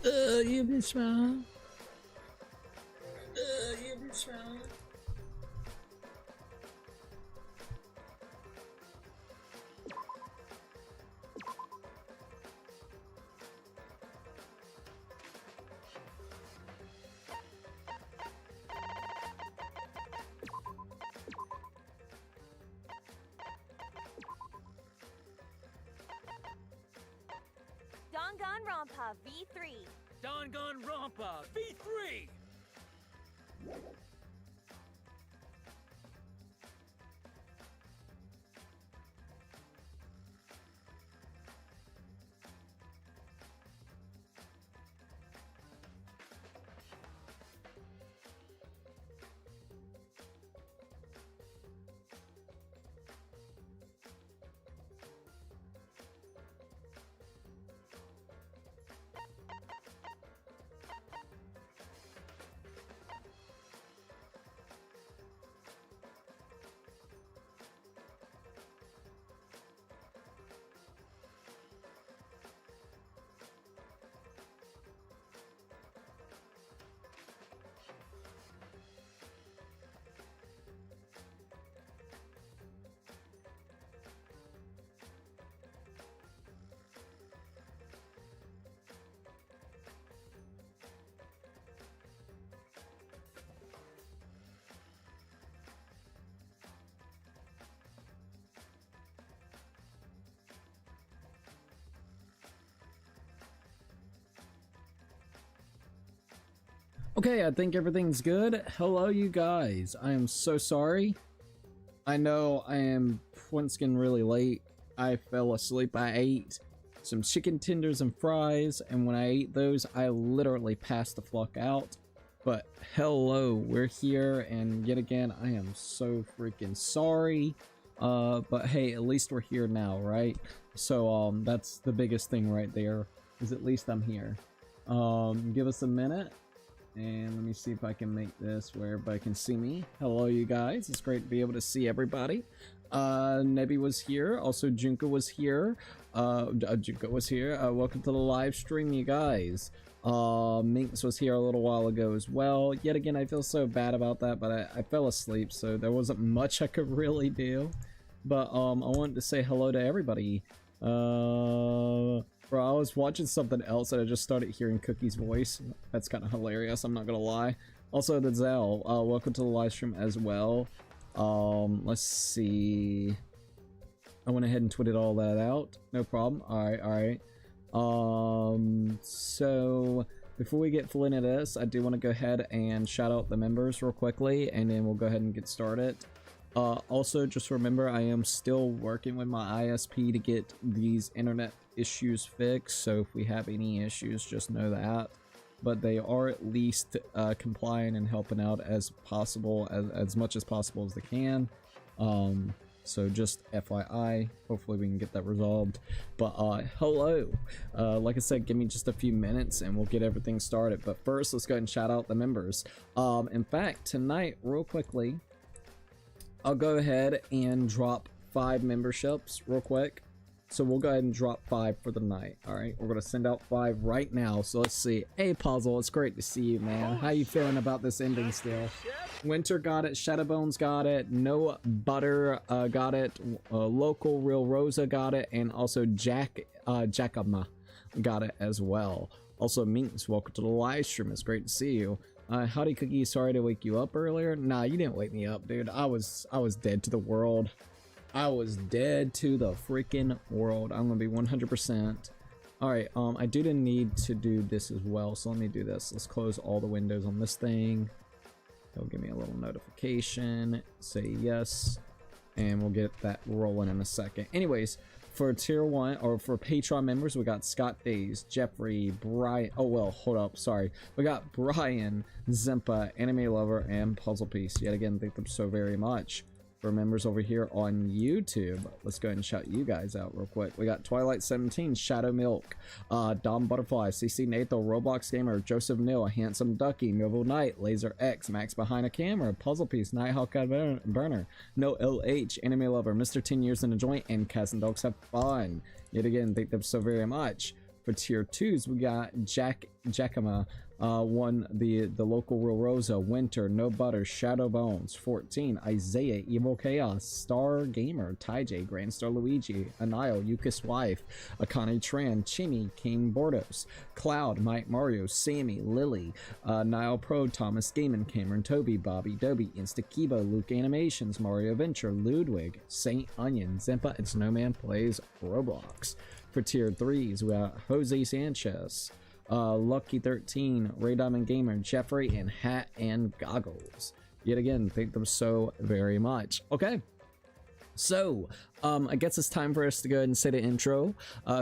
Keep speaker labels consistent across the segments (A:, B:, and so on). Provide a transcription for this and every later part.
A: You bitch man. You bitch man.
B: Danganronpa V3.
C: Danganronpa V3!
A: Okay, I think everything's good. Hello, you guys. I am so sorry. I know I am once again really late. I fell asleep. I ate some chicken tenders and fries, and when I ate those, I literally passed the fuck out. But hello, we're here, and yet again, I am so freaking sorry. But hey, at least we're here now, right? So, that's the biggest thing right there, is at least I'm here. Give us a minute. And let me see if I can make this where everybody can see me. Hello, you guys. It's great to be able to see everybody. Nebi was here. Also, Junko was here. Junko was here. Welcome to the live stream, you guys. Minx was here a little while ago as well. Yet again, I feel so bad about that, but I fell asleep, so there wasn't much I could really do. But, I wanted to say hello to everybody. Bro, I was watching something else and I just started hearing Cookie's voice. That's kind of hilarious, I'm not gonna lie. Also, the Zell, welcome to the live stream as well. Let's see. I went ahead and tweeted all that out. No problem. Alright. So before we get fully into this, I do want to go ahead and shout out the members real quickly, and then we'll go ahead and get started. Also, just remember, I am still working with my ISP to get these internet issues fixed, so if we have any issues, just know that. But they are at least complying and helping out as possible, as much as possible as they can. So just FYI, hopefully we can get that resolved. But hello, like I said, give me just a few minutes and we'll get everything started. But first, let's go ahead and shout out the members. In fact, tonight, real quickly, I'll go ahead and drop 5 memberships real quick. So we'll go ahead and drop 5 for the night. All right, we're gonna send out 5 right now. So let's see. Hey, Puzzle, it's great to see you, man. How you feeling about this ending still? Winter got it. Shadowbones got it. No Butter got it. Local Real Rosa got it, and also Jackama got it as well. Also, Minx, welcome to the live stream. It's great to see you. Howdy Cookie, sorry to wake you up earlier. Nah, you didn't wake me up, dude. I was dead to the world. I was dead to the freaking world. I'm gonna be 100%. Alright, I do need to do this as well, so let me do this. Let's close all the windows on this thing. It'll give me a little notification. Say yes. And we'll get that rolling in a second. Anyways, for tier 1 or for Patreon members, we got Scott Days, Jeffrey, Brian. Oh well, hold up, sorry. We got Brian, Zimpa, Anime Lover, and Puzzle Piece. Yet again, thank them so very much. For members over here on YouTube, let's go ahead and shout you guys out real quick. We got Twilight17, Shadow Milk, Dom Butterfly, CC Nathan, Roblox Gamer, Joseph Neal, Handsome Ducky, Millville Knight, Laser X, Max Behind a Camera, Puzzle Piece, Nighthawk Burner, No LH, Anime Lover, Mr. 10 Years in a Joint, and Cats and Dogs Have Fun. Yet again, thank them so very much. For tier 2s, we got Jakima, won the local Real Rosa, Winter, No Butter, Shadow Bones, 14, Isaiah, Evil Chaos, Star Gamer, Taijay, Grandstar Luigi, Anile, Yuka's Wife, Akane Tran, Chimmy, King Bordos, Cloud, Mike Mario, Sammy, Lily, Nile Pro, Thomas Gaiman, Cameron Toby, Bobby Dobie, Instakibo, Luke Animations, Mario Venture, Ludwig, Saint Onion, Zempa, and Snowman Plays Roblox. For tier 3s, we got Jose Sanchez, Lucky 13, Ray Diamond Gamer, Jeffrey, and Hat and Goggles. Yet again, thank them so very much. Okay, so I guess it's time for us to go ahead and say the intro.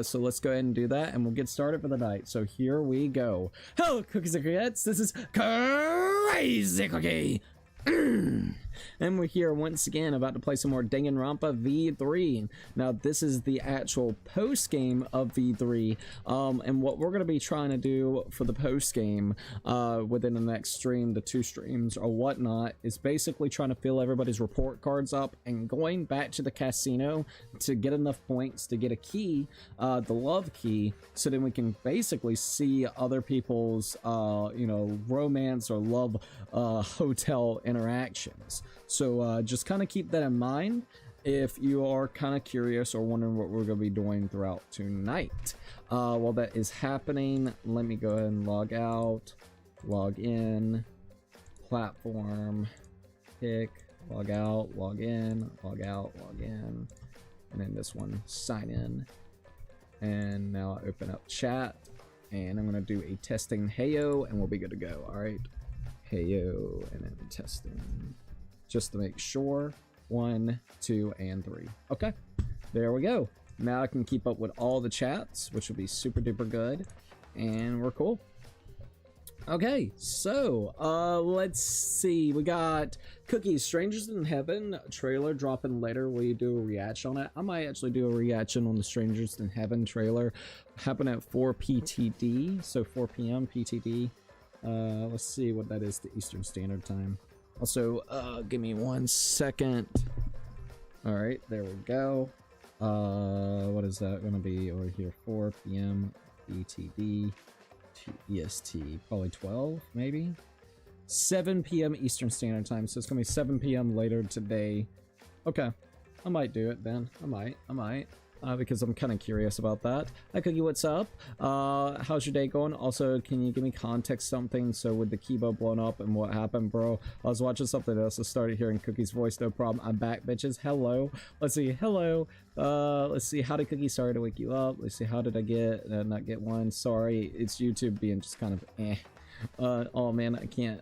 A: So let's go ahead and do that, and we'll get started for the night. So here we go. Hello, Cookies and Creates. This is Crazy Cookie. And we're here once again about to play some more Danganronpa V3. Now this is the actual post game of V3, and what we're going to be trying to do for the post game within the next stream, the 2 streams or whatnot, is basically trying to fill everybody's report cards up and going back to the casino to get enough points to get a key, the love key, so then we can basically see other people's you know, romance or love hotel interactions. So just kind of keep that in mind if you are kind of curious or wondering what we're going to be doing throughout tonight. While that is happening, let me go ahead and log out, log in, platform, pick, log out, log in, log out, log in, and then this one, sign in. And now I open up chat, and I'm going to do a testing heyo, and we'll be good to go. All right, heyo, and then testing, just to make sure. 1, 2, and 3. Okay, there we go. Now I can keep up with all the chats, which will be super duper good, and we're cool. Okay, so let's see. We got Cookies, Strangers in Heaven trailer dropping later. Will you do a reaction on it? I might actually do a reaction on the Strangers in Heaven trailer. Happen at 4 PTD, so 4 p.m. PTD. Let's see what that is, the Eastern Standard Time. Also, give me 1 second. All right, there we go. What is that gonna be over here? 4 p.m. ETD to EST, probably 12, maybe 7 p.m. Eastern Standard Time. So it's gonna be 7 p.m. later today. Okay, I might do it then. I might. Because I'm kind of curious about that. Hi Cookie, what's up? How's your day going? Also, can you give me context something? So with the keyboard blown up and what happened, bro? I was watching something else. I started hearing Cookie's voice. No problem. I'm back, bitches. Hello. Let's see. Hello. Let's see. How did Cookie? Sorry to wake you up. Let's see. How did I get? Not get one. Sorry. It's YouTube being just kind of eh. Oh man, I can't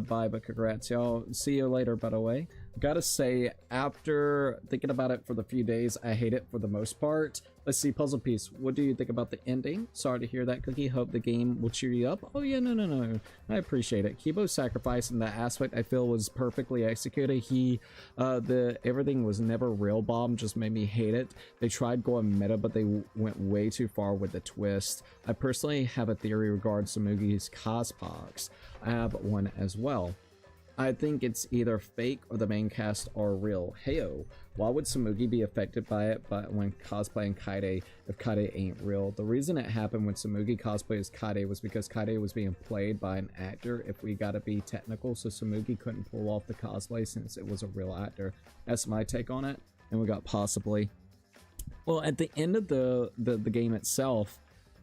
A: buy, but congrats, y'all. See you later, by the way. Gotta say, after thinking about it for the few days, I hate it for the most part. Let's see, Puzzle Piece, what do you think about the ending? Sorry to hear that, Cookie. Hope the game will cheer you up. Oh yeah, no. I appreciate it. Kibo's sacrifice in that aspect, I feel, was perfectly executed. Everything was never real bomb, just made me hate it. They tried going meta, but they went way too far with the twist. I personally have a theory regarding Samugi's cospox. I have one as well. I think it's either fake or the main cast are real. Heyo, why would Samugi be affected by it but when cosplaying Kaide if Kaide ain't real? The reason it happened when Samugi cosplayed as Kaide was because Kaide was being played by an actor, if we gotta be technical, so Samugi couldn't pull off the cosplay since it was a real actor. That's my take on it. And we got possibly. Well, at the end of the game itself,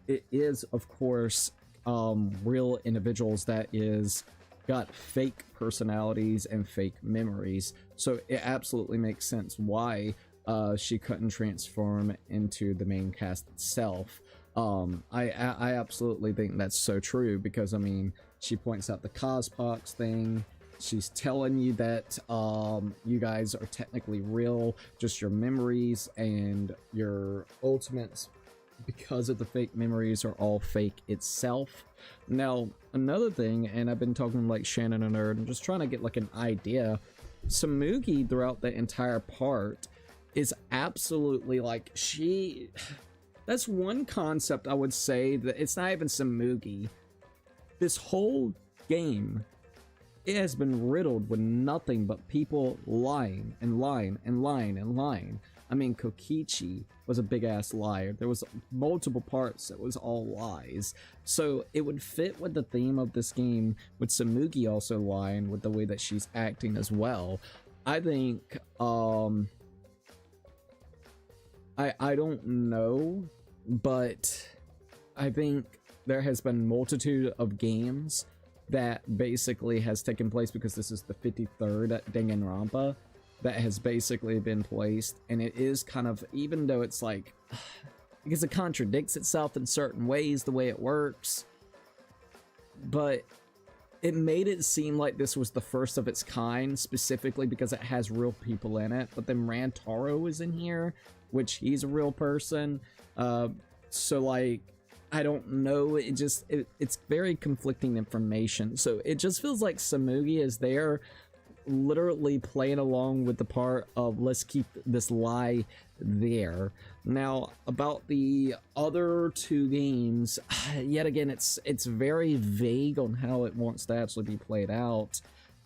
A: it is, of course, real individuals that got fake personalities and fake memories, so it absolutely makes sense why she couldn't transform into the main cast itself. I absolutely think that's so true, because I mean, she points out the cospox thing. She's telling you that you guys are technically real, just your memories and your ultimates, because of the fake memories, are all fake itself. Now, another thing, and I've been talking like Shannon and Nerd, I'm just trying to get like an idea. Samugi throughout the entire part is absolutely like that's one concept I would say that it's not even Samugi. This whole game it has been riddled with nothing but people lying and lying and lying and lying. I mean, Kokichi was a big ass liar. There was multiple parts that was all lies. So it would fit with the theme of this game, with Samugi also lying, with the way that she's acting as well. I think, I don't know, but I think there has been multitude of games that basically has taken place, because this is the 53rd Danganronpa that has basically been placed, and it is kind of, even though it's like, because it contradicts itself in certain ways, the way it works, but it made it seem like this was the first of its kind, specifically because it has real people in it. But then Rantaro is in here, which he's a real person, so like, I don't know, it's very conflicting information. So it just feels like Samugi is there literally playing along with the part of, let's keep this lie there. Now, about the other two games, yet again, it's very vague on how it wants to actually be played out.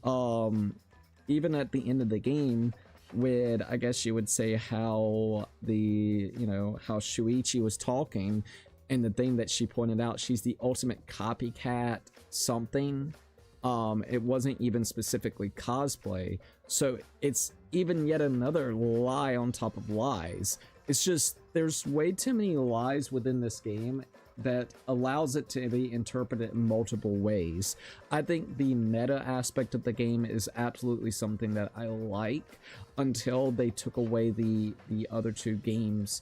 A: Even at the end of the game, with, I guess you would say, how how Shuichi was talking, and the thing that she pointed out, she's the ultimate copycat something. It wasn't even specifically cosplay, so it's even yet another lie on top of lies. It's just, there's way too many lies within this game that allows it to be interpreted in multiple ways. I think the meta aspect of the game is absolutely something that I like, until they took away the other two games,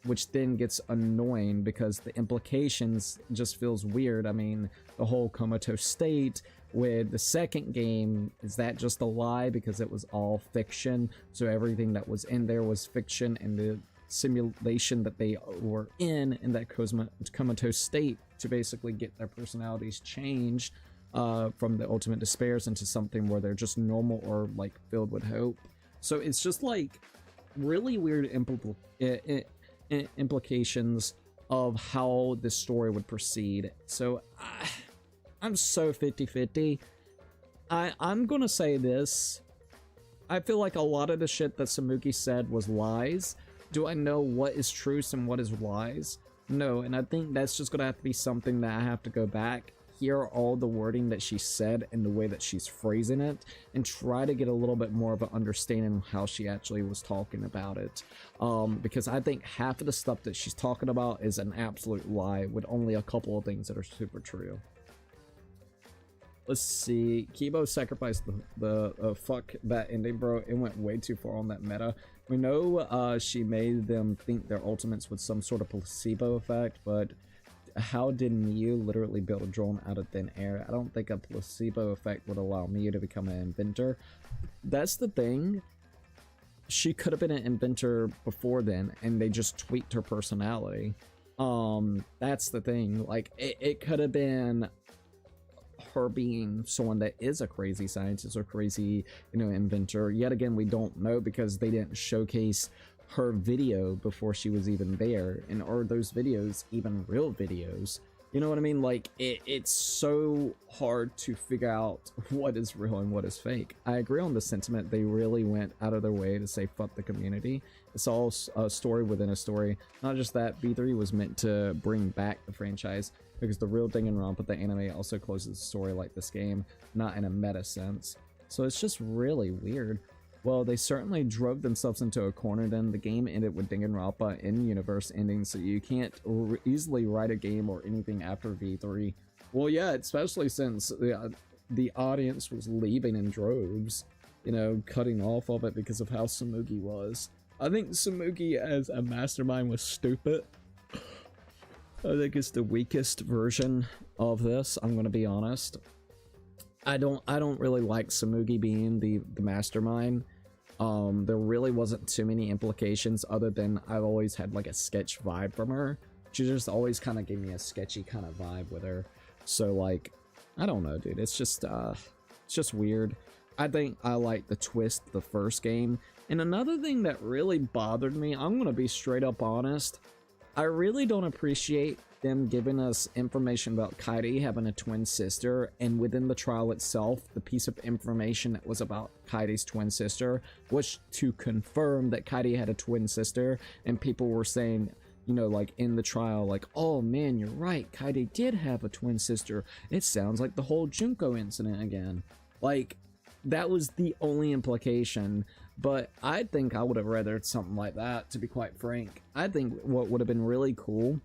A: which then gets annoying because the implications just feels weird. I mean, the whole comatose state with the second game, is that just a lie because it was all fiction? So everything that was in there was fiction, and the simulation that they were in that comatose state to basically get their personalities changed from the ultimate despairs into something where they're just normal or like filled with hope. So it's just like really weird implications of how this story would proceed. So I'm so 50-50. I'm gonna say this. I feel like a lot of the shit that Samugi said was lies. Do I know what is truth and what is lies? No, and I think that's just gonna have to be something that I have to go back, hear all the wording that she said and the way that she's phrasing it, and try to get a little bit more of an understanding of how she actually was talking about it. Because I think half of the stuff that she's talking about is an absolute lie, with only a couple of things that are super true. Let's see. Kibo sacrificed the fuck that ending, bro. It went way too far on that meta. We know she made them think their ultimates with some sort of placebo effect, but how did Miu literally build a drone out of thin air? I don't think a placebo effect would allow Miu to become an inventor. That's the thing. She could have been an inventor before then, and they just tweaked her personality. That's the thing. Like, it could have been her being someone that is a crazy scientist or crazy, inventor. Yet again, we don't know, because they didn't showcase her video before she was even there, and are those videos even real videos? You know what I mean? Like, it's so hard to figure out what is real and what is fake. I agree on the sentiment. They really went out of their way to say fuck the community. It's all a story within a story. Not just that, V3 was meant to bring back the franchise, because the real Danganronpa, the anime, also closes the story like this game, not in a meta sense. So it's just really weird. Well, they certainly drove themselves into a corner then. The game ended with Danganronpa in-universe ending, so you can't easily write a game or anything after V3. Well, yeah, especially since the audience was leaving in droves, cutting off of it because of how Samugi was. I think Samugi as a mastermind was stupid. I think it's the weakest version of this, I'm gonna be honest. I don't really like Samugi being the mastermind. There really wasn't too many implications, other than I've always had like a sketch vibe from her. She just always kind of gave me a sketchy kind of vibe with her. So like, I don't know, dude. It's just weird. I think I like the twist the first game. And another thing that really bothered me, I'm gonna be straight up honest, I really don't appreciate them giving us information about Kaede having a twin sister, and within the trial itself, the piece of information that was about Kaede's twin sister was to confirm that Kaede had a twin sister, and people were saying, you know, like in the trial, like, oh man, you're right, Kaede did have a twin sister. It sounds like the whole Junko incident again. Like, that was the only implication, but I think I would have rather something like that, to be quite frank. I think what would have been really cool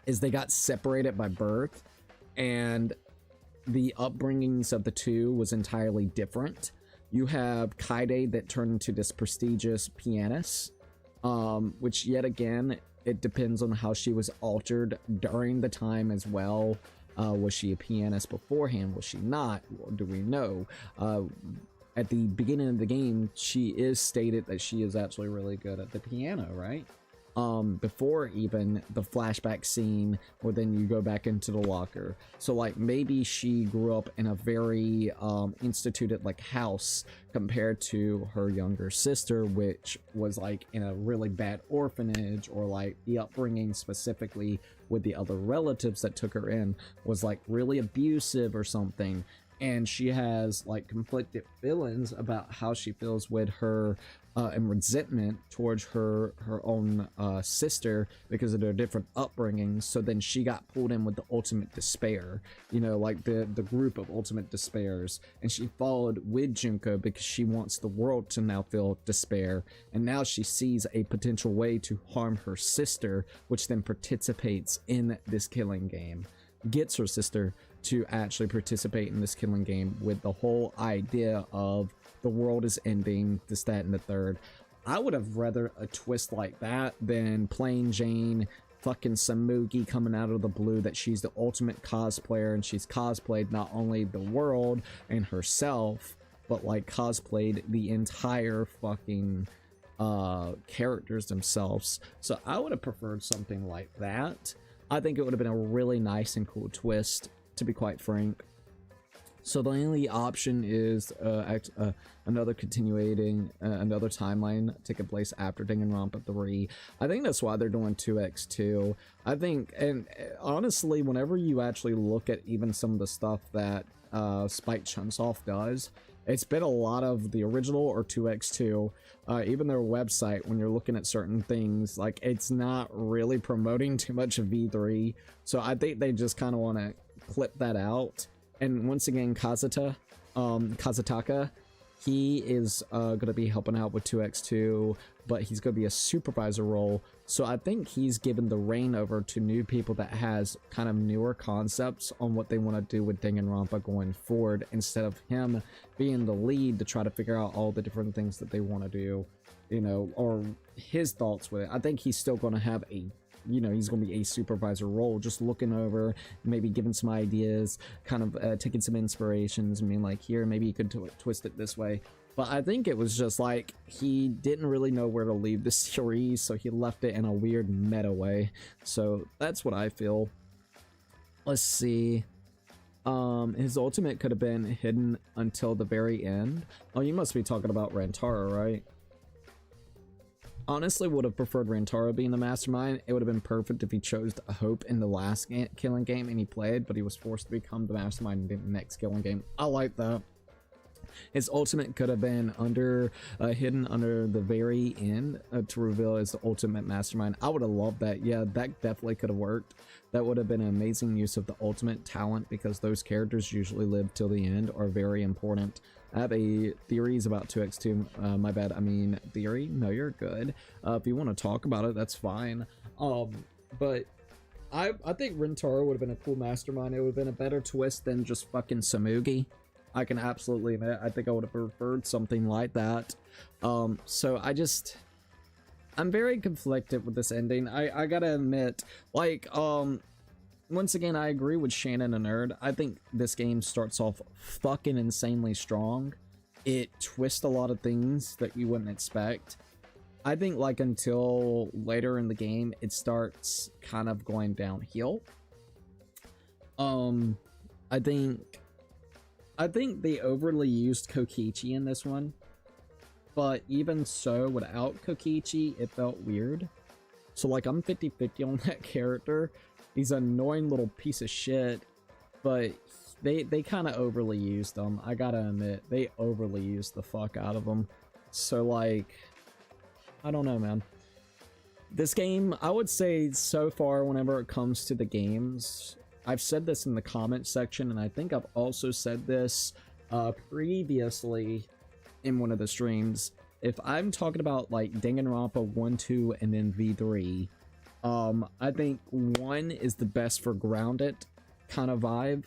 A: is they got separated by birth, and the upbringings of the two was entirely different. You have Kaede that turned into this prestigious pianist, which yet again, it depends on how she was altered during the time as well. Was she a pianist beforehand? Was she not? Or do we know? At the beginning of the game, she is stated that she is actually really good at the piano, right? Before even the flashback scene where then you go back into the locker. So like maybe she grew up in a very instituted like house compared to her younger sister, which was like in a really bad orphanage, or like the upbringing specifically with the other relatives that took her in was like really abusive or something. And she has like conflicted feelings about how she feels with her and resentment towards her own sister because of their different upbringings. So then she got pulled in with the ultimate despair, you know, like the group of ultimate despairs, and she followed with Junko because she wants the world to now feel despair. And now she sees a potential way to harm her sister, which then participates in this killing game, gets her sister to actually participate in this killing game with the whole idea of the world is ending, this, that, and the third. I would have rather a twist like that than plain Jane fucking Samugi coming out of the blue that she's the ultimate cosplayer, and she's cosplayed not only the world and herself, but like cosplayed the entire fucking characters themselves. So I would have preferred something like that. I think it would have been a really nice and cool twist, to be quite frank. So the only option is another continuating, another timeline taking place after Danganronpa 3. I think that's why they're doing 2x2. I think, and honestly, whenever you actually look at even some of the stuff that Spike Chunsoft does, it's been a lot of the original or 2x2. Even their website, when you're looking at certain things, like, it's not really promoting too much of V3. So I think they just kind of want to clip that out. And once again, Kazutaka, he is going to be helping out with 2x2, but he's going to be a supervisor role. So I think he's given the reign over to new people that has kind of newer concepts on what they want to do with Danganronpa going forward, instead of him being the lead to try to figure out all the different things that they want to do, you know, or his thoughts with it. I think he's still going to have a, you know, he's going to be a supervisor role, just looking over, maybe giving some ideas, kind of taking some inspirations and being like, here, maybe you could twist it this way. But I think it was just like, he didn't really know where to leave the series, so he left it in a weird meta way. So that's what I feel. Let's see. His ultimate could have been hidden until the very end. Oh, you must be talking about Rantaro, right? Honestly, would have preferred Rantaro being the mastermind. It would have been perfect if he chose to Hope in the last killing game and he played, but he was forced to become the mastermind in the next killing game. I like that. His ultimate could have been hidden under the very end to reveal his ultimate mastermind. I would have loved that. Yeah, that definitely could have worked. That would have been an amazing use of the ultimate talent, because those characters usually live till the end, are very important. I have a theories about 2x2. My bad. I mean, theory? No, you're good. If you want to talk about it, that's fine. But I think Rintaro would have been a cool mastermind. It would have been a better twist than just fucking Samugi. I can absolutely admit, I think I would have preferred something like that. So I'm very conflicted with this ending. I gotta admit, like, once again, I agree with Shannon and Nerd. I think this game starts off fucking insanely strong. It twists a lot of things that you wouldn't expect. I think, like, until later in the game, it starts kind of going downhill. I think they overly used Kokichi in this one, but even so, without Kokichi, it felt weird. So, like, I'm 50-50 on that character. He's an annoying little piece of shit, but they kind of overly used him. I gotta admit, they overly used the fuck out of him. So like, I don't know, man. This game, I would say so far, whenever it comes to the games, I've said this in the comment section, and I think I've also said this previously in one of the streams. If I'm talking about like Danganronpa 1, 2, and then V3, I think 1 is the best for grounded kind of vibe.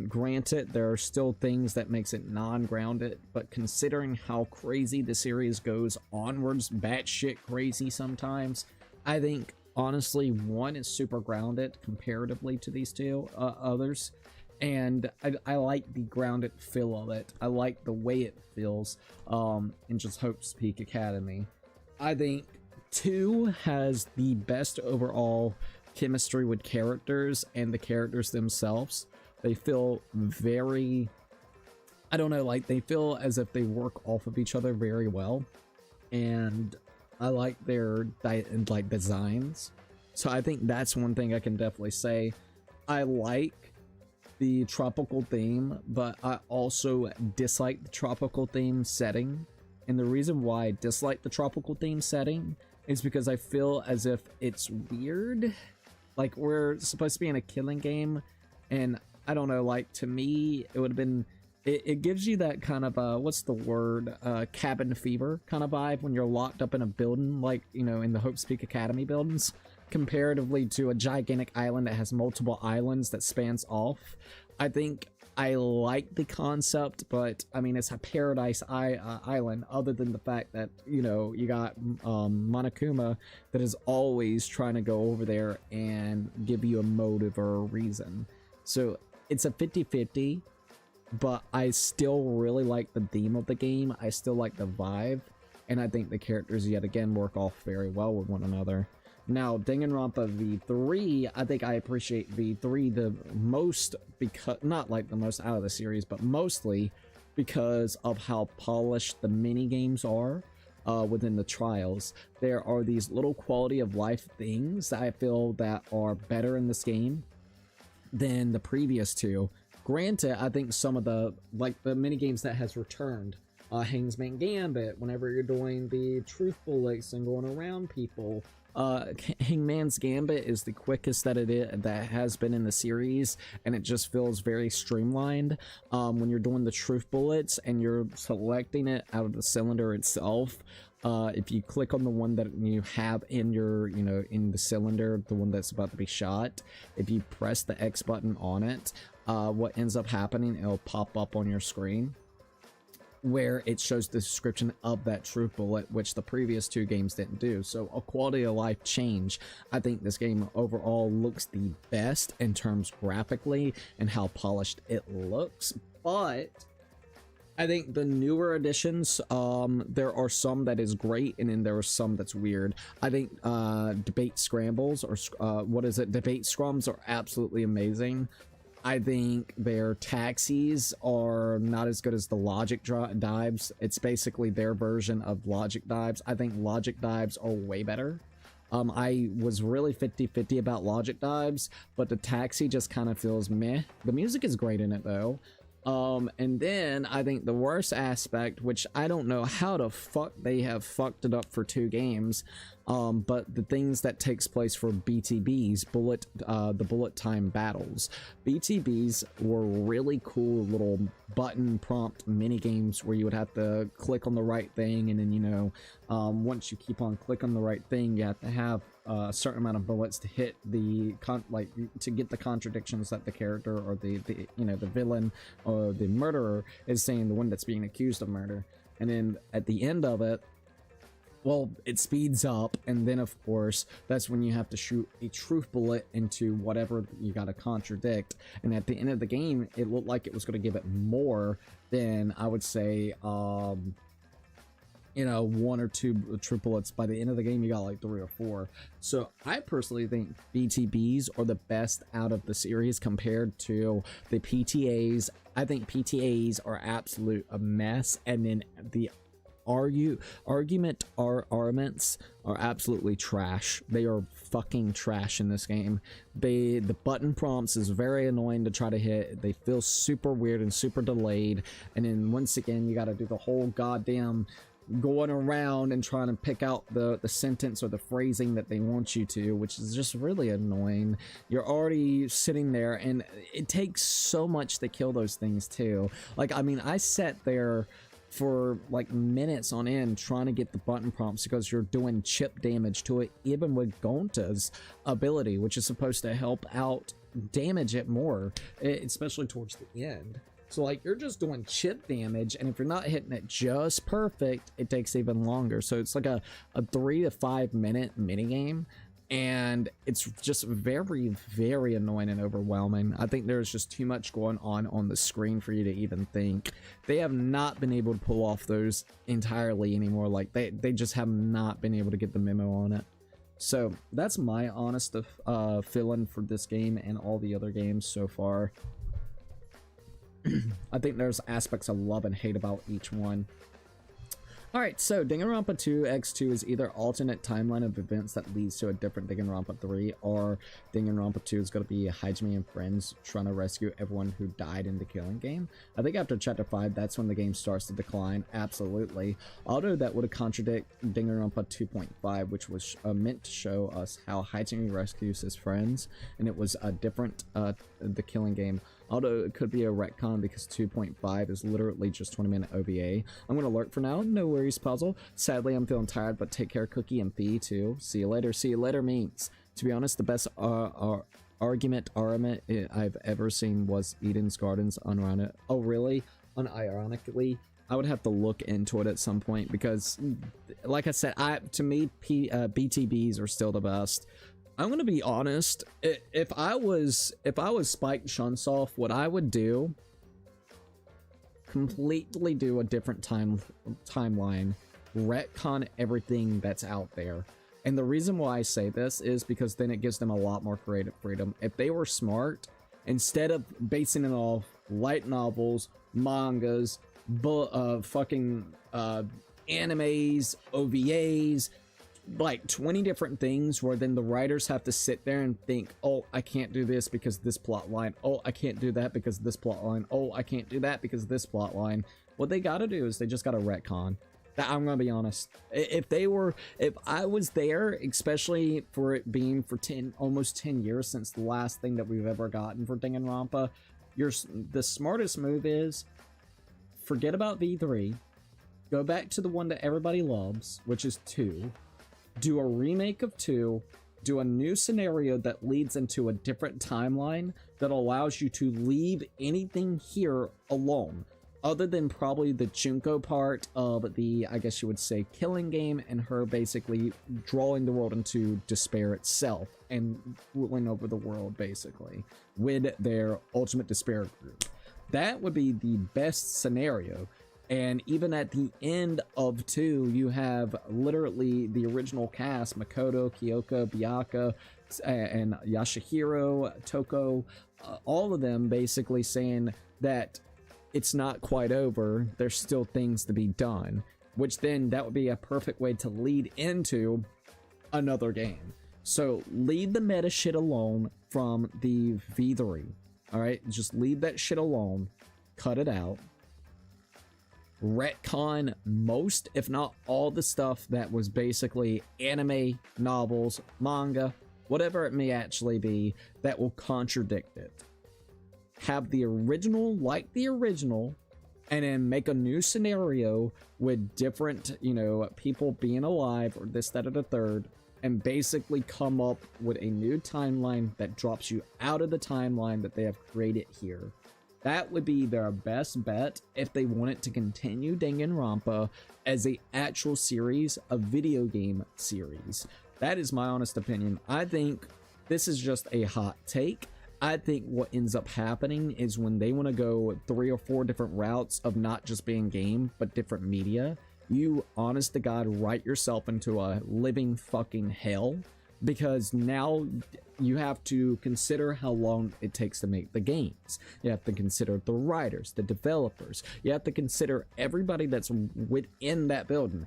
A: Granted, there are still things that makes it non-grounded, but considering how crazy the series goes onwards, batshit crazy sometimes, I think honestly 1 is super grounded comparatively to these two others, and I like the grounded feel of it. I like the way it feels in just Hope's Peak Academy. I think 2 has the best overall chemistry with characters and the characters themselves. They feel very, I don't know, like they feel as if they work off of each other very well, and I like their like designs. So I think that's one thing I can definitely say. I like the tropical theme, but I also dislike the tropical theme setting. And the reason why I dislike the tropical theme setting is because I feel as if it's weird. Like, we're supposed to be in a killing game, and I don't know, like, to me, it would have been, it gives you that kind of, what's the word, cabin fever kind of vibe when you're locked up in a building, like, you know, in the Hope's Peak Academy buildings, comparatively to a gigantic island that has multiple islands that spans off. I think I like the concept, but, I mean, it's a paradise island, other than the fact that, you know, you got Monokuma that is always trying to go over there and give you a motive or a reason. So it's a 50-50, but I still really like the theme of the game. I still like the vibe, and I think the characters yet again work off very well with one another. Now, Danganronpa V3, I think I appreciate V3 the most because, not like the most out of the series, but mostly because of how polished the mini games are within the trials. There are these little quality of life things that I feel that are better in this game than the previous two. Granted, I think some of the, like the mini games that has returned, Hangsman Gambit, whenever you're doing the truth bullets and going around people, Hangman's Gambit is the quickest that has been in the series, and it just feels very streamlined. When you're doing the truth bullets and you're selecting it out of the cylinder itself, if you click on the one that you have in your, you know, in the cylinder, the one that's about to be shot, if you press the X button on it, what ends up happening, it'll pop up on your screen where it shows the description of that truth bullet, which the previous two games didn't do. So a quality of life change. I think this game overall looks the best in terms graphically and how polished it looks, but I think the newer editions, there are some that is great, and then there are some that's weird. I think debate scrambles, or debate scrums are absolutely amazing. I think their taxis are not as good as the logic dives. It's basically their version of logic dives. I think logic dives are way better. I was really 50-50 about logic dives, but the taxi just kind of feels meh. The music is great in it though. And then I think the worst aspect, which I don't know how the fuck they have fucked it up for 2 games, but the things that takes place for BTBs, the bullet time battles. BTBs were really cool little button prompt mini games where you would have to click on the right thing, and then, you know, once you keep on clicking the right thing, you have to have a certain amount of bullets to hit the to get the contradictions that the character or the you know, the villain or the murderer is saying, the one that's being accused of murder. And then at the end of it, well, it speeds up, and then of course that's when you have to shoot a truth bullet into whatever you got to contradict. And at the end of the game, it looked like it was going to give it more than, I would say, you know, 1 or 2 truth bullets. By the end of the game, you got like 3 or 4. So I personally think BTBs are the best out of the series compared to the PTAs. I think PTAs are absolute a mess, and then the arguments are absolutely trash. They are fucking trash in this game. The button prompts is very annoying to try to hit. They feel super weird and super delayed. And then once again, you got to do the whole goddamn going around and trying to pick out the sentence or the phrasing that they want you to, which is just really annoying. You're already sitting there, and it takes so much to kill those things too. Like, I mean, I sat there for like minutes on end trying to get the button prompts because you're doing chip damage to it, even with Gonta's ability, which is supposed to help out damage it more, especially towards the end. So like, you're just doing chip damage, and if you're not hitting it just perfect, it takes even longer. So it's like a 3 to 5 minute mini game, and it's just very, very annoying and overwhelming. I think there's just too much going on the screen for you to even think. They have not been able to pull off those entirely anymore. Like, they just have not been able to get the memo on it. So that's my honest feeling for this game and all the other games so far. I think there's aspects I love and hate about each one. Alright, so Danganronpa 2 X2 is either alternate timeline of events that leads to a different Danganronpa 3, or Danganronpa 2 is going to be Hajime and friends trying to rescue everyone who died in the Killing Game. I think after Chapter 5, that's when the game starts to decline, absolutely. Although that would contradict Danganronpa 2.5, which was meant to show us how Hajime rescues his friends, and it was a different the Killing Game. Although it could be a retcon because 2.5 is literally just 20-minute OVA. I'm gonna lurk for now. No worries, puzzle. Sadly, I'm feeling tired, but take care, Cookie and Fee too. See you later. See you later means. To be honest, the best argument I've ever seen was Eden's Gardens Unrounded. Oh, really? Unironically, I would have to look into it at some point because, like I said, to me, BTBs are still the best. I'm gonna be honest. If I was Spike Chunsoft, what I would do, completely do a different timeline, retcon everything that's out there. And the reason why I say this is because then it gives them a lot more creative freedom. If they were smart, instead of basing it off light novels, mangas, fucking animes, OVAs, like 20 different things where then the writers have to sit there and think, oh, I can't do this because this plot line. Oh, I can't do that because this plot line. Oh, I can't do that because this plot line. What they got to do is they just got to retcon. I'm gonna be honest. If I was there, especially for it being for almost 10 years since the last thing that we've ever gotten for Danganronpa, the smartest move is forget about V3, go back to the one that everybody loves, which is 2. Do a remake of 2, do a new scenario that leads into a different timeline that allows you to leave anything here alone, other than probably the Junko part of the, I guess you would say, Killing Game, and her basically drawing the world into despair itself and ruling over the world, basically, with their Ultimate Despair group. That would be the best scenario. And even at the end of 2, you have literally the original cast, Makoto, Kyoko, Byakuya, and Yashihiro, Toko, all of them basically saying that it's not quite over, there's still things to be done, which then that would be a perfect way to lead into another game. So leave the meta shit alone from the V3, alright? Just leave that shit alone, cut it out. Retcon most, if not all, the stuff that was basically anime, novels, manga, whatever it may actually be, that will contradict it. Have the original like the original, and then make a new scenario with different, people being alive, or this, that, or the third, and basically come up with a new timeline that drops you out of the timeline that they have created here. That would be their best bet if they wanted to continue Danganronpa as a actual series, a video game series. That is my honest opinion. I think this is just a hot take. I think what ends up happening is when they want to go 3 or 4 different routes of not just being game, but different media, you honest to God write yourself into a living fucking hell because now you have to consider how long it takes to make the games. You have to consider the writers, the developers. You have to consider everybody that's within that building.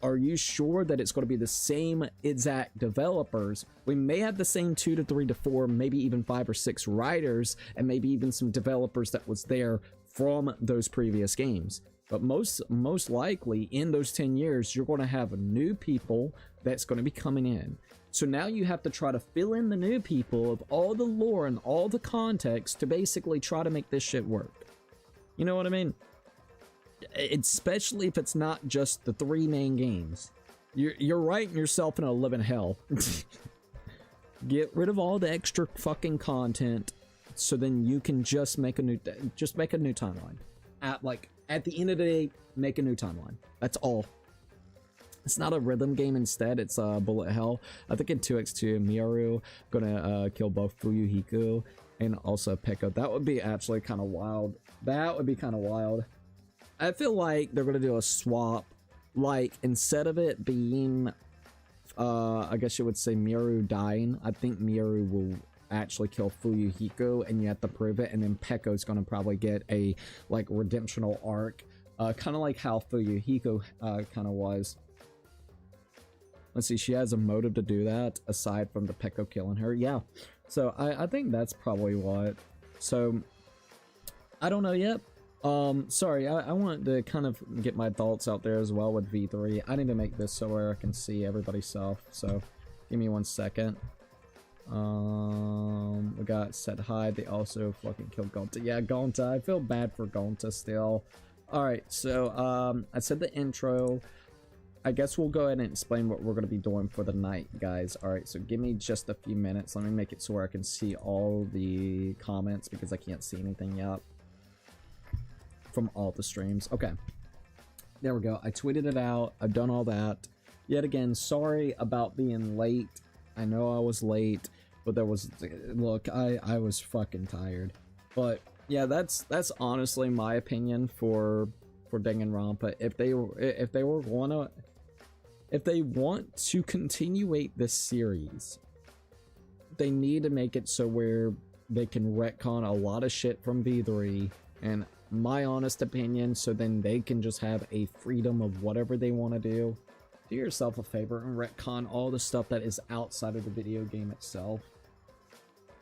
A: Are you sure that it's going to be the same exact developers? We may have the same 2 to 3 to 4, maybe even 5 or 6 writers, and maybe even some developers that was there from those previous games. But most likely in those 10 years, you're going to have new people that's going to be coming in. So now you have to try to fill in the new people of all the lore and all the context to basically try to make this shit work. You know what I mean? Especially if it's not just the 3 main games. You're writing yourself in a living hell. Get rid of all the extra fucking content, so then you can just make a new timeline. At the end of the day, make a new timeline. That's all. It's not a rhythm game, instead it's a bullet hell. I think in 2x2, Miyaru gonna kill both Fuyuhiko and also Peko. That would be actually kind of wild. That would be kind of wild. I feel like they're gonna do a swap. Like, instead of it being, I guess you would say Miyaru dying, I think Miyaru will actually kill Fuyuhiko, and you have to prove it, and then Peko's gonna probably get a, like, redemptional arc. Kind of like how Fuyuhiko kind of was. Let's see, she has a motive to do that, aside from the Peko killing her. Yeah, so I think that's probably what. So, I don't know yet. Sorry, I want to kind of get my thoughts out there as well with V3. I need to make this so where I can see everybody's stuff, so give me 1 second. We got Set Hide. They also fucking killed Gonta. Yeah, Gonta. I feel bad for Gonta still. Alright, so, I said the intro. I guess we'll go ahead and explain what we're going to be doing for the night, guys. Alright, so give me just a few minutes. Let me make it so where I can see all the comments, because I can't see anything yet from all the streams. Okay, there we go. I tweeted it out. I've done all that. Yet again, sorry about being late. I know I was late, but there was, look, I was fucking tired. But yeah, that's honestly my opinion for Danganronpa. If they want to continuate this series, they need to make it so where they can retcon a lot of shit from V3, and my honest opinion, so then they can just have a freedom of whatever they want to do. Do yourself a favor and retcon all the stuff that is outside of the video game itself,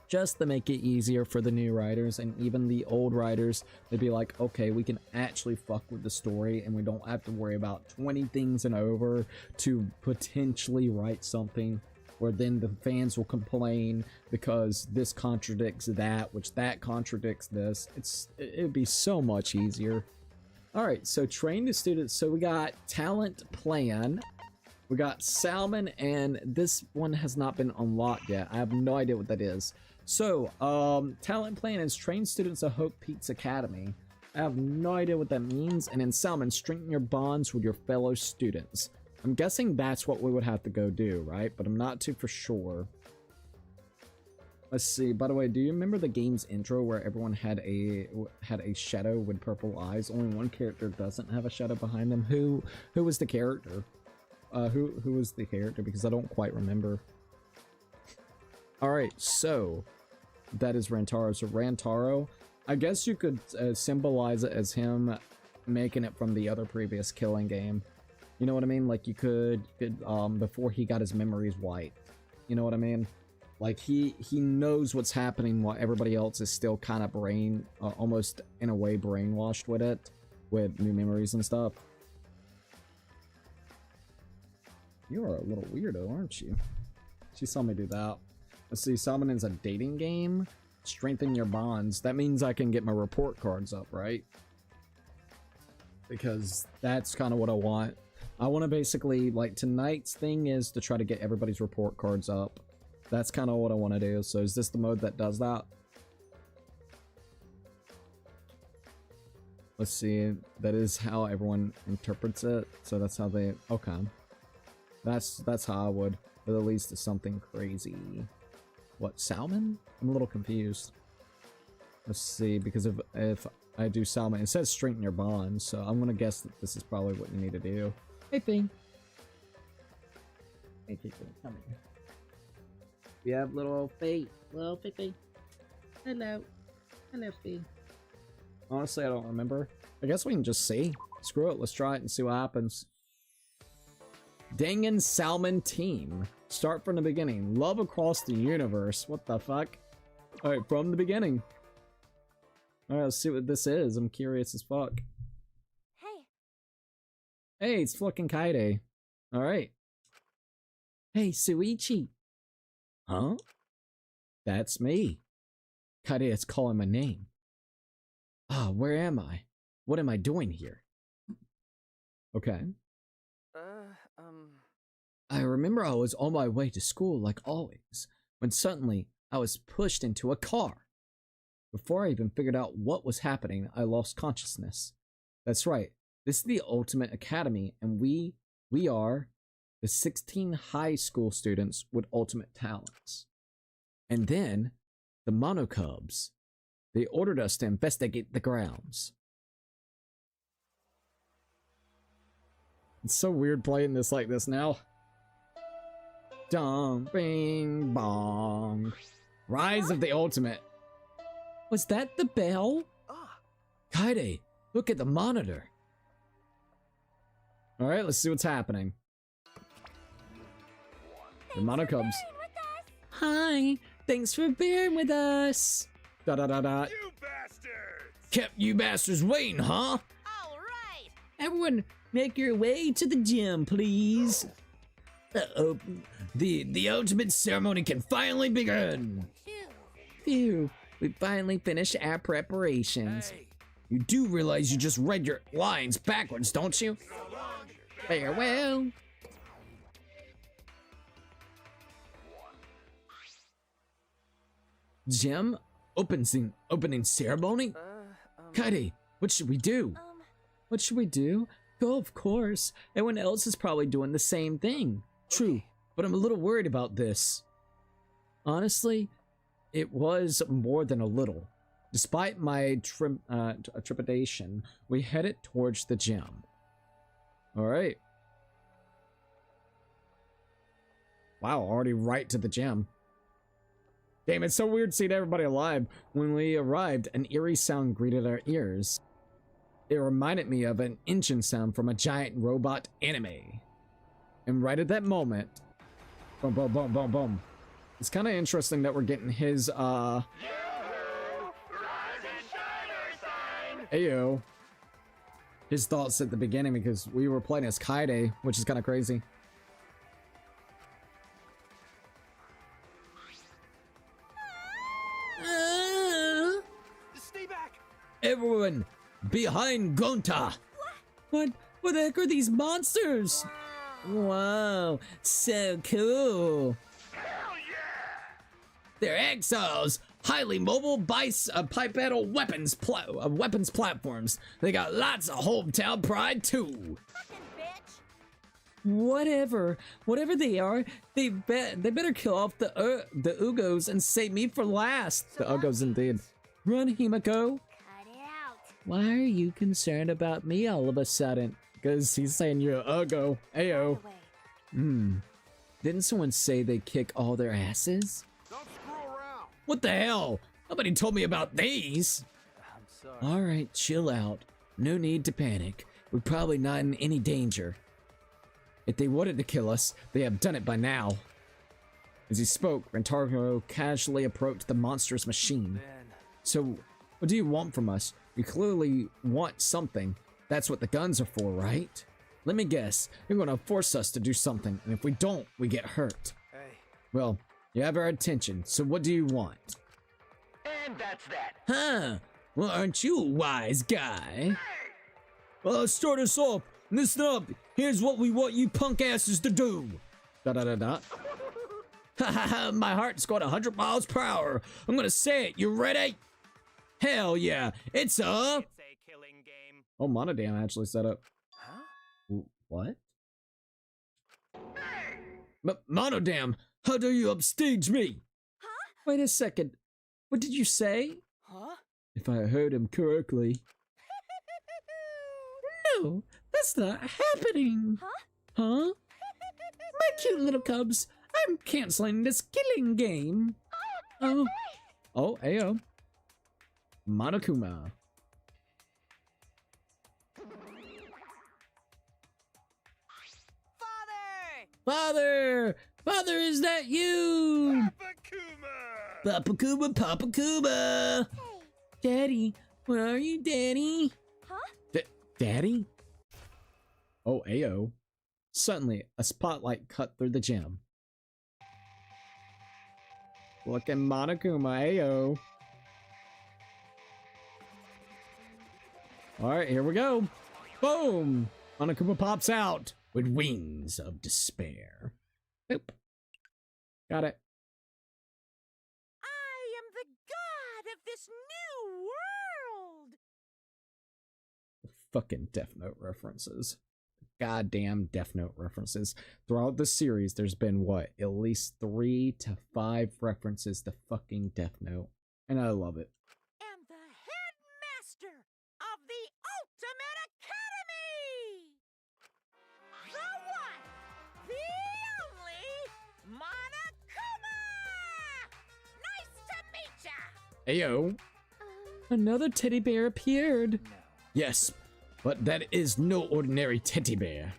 A: just to make it easier for the new writers and even the old writers to be like, okay, we can actually fuck with the story, and we don't have to worry about 20 things and over to potentially write something where then the fans will complain because this contradicts that, which that contradicts this. It'd be so much easier. Alright, so train the students. So we got talent plan, we got Salmon, and this one has not been unlocked yet. I have no idea what that is. So, talent plan is train students at Hope Peaks Academy. I have no idea what that means. And in Salmon, strengthen your bonds with your fellow students. I'm guessing that's what we would have to go do, right? But I'm not too for sure. Let's see. By the way, do you remember the game's intro where everyone had a shadow with purple eyes? Only one character doesn't have a shadow behind them. Who was the character? Who was the character? Because I don't quite remember. All right, so that is Rantaro. So Rantaro, I guess you could symbolize it as him making it from the other previous Killing game. You know what I mean? Like you could before he got his memories wiped. You know what I mean? Like he knows what's happening while everybody else is still kind of almost in a way brainwashed with it, with new memories and stuff. You are a little weirdo, aren't you? She saw me do that. Let's see, Salmon is a dating game. Strengthen your bonds. That means I can get my report cards up, right? Because that's kind of what I want. I want to basically, like, tonight's thing is to try to get everybody's report cards up. That's kind of what I want to do. So is this the mode that does that? Let's see. That is how everyone interprets it. So that's how they... Okay. That's how I would. But at least it's something crazy. What, Salmon? I'm a little confused. Let's see, because if I do Salmon, it says strengthen your bonds, so I'm gonna guess that this is probably what you need to do. Hey, Thing. Hey, people, come here. We have little feet. Little feet. Hello. Hello, feet. Honestly, I don't remember. I guess we can just see. Screw it, let's try it and see what happens. Dangan Salmon Team. Start from the beginning. Love across the universe. What the fuck? Alright, from the beginning. Alright, let's see what this is. I'm curious as fuck.
B: Hey.
A: Hey, it's fucking Kaide. Alright. Hey, Suichi. Huh? That's me. Kaide is calling my name. Ah, where am I? What am I doing here? Okay. I remember I was on my way to school like always, when suddenly I was pushed into a car. Before I even figured out what was happening, I lost consciousness. That's right, this is the Ultimate Academy, and we are the 16 high school students with ultimate talents. And then, the Mono Cubs. They ordered us to investigate the grounds. It's so weird playing this like this now. Dong, bing, bong. Rise of the Ultimate. Was that the bell? Kaide, look at the monitor. Alright, let's see what's happening. The Mono Cubs. Hi, thanks for bearing with us. Da da da da.
C: You bastards!
A: Kept you bastards waiting, huh?
B: All right.
A: Everyone, make your way to the gym, please. Uh-oh. The ultimate ceremony can finally begin. Phew, we finally finished our preparations.
C: Hey.
A: You do realize you just read your lines backwards, don't you? Farewell. Gym? Opening ceremony? Kaide, what should we do? What should we do? Go, of course. Everyone else is probably doing the same thing. True, but I'm a little worried about this. Honestly, it was more than a little. Despite my trepidation, we headed towards the gym. Alright. Wow, already right to the gym. Damn, it's so weird seeing everybody alive. When we arrived, an eerie sound greeted our ears. It reminded me of an engine sound from a giant robot anime. And right at that moment, boom, boom, boom, boom, boom. It's kind of interesting that we're getting his, Ayo. His thoughts at the beginning because we were playing as Kaide, which is kind of crazy.
C: Stay back!
A: Everyone, behind Gonta! What the heck are these monsters? Wow, so cool.
C: Hell yeah!
A: They're exiles, highly mobile bipedal weapons platforms. They got lots of hometown pride too.
B: Fucking bitch.
A: Whatever they are, they better kill off the Ugos and save me for last. The Ugos indeed. Run, Himiko.
B: Cut it out.
A: Why are you concerned about me all of a sudden? Because he's saying you're Ugo. Ayo. Didn't someone say they kick all their asses?
C: Don't screw around!
A: What the hell? Nobody told me about these.
C: I'm sorry.
A: Alright, chill out. No need to panic. We're probably not in any danger. If they wanted to kill us, they have done it by now. As he spoke, Rentaro casually approached the monstrous machine.
C: Man.
A: So, what do you want from us? You clearly want something. That's what the guns are for, right? Let me guess. You're gonna force us to do something, and if we don't, we get hurt.
C: Hey.
A: Well, you have our attention, so what do you want?
C: And that's that.
A: Huh? Well, aren't you a wise guy? Well, start us off. Listen up. Here's what we want you punk asses to do. Da da da da. Ha ha ha, my heart's going 100 miles per hour. I'm gonna say it. You ready? Hell yeah. It's a...
C: It's a killing game.
A: Oh, Monodam actually set up.
C: Huh?
A: What? Monodam, how dare you upstage me?
B: Huh?
A: Wait a second. What did you say?
B: Huh?
A: If I heard him correctly. No, that's not happening.
B: Huh?
A: Huh? My cute little cubs, I'm canceling this killing game. Oh. Oh, ayo. Monokuma.
B: Father!
A: Father, is that you?
C: Papa Kuma!
A: Papa Kuma.
B: Hey.
A: Daddy, where are you, Daddy?
B: Huh?
A: Daddy? Oh, ayo. Suddenly, a spotlight cut through the gym. Look at Monokuma, ayo. Alright, here we go. Boom! Monokuma pops out with wings of despair. Boop. Got it.
B: I am the god of this new world!
A: Fucking Death Note references. Goddamn Death Note references. Throughout the series, there's been, what, at least 3 to 5 references to fucking Death Note. And I love it.
B: And the headmaster of the Ultimate Academy! The one, the only, Monokuma! Nice to meet ya!
A: Ayo. Another teddy bear appeared.
C: No.
A: Yes, but that is no ordinary teddy bear.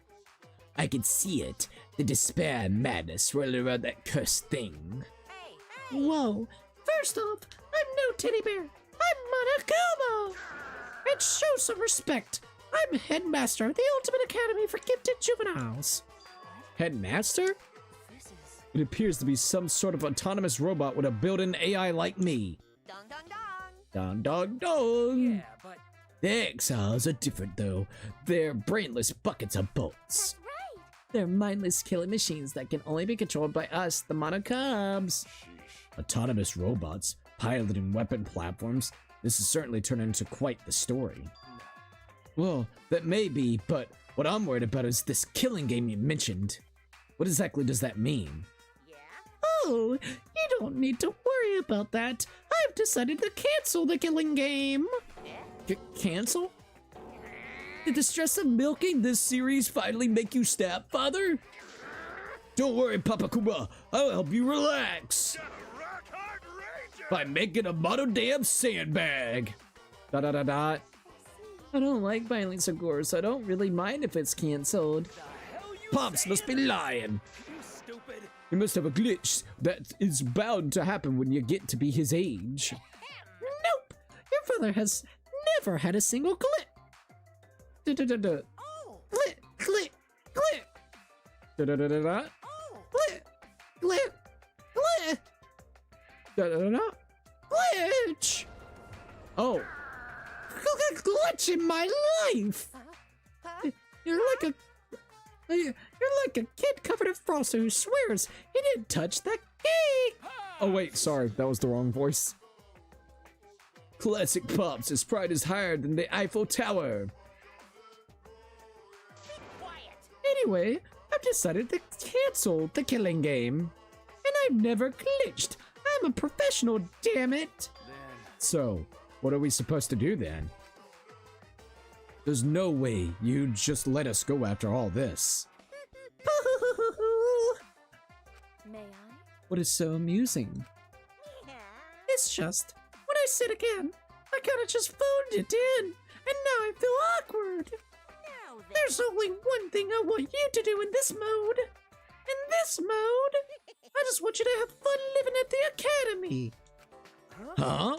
A: I can see it. The despair and madness swirling around that cursed thing.
B: Hey,
A: Whoa. First off, I'm no teddy bear. I'm Monokuma. And show some respect. I'm headmaster of the Ultimate Academy for Gifted Juveniles. Headmaster?
B: This is...
A: It appears to be some sort of autonomous robot with a built-in AI like me.
B: Dong dong dong!
A: Dong dong dong.
C: Yeah, but
A: The exiles are different though. They're brainless buckets of bolts.
B: That's right!
A: They're mindless killing machines that can only be controlled by us, the Monokubs.
C: sheesh.
A: Autonomous robots, piloting weapon platforms. This has certainly turned into quite the story. Well, that may be, but what I'm worried about is this killing game you mentioned. What exactly does that mean?
B: Yeah?
A: Oh, you don't need to worry about that. I've decided to cancel the killing game. Cancel? Did the stress of milking this series finally make you snap, Father? Don't worry, Papa Kuma. I'll help you relax
C: Rock hard ranger!
A: by making a mono damn sandbag. Dot dot dot dot. I don't like violence of gore, so I don't really mind if it's canceled.
C: Hell you
A: Pops must be lying.
C: You stupid!
A: He must have a glitch that is bound to happen when you get to be his age. Nope! Your father has never had a single glitch. Da-da-da-da.
B: Oh!
A: Glit, glit, glit. Da-da-da-da-da.
B: Oh!
A: Glit, glit, glit. Da-da-da-da. Glitch. Oh. Look at glitch in my life.
B: Huh?
A: You're like a kid covered in frosting who swears he didn't touch the cake. Oh wait, sorry, that was the wrong voice. Classic Pops, his pride is higher than the Eiffel Tower.
B: Be quiet!
A: Anyway, I've decided to cancel the killing game. And I've never glitched. I'm a professional, damn it.
C: Then
A: So, what are we supposed to do then? There's no way you'd just let us go after all this.
B: May I?
A: What is so amusing?
B: Yeah.
A: It's just, when I said again, I kinda just phoned it in, and now I feel awkward.
B: Now then.
A: There's only one thing I want you to do in this mode. In this mode, I just want you to have fun living at the academy. Huh?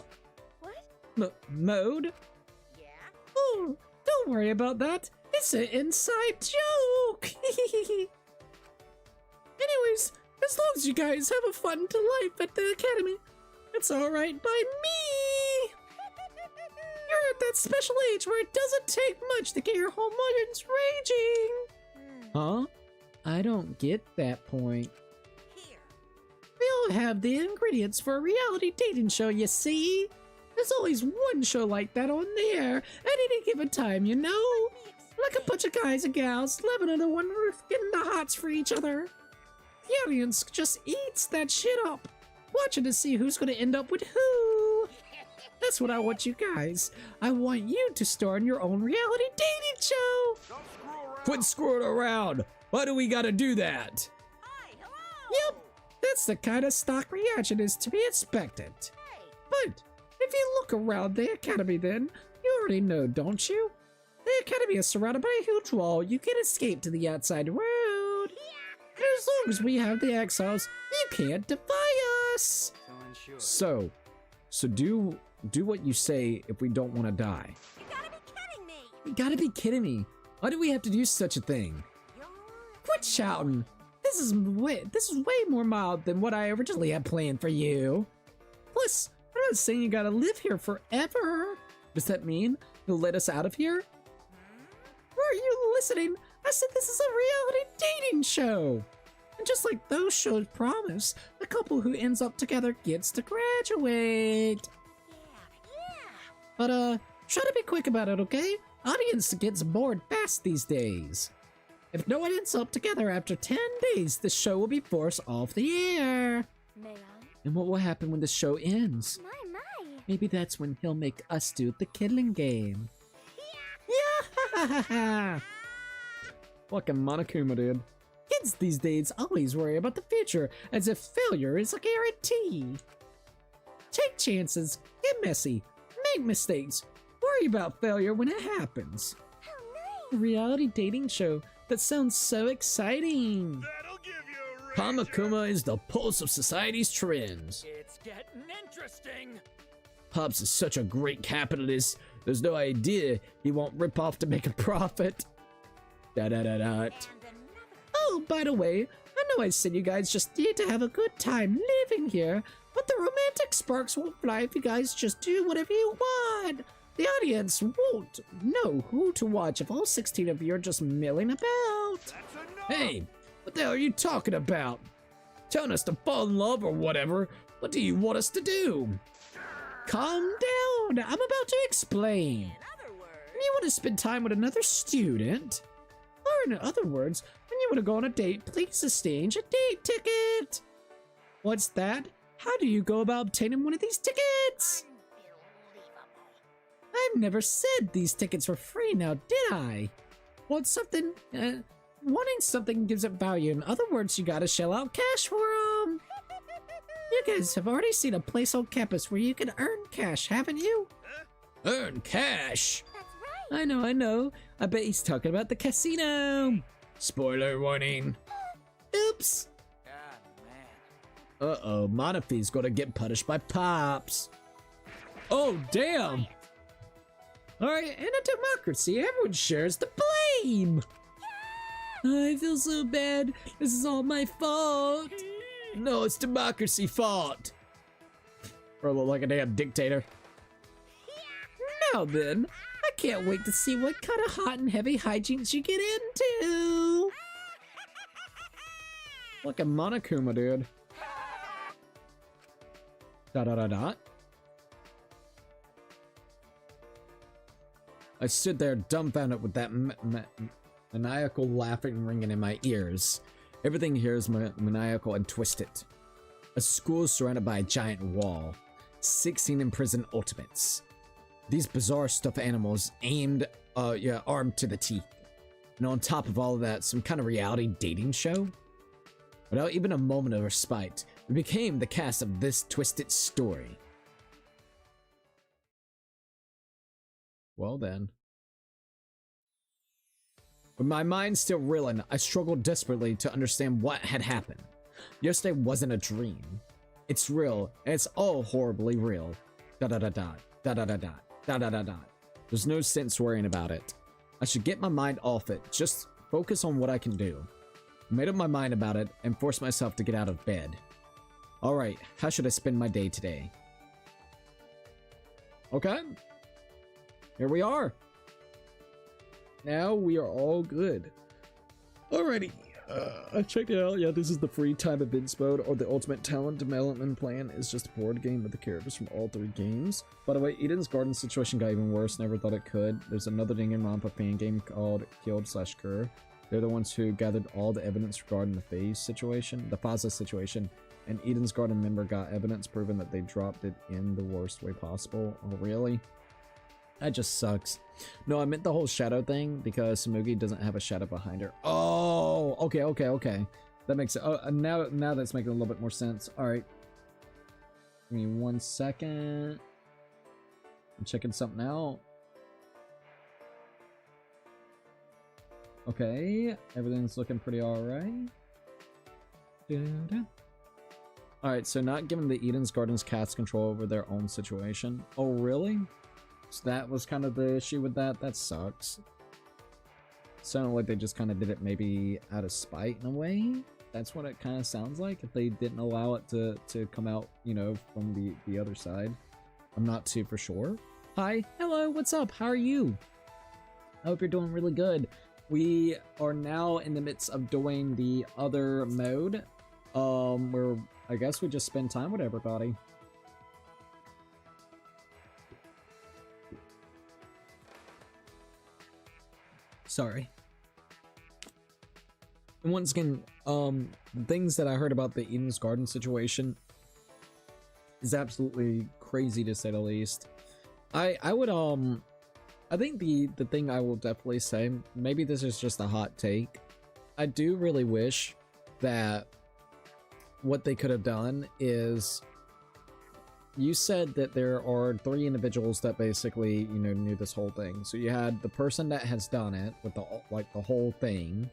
B: What?
A: Mode?
B: Yeah?
A: Oh, don't worry about that. It's an inside joke. Anyways, as long as you guys have a fun life at the academy, it's alright by me. You're at that special age where it doesn't take much to get your hormones raging. Huh? I don't get that point.
B: Here.
A: We all have the ingredients for a reality dating show, you see? There's always one show like that on the air at any given time, you know? Like a bunch of guys and gals living under one roof, getting the hots for each other. The audience just eats that shit up, watching to see who's gonna end up with who. That's what I want you guys. I want you to star in your own reality dating show.
C: don't screw around!
A: Quit screwing around. Why do we gotta do that?
B: Hi, hello!
A: Yep, That's the kind of stock reaction is to be expected. But if you look around the academy then, you already know, don't you? The academy is surrounded by a huge wall. You can escape to the outside world. And as long as we have the exiles, you can't defy us. So do what you say if we don't want to die.
B: You gotta be kidding me!
A: You gotta be kidding me. Why do we have to do such a thing? Quit shouting. This is way more mild than what I originally had planned for you. Plus, I'm not saying you gotta live here forever. Does that mean you'll let us out of here? Weren't you listening? I said this is a reality dating show. And just like those shows promise, the couple who ends up together gets to graduate. But try to be quick about it, okay? Audience gets bored fast these days. If no one ends up together after 10 days, the show will be forced off the air.
D: May I?
A: And what will happen when the show ends?
D: My.
A: Maybe that's when he'll make us do the killing game. Yeah! Fucking Monokuma, dude. Kids these days always worry about the future as if failure is a guarantee. Take chances, get messy, make mistakes, worry about failure when it happens.
D: How nice!
A: A reality dating show that sounds so exciting.
C: That'll give you a rager.
A: Hamakuma is the pulse of society's trends.
C: It's getting interesting.
A: Pops is such a great capitalist, there's no idea he won't rip off to make a profit. Oh, by the way, I know I said you guys just need to have a good time living here, but the romantic sparks won't fly if you guys just do whatever you want. The audience won't know who to watch if all 16 of you are just milling about.
C: That's enough.
A: Hey, what the hell are you talking about? Telling us to fall in love or whatever? What do you want us to do? Calm down, I'm about to explain.
B: In other words,
A: When you want to spend time with another student, or in other words, when you want to go on a date, please exchange a date ticket. What's that? How do you go about obtaining one of these tickets? I've never said these tickets were free now, did I? Want something? Wanting something gives it value. In other words, you gotta shell out cash for them. You guys have already seen a place on campus where you can earn cash, haven't you? Earn cash?
D: That's right.
A: I know. I bet he's talking about the casino. Spoiler warning. Oops.
C: Ah, man.
A: Uh-oh, Monofi's gonna get punished by Pops. Oh, damn. Alright, in a democracy, everyone shares the blame. I feel so bad. This is all my fault. No, it's democracy fault. Or look like a damn dictator. Now then, I can't wait to see what kind of hot and heavy hijinks you get into. Look at Monokuma, dude. Dot. I stood there dumbfounded with that maniacal laughing ringing in my ears. Everything here is maniacal and twisted. A school surrounded by a giant wall. 16 imprisoned ultimates. These bizarre stuffed animals armed to the teeth. And on top of all of that, some kind of reality dating show? Without even a moment of respite, we became the cast of this twisted story. Well then. With my mind still reeling, I struggled desperately to understand what had happened. Yesterday wasn't a dream. It's real, and it's all horribly real. There's no sense worrying about it. I should get my mind off it, just focus on what I can do. I made up my mind about it and forced myself to get out of bed. Alright, how should I spend my day today? Okay. Here we are. Now we are all good. Alrighty. I checked it out. Yeah, this is the free time events mode, or the ultimate talent development plan. Is just a board game with the characters from all 3 games. By the way, Eden's Garden situation got even worse. Never thought it could. There's another Danganronpa fan game called Killed/Cur. They're the ones who gathered all the evidence regarding the Faza situation, and Eden's Garden member got evidence proving that they dropped it in the worst way possible. Oh, really? That just sucks. No, I meant the whole shadow thing because Samugi doesn't have a shadow behind her. Oh, okay. That makes it. Oh, now that's making a little bit more sense. All right. Give me 1 second. I'm checking something out. Okay, everything's looking pretty alright. Alright, so not giving the Eden's Gardens cats control over their own situation. Oh, really? So that was kind of the issue with that? That sucks. Sounded like they just kind of did it maybe out of spite in a way. That's what it kind of sounds like, if they didn't allow it to come out, you know, from the other side. I'm not too for sure. Hi, hello, what's up? How are you? I hope you're doing really good. We are now in the midst of doing the other mode, where I guess we just spend time with everybody. Sorry. And once again, the things that I heard about the Eden's Garden situation is absolutely crazy to say the least. I would I think the thing I will definitely say, maybe this is just a hot take, I do really wish that what they could have done is, you said that there are 3 individuals that basically, you know, knew this whole thing. So you had the person that has done it with the, like, the whole thing,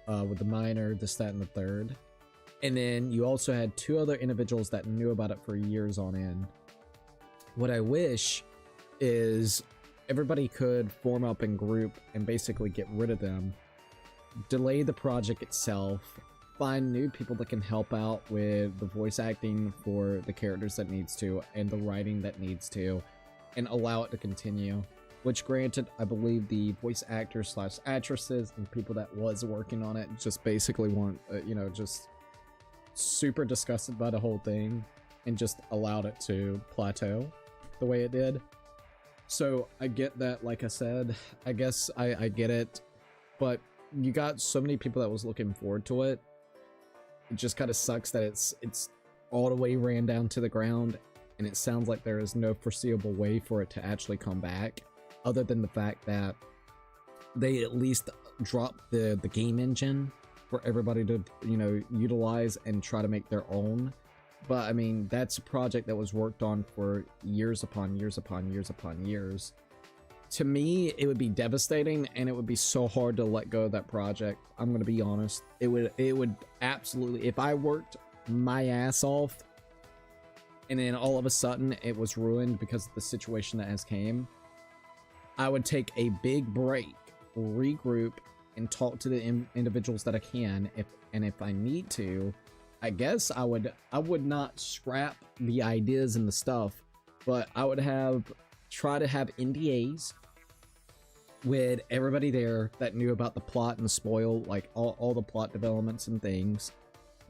A: with the minor, this, that, and the third. And then you also had 2 other individuals that knew about it for years on end. What I wish is everybody could form up in group and basically get rid of them, delay the project itself, find new people that can help out with the voice acting for the characters that needs to, and the writing that needs to, and allow it to continue. Which, granted, I believe the voice actors / actresses and people that was working on it just basically weren't, you know, just super disgusted by the whole thing and just allowed it to plateau the way it did. So I get that, like I said, I guess I get it, but you got so many people that was looking forward to it. It just kind of sucks that it's all the way ran down to the ground, and it sounds like there is no foreseeable way for it to actually come back, other than the fact that they at least dropped the game engine for everybody to, you know, utilize and try to make their own. But I mean, that's a project that was worked on for years upon years upon years upon years. To me, it would be devastating, and it would be so hard to let go of that project. I'm gonna be honest. It would absolutely, if I worked my ass off and then all of a sudden it was ruined because of the situation that has came, I would take a big break, regroup, and talk to the individuals that I can. If I need to, I guess I would not scrap the ideas and the stuff, but I would try to have NDAs with everybody there that knew about the plot and spoil, like all the plot developments and things.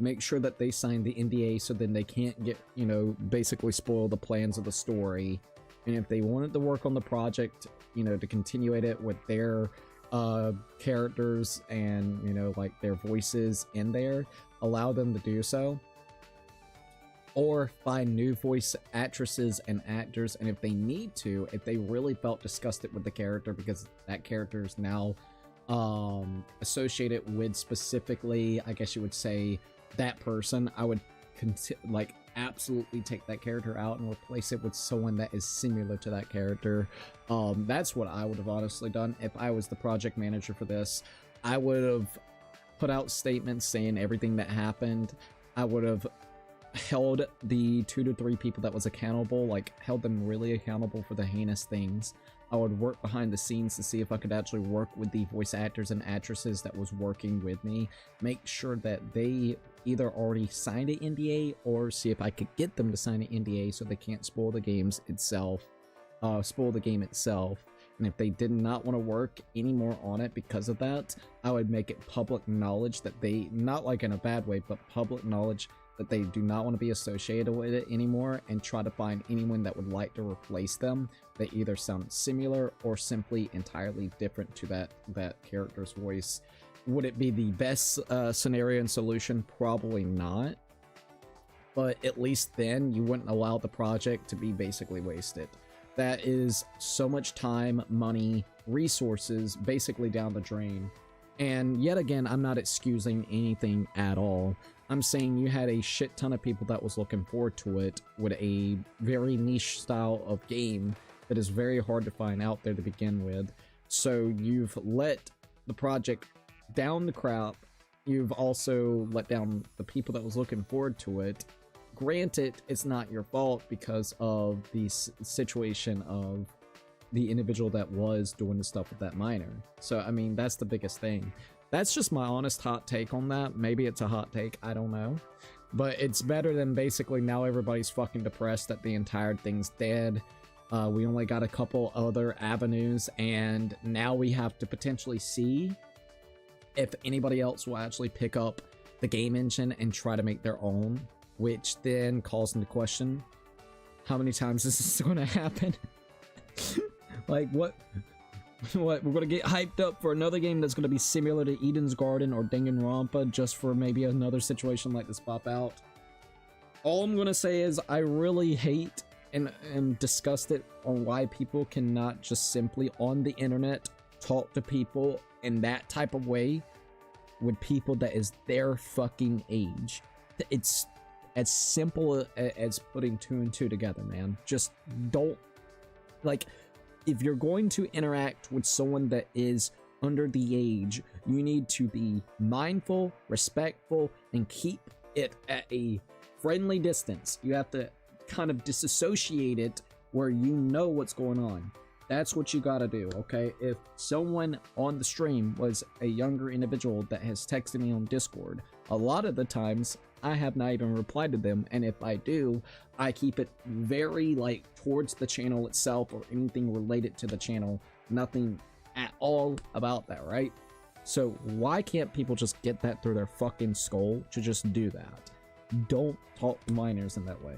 A: Make sure that they signed the NDA so then they can't get, you know, basically spoil the plans of the story. And if they wanted to work on the project, you know, to continue it with their characters and, you know, like their voices in there, allow them to do so, or find new voice actresses and actors. And if they need to, if they really felt disgusted with the character because that character is now associated with specifically, I guess you would say, that person, I would like absolutely take that character out and replace it with someone that is similar to that character. That's what I would have honestly done if I was the project manager for this. I would have put out statements saying everything that happened. I would have held the 2 to 3 people that was accountable, like held them really accountable for the heinous things. I would work behind the scenes to see if I could actually work with the voice actors and actresses that was working with me, make sure that they either already signed an NDA or see if I could get them to sign an NDA so they can't spoil the games itself, spoil the game itself. And if they did not want to work anymore on it because of that, I would make it public knowledge that they, not like in a bad way, but public knowledge that they do not want to be associated with it anymore, and try to find anyone that would like to replace them that either sound similar or simply entirely different to that character's voice. Would it be the best scenario and solution? Probably not. But at least then you wouldn't allow the project to be basically wasted. That is so much time, money, resources basically down the drain. And yet again, I'm not excusing anything at all. I'm saying you had a shit ton of people that was looking forward to it with a very niche style of game that is very hard to find out there to begin with. So you've let the project down the crowd. You've also let down the people that was looking forward to it. Granted, it's not your fault because of the situation of the individual that was doing the stuff with that minor. So, I mean, that's the biggest thing. That's just my honest hot take on that. Maybe it's a hot take, I don't know. But it's better than basically now everybody's fucking depressed that the entire thing's dead. We only got a couple other avenues, and now we have to potentially see if anybody else will actually pick up the game engine and try to make their own, which then calls into question, how many times is this going to happen? Like, what? We're gonna get hyped up for another game that's gonna be similar to Eden's Garden or Danganronpa just for maybe another situation like this pop out? All I'm gonna say is I really hate and am disgusted on why people cannot just simply on the internet talk to people in that type of way with people that is their fucking age. It's as simple as putting 2 and 2 together, man. Just don't, like, if you're going to interact with someone that is under the age, you need to be mindful, respectful, and keep it at a friendly distance. You have to kind of disassociate it where you know what's going on. That's what you gotta do, okay? If someone on the stream was a younger individual that has texted me on Discord, a lot of the times I have not even replied to them, and if I do, I keep it very, like, towards the channel itself or anything related to the channel. Nothing at all about that, right? So why can't people just get that through their fucking skull to just do that? Don't talk to minors in that way.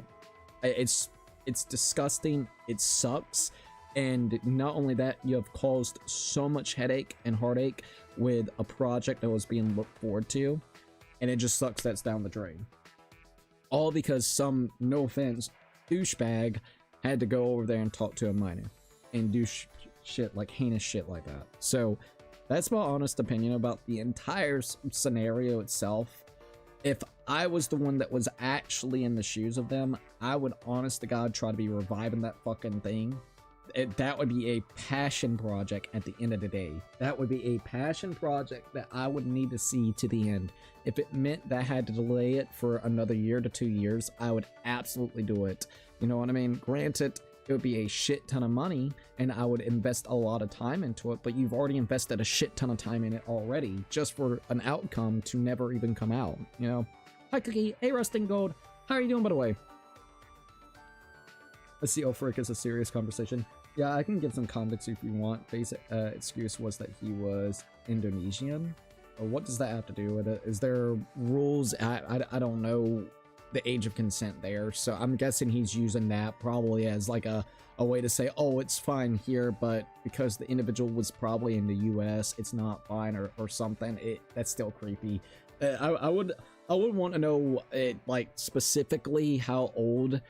A: It's disgusting, it sucks, and not only that, you have caused so much headache and heartache with a project that was being looked forward to, and it just sucks that's down the drain. All because some, no offense, douchebag had to go over there and talk to a minor and do shit, like heinous shit like that. So that's my honest opinion about the entire scenario itself. If I was the one that was actually in the shoes of them, I would honest to God try to be reviving that fucking thing. That would be a passion project at the end of the day. That would be a passion project that I would need to see to the end. If it meant that I had to delay it for another year to 2 years, I would absolutely do it. You know what I mean? Granted, it would be a shit ton of money, and I would invest a lot of time into it, but you've already invested a shit ton of time in it already, just for an outcome to never even come out, you know? Hi, Cookie. Hey, Rusting Gold. How are you doing, by the way? I see Ulfric as a serious conversation. Yeah, I can give some context if you want. Basic excuse was that he was Indonesian. What does that have to do with it? Is there rules? I don't know the age of consent there, so I'm guessing he's using that probably as like a way to say, oh, it's fine here, but because the individual was probably in the US, it's not fine or something. That's still creepy. I would want to know like specifically how old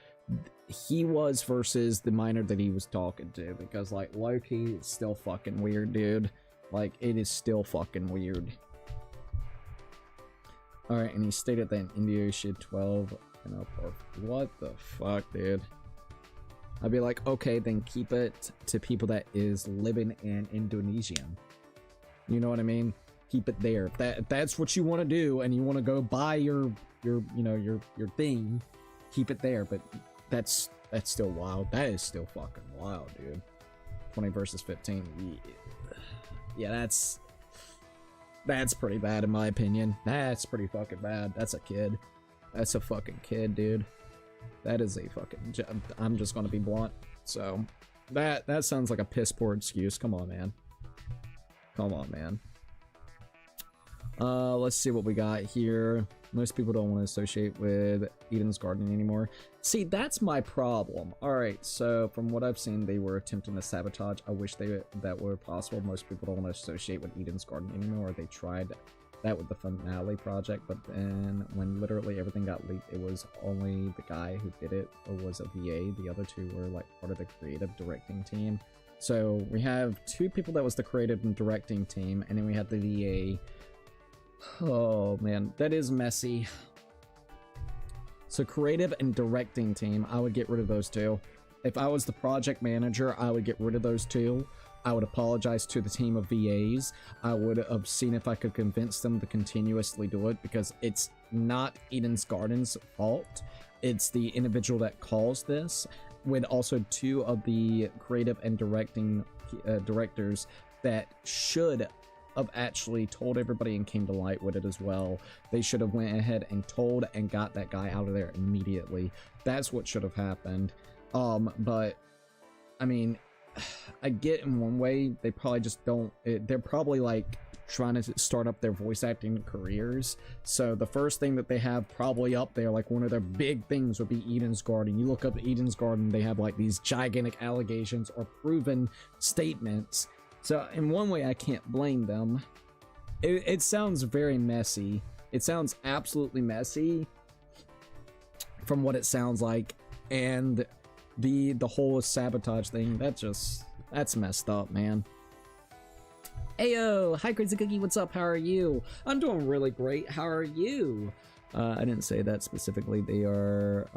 A: he was versus the minor that he was talking to, because like low-key it's still fucking weird, dude. Like, it is still fucking weird. Alright, and he stated that in India should 12 and up, or what the fuck, dude? I'd be like, okay, then keep it to people that is living in Indonesia. You know what I mean? Keep it there. If that's what you want to do, and you want to go buy your you know, your thing, keep it there. But that's still wild. That is still fucking wild, dude. 20 versus 15. Yeah, that's pretty bad in my opinion. That's pretty fucking bad. That's a kid. That's a fucking kid, dude. That is a fucking... I'm just gonna be blunt. So, that sounds like a piss poor excuse. Come on, man. Come on, man. Let's see what we got here. Most people don't want to associate with Eden's Garden anymore. See, that's my problem. Alright, so from what I've seen, they were attempting to sabotage. I wish that were possible. Most people don't want to associate with Eden's Garden anymore. They tried that with the finale project, but then when literally everything got leaked, it was only the guy who did it or was a VA. The other two were like part of the creative directing team. So we have 2 people that was the creative and directing team, and then we have the VA. Oh man, that is messy. So creative and directing team, I would get rid of those 2. If I was the project manager, I would get rid of those 2. I would apologize to the team of VAs. I would have seen if I could convince them to continuously do it, because it's not Eden's Garden's fault. It's the individual that caused this, with also 2 of the creative and directing directors that should have actually told everybody and came to light with it as well. They should have went ahead and told and got that guy out of there immediately. That's what should have happened. But I mean, I get in one way, they probably just don't, they're probably like trying to start up their voice acting careers. So the first thing that they have probably up there, like one of their big things, would be Eden's Garden. You look up Eden's Garden, they have like these gigantic allegations or proven statements. So in one way, I can't blame them. It sounds very messy. It sounds absolutely messy from what it sounds like. And the whole sabotage thing, that's messed up, man. Ayo, hi Crazy Cookie, what's up? How are you? I'm doing really great. How are you? I didn't say that specifically. They are,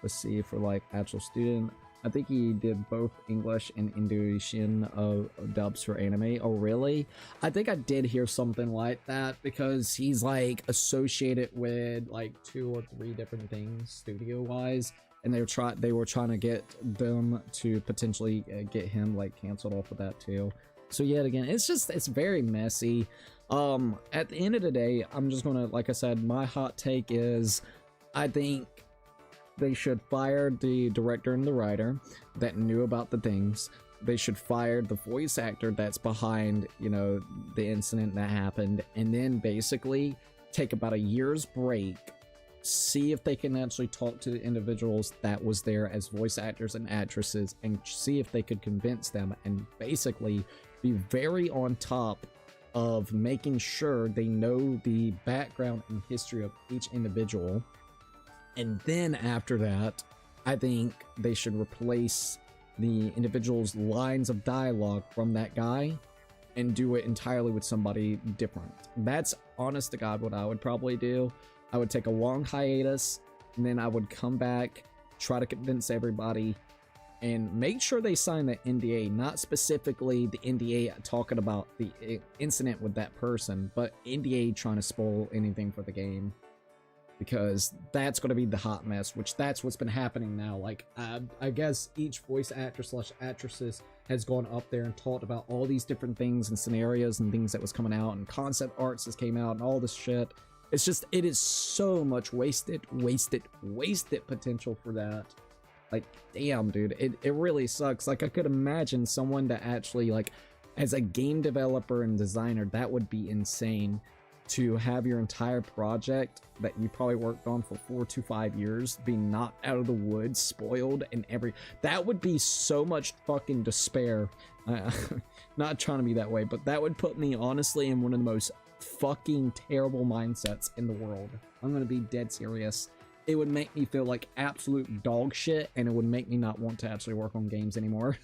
A: let's see, for like actual student. I think he did both English and Indonesian dubs for anime. Oh, really? I think I did hear something like that, because he's like associated with like 2 or 3 different things studio-wise. And they were trying to get them to potentially get him like canceled off of that too. So yet again, it's very messy. At the end of the day, I'm just gonna, like I said, my hot take is, I think they should fire the director and the writer that knew about the things. They should fire the voice actor that's behind, you know, the incident that happened, and then basically take about a year's break. See if they can actually talk to the individuals that was there as voice actors and actresses, and see if they could convince them, and basically be very on top of making sure they know the background and history of each individual. And then after that, I think they should replace the individual's lines of dialogue from that guy and do it entirely with somebody different. That's honest to God what I would probably do. I would take a long hiatus, and then I would come back, try to convince everybody, and make sure they sign the NDA, not specifically the NDA talking about the incident with that person, but NDA trying to spoil anything for the game. Because that's going to be the hot mess, which that's what's been happening now. Like, I guess each voice actor / actresses has gone up there and talked about all these different things and scenarios and things that was coming out, and concept arts has came out and all this shit. It's just, it is so much wasted potential for that. Like, damn, dude, it really sucks. Like, I could imagine someone that actually, like, as a game developer and designer, that would be insane. To have your entire project that you probably worked on for 4 to 5 years be knocked out of the woods, spoiled, and that would be so much fucking despair. Not trying to be that way, but that would put me honestly in one of the most fucking terrible mindsets in the world. I'm gonna be dead serious. It would make me feel like absolute dog shit, and it would make me not want to actually work on games anymore.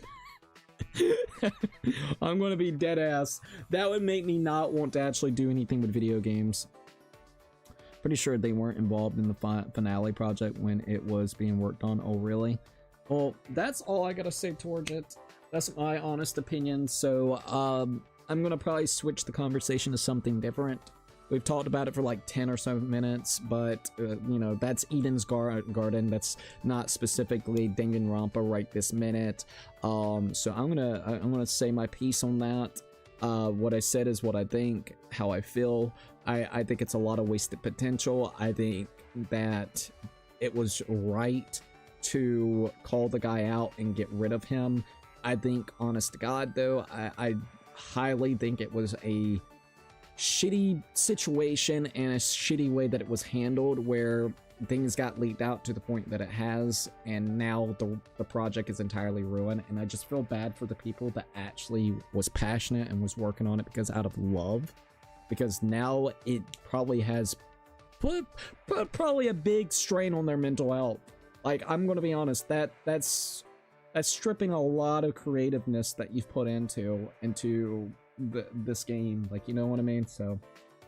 A: I'm gonna be dead ass. That would make me not want to actually do anything with video games. Pretty sure they weren't involved in the finale project when it was being worked on. Oh, really? Well, that's all I gotta say towards it. That's my honest opinion. So, I'm gonna probably switch the conversation to something different. We've talked about it for like 10 or so minutes, but, you know, that's Eden's Garden. That's not specifically Danganronpa right this minute. So I'm gonna say my piece on that. What I said is what I think, how I feel. I think it's a lot of wasted potential. I think that it was right to call the guy out and get rid of him. I think, honest to God, though, I highly think it was a shitty situation and a shitty way that it was handled, where things got leaked out to the point that it has, and now the project is entirely ruined. And I just feel bad for the people that actually was passionate and was working on it because out of love, because now it probably has put probably a big strain on their mental health. Like, I'm gonna be honest, that's that's stripping a lot of creativeness that you've put into this game. Like, you know what I mean? So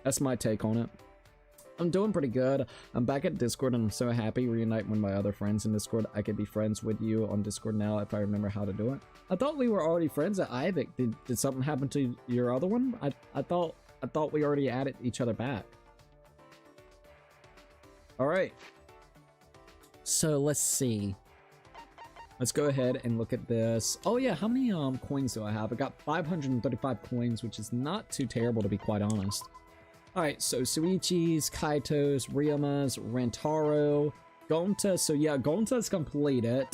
A: that's my take on it. I'm doing pretty good. I'm back at Discord and I'm so happy reuniting with my other friends in Discord. I could be friends with you on Discord now if I remember how to do it. I thought we were already friends at Ivik. Did something happen to your other one? I thought we already added each other back. All right. So let's see. Let's go ahead and look at this. Oh yeah, how many coins do I have? I got 535 coins, which is not too terrible to be quite honest. Alright, so Suichi's, Kaito's, Ryuma's, Rentaro, Gonta. So yeah, Gonta's completed.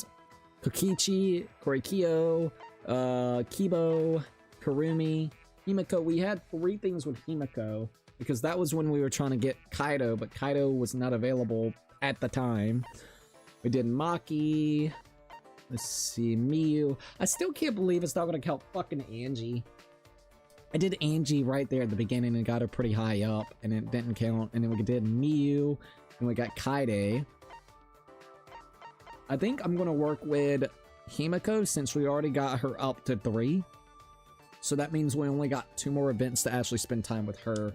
A: Kokichi, Korikyo, Kibo, Kurumi, Himiko. We had 3 things with Himiko because that was when we were trying to get Kaido, but Kaido was not available at the time. We did Maki. Let's see, Miyu. I still can't believe it's not gonna count fucking Angie. I did Angie right there at the beginning and got her pretty high up, and it didn't count. And then we did Miyu, and we got Kaide. I think I'm gonna work with Himiko since we already got her up to 3. So that means we only got 2 more events to actually spend time with her.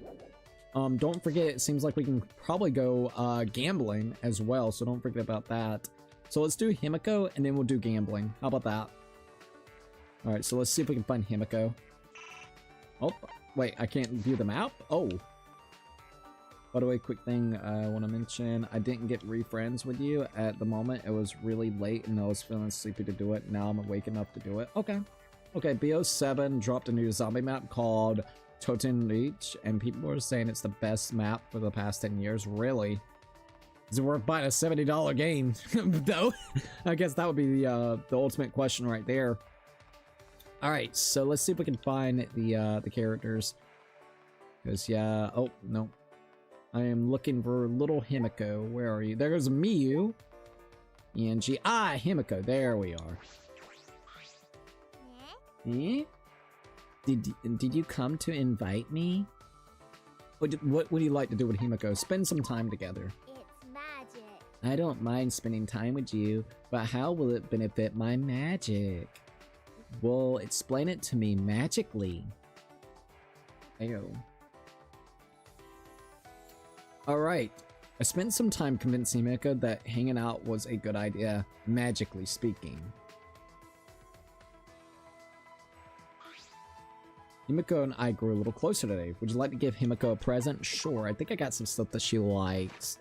A: Don't forget, it seems like we can probably go gambling as well, so don't forget about that. So let's do Himiko, and then we'll do gambling. How about that? Alright, so let's see if we can find Himiko. Oh, wait, I can't view the map? Oh. By the way, quick thing I want to mention. I didn't get refriends with you at the moment. It was really late, and I was feeling sleepy to do it. Now I'm awake enough to do it. Okay. Okay, BO7 dropped a new zombie map called Toten Reach, and people are saying it's the best map for the past 10 years. Really? Is it worth buying a $70 game? No? I guess that would be the ultimate question right there. Alright, so let's see if we can find the characters. Because, yeah... Oh, no. I am looking for little Himiko. Where are you? There's Miyu. Angie. Ah, Himiko. There we are. Eh? Did you come to invite me? What would you like to do with Himiko? Spend some time together.
D: It's magic.
A: I don't mind spending time with you, but how will it benefit my magic? Well, explain it to me magically. Ayo. Alright. I spent some time convincing Himiko that hanging out was a good idea, magically speaking. Himiko and I grew a little closer today. Would you like to give Himiko a present? Sure, I think I got some stuff that she likes.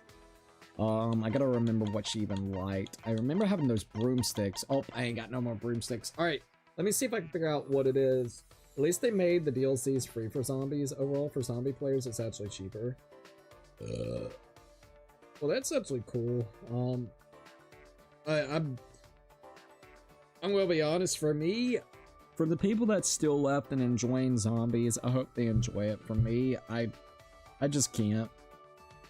A: I gotta remember what she even liked. I remember having those broomsticks. Oh, I ain't got no more broomsticks. Alright, let me see if I can figure out what it is. At least they made the DLCs free for zombies. Overall, for zombie players, it's actually cheaper. Well, that's actually cool. I'm gonna be honest, for me, for the people that's still left and enjoying zombies, I hope they enjoy it. For me, I just can't.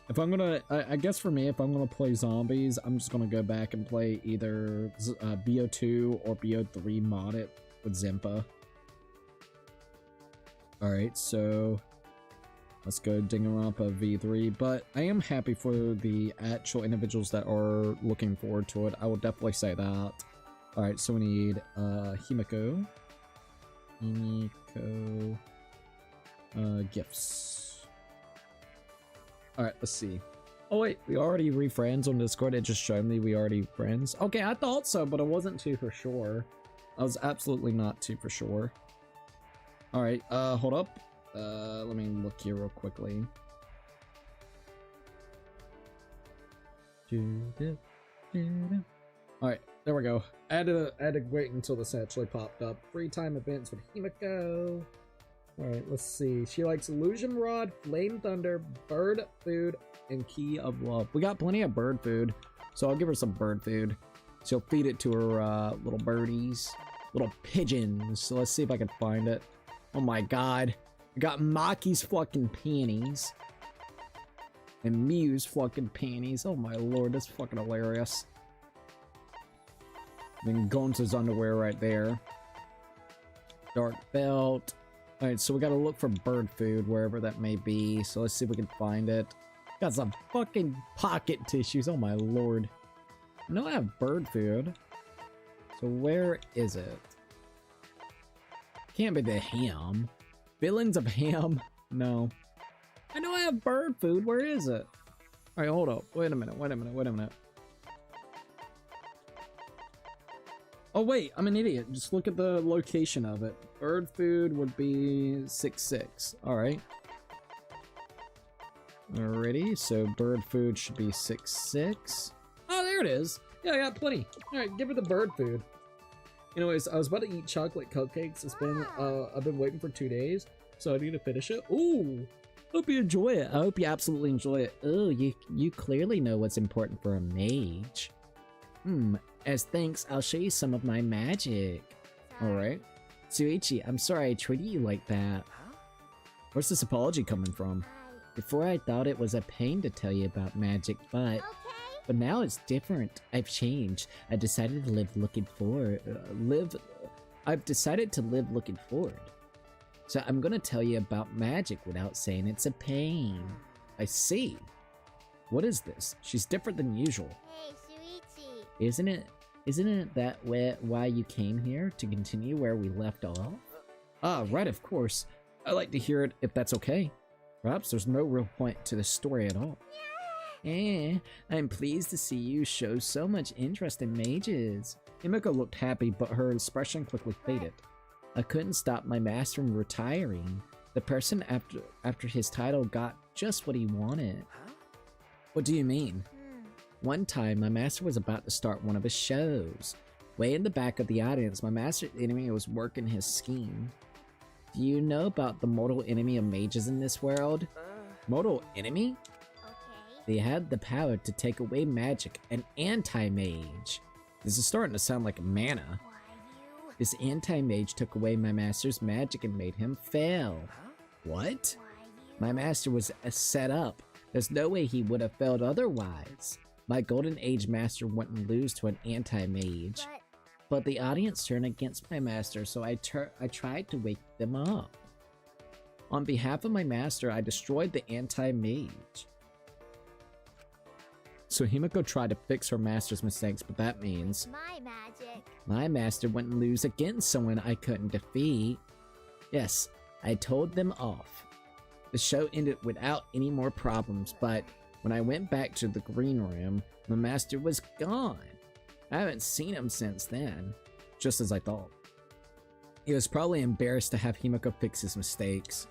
A: If I'm gonna, I guess for me, if I'm gonna play zombies, I'm just gonna go back and play either BO2 or BO3 modded with Zempa. Alright, so let's go Danganronpa V3, but I am happy for the actual individuals that are looking forward to it. I will definitely say that. Alright, so we need Himiko. Gifts. Alright, let's see. Oh wait, we already re-friends on Discord. It just showed me we already friends. Okay, I thought so, but I wasn't too for sure. I was absolutely not too for sure. Alright, hold up. Let me look here real quickly. Alright, there we go. I had to wait until this actually popped up. Free time events with Himiko. Alright, let's see. She likes Illusion Rod, Flame Thunder, Bird Food, and Key of Love. We got plenty of bird food, so I'll give her some bird food. She'll feed it to her little birdies, little pigeons. So let's see if I can find it. Oh my god. I got Maki's fucking panties. And Miyu's fucking panties. Oh my lord, that's fucking hilarious. Then Gonza's underwear right there. Dark belt. Alright, so we gotta look for bird food wherever that may be. So let's see if we can find it. Got some fucking pocket tissues. Oh my lord. I know I have bird food. So where is it? Can't be the ham. Villains of ham? No. I know I have bird food. Where is it? Alright, hold up. Wait a minute. Oh wait, I'm an idiot. Just look at the location of it. Bird food would be 6-6. Alright. Alrighty, so bird food should be 6-6. Oh, there it is. Yeah, I got plenty. Alright, give her the bird food. Anyways, I was about to eat chocolate cupcakes. It's been, I've been waiting for 2 days, so I need to finish it. Ooh! Hope you enjoy it. I hope you absolutely enjoy it. Oh, you clearly know what's important for a mage. As thanks, I'll show you some of my magic. Alright. Suichi, I'm sorry I treated you like that. Where's this apology coming from? Before I thought it was a pain to tell you about magic, but now it's different. I've changed. I decided to live looking forward. I've decided to live looking forward. So I'm gonna tell you about magic without saying it's a pain. I see. What is this? She's different than usual.
D: Hey, Suichi.
A: Isn't it that why you came here? To continue where we left off? Ah, right, of course. I'd like to hear it if that's okay. Perhaps there's no real point to the story at all. I'm pleased to see you show so much interest in mages. Himiko looked happy, but her expression quickly faded. I couldn't stop my master from retiring. The person after his title got just what he wanted. What do you mean? One time, my master was about to start one of his shows. Way in the back of the audience, my master enemy was working his scheme. Do you know about the mortal enemy of mages in this world? Mortal enemy? They had the power to take away magic, an anti-mage. This is starting to sound like mana. This anti-mage took away my master's magic and made him fail. What? My master was set up. There's no way he would have failed otherwise. My Golden Age master wouldn't lose to an anti-mage. But the audience turned against my master, so I tried to wake them up. On behalf of my master, I destroyed the anti-mage. So Himiko tried to fix her master's mistakes, but that means
D: My magic.
A: my master wouldn't lose against someone I couldn't defeat. Yes, I told them off. The show ended without any more problems, but when I went back to the green room, my master was gone. I haven't seen him since then, just as I thought. He was probably embarrassed to have Himiko fix his mistakes.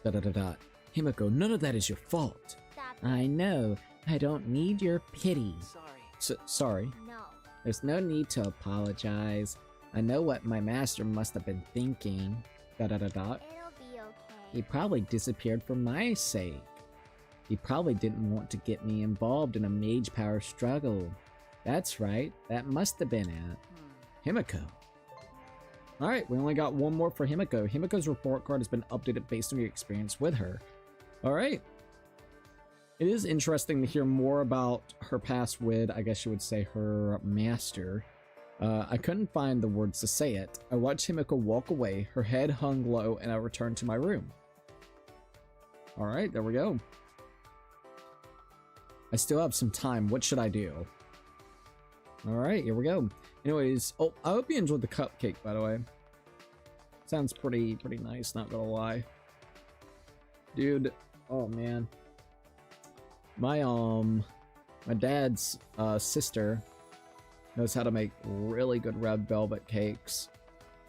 A: Himiko, none of that is your fault.
D: Stop.
A: I know. I don't need your pity. Sorry.
D: No.
A: There's no need to apologize. I know what my master must have been thinking.
D: It'll be okay.
A: He probably disappeared for my sake. He probably didn't want to get me involved in a mage power struggle. That's right. That must have been it. Himiko. Alright, we only got one more for Himiko. Himiko's report card has been updated based on your experience with her. Alright. It is interesting to hear more about her past with, I guess you would say, her master. I couldn't find the words to say it. I watched Himiko walk away, her head hung low, and I returned to my room. Alright, there we go. I still have some time. What should I do? Alright, here we go. Anyways, oh, I hope you enjoyed the cupcake, by the way. Sounds pretty nice, not gonna lie. Dude, oh man. My dad's sister knows how to make really good red velvet cakes,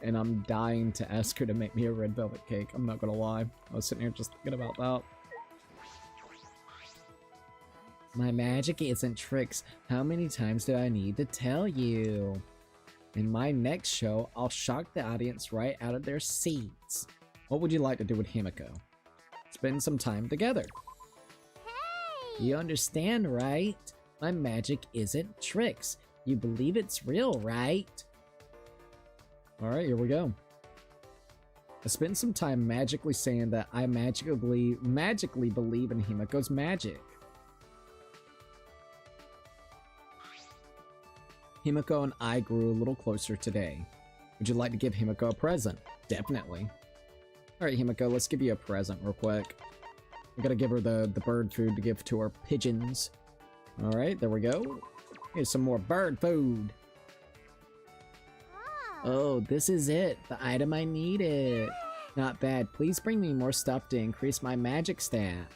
A: and I'm dying to ask her to make me a red velvet cake. I'm not gonna lie. I was sitting here just thinking about that. My magic isn't tricks. How many times do I need to tell you? In my next show, I'll shock the audience right out of their seats. What would you like to do with Himiko? Spend some time together.
D: Hey!
A: You understand, right? My magic isn't tricks. You believe it's real, right? Alright, here we go. I spent some time magically saying that I magically believe in Himiko's magic. Himiko and I grew a little closer today. Would you like to give Himiko a present? Definitely. Alright, Himiko, let's give you a present real quick. We gotta give her the bird food to give to our pigeons. Alright, there we go. Here's some more bird food. Oh, this is it. The item I needed. Not bad. Please bring me more stuff to increase my magic stat.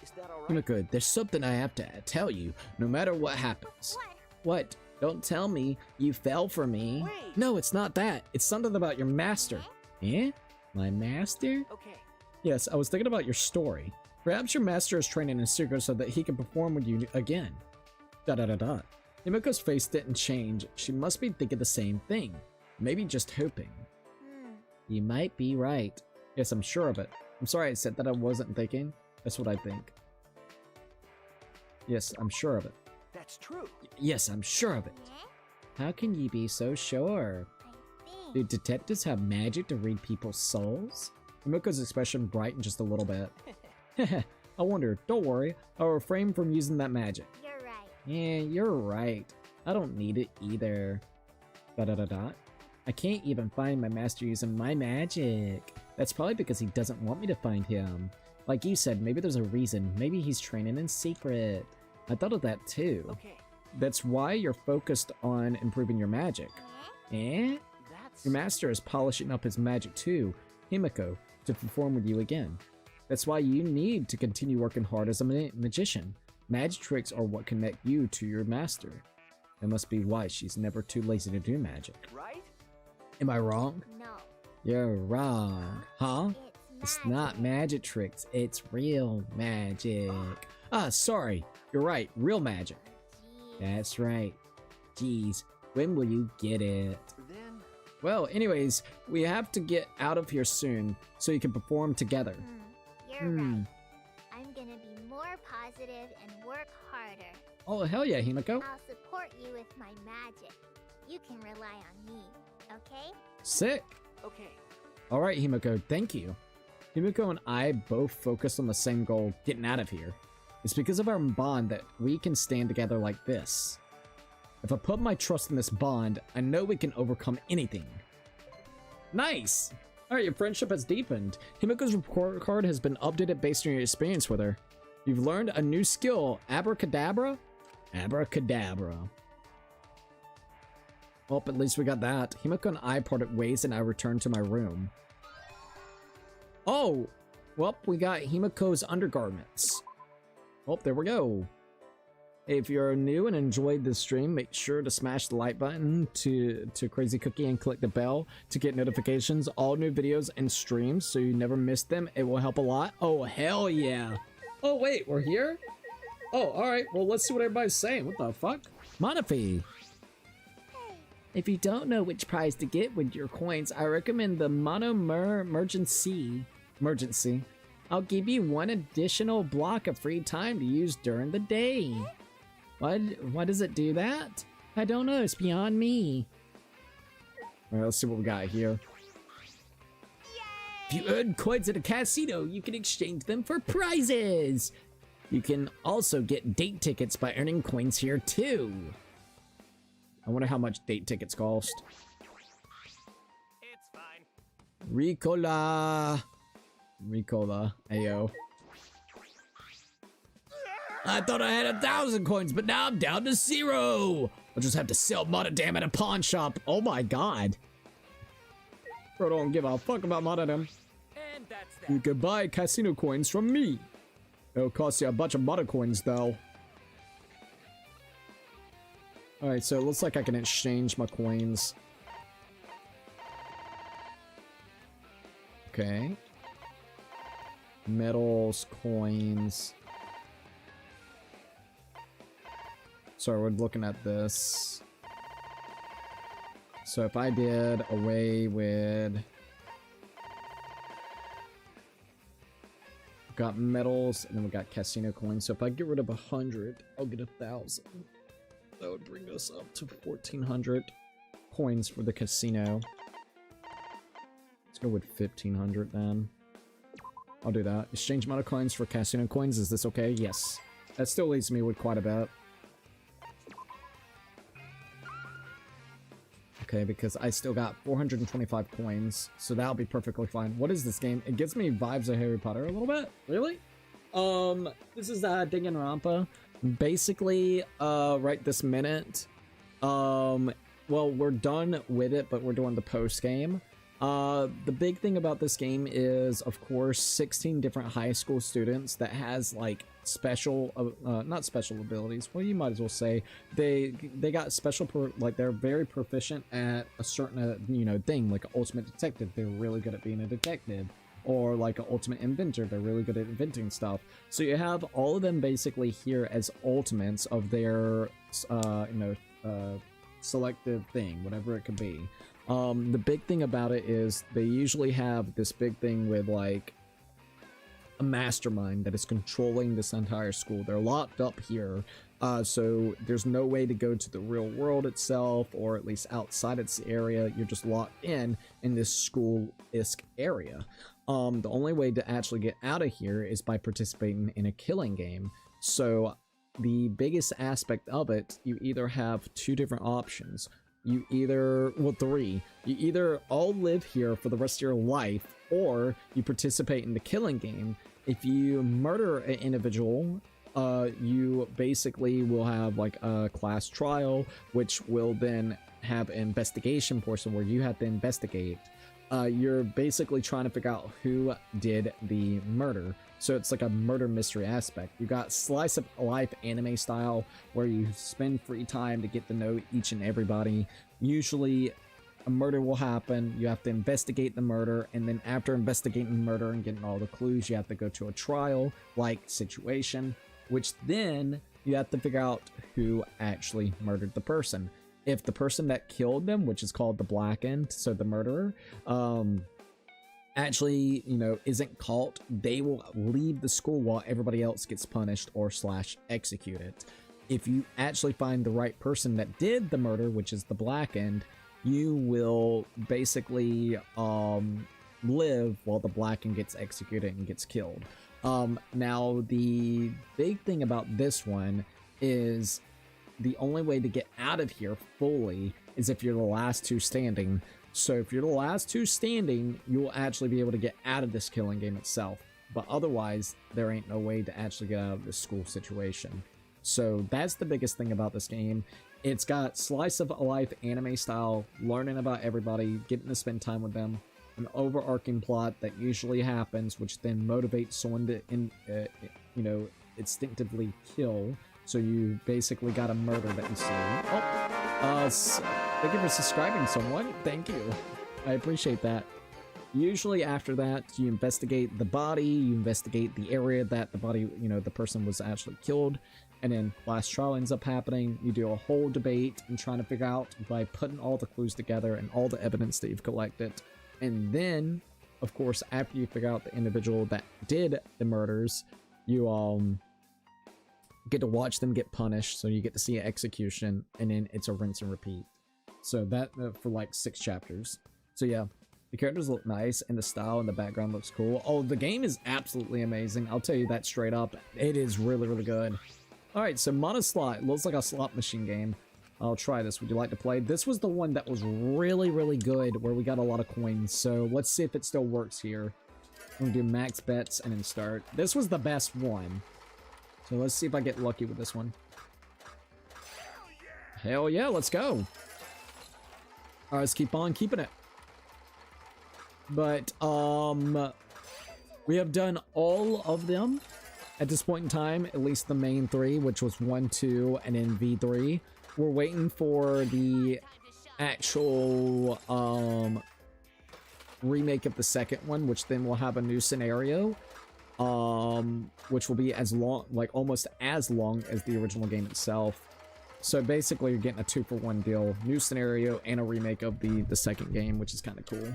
C: Is that all right?
A: Himiko, there's something I have to tell you, no matter what happens. What? Don't tell me you fell for me.
C: Wait.
A: No, it's not that. It's something about your master. Eh? My master?
C: Okay.
A: Yes, I was thinking about your story. Perhaps your master is training in secret so that he can perform with you again. Da. Himiko's face didn't change. She must be thinking the same thing. Maybe just hoping. You might be right. Yes, I'm sure of it. I'm sorry I said that I wasn't thinking. That's what I think. Yes, I'm sure of it.
C: That's true.
A: Yes, I'm sure of it. How can you be so sure? Do detectives have magic to read people's souls? Himiko's expression brightened just a little bit. I wonder. Don't worry. I'll refrain from using that magic.
D: You're right.
A: Yeah, you're right. I don't need it either. Da. I can't even find my master using my magic. That's probably because he doesn't want me to find him. Like you said, maybe there's a reason. Maybe he's training in secret. I thought of that too.
C: Okay.
A: That's why you're focused on improving your magic. Eh?
C: That's...
A: Your master is polishing up his magic too, Himiko, to perform with you again. That's why you need to continue working hard as a magician. Magic tricks are what connect you to your master. That must be why she's never too lazy to do magic.
C: Right?
A: Am I wrong?
D: No.
A: You're wrong. Huh? It's not magic tricks, it's real magic. Ah, sorry. You're right, real magic. That's right. Jeez, when will you get it?
C: Then...
A: Well, anyways, we have to get out of here soon so you can perform together.
D: You're right. I'm gonna be more positive and work harder.
A: Oh, hell yeah, Himiko.
D: I'll support you with my magic. You can rely on me, okay?
A: Sick.
C: Okay.
A: Alright, Himiko, thank you. Himiko and I both focus on the same goal, getting out of here. It's because of our bond that we can stand together like this. If I put my trust in this bond, I know we can overcome anything. Nice! Alright, your friendship has deepened. Himiko's report card has been updated based on your experience with her. You've learned a new skill, Abracadabra? Abracadabra. Well, at least we got that. Himiko and I parted ways and I returned to my room. Oh! Well, we got Himiko's undergarments. Oh, there we go. Hey, if you're new and enjoyed this stream, make sure to smash the like button to Crazy Cookie and click the bell to get notifications, all new videos and streams so you never miss them. It will help a lot. Oh, hell yeah. Oh, wait, we're here? Oh, alright. Well, let's see what everybody's saying. What the fuck? Monofi. If you don't know which prize to get with your coins, I recommend the Emergency. I'll give you one additional block of free time to use during the day. Why does it do that? I don't know, it's beyond me. Alright, let's see what we got here. If you earn coins at a casino, you can exchange them for prizes. You can also get date tickets by earning coins here too. I wonder how much date tickets cost.
C: It's fine.
A: Ricola, ayo. I thought I had 1,000 coins, but now I'm down to 0. I'll just have to sell Monodam at a pawn shop. Oh my god. Bro, don't give a fuck about Monodam.
C: And that's that.
A: You can buy casino coins from me. It'll cost you a bunch of Mono coins, though. Alright, so it looks like I can exchange my coins. Okay. Metals, coins. Sorry, we're looking at this. So if I did away with... Got metals, and then we got casino coins. So if I get rid of 100, I'll get 1,000. That would bring us up to 1,400 coins for the casino. Let's go with 1,500 then. I'll do that. Exchange amount of coins for casino coins. Is this okay? Yes. That still leaves me with quite a bit. Okay, because I still got 425 coins, so that'll be perfectly fine. What is this game? It gives me vibes of Harry Potter a little bit. Really? This is Danganronpa. Basically, right this minute, well, we're done with it, but we're doing the post game. The big thing about this game is, of course, 16 different high school students that has like special, not special abilities. Well, you might as well say they got special, like they're very proficient at a certain, you know, thing, like an ultimate detective. They're really good at being a detective. Or like an ultimate inventor, they're really good at inventing stuff. So you have all of them basically here as ultimates of their, selective thing, whatever it could be. The big thing about it is they usually have this big thing with like a mastermind that is controlling this entire school. They're locked up here, so there's no way to go to the real world itself, or at least outside its area. You're just locked in this school-esque area. The only way to actually get out of here is by participating in a killing game. So the biggest aspect of it, you either have two different options. You either, well, three. You either all live here for the rest of your life, or you participate in the killing game. If you murder an individual, you basically will have like a class trial, which will then have an investigation portion where you have to investigate. You're basically trying to figure out who did the murder. So it's like a murder mystery aspect. You got slice of life anime style, where you spend free time to get to know each and everybody. Usually a murder will happen, you have to investigate the murder, and then after investigating the murder and getting all the clues, you have to go to a trial like situation, which then you have to figure out who actually murdered the person. If the person that killed them, which is called the blackened, so the murderer, actually, you know, isn't caught, they will leave the school while everybody else gets punished or / executed. If you actually find the right person that did the murder, which is the blackened, you will basically live while the blackened gets executed and gets killed. Now, the big thing about this one is the only way to get out of here fully is if you're the last two standing. So if you're the last two standing, you will actually be able to get out of this killing game itself. But otherwise, there ain't no way to actually get out of this school situation. So that's the biggest thing about this game. It's got slice of life anime style, learning about everybody, getting to spend time with them, an overarching plot that usually happens, which then motivates someone to, instinctively kill. So you basically got a murder that you see. Thank you for subscribing, someone. Thank you. I appreciate that. Usually after that, you investigate the body, you investigate the area that the body, the person was actually killed, and then last trial ends up happening. You do a whole debate and trying to figure out by putting all the clues together and all the evidence that you've collected. And then, of course, after you figure out the individual that did the murders, you get to watch them get punished, so you get to see an execution, and then it's a rinse and repeat. So that for like 6 chapters. So yeah, the characters look nice, and the style and the background looks cool. Oh, the game is absolutely amazing. I'll tell you that straight up. It is really, really good. Alright, so Monoslot. Looks like a slot machine game. I'll try this. Would you like to play? This was the one that was really, really good, where we got a lot of coins. So let's see if it still works here. I'm gonna do max bets and then start. This was the best one. So let's see if I get lucky with this one. Hell yeah, let's go. Alright, let's keep on keeping it. But, we have done all of them at this point in time, at least the main 3, which was 1, 2, and then V3. We're waiting for the actual, remake of the second one, which then will have a new scenario. Which will be as long, like almost as long as the original game itself. So basically you're getting a 2-for-1 deal, new scenario and a remake of the second game, which is kind of cool.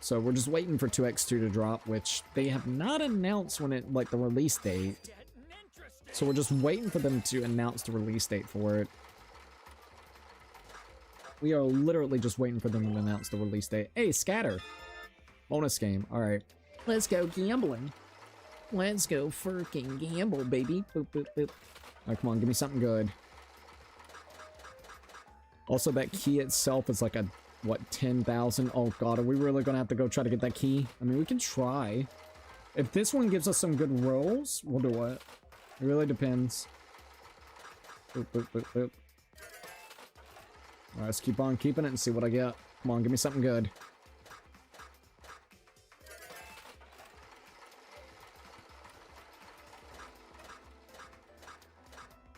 A: So we're just waiting for 2x2 to drop, which they have not announced when it, like, the release date. So we're just waiting for them to announce the release date for it. We are literally just waiting for them to announce the release date. Hey, Scatter! Bonus game, alright. Let's go gambling. Let's go freaking gamble, baby. Boop, boop, boop. Alright, come on, give me something good. Also, that key itself is like a, what, 10,000? Oh god, are we really gonna have to go try to get that key? I mean, we can try. If this one gives us some good rolls, we'll do it. It really depends. Boop, boop, boop, boop. Alright, let's keep on keeping it and see what I get. Come on, give me something good.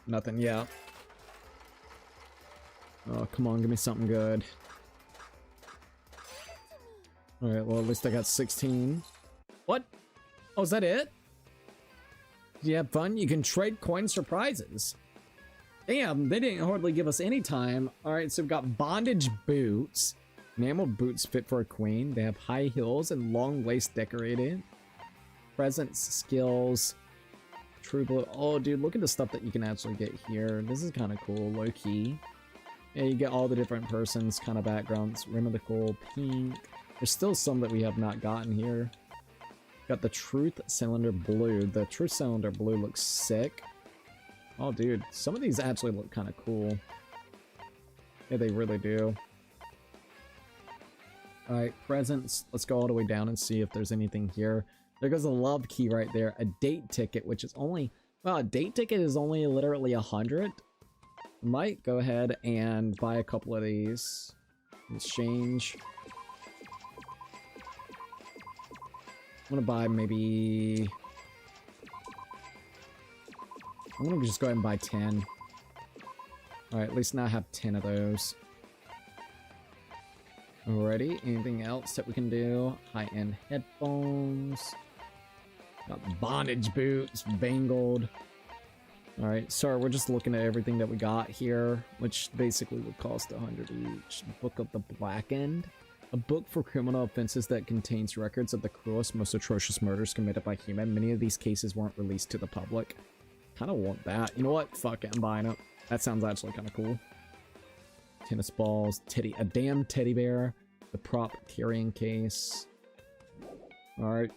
A: Nothing yet. Oh, come on, give me something good. Alright, well, at least I got 16. What? Oh, is that it? Did you have fun? You can trade coins for prizes. Damn, they didn't hardly give us any time. Alright, so we've got bondage boots. Enameled boots fit for a queen. They have high heels and long lace decorated. Presence skills. True blue. Oh, dude, look at the stuff that you can actually get here. This is kind of cool, low key. Yeah, you get all the different persons, kind of backgrounds. Rim of the Cool, pink. There's still some that we have not gotten here. Got the Truth Cylinder Blue. The Truth Cylinder Blue looks sick. Oh, dude, some of these actually look kind of cool. Yeah, they really do. Alright, presents. Let's go all the way down and see if there's anything here. There goes a love key right there. A date ticket, which is only... Well, a date ticket is only literally 100. Might go ahead and buy a couple of these. Exchange. I'm gonna buy maybe... I'm gonna just go ahead and buy 10. Alright, at least now I have 10 of those. Alrighty, anything else that we can do? High-end headphones. Got bondage boots, bangled. Alright, sorry, we're just looking at everything that we got here, which basically would cost 100 each. Book of the Blackened. A book for criminal offenses that contains records of the cruelest, most atrocious murders committed by human. Many of these cases weren't released to the public. Kinda want that. You know what? Fuck it, I'm buying it. That sounds actually kinda cool. Tennis balls, a damn teddy bear, the prop carrying case. Alright.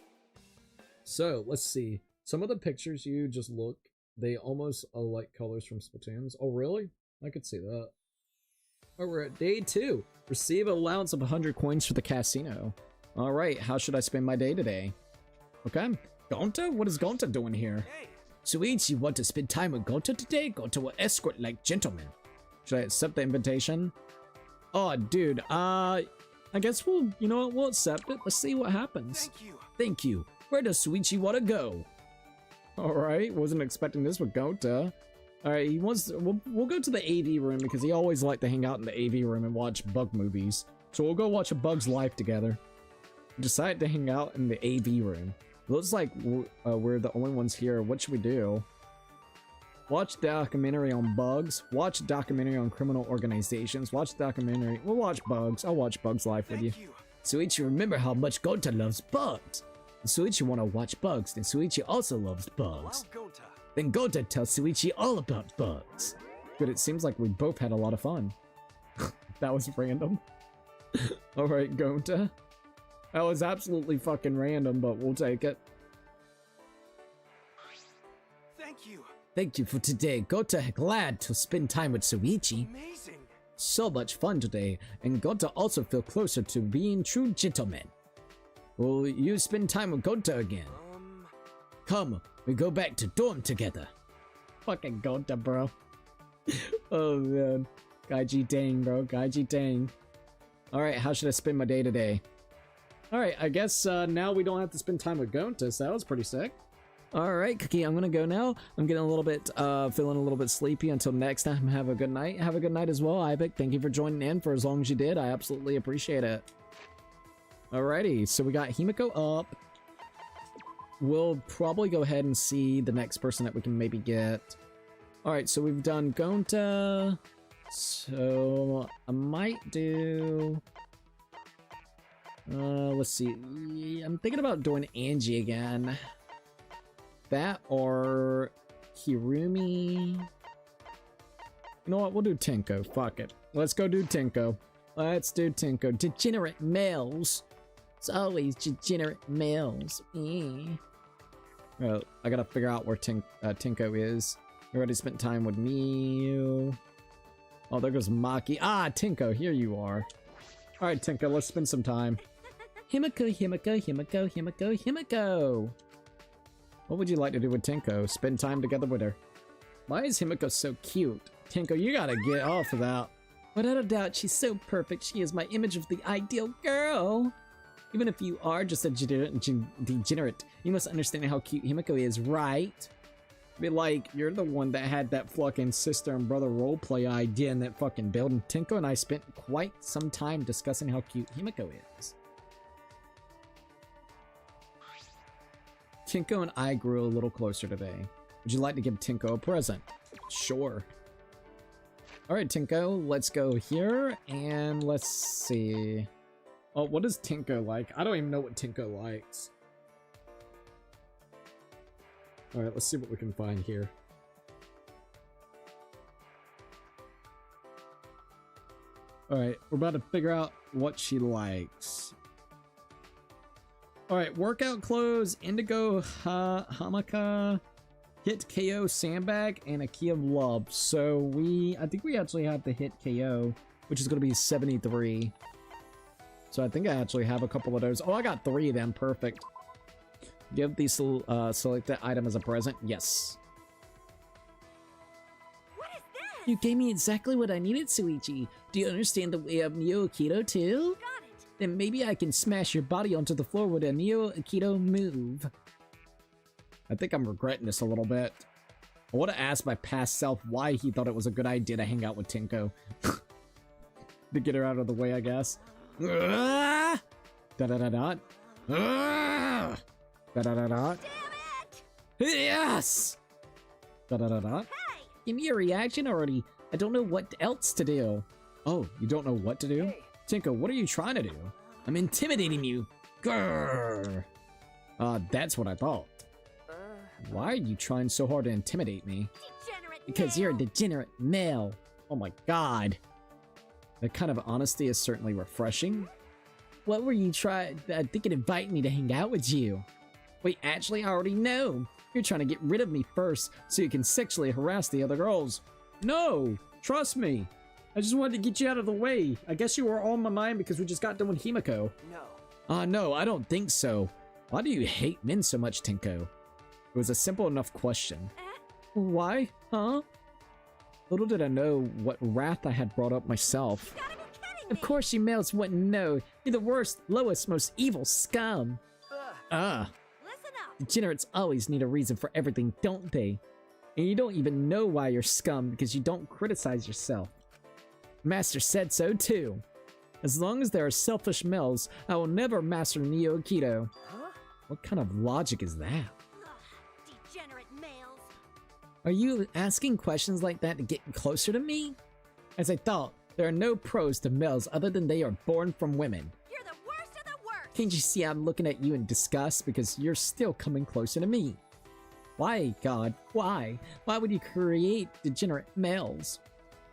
A: So, let's see. Some of the pictures you just look, they almost are like colors from Splatoons. Oh, really? I could see that. Oh, we're at day 2. Receive an allowance of 100 coins for the casino. Alright, how should I spend my day today? Okay. Gonta? What is Gonta doing here?
C: Hey,
A: Suichi, want to spend time with Gonta today? Gonta will escort like gentlemen. Should I accept the invitation? Oh, dude, I guess we'll, you know what, we'll accept it. Let's see what happens.
C: thank you.
A: Thank you. Where does Suichi want to go? Alright, wasn't expecting this with Gonta. Alright, he wants to, we'll go to the AV room because he always liked to hang out in the AV room and watch bug movies. So we'll go watch A Bug's Life together. We decided to hang out in the AV room. Looks like we're the only ones here. What should we do? Watch documentary on bugs. Watch documentary on criminal organizations. Watch documentary. We'll watch bugs. I'll watch Bug's Life with you.
C: Thank you.
A: Suichi, remember how much Gonta loves bugs. And Suichi want to watch bugs. Then Suichi also loves bugs.
C: Well, Gonta.
A: Then Gonta tells Suichi all about bugs. Good, it seems like we both had a lot of fun. That was random. Alright, Gonta. That was absolutely fucking random, but we'll take it.
C: Thank you.
A: Thank you for today. Gonta glad to spend time with Suichi.
C: Amazing.
A: So much fun today, and Gonta also feel closer to being true gentlemen. Will you spend time with Gonta again? Come, we go back to dorm together. Fucking Gonta, bro. Oh man. Gaiji dang, bro. Gaiji dang. Alright, how should I spend my day today? Alright, I guess now we don't have to spend time with Gonta, so that was pretty sick. Alright, Cookie, I'm gonna go now. I'm getting a little bit, feeling a little bit sleepy. Until next time, have a good night. Have a good night as well, Ivic. Thank you for joining in for as long as you did. I absolutely appreciate it. Alrighty, so we got Himiko up. We'll probably go ahead and see the next person that we can maybe get. Alright, so we've done Gonta. So, I might do... let's see. I'm thinking about doing Angie again. That or Hirumi. You know what? We'll do Tenko. Fuck it. Let's go do Tenko. Let's do Tenko. Degenerate males. It's always degenerate males. Well, I gotta figure out where Tenko is. You already spent time with me. Oh, there goes Maki. Ah, Tenko, here you are. Alright, Tenko, let's spend some time. Himiko, Himiko, Himiko, Himiko, Himiko. What would you like to do with Tenko? Spend time together with her. Why is Himiko so cute? Tenko, you gotta get off of that. Without a doubt, she's so perfect. She is my image of the ideal girl. Even if you are just a degenerate, you must understand how cute Himiko is, right? Be like, you're the one that had that fucking sister and brother roleplay idea in that fucking building. Tinko and I spent quite some time discussing how cute Himiko is. Tinko and I grew a little closer today. Would you like to give Tinko a present? Sure. Alright, Tinko, let's go here, and let's see. Oh, what does Tinko like? I don't even know what Tinko likes. Alright, let's see what we can find here. Alright, we're about to figure out what she likes. Alright, workout clothes, indigo hamaka, hit KO sandbag, and a key of love. So I think we actually have the hit KO, which is going to be 73. So I think I actually have a couple of those. Oh, I got 3 of them. Perfect. Give the selected item as a present. Yes.
B: What is this?
E: You gave me exactly what I needed, Suichi. Do you understand the way of Neo Aikido too?
B: Got it.
E: Then maybe I can smash your body onto the floor with a Neo Aikido move.
A: I think I'm regretting this a little bit. I would have asked my past self why he thought it was a good idea to hang out with Tinko. To get her out of the way, I guess. Da da da da. Da da da da.
B: Damn it!
A: Yes! Da da da da.
B: Hey!
E: Give me a reaction already. I don't know what else to do.
A: Oh, you don't know what to do?
C: Hey.
A: Tinko, what are you trying to do?
E: I'm intimidating you.
A: Grrr. That's what I thought. Why are you trying so hard to intimidate me?
B: Degenerate
E: Because you're a
B: male.
E: degenerate male.
A: Oh my god. That kind of honesty is certainly refreshing.
E: What were you thinking invite me to hang out with you?
A: Wait, actually, I already know. You're trying to get rid of me first so you can sexually harass the other girls. No! Trust me. I just wanted to get you out of the way. I guess you were on my mind because we just got done with Himiko.
C: No.
A: No, I don't think so. Why do you hate men so much, Tinko? It was a simple enough question. Why? Huh? Little did I know what wrath I had brought up myself.
B: You gotta be kidding
E: Of
B: me.
E: course you males wouldn't know. You're the worst, lowest, most evil scum.
A: Ah,
B: Listen up.
E: Degenerates always need a reason for everything, don't they?
A: and you don't even know why you're scum because you don't criticize yourself.
E: Master said so too.
A: As long as there are selfish males, I will never master Neo Aikido.
C: Huh?
A: What kind of logic is that?
B: Ugh, degenerate males.
E: Are you asking questions like that to get closer to me?
A: As I thought, there are no pros to males other than they are born from women.
B: You're the worst of the worst.
E: Can't you see I'm looking at you in disgust because you're still coming closer to me?
A: Why, God?
E: Why? Why would you create degenerate males?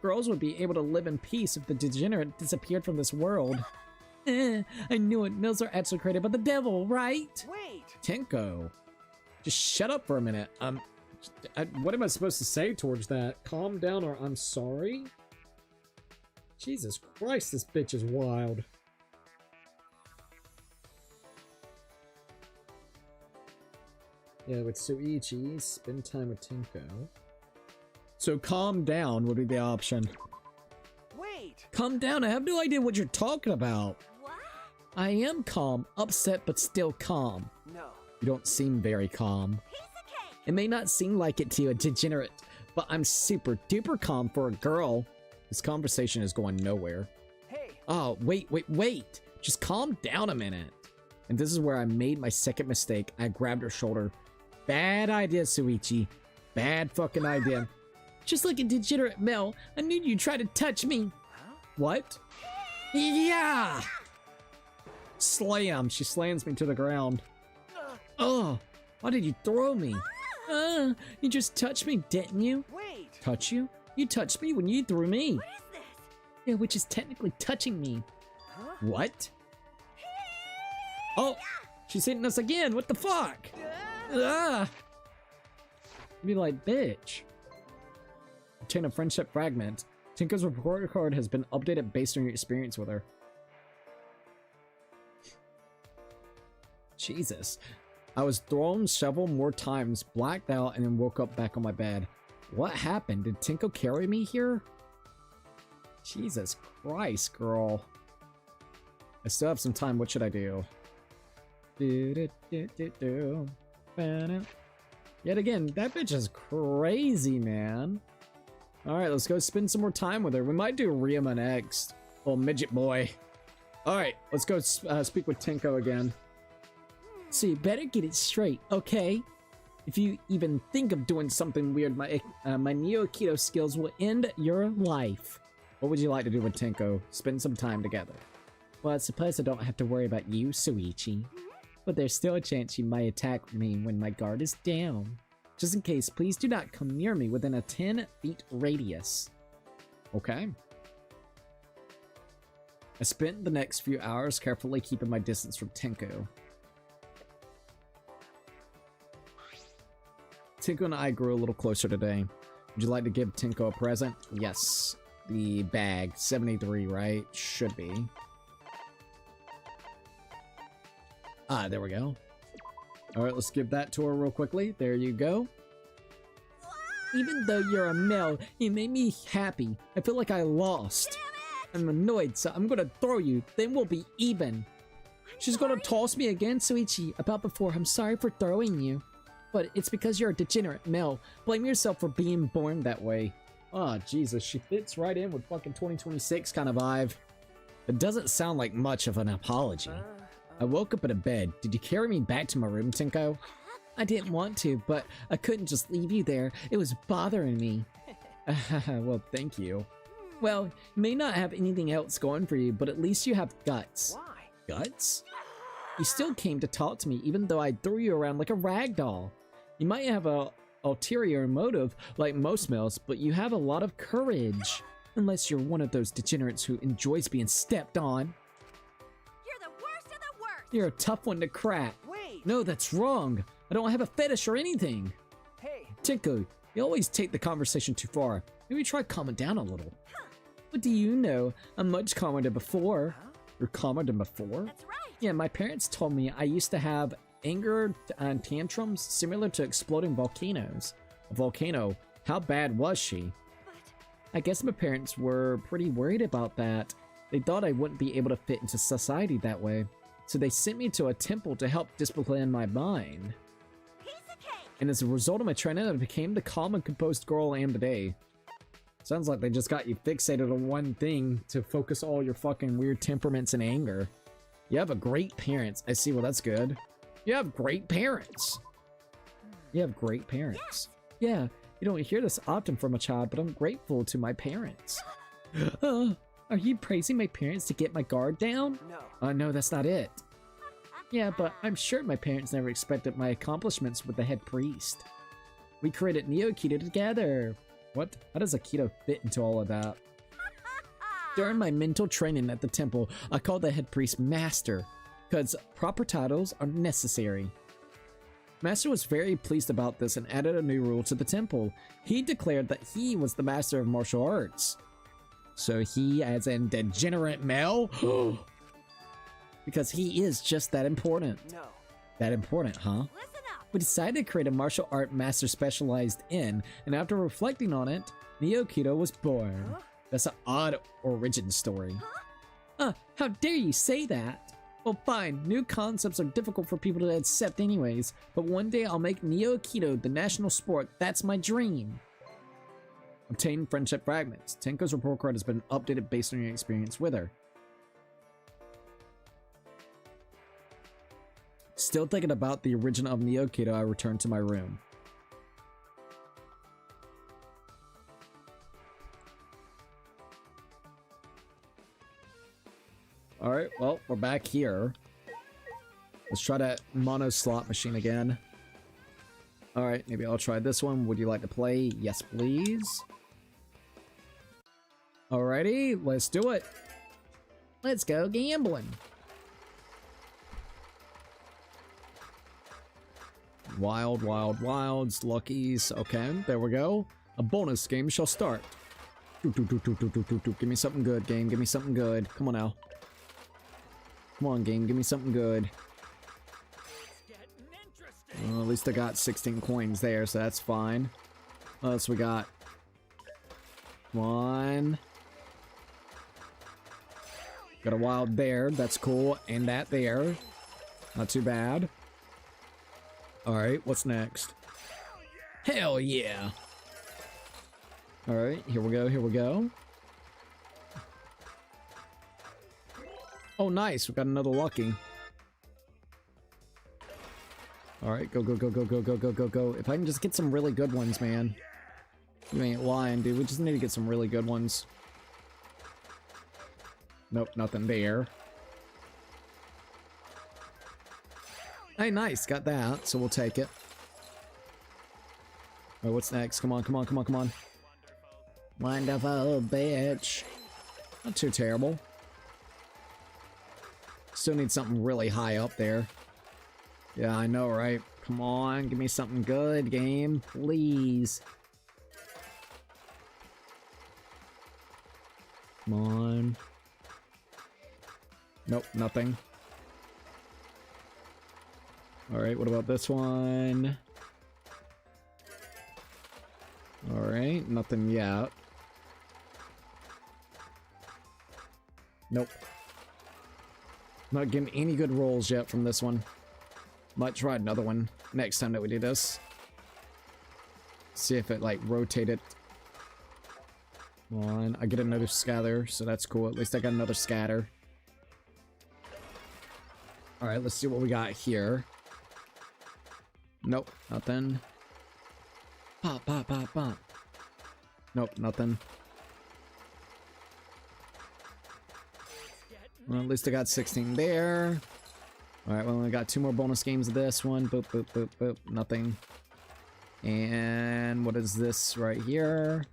A: Girls would be able to live in peace if the degenerate disappeared from this world.
E: I knew it. Males are actually created by the devil, right?
C: Wait.
A: Tinko, just shut up for a minute. What am I supposed to say towards that? Calm down or I'm sorry? Jesus Christ, this bitch is wild. Yeah, with Suichi, spend time with Tinko. So calm down would be the option.
C: Wait.
A: Calm down, I have no idea what you're talking about.
B: What?
E: I am calm, upset, but still calm.
C: No.
A: You don't seem very calm.
B: Piece of cake.
E: It may not seem like it to a degenerate,
A: But I'm super duper calm for a girl. This conversation is going nowhere.
C: Hey.
A: Oh, wait. Just calm down a minute. And this is where I made my second mistake. I grabbed her shoulder. Bad idea, Suichi. Bad fucking idea.
E: just like a degenerate male. I knew you'd try to touch me.
C: Huh?
A: What? Yeah! Slam. She slams me to the ground. Oh, why did you throw me?
E: You just touched me, didn't you?
C: Wait.
A: Touch you?
E: You touched me when you threw me.
B: What is this?
E: Yeah, which is technically touching me.
C: Huh?
A: What? Oh, she's hitting us again. What the fuck? Ah! Be like, bitch. Obtain a friendship fragment. Tinko's report card has been updated based on your experience with her. Jesus. I was thrown several more times, blacked out, and then woke up back on my bed. What happened? Did Tinko carry me here? Jesus Christ, girl. I still have some time. What should I do? Yet again, that bitch is crazy, man. Alright, let's go spend some more time with her. We might do Ryoma next. Little midget boy. Alright, let's go speak with Tenko again.
E: So you better get it straight, okay? If you even think of doing something weird, my Neo Aikido skills will end your life.
A: What would you like to do with Tenko? Spend some time together.
E: Well, I suppose I don't have to worry about you, Suichi. But there's still a chance she might attack me when my guard is down. Just in case, please do not come near me within a 10 feet radius.
A: Okay. I spent the next few hours carefully keeping my distance from Tenko. Tenko and I grew a little closer today. Would you like to give Tenko a present? Yes. The bag. 73, right? Should be. Ah, there we go. Alright, let's give that to her real quickly. There you go.
E: Even though you're a male, you made me happy. I feel like I lost. I'm annoyed, so I'm gonna throw you. Then we'll be even. She's gonna toss me again, Suichi. About before, I'm sorry for throwing you. But it's because you're a degenerate male. Blame yourself for being born that way.
A: Oh, Jesus. She fits right in with fucking 2026 kind of vibe. It doesn't sound like much of an apology. I woke up in a bed. Did you carry me back to my room, Tenko?
E: I didn't want to, but I couldn't just leave you there. It was bothering me.
A: Well, thank you.
E: Well, you may not have anything else going for you, but at least you have guts.
C: Why?
A: Guts?
E: You still came to talk to me, even though I threw you around like a rag doll. You might have a ulterior motive like most males, but you have a lot of courage. Unless you're one of those degenerates who enjoys being stepped on.
B: You're the worst of the worst.
E: You're a tough one to crack.
C: Wait!
E: No, that's wrong. I don't have a fetish or anything.
C: Hey!
E: Tenko, you always take the conversation too far. Maybe try calming down a little. What do you know? I'm much calmer than before.
C: Huh?
A: You're calmer than before?
B: That's right.
E: Yeah, my parents told me I used to have anger and tantrums similar to exploding volcanoes.
A: A volcano? How bad was she?
B: But
E: I guess my parents were pretty worried about that. They thought I wouldn't be able to fit into society that way. So they sent me to a temple to help discipline my mind.
B: piece of cake.
A: And as a result of my training, I became the calm and composed girl I am today. Sounds like they just got you fixated on one thing to focus all your fucking weird temperaments and anger. You have a great parents. I see, well that's good. You have great parents. You have great parents.
E: Yeah, you don't hear this often from a child, but I'm grateful to my parents. Are you praising my parents to get my guard down?
C: No.
A: No, that's not it.
E: Yeah, but I'm sure my parents never expected my accomplishments with the head priest. We created Neo Aikido together.
A: What? How does Aikido fit into all of that?
E: During my mental training at the temple, I called the head priest Master, because proper titles are necessary.
A: Master was very pleased about this and added a new rule to the temple. He declared that he was the master of martial arts. So he, as in degenerate male?
E: Because he is just that important.
C: No.
A: That important, huh?
B: Listen up.
E: We decided to create a martial art master specialized in, and after reflecting on it, Neo Aikido was born.
C: Huh?
A: That's an odd origin story.
E: How dare you say that? Well, fine, new concepts are difficult for people to accept anyways, but one day I'll make Neo Aikido the national sport. That's my dream.
A: Obtain friendship fragments. Tenko's report card has been updated based on your experience with her. Still thinking about the origin of Neo Aikido, I returned to my room. Alright, well, we're back here. Let's try that mono slot machine again. Alright, maybe I'll try this one. Would you like to play? Yes, please. Alrighty, let's do it.
E: Let's go gambling.
A: Wild, wild, wilds, luckies. Okay, there we go. A bonus game shall start. Give me something good, game. Give me something good. Come on now. Come on, game. Give me something good. Well, at least I got 16 coins there, so that's fine. What else we got? Come on. Got a wild there. That's cool. And that there. Not too bad. Alright, what's next? Hell yeah! Alright, here we go, here we go. Oh, nice. We got another lucky. Alright, go, go, go, go, go, go, go, go, go. If I can just get some really good ones, man. You ain't lying, dude. We just need to get some really good ones. Nope, nothing there. Hey, nice. Got that, so we'll take it. Alright, what's next? Come on, come on, come on, come on. Wonderful, bitch. Not too terrible. Still need something really high up there. Yeah, I know, right? Come on, give me something good, game. Please. Come on. Nope, nothing. Alright, what about this one? Alright, nothing yet. Nope. Not getting any good rolls yet from this one. Might try another one next time that we do this. See if it, like, rotated. Come on, I get another scatter, so that's cool. At least I got another scatter. Alright, let's see what we got here. Nope, nothing. Pop, pop, pop, pop. Nope, nothing. Well, at least I got 16 there. Alright, well, we got 2 more bonus games of this one. Boop, boop, boop, boop. Nothing. And what is this right here?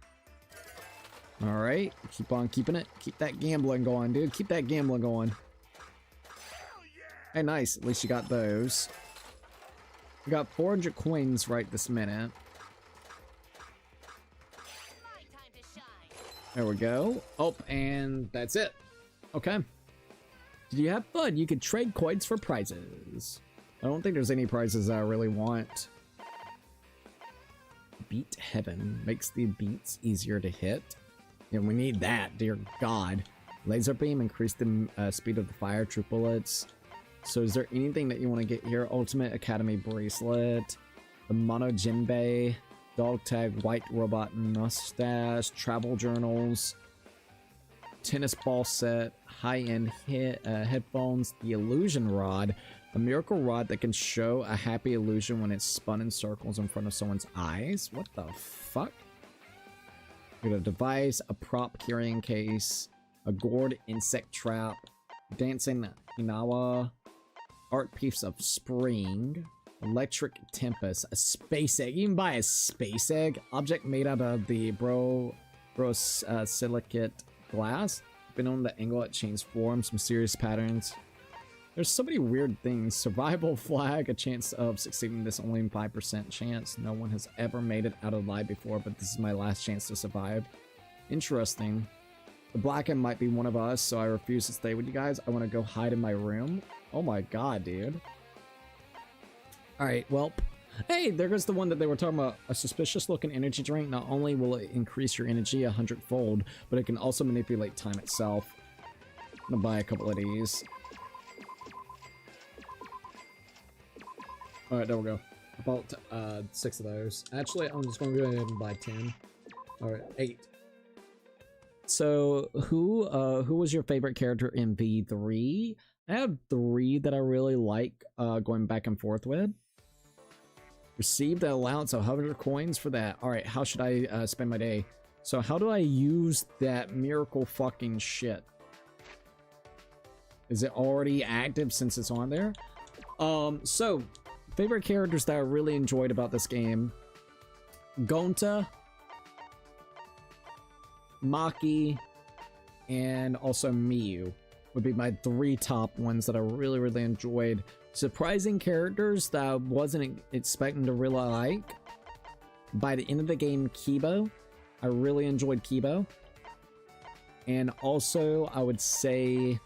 A: Alright, keep on keeping it. Keep that gambling going, dude. Keep that gambling going. Hey, nice. At least you got those. We got 400 coins right this minute. There we go. Oh, and that's it. Okay. Did you have fun? You could trade coins for prizes. I don't think there's any prizes I really want. Beat heaven. Makes the beats easier to hit. Yeah, we need that, dear God. Laser beam, increase the speed of the fire, true bullets. So is there anything that you want to get here? Ultimate Academy bracelet. The Mono Jinbei. Dog tag, white robot mustache. Travel journals. Tennis ball set, high-end headphones, the illusion rod, a miracle rod that can show a happy illusion when it's spun in circles in front of someone's eyes. What the fuck? We got a device, a prop carrying case, a gourd insect trap, dancing Inawa, art piece of spring, electric tempest, a space egg. You can buy a space egg, object made out of the silicate glass. Been on the angle it changed forms, mysterious patterns. There's so many weird things. Survival flag, a chance of succeeding this only 5% chance. No one has ever made it out alive before, but this is my last chance to survive. Interesting. The Blackened might be one of us, so I refuse to stay with you guys. I want to go hide in my room. Oh my god, dude. Alright, well. Hey, there goes the one that they were talking about. A suspicious looking energy drink. Not only will it increase your energy 100-fold, but it can also manipulate time itself. I'm gonna buy a couple of these. Alright, there we go. I bought 6 of those. Actually, I'm just gonna go ahead and buy 10. Alright, 8. So, who was your favorite character in V3? I have 3 that I really like going back and forth with. Received an allowance of 100 coins for that. Alright, how should I spend my day? So how do I use that miracle fucking shit? Is it already active since it's on there? So, favorite characters that I really enjoyed about this game. Gonta, Maki, and also Miyu would be my 3 top ones that I really, really enjoyed. Surprising characters that I wasn't expecting to really like. By the end of the game, Kibo. I really enjoyed Kibo. And also, I would say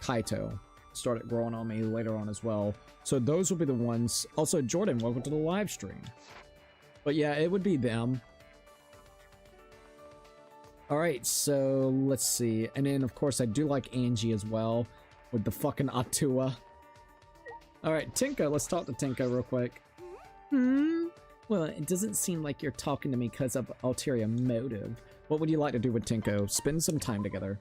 A: Kaito started growing on me later on as well. So those would be the ones. Also, Jordan, welcome to the live stream. But yeah, it would be them. Alright, so let's see. And then, of course, I do like Angie as well, with the fucking Atua. Alright, Tinko, let's talk to Tinko real quick. Well, it doesn't seem like you're talking to me because of ulterior motive. What would you like to do with Tinko? Spend some time together.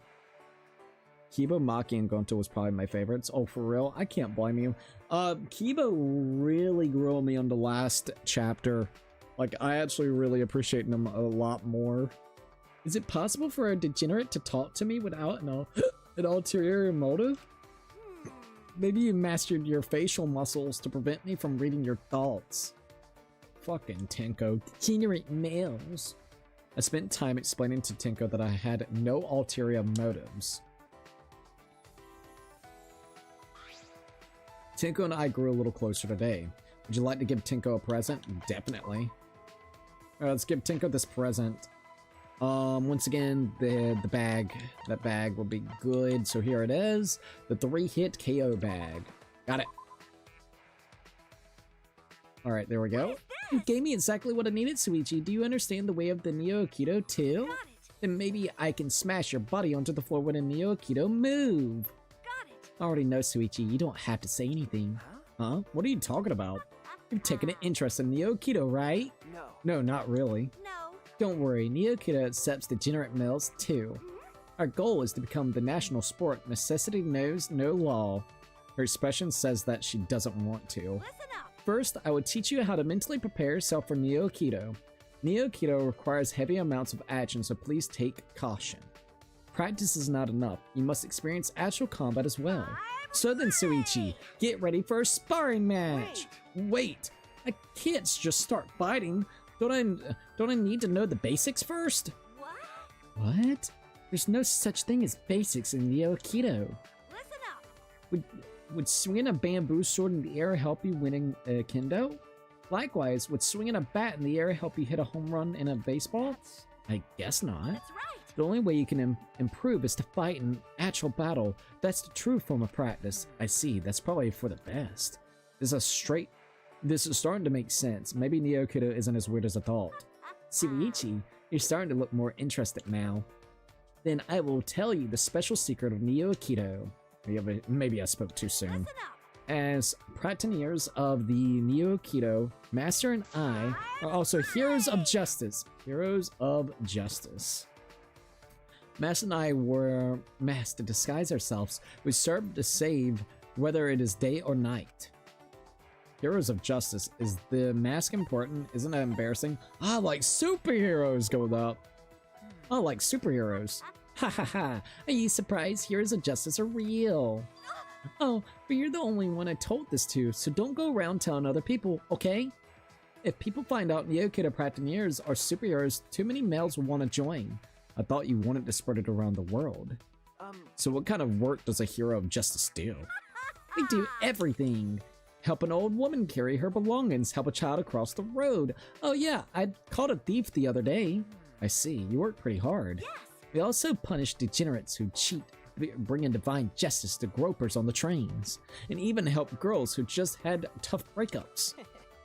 A: Kiba, Maki, and Gonto was probably my favorites. Oh, for real? I can't blame you. Kiba really grew on me on the last chapter. Like, I actually really appreciate him a lot more. Is it possible for a degenerate to talk to me without an ulterior motive? Maybe you mastered your facial muscles to prevent me from reading your thoughts. Fucking Tinko. Degenerate males. I spent time explaining to Tinko that I had no ulterior motives. Tinko and I grew a little closer today. Would you like to give Tinko a present? Definitely. Alright, let's give Tinko this present. Once again, the bag. That bag will be good. So here it is. The 3-hit KO bag. Got it. Alright, there we go. You gave me exactly what I needed, Suichi. Do you understand the way of the Neo Aikido too? Then maybe I can smash your body onto the floor with a Neo Aikido move. I already know, Suichi. You don't have to say anything. Huh? What are you talking about? You've taken an interest in Neo Aikido, right?
C: No.
A: No, not really.
D: No.
A: Don't worry, Neo Aikido accepts degenerate males too. Our goal is to become the national sport. Necessity knows no law. Her expression says that she doesn't want to.
B: Listen up.
A: First, I will teach you how to mentally prepare yourself for Neo Aikido. Neo Aikido requires heavy amounts of action, so please take caution. Practice is not enough. You must experience actual combat as well. So then, Suichi, get ready for a sparring match. Wait, I can't just start fighting. Don't I need to know the basics first?
B: What?
A: What? There's no such thing as basics in Neo Aikido.
B: Listen up.
A: Would swinging a bamboo sword in the air help you winning a kendo? Likewise, would swinging a bat in the air help you hit a home run in a baseball? I guess not.
B: That's right.
A: The only way you can improve is to fight in actual battle. That's the true form of practice. I see. That's probably for the best. This is starting to make sense. Maybe Neo Aikido isn't as weird as I thought. Suichi, you're starting to look more interested now. Then I will tell you the special secret of Neo Aikido. Maybe I spoke too soon.
B: Listen up.
A: As practitioners of the Neo Aikido, Master and I are also heroes of justice. Heroes of justice. Master and I were masked to disguise ourselves. We serve to save whether it is day or night. Heroes of justice. Is the mask important? Isn't that embarrassing? I like superheroes going up. I like superheroes. Ha ha ha. Are you surprised? Heroes of justice are real. Oh, but you're the only one I told this to, so don't go around telling other people, okay? If people find out Neo Aikido practitioners are superheroes, too many males will want to join. I thought you wanted to spread it around the world. So what kind of work does a hero of justice do? We do everything. Help an old woman carry her belongings, help a child across the road. Oh yeah, I caught a thief the other day. I see, you work pretty hard.
B: Yes.
A: We also punish degenerates who cheat, bringing divine justice to gropers on the trains, and even help girls who just had tough breakups.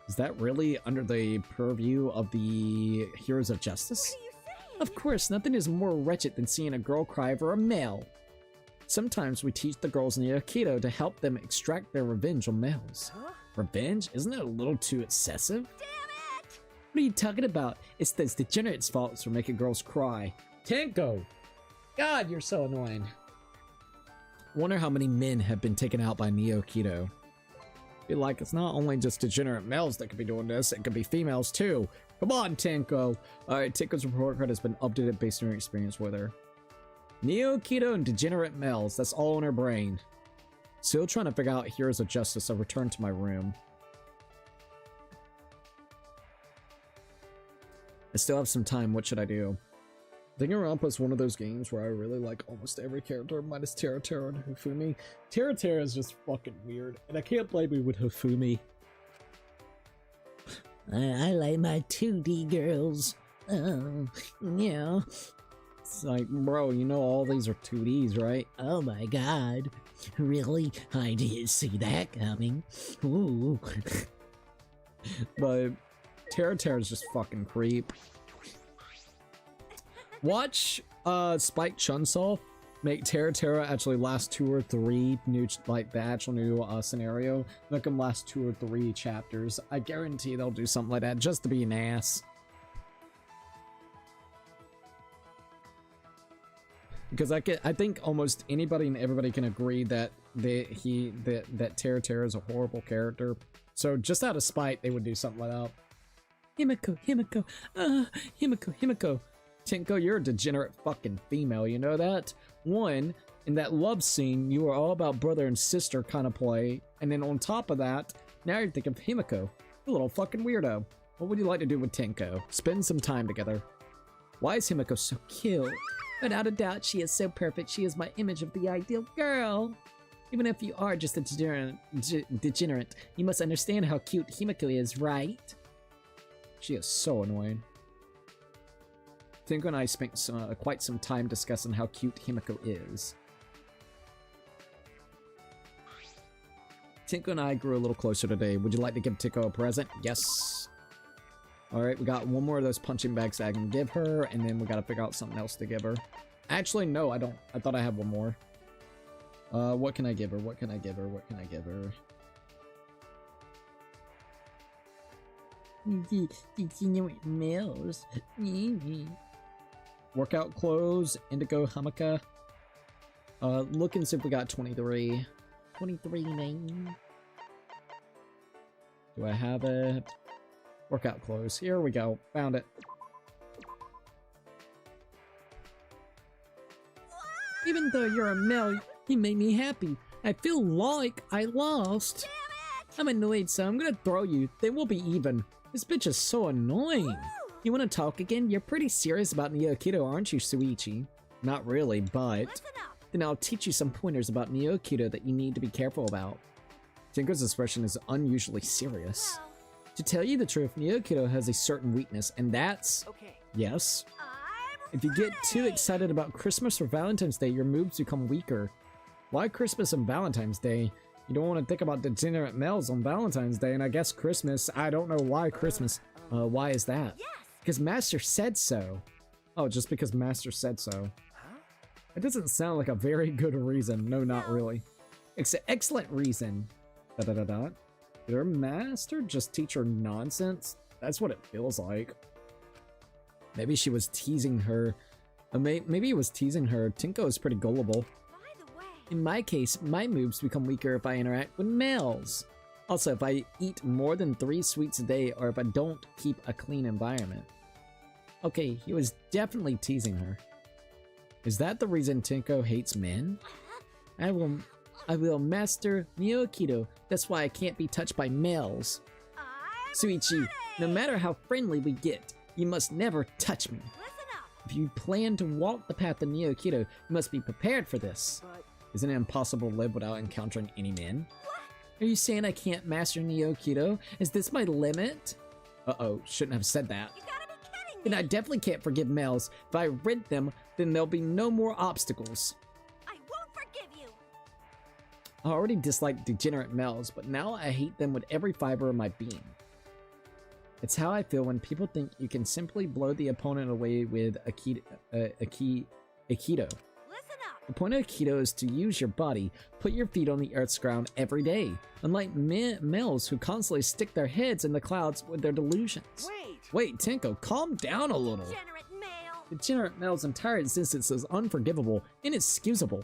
A: Is that really under the purview of the Heroes of Justice?
B: What are you saying?
A: Of course, nothing is more wretched than seeing a girl cry over a male. Sometimes we teach the girls Neo Aikido to help them extract their revenge on males.
C: Huh?
A: Revenge? Isn't that a little too excessive?
B: Damn it!
A: What are you talking about? It's those degenerates' faults for making girls cry. Tinko! God, you're so annoying. Wonder how many men have been taken out by Neo Aikido. Feel like it's not only just degenerate males that could be doing this, it could be females too. Come on, Tinko! Alright, Tinko's report card has been updated based on your experience with her. Neo Aikido and degenerate males, that's all in her brain. Still trying to figure out Heroes of Justice, I'll return to my room. I still have some time, what should I do? Danganronpa is one of those games where I really like almost every character minus Tera and Hifumi. Tera is just fucking weird, and I can't blame you with Hifumi. I like my 2D girls. Oh, yeah. It's like, bro, you know all these are 2Ds, right? Oh my god. Really? I didn't see that coming. Ooh. But Tera is just fucking creep. Watch Spike Chunsoft make Terra actually last 2 or 3 new, like the actual new scenario. Make them last 2 or 3 chapters. I guarantee they'll do something like that just to be an ass. Because I think almost anybody and everybody can agree that that Terra is a horrible character. So just out of spite, they would do something like that. Himiko, Himiko. Tenko, you're a degenerate fucking female, you know that? One, in that love scene, you were all about brother and sister kind of play, and then on top of that, now you're thinking of Himiko. You little fucking weirdo. What would you like to do with Tenko? Spend some time together. Why is Himiko so cute? Without a doubt, she is so perfect. She is my image of the ideal girl. Even if you are just a degenerate, you must understand how cute Himiko is, right? She is so annoying. Tenko and I spent quite some time discussing how cute Himiko is. Tenko and I grew a little closer today. Would you like to give Tenko a present? Yes. Alright, we got one more of those punching bags that I can give her, and then we gotta figure out something else to give her. Actually, no, I don't. I thought I had one more. What can I give her? What can I give her? What can I give her?
E: Males.
A: Workout clothes, indigo hamaka. Look and see if we got 23.
E: 23 name.
A: Do I have it? Workout clothes. Here we go. Found it.
E: Even though you're a male, you make me happy. I feel like I lost. I'm annoyed, so I'm gonna throw you. Then we'll be even. This bitch is so annoying. You wanna talk again? You're pretty serious about Neo-Kido, aren't you, Suichi? Not really, but... Then I'll teach you some pointers about Neo-Kido that you need to be careful about. Tenko's expression is unusually serious. To tell you the truth, Neo-Kido has a certain weakness, and that's...
C: Okay.
A: Yes. If you get too excited about Christmas or Valentine's Day, your moves become weaker. Why Christmas and Valentine's Day? You don't want to think about degenerate males on Valentine's Day, and I guess Christmas. I don't know why Christmas. Why is that?
B: Yes.
A: Because Master said so. Oh, just because Master said so.
C: Huh?
A: It doesn't sound like a very good reason. No, not really. It's an excellent reason. Did her Master just teach her nonsense? That's what it feels like. Maybe she was teasing her. Maybe he was teasing her. Tenko is pretty gullible.
B: By the way,
E: In my case, my moves become weaker if I interact with males. Also, if I eat more than 3 sweets a day, or if I don't keep a clean environment. Okay, he was definitely teasing her.
A: Is that the reason Tenko hates men?
E: I will master Neo-Kido. That's why I can't be touched by males.
B: I'm
E: Suichi,
B: ready.
E: no matter how friendly we get, you must never touch me.
B: Listen up.
E: If you plan to walk the path of Neo-Kido, you must be prepared for this.
C: But
A: Isn't it impossible to live without encountering any men?
E: Are you saying I can't master Neo-Kido? Is this my limit?
A: Uh-oh, shouldn't have said that.
B: You gotta be kidding me.
E: Then I definitely can't forgive males. If I rid them, then there'll be no more obstacles.
B: I won't forgive you.
E: I already dislike degenerate males, but now I hate them with every fiber of my being. It's how I feel when people think you can simply blow the opponent away with Aikido.
B: Listen up.
E: The point of Aikido is to use your body, put your feet on the earth's ground every day, unlike males who constantly stick their heads in the clouds with their delusions.
C: wait.
A: Wait, Tenko, calm down a little.
B: Degenerate male.
E: Degenerate male's entire existence is unforgivable, inexcusable.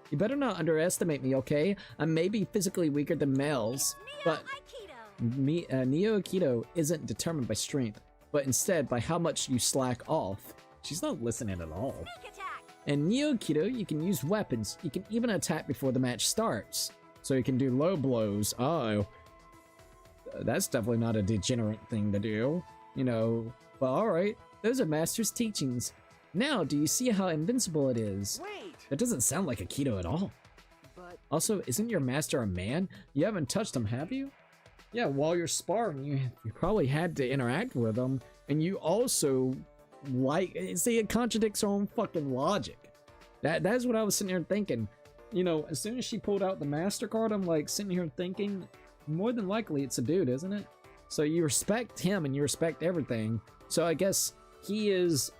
E: You better not underestimate me, okay? I may be physically weaker than males, but
B: Aikido.
E: Neo Aikido isn't determined by strength, but instead by how much you slack off.
A: She's not listening at all.
B: Sneak attack.
E: In Neo Aikido, you can use weapons. You can even attack before the match starts.
A: So you can do low blows. Oh. That's definitely not a degenerate thing to do. You know,
E: But alright, those are Master's teachings. Now, do you see how invincible it is?
C: Wait.
A: that doesn't sound like Aikido at all.
C: But
A: Also, isn't your master a man? You haven't touched him, have you? Yeah, while you're sparring, you probably had to interact with him, and you also see, it contradicts her own fucking logic. That's what I was sitting here thinking. You know, as soon as she pulled out the MasterCard, I'm like sitting here thinking, more than likely it's a dude, isn't it? So you respect him and you respect everything. So I guess he is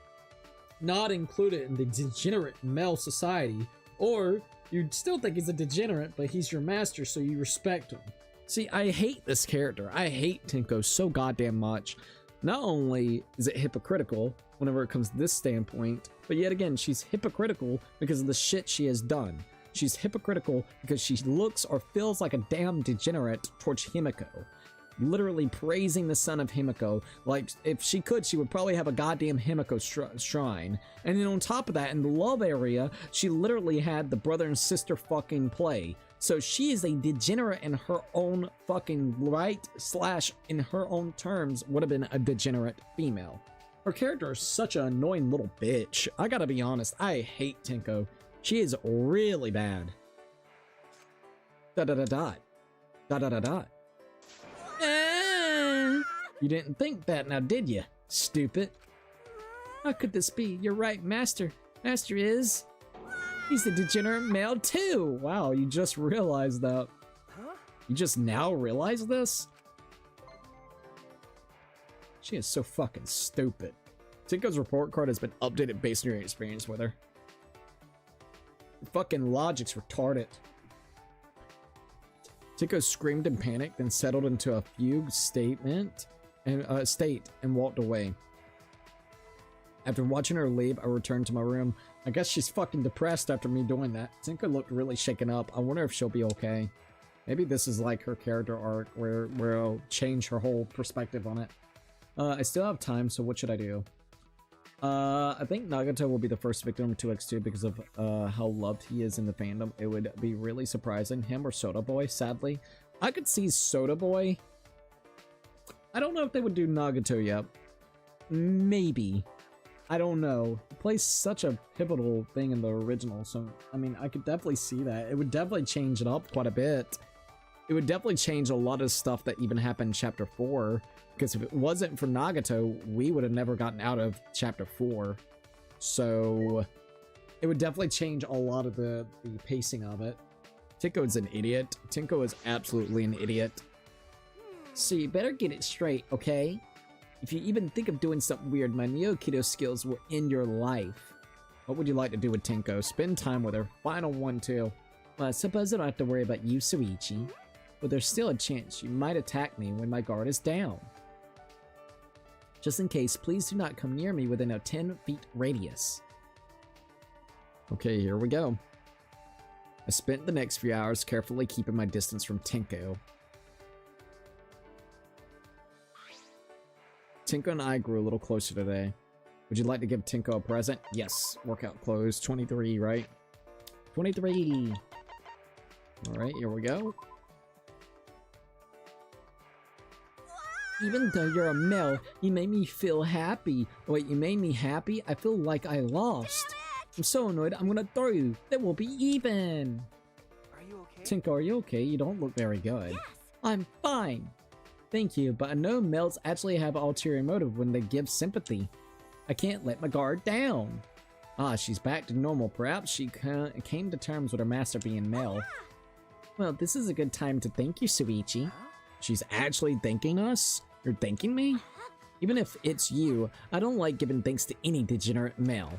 E: not included in the degenerate male society, or you still think he's a degenerate, but he's your master, so you respect him. See, I hate this character. I hate Tenko so goddamn much. Not only is it hypocritical whenever it comes to this standpoint, but yet again, she's hypocritical because of the shit she has done. She's hypocritical because she looks or feels like a damn degenerate towards Himiko. Literally praising the son of Himiko. Like, if she could, she would probably have a goddamn Himiko shrine. And then on top of that, in the love area, she literally had the brother and sister fucking play. So she is a degenerate in her own fucking right, / in her own terms, would have been a degenerate female. Her character is such an annoying little bitch. I gotta be honest, I hate Tenko. She is really bad. Da-da-da-dot. Da-da-da-dot. You didn't think that now, did you? Stupid. How could this be? You're right, Master. Master is... He's a degenerate male too! Wow, you just realized that.
C: Huh?
E: You just now realized this? She is so fucking stupid. Tenko's report card has been updated based on your experience with her. Your fucking logic's retarded. Tenko screamed in panic, then settled into a fugue state and walked away. After watching her leave, I returned to my room. I guess she's fucking depressed after me doing that. Tenko looked really shaken up. I wonder if she'll be okay. Maybe this is like her character arc where it'll change her whole perspective on it. I still have time, so what should I do? I think Nagato will be the first victim of 2x2 because of how loved he is in the fandom. It would be really surprising. Him or Soda Boy, sadly. I could see Soda Boy. I don't know if they would do Nagato yet. Maybe. I don't know. He plays such a pivotal thing in the original, so, I mean, I could definitely see that. It would definitely change it up quite a bit. It would definitely change a lot of stuff that even happened in Chapter 4, because if it wasn't for Nagato, we would have never gotten out of Chapter 4. So, it would definitely change a lot of the pacing of it. Tenko is an idiot. Tenko is absolutely an idiot. So you better get it straight, okay? If you even think of doing something weird, my Neo-Kido skills will end your life. What would you like to do with Tenko? Spend time with her. Final one, too. Well, I suppose I don't have to worry about you, Suichi. But there's still a chance you might attack me when my guard is down. Just in case, please do not come near me within a 10 feet radius. Okay, here we go. I spent the next few hours carefully keeping my distance from Tenko. Tenko and I grew a little closer today. Would you like to give Tenko a present? Yes. Workout clothes. 23, right? 23! Alright, here we go. Even though you're a male, you made me feel happy. Wait, you made me happy? I feel like I lost. I'm so annoyed, I'm gonna throw you. Then we'll be even.
C: Are you okay?
E: Tenko, are you okay? You don't look very good.
B: Yes.
E: I'm fine. Thank you, but I know males actually have ulterior motive when they give sympathy. I can't let my guard down. Ah, she's back to normal. Perhaps she came to terms with her master being male. Well, this is a good time to thank you, Suichi. She's actually thanking us? You're thanking me? Even if it's you, I don't like giving thanks to any degenerate male.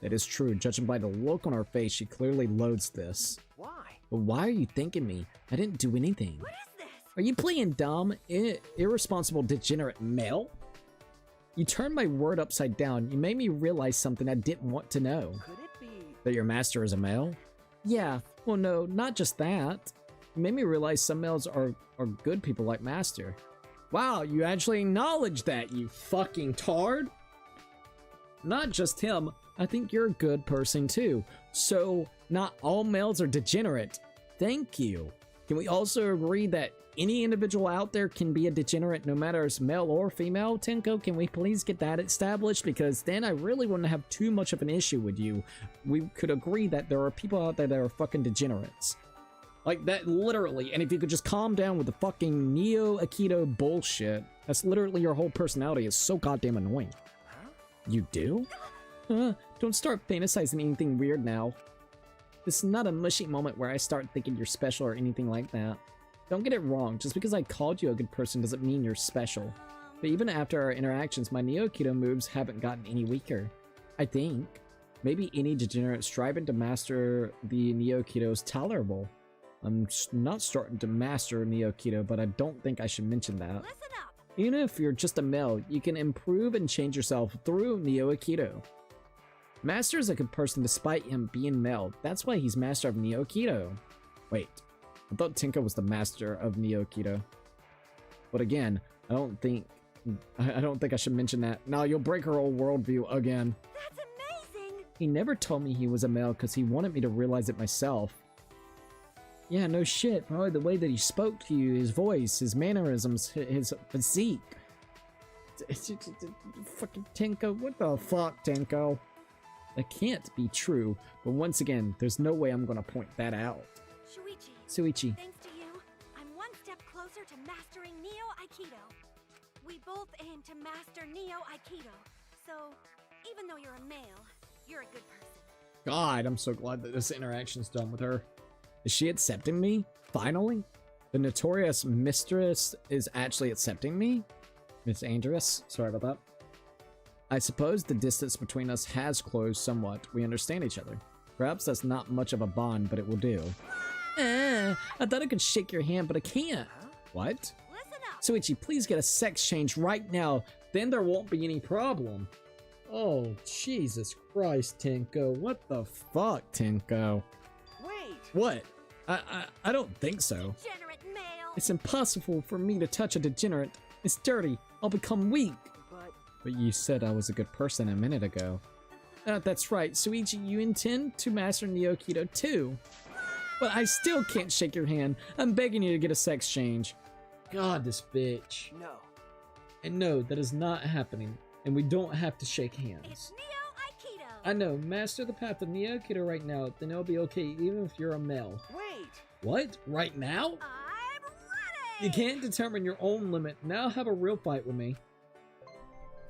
E: That is true. Judging by the look on her face, she clearly loads this.
C: Why?
E: But why are you thanking me? I didn't do anything.
B: What is this?
E: Are you playing dumb, irresponsible, degenerate male? You turned my word upside down. You made me realize something I didn't want to know.
C: Could it be?
E: That your master is a male? Yeah, well no, not just that. You made me realize some males are good people like Master. Wow, you actually acknowledge that, you fucking tard! Not just him, I think you're a good person too. So, not all males are degenerate. Thank you. Can we also agree that any individual out there can be a degenerate no matter if it's male or female? Tenko, can we please get that established? Because then I really wouldn't have too much of an issue with you. We could agree that there are people out there that are fucking degenerates. Like that, literally. And if you could just calm down with the fucking Neo-Aikido bullshit. That's literally your whole personality. Is so goddamn annoying.
C: Huh?
E: You do? Don't start fantasizing anything weird now. This is not a mushy moment where I start thinking you're special or anything like that. Don't get it wrong, just because I called you a good person doesn't mean you're special. But even after our interactions, my Neo-Aikido moves haven't gotten any weaker. I think. Maybe any degenerate striving to master the Neo-Keto is tolerable. I'm not starting to master Neo-Keto, but I don't think I should mention that.
B: Listen up.
E: Even if you're just a male, you can improve and change yourself through Neo-Keto. Master is a good person despite him being male. That's why he's master of Neo-Keto. Wait, I thought Tinka was the master of Neo-Keto. But again, I don't think I should mention that. Now you'll break her whole worldview again.
B: That's amazing.
E: He never told me he was a male because he wanted me to realize it myself. Yeah, no shit. Probably the way that he spoke to you, his voice, his mannerisms, his physique. Fucking Tenko, what the fuck, Tenko? That can't be true, but once again, there's no way I'm gonna point that out. Shuichi.
B: Thanks to you, I'm one step closer to mastering Neo Aikido. We both aim to master Neo Aikido, so even though you're a male, you're a good person.
E: God, I'm so glad that this interaction's done with her. Is she accepting me? Finally? The notorious mistress is actually accepting me? Miss Andress, sorry about that. I suppose the distance between us has closed somewhat. We understand each other. Perhaps that's not much of a bond, but it will do. I thought I could shake your hand, but I can't. What?
B: Listen up.
E: Shuichi, please get a sex change right now. Then there won't be any problem. Oh, Jesus Christ, Tenko. What the fuck, Tenko?
C: Wait!
E: What? I don't think so.
B: Degenerate male.
E: It's impossible for me to touch a degenerate. It's dirty. I'll become weak. But you said I was a good person a minute ago. That's right. Shuichi, you intend to master Neo-Keto too. But I still can't shake your hand. I'm begging you to get a sex change. God, this bitch.
C: No.
E: And no, that is not happening. And we don't have to shake hands.
B: It's Neo Aikido.
E: I know. Master the path of Neo-Keto right now. Then it'll be okay even if you're a male.
C: Wait!
E: What? Right now?
B: I'm ready.
E: You can't determine your own limit. Now have a real fight with me.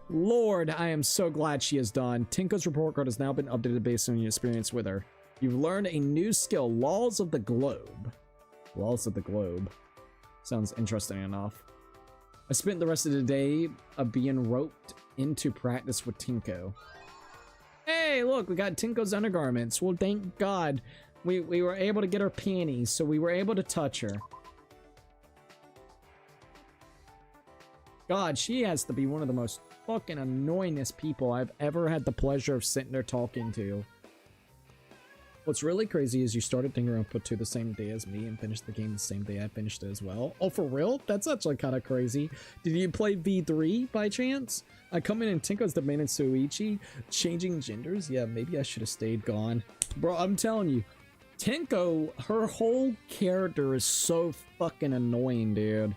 E: Lord, I am so glad she is done. Tinko's report card has now been updated based on your experience with her. You've learned a new skill, Laws of the Globe. Laws of the Globe. Sounds interesting enough. I spent the rest of the day being roped into practice with Tinko. Hey, look, we got Tinko's undergarments. Well, thank God. We were able to get her panties, so we were able to touch her. God, she has to be one of the most fucking annoyingest people I've ever had the pleasure of sitting there talking to. What's really crazy is you started Danganronpa 2 the same day as me and finished the game the same day I finished it as well. Oh, for real? That's actually kind of crazy. Did you play V3 by chance? I come in and Tinko's demanding Shuichi changing genders? Yeah, maybe I should have stayed gone. Bro, I'm telling you, Tinko, her whole character is so fucking annoying, dude.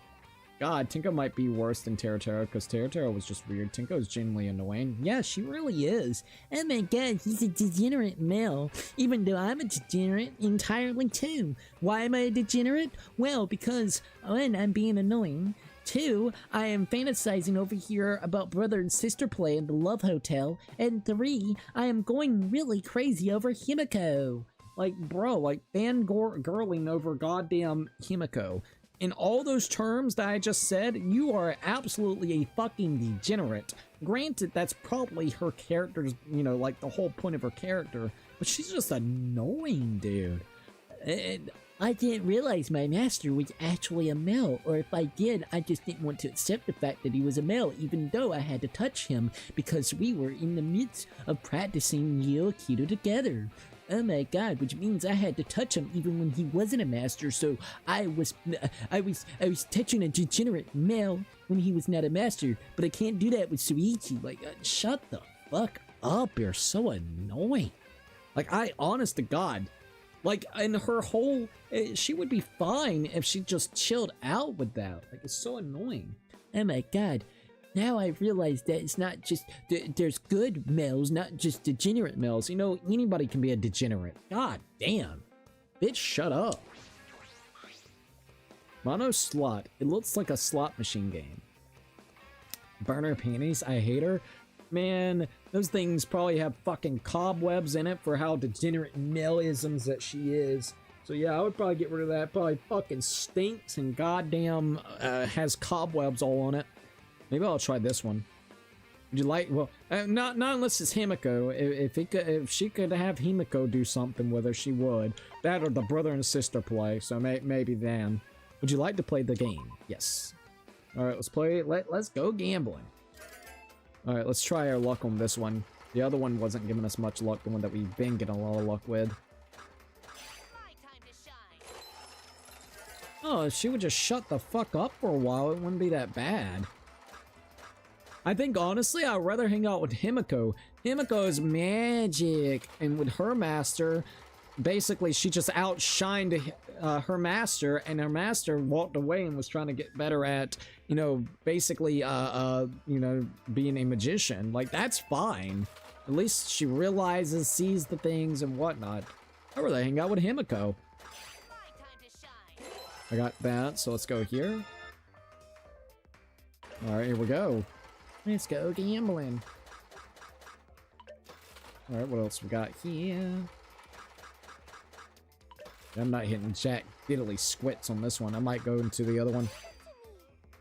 E: God, Tinko might be worse than Teratera because Teratera was just weird. Tinko is genuinely annoying. Yeah, she really is. Oh my god, he's a degenerate male. Even though I'm a degenerate entirely too. Why am I a degenerate? Well, because 1, I'm being annoying. 2, I am fantasizing over here about brother and sister play in the Love Hotel. And 3, I am going really crazy over Himiko. Like, bro, like fangirling over goddamn Himiko. In all those terms that I just said, you are absolutely a fucking degenerate. Granted, that's probably her character's, you know, like the whole point of her character, but she's just annoying, dude. And I didn't realize my master was actually a male, or if I did, I just didn't want to accept the fact that he was a male, even though I had to touch him because we were in the midst of practicing Neo-Keto together. Oh my god, which means I had to touch him even when he wasn't a master, so I was touching a degenerate male when he was not a master, but I can't do that with Shuichi. Like, shut the fuck up, you're so annoying. Like, honest to God, like, and her whole, she would be fine if she just chilled out with that. Like, it's so annoying. Oh my god. Now I realize that it's not just, there's good males, not just degenerate males. You know, anybody can be a degenerate. God damn. Bitch, shut up. Mono slot. It looks like a slot machine game. Burner panties. I hate her. Man, those things probably have fucking cobwebs in it for how degenerate male-isms that she is. So yeah, I would probably get rid of that. Probably fucking stinks and goddamn has cobwebs all on it. Maybe I'll try this one. Would you like, well, not unless it's Himiko. If she could have Himiko do something with her, she would. That or the brother and sister play, so maybe then. Would you like to play the game? Yes. Alright, let's play, let's go gambling. Alright, let's try our luck on this one. The other one wasn't giving us much luck, the one that we've been getting a lot of luck with. Oh, if she would just shut the fuck up for a while, it wouldn't be that bad. I think, honestly, I'd rather hang out with Himiko. Himiko is magic, and with her master, basically, she just outshined her master, and her master walked away and was trying to get better at, you know, basically, you know, being a magician. Like, that's fine. At least she realizes, sees the things, and whatnot. I'd rather hang out with Himiko. I got that, so let's go here. Alright, here we go. Let's go gambling. Alright, what else we got here? I'm not hitting jack diddly squits on this one. I might go into the other one.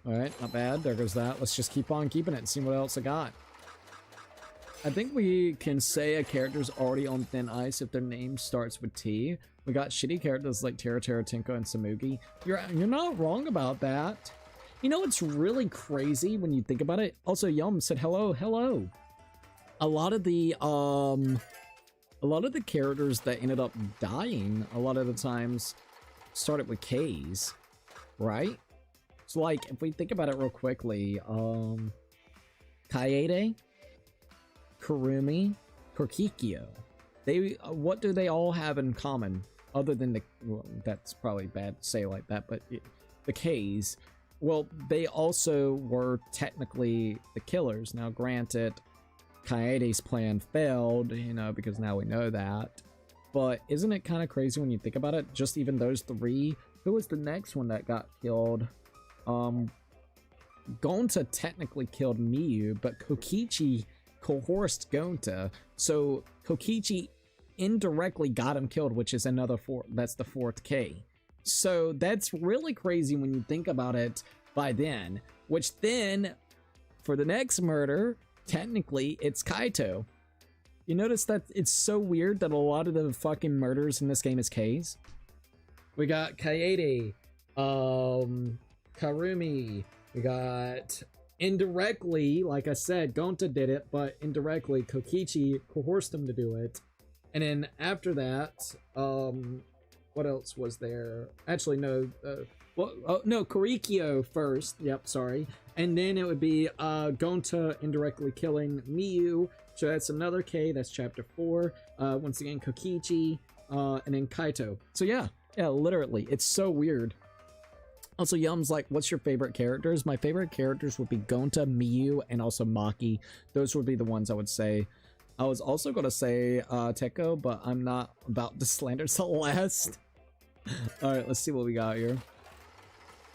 E: Alright, not bad. There goes that. Let's just keep on keeping it and see what else I got. I think we can say a character's already on thin ice if their name starts with T. We got shitty characters like Tera Tinko and Samugi. You're not wrong about that. You know what's really crazy when you think about it? Also, Yum said hello. A lot of the characters that ended up dying a lot of the times started with K's, right? So like if we think about it real quickly, Kaede, Kurumi, Korkikyo. What do they all have in common? Other than well, that's probably bad to say like that, but the K's, well, they also were technically the killers. Now, granted, Kaede's plan failed, you know, because now we know that. But isn't it kind of crazy when you think about it? Just even those three. Who was the next one that got killed? Gonta technically killed Miyu, but Kokichi coerced Gonta. So Kokichi indirectly got him killed, which is another that's the fourth K. So that's really crazy when you think about it by then. Which then, for the next murder, technically it's Kaito. You notice that it's so weird that a lot of the fucking murders in this game is K's? We got Kaede, Karumi, we got indirectly, like I said, Gonta did it, but indirectly Kokichi coerced him to do it. And then after that, what else was there? Actually, no, no, Korikyo first. Yep, sorry. And then it would be Gonta indirectly killing Miyu. So that's another K. That's chapter 4. Once again, Kokichi, and then Kaito. So yeah, literally, it's so weird. Also, Yum's like, what's your favorite characters? My favorite characters would be Gonta, Miyu, and also Maki. Those would be the ones I would say. I was also going to say Teko, but I'm not about to slander Celeste. Alright, let's see what we got here.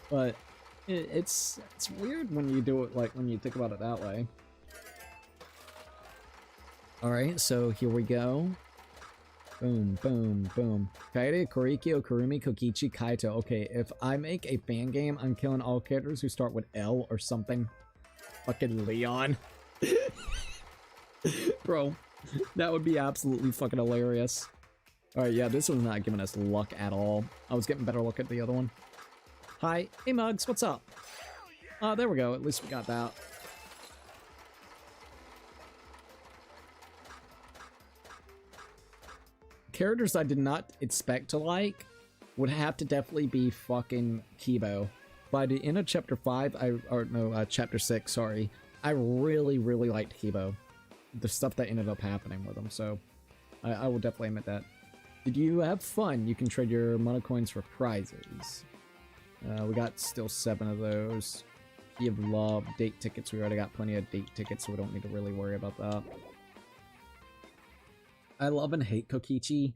E: But it's weird when you do it, like, when you think about it that way. Alright, so here we go. Boom, boom, boom. Kaede, Korikyo, Kurumi, Kokichi, Kaito. Okay, if I make a fan game, I'm killing all characters who start with L or something. Fucking Leon. Bro, that would be absolutely fucking hilarious. Alright, yeah, this one's not giving us luck at all. I was getting better luck at the other one. Hi. Hey, Mugs, what's up? Oh, there we go. At least we got that. Characters I did not expect to like would have to definitely be fucking Kibo. By the end of chapter 5, chapter 6, sorry, I really liked Kibo. The stuff that ended up happening with him, so I will definitely admit that. Did you have fun? You can trade your mono coins for prizes. We got still 7 of those. You have love, date tickets. We already got plenty of date tickets, so we don't need to really worry about that. I love and hate Kokichi.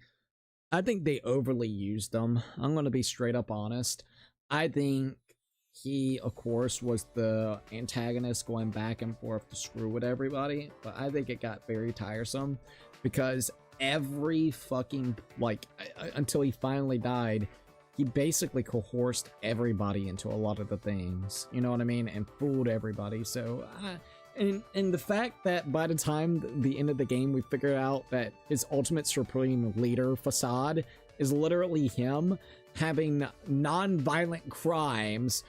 E: I think they overly used them. I'm gonna be straight up honest. I think he, of course, was the antagonist going back and forth to screw with everybody, but I think it got very tiresome because every fucking, like, until he finally died, he basically coerced everybody into a lot of the things, you know what I mean, and fooled everybody. So And the fact that by the time the end of the game we figure out that his ultimate supreme leader facade is literally him having non-violent crimes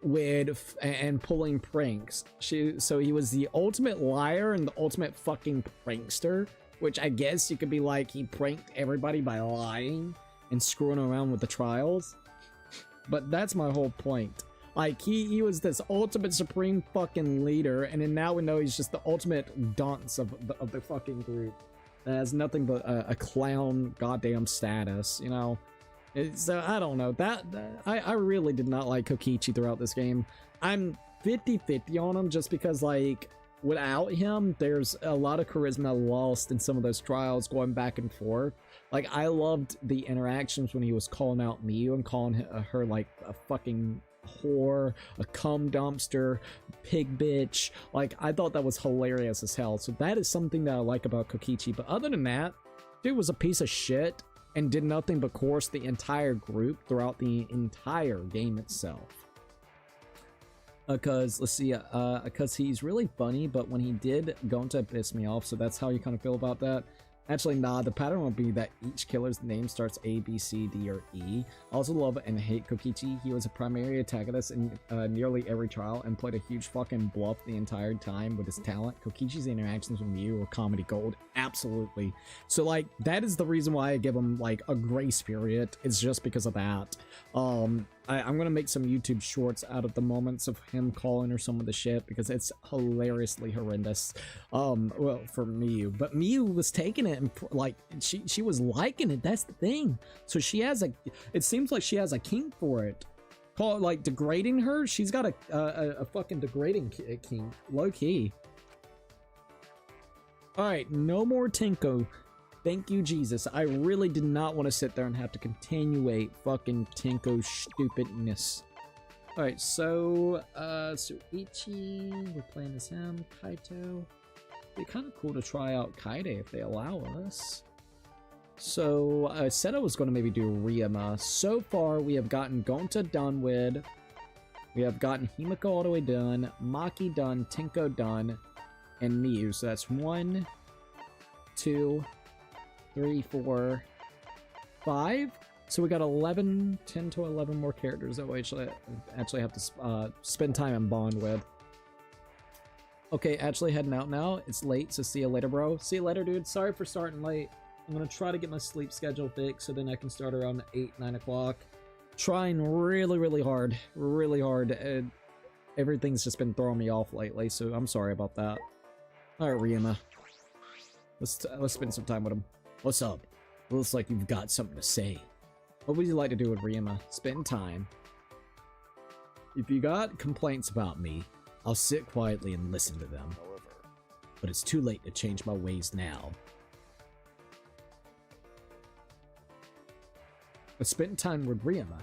E: with and pulling pranks. So he was the ultimate liar and the ultimate fucking prankster, which I guess you could be like he pranked everybody by lying and screwing around with the trials. But that's my whole point. Like, he was this ultimate supreme fucking leader, and then now we know he's just the ultimate dunce of the fucking group. That has nothing but a clown goddamn status, you know? So, I don't know. I really did not like Kokichi throughout this game. I'm 50-50 on him just because, like, without him, there's a lot of charisma lost in some of those trials going back and forth. Like, I loved the interactions when he was calling out Miyu and calling her like, a fucking whore, a cum dumpster, pig bitch. Like, I thought that was hilarious as hell. So that is something that I like about Kokichi. But other than that, dude was a piece of shit and did nothing but course the entire group throughout the entire game itself. Because, let's see, because he's really funny, but when he did go to piss me off, so that's how you kind of feel about that. Actually, nah, the pattern will be that each killer's name starts A, B, C, D, or E. I also love and hate Kokichi. He was a primary antagonist in nearly every trial and played a huge fucking bluff the entire time with his talent. Kokichi's interactions with Miyu were comedy gold. Absolutely. So, like, that is the reason why I give him, like, a grace period. It's just because of that. I'm gonna make some YouTube shorts out of the moments of him calling her some of the shit because it's hilariously horrendous. Well, for Miyu, but Miyu was taking it and like she was liking it. That's the thing. So she has it seems like she has a kink for it. Call it like degrading her. She's got a fucking degrading kink, low key. All right, no more Tenko. Thank you, Jesus. I really did not want to sit there and have to continuate fucking Tenko stupidness. Alright, so, Ichi, we're playing as him, Kaito. It'd be kind of cool to try out Kaide if they allow us. So, I said I was going to maybe do Ryuma. So far, we have gotten Gonta done with. We have gotten Himiko all the way done, Maki done, Tenko done, and Miyu. So that's 1, 2, 3, 4, 5. So we got 10 to 11 more characters that we actually have to spend time and bond with. Okay, actually heading out now. It's late, so see you later, bro. See you later, dude. Sorry for starting late. I'm gonna try to get my sleep schedule fixed so then I can start around 8, 9 o'clock. Trying really hard. Everything's just been throwing me off lately, so I'm sorry about that. Alright, Ryuma. Let's spend some time with him. What's up? Looks like you've got something to say. What would you like to do with Ryuma? Spend time. If you got complaints about me, I'll sit quietly and listen to them. But it's too late to change my ways now. Let's spend time with Ryuma.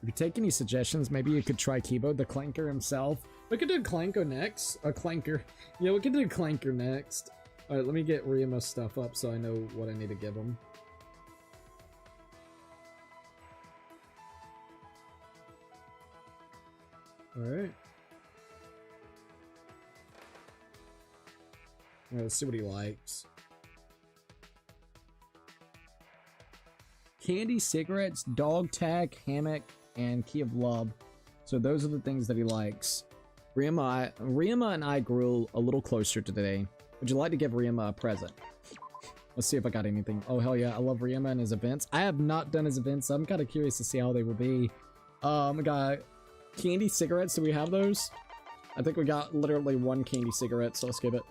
E: If you take any suggestions, maybe you could try Kibo, the Clanker himself. We could do Clanko next. A Clanker. Yeah, we could do Clanker next. Alright, let me get Ryuma's stuff up so I know what I need to give him. Alright. Let's see what he likes. Candy, cigarettes, dog tag, hammock, and key of love. So those are the things that he likes. Ryuma and I grew a little closer today. Would you like to give Ryuma a present? Let's see if I got anything. Oh, hell yeah. I love Ryuma and his events. I have not done his events, so I'm kind of curious to see how they will be. We got candy cigarettes. Do we have those? I think we got literally 1 candy cigarette, so let's give it.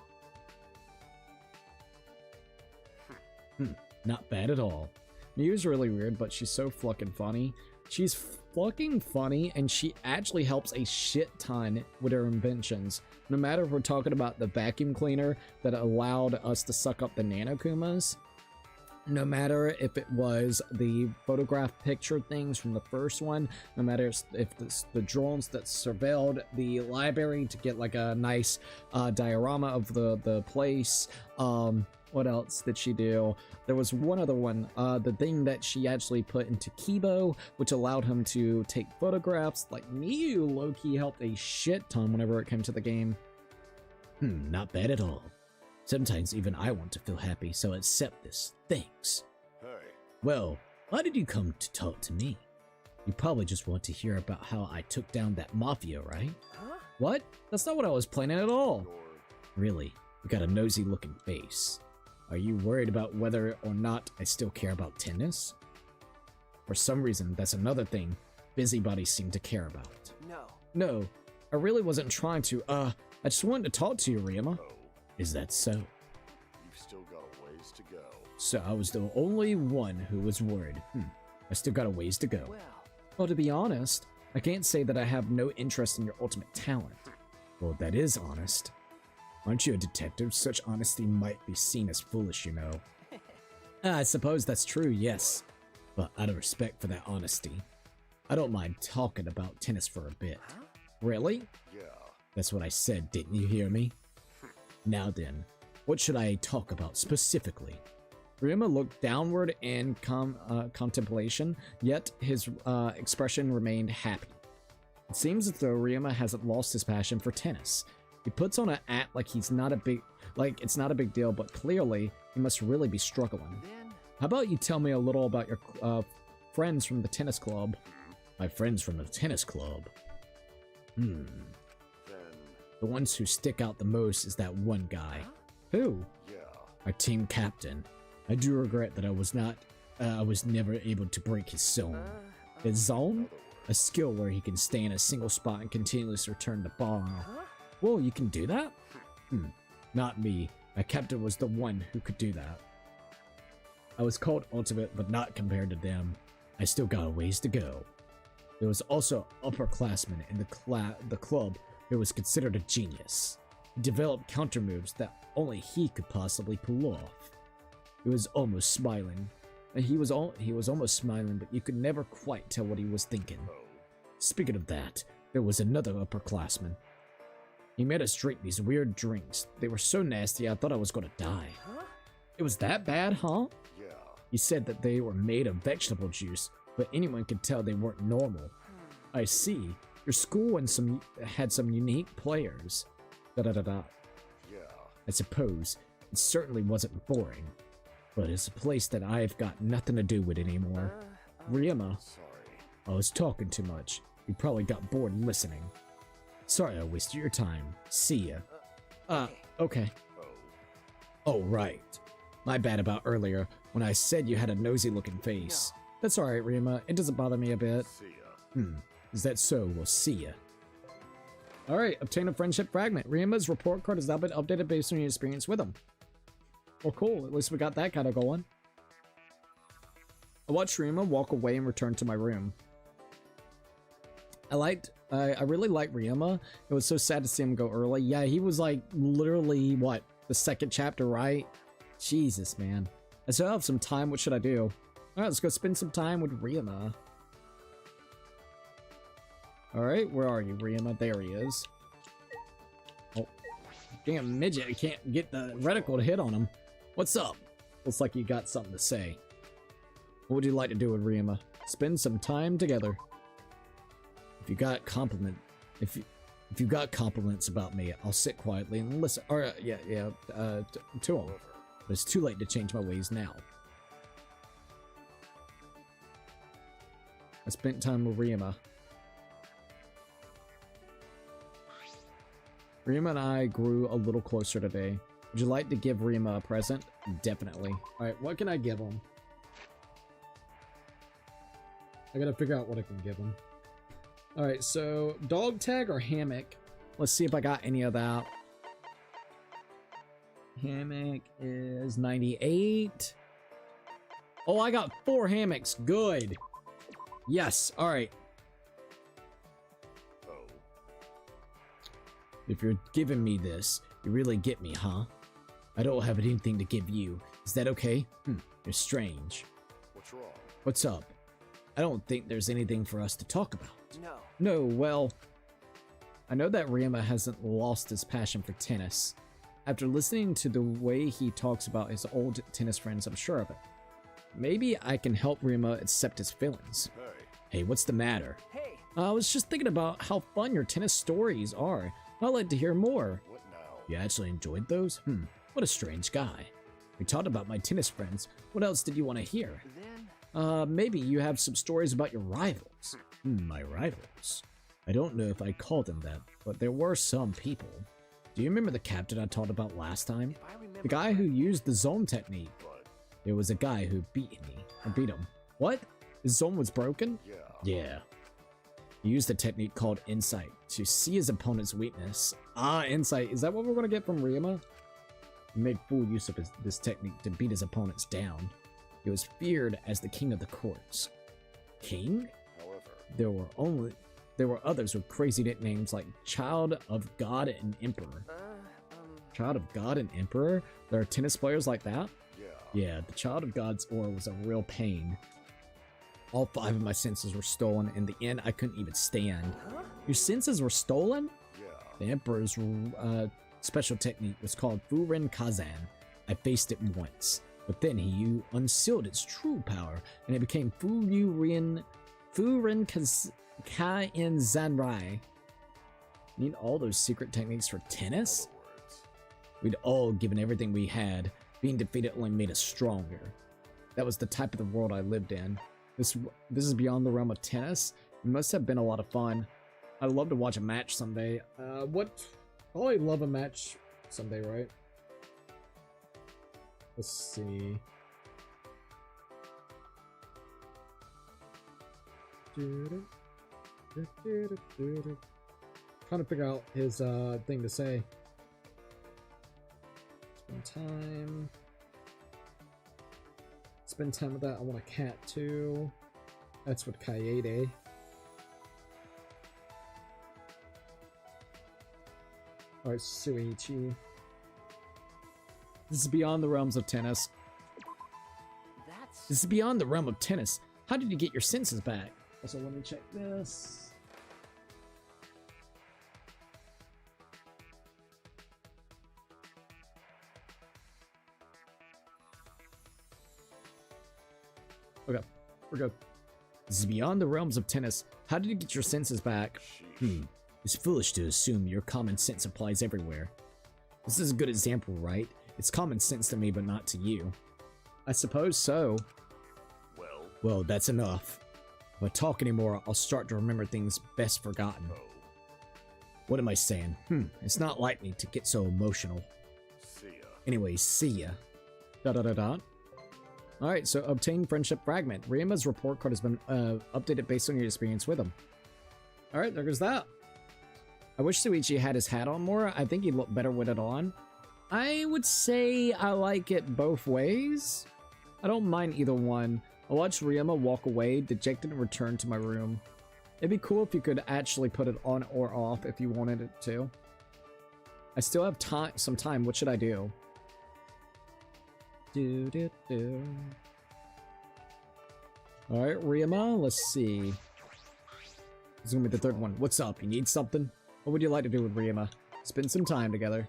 E: Not bad at all. Miyu's really weird, but she's so fucking funny. She's fucking funny, and she actually helps a shit ton with her inventions. No matter if we're talking about the vacuum cleaner that allowed us to suck up the Nanokumas, no matter if it was the photograph picture things from the first one, no matter if the drones that surveilled the library to get like a nice diorama of the place. What else did she do? There was one other one, the thing that she actually put into Kibo, which allowed him to take photographs. Like, Miyu low-key helped a shit ton whenever it came to the game. Not bad at all. Sometimes even I want to feel happy, so accept this. Thanks.
C: Hey.
E: Well, why did you come to talk to me? You probably just want to hear about how I took down that mafia, right?
C: Huh?
E: What? That's not what I was planning at all.
C: Or...
E: Really? You got a nosy looking face. Are you worried about whether or not I still care about tennis? For some reason, that's another thing busybodies seem to care about.
C: No.
E: No, I really wasn't trying to, I just wanted to talk to you, Ryoma.
C: Oh,
E: Is that so?
C: you've still got a ways to go.
E: So I was the only one who was worried. I still got a ways to go.
A: Well, to be honest, I can't say that I have no interest in your ultimate talent.
E: Well, that is honest. Aren't you a detective? Such honesty might be seen as foolish, you know. I suppose that's true, yes. But out of respect for that honesty, I don't mind talking about tennis for a bit.
C: Huh?
E: Really?
C: Yeah.
E: That's what I said, didn't you hear me? Now then, what should I talk about specifically?
A: Ryoma looked downward in contemplation, yet his expression remained happy. It seems as though Ryoma hasn't lost his passion for tennis. He puts on an act like it's not a big deal, but clearly he must really be struggling.
C: Then...
A: How about you tell me a little about your friends from the tennis club?
E: My friends from the tennis club.
C: Then...
E: The ones who stick out the most is that one guy.
A: Who?
C: Yeah.
E: Our team captain. I do regret that I was never able to break his zone.
A: His zone?
E: A skill where he can stay in a single spot and continuously return the ball.
C: Huh?
A: Whoa, you can do that?
E: Not me. My captain was the one who could do that. I was called ultimate, but not compared to them. I still got a ways to go. There was also an upperclassman in the club who was considered a genius. He developed counter moves that only he could possibly pull off. He was almost smiling. He was almost smiling, but you could never quite tell what he was thinking.
C: Oh.
E: Speaking of that, there was another upperclassman. He made us drink these weird drinks. They were so nasty I thought I was gonna die.
C: Huh?
A: It was that bad, huh?
C: Yeah.
E: He said that they were made of vegetable juice, but anyone could tell they weren't normal. I see. Your school had some unique players.
C: Yeah.
E: I suppose. It certainly wasn't boring. But it's a place that I've got nothing to do with anymore.
A: Ryoma.
C: Sorry.
E: I was talking too much. You probably got bored listening. Sorry I wasted your time. See ya.
A: Okay.
C: Oh.
E: Oh, right. My bad about earlier, when I said you had a nosy looking face.
A: That's alright, Ryoma. It doesn't bother me a bit.
C: See ya.
E: Is that so? We'll see ya.
A: Alright, obtain a friendship fragment. Ryoma's report card has now been updated based on your experience with him. Well, cool. At least we got that kind of going. I watched Ryoma walk away and return to my room. I really liked Ryoma. It was so sad to see him go early. Yeah, he was like literally, what, the second chapter, right? Jesus, man. I still have some time. What should I do? Alright, let's go spend some time with Ryoma. Alright, where are you, Ryoma? There he is. Oh, damn midget. I can't get the reticle to hit on him. What's up? Looks like you got something to say. What would you like to do with Ryoma? Spend some time together.
E: If you got if you got compliments about me, I'll sit quietly and listen. Or to him. But it's too late to change my ways now.
A: I spent time with Ryoma. Ryoma and I grew a little closer today. Would you like to give Ryoma a present? Definitely. Alright, what can I give him? I gotta figure out what I can give him. Alright, so dog tag or hammock? Let's see if I got any of that. Hammock is 98. Oh, I got 4 hammocks. Good. Yes, alright.
C: Oh.
E: If you're giving me this, you really get me, huh? I don't have anything to give you. Is that okay? You're strange.
C: What's wrong?
E: What's up? I don't think there's anything for us to talk about.
C: No.
A: No, well, I know that Ryoma hasn't lost his passion for tennis. After listening to the way he talks about his old tennis friends, I'm sure of it. Maybe I can help Ryoma accept his feelings.
C: Hey.
E: Hey, what's the matter?
C: Hey.
A: I was just thinking about how fun your tennis stories are. I'd like to hear more.
C: What now?
E: You actually enjoyed those? What a strange guy. We talked about my tennis friends. What else did you want to hear? Maybe you have some stories about your rivals. My rivals? I don't know if I called them that, but there were some people. Do you remember the captain I talked about last time? The guy who used the zone technique. There was a guy who beat me. I beat him. What? His zone was broken? Yeah. He used a technique called insight to see his opponent's weakness. Insight. Is that what we're going to get from Ryoma? He made full use of this technique to beat his opponents down. He was feared as the king of the courts. King?
C: However,
E: There were others with crazy nicknames like Child of God and Emperor. Child of God and Emperor? There are tennis players like that? Yeah, the Child of God's aura was a real pain. All 5 of my senses were stolen. In the end, I couldn't even stand. Your senses were stolen? The Emperor's special technique was called Furin Kazan. I faced it once, but then he unsealed its true power, and it became Furin Kain Zanrai. Need all those secret techniques for tennis? We'd all given everything we had. Being defeated only made us stronger. That was the type of the world I lived in. This is beyond the realm of tennis. It must have been a lot of fun. I'd love to watch a match someday. Probably love a match someday, right? Let's see. Trying to figure out his thing to say. Spend time with that. I want a cat too. That's what Kaede. Alright, Suichi. This is beyond the realms of tennis. This is beyond the realm of tennis. How did you get your senses back? Also, let me check this. Okay, we're good. This is beyond the realms of tennis. How did you get your senses back? It's foolish to assume your common sense applies everywhere. This is a good example, right? It's common sense to me, but not to you. I suppose so. Well, that's enough. If I talk anymore, I'll start to remember things best forgotten. What am I saying? It's not like me to get so emotional. Anyway, see ya. Alright, so obtain friendship fragment. Ryuma's report card has been updated based on your experience with him. Alright, there goes that. I wish Suichi had his hat on more. I think he'd look better with it on. I would say I like it both ways. I don't mind either one. I watched Ryuma walk away, dejected, and return to my room. It'd be cool if you could actually put it on or off if you wanted it to. I still have some time. What should I do? Alright, Ryuma, let's see. This is gonna be the third one. What's up? You need something? What would you like to do with Ryuma? Spend some time together.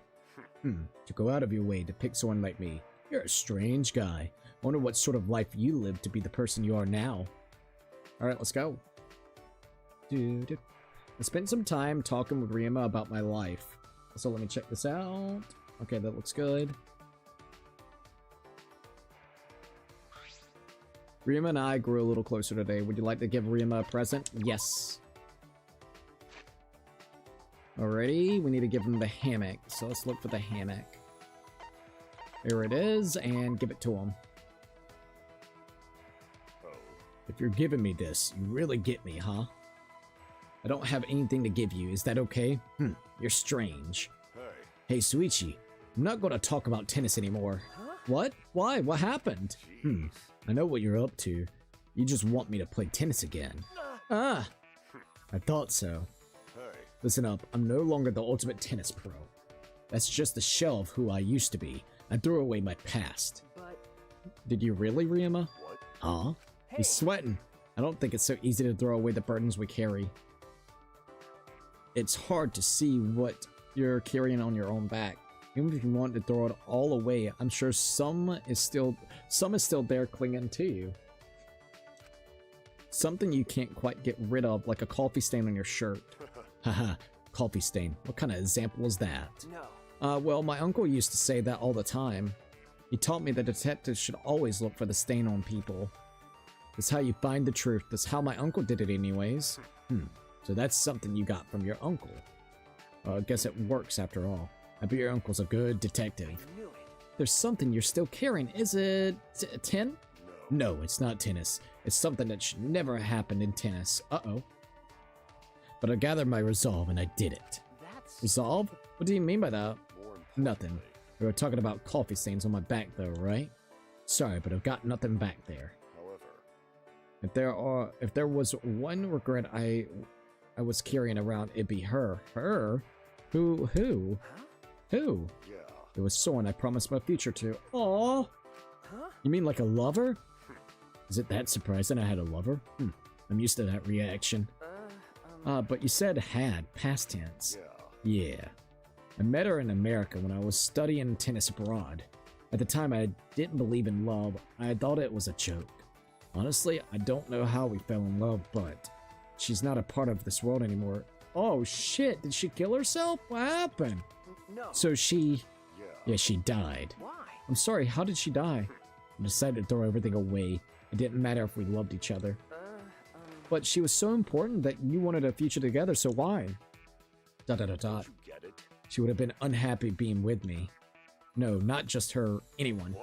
E: To go out of your way to pick someone like me. You're a strange guy. I wonder what sort of life you lived to be the person you are now. Alright, let's go. I spent some time talking with Ryuma about my life. So let me check this out. Okay, that looks good. Ryuma and I grew a little closer today. Would you like to give Ryuma a present? Yes. Alrighty, we need to give him the hammock. So let's look for the hammock. There it is, and give it to him. If you're giving me this, you really get me, huh? I don't have anything to give you. Is that okay? You're strange. Hey, Suichi, I'm not going to talk about tennis anymore. What? Why? What happened? I know what you're up to. You just want me to play tennis again. I thought so. Listen up, I'm no longer the ultimate tennis pro. That's just the shell of who I used to be. I threw away my past. Did you really, Ryuma? Huh? He's sweating. I don't think it's so easy to throw away the burdens we carry. It's hard to see what you're carrying on your own back. Even if you want to throw it all away, I'm sure some is still there clinging to you. Something you can't quite get rid of, like a coffee stain on your shirt. Haha, coffee stain. What kind of example is that? Well, my uncle used to say that all the time. He taught me that detectives should always look for the stain on people. That's how you find the truth. That's how my uncle did it anyways. So that's something you got from your uncle. I guess it works after all. I bet your uncle's a good detective. There's something you're still carrying. Is it tin? No, it's not tennis. It's something that should never happen in tennis. Uh-oh. But I gathered my resolve and I did it. Resolve? What do you mean by that? Nothing. We were talking about coffee stains on my back though, right? Sorry, but I've got nothing back there. If there was one regret I was carrying around, it'd be her. Her? Who? Who? It was someone I promised my future to. Aww. You mean like a lover? Is it that surprising I had a lover? I'm used to that reaction. But you said had, past tense. Yeah. I met her in America when I was studying tennis abroad. At the time, I didn't believe in love. I thought it was a joke. Honestly, I don't know how we fell in love, but she's not a part of this world anymore. Oh shit, did she kill herself? What happened?
C: No.
E: So she... Yeah, she died.
C: Why?
E: I'm sorry, how did she die? I decided to throw everything away. It didn't matter if we loved each other. But she was so important that you wanted a future together, so why? ... She would have been unhappy being with me. No, not just her, anyone.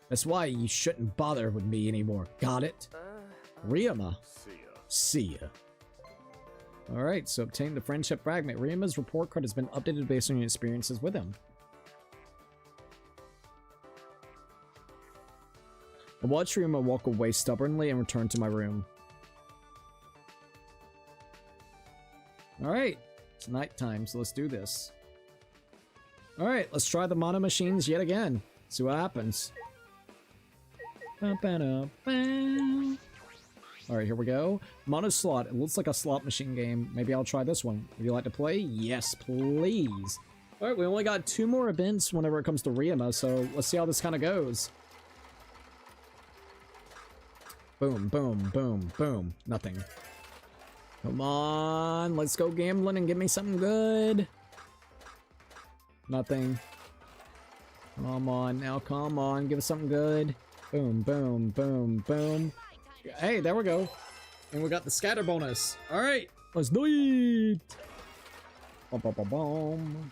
E: That's why you shouldn't bother with me anymore. Got it? Ryoma. See ya. Alright, so obtain the friendship fragment. Ryoma's report card has been updated based on your experiences with him. I watched Ryoma walk away stubbornly and return to my room. Alright, it's nighttime, so let's do this. Alright, let's try the mono machines yet again. See what happens. Alright, here we go. Mono slot. It looks like a slot machine game. Maybe I'll try this one. Would you like to play? Yes, please. Alright, we only got 2 more events whenever it comes to Ryoma, so let's see how this kind of goes. Boom, boom, boom, boom. Nothing. Come on, let's go gambling and give me something good. Nothing. Come on, now come on, give us something good. Boom, boom, boom, boom. Hey, there we go. And we got the scatter bonus. Alright, let's do it. Boom, boom, boom, boom.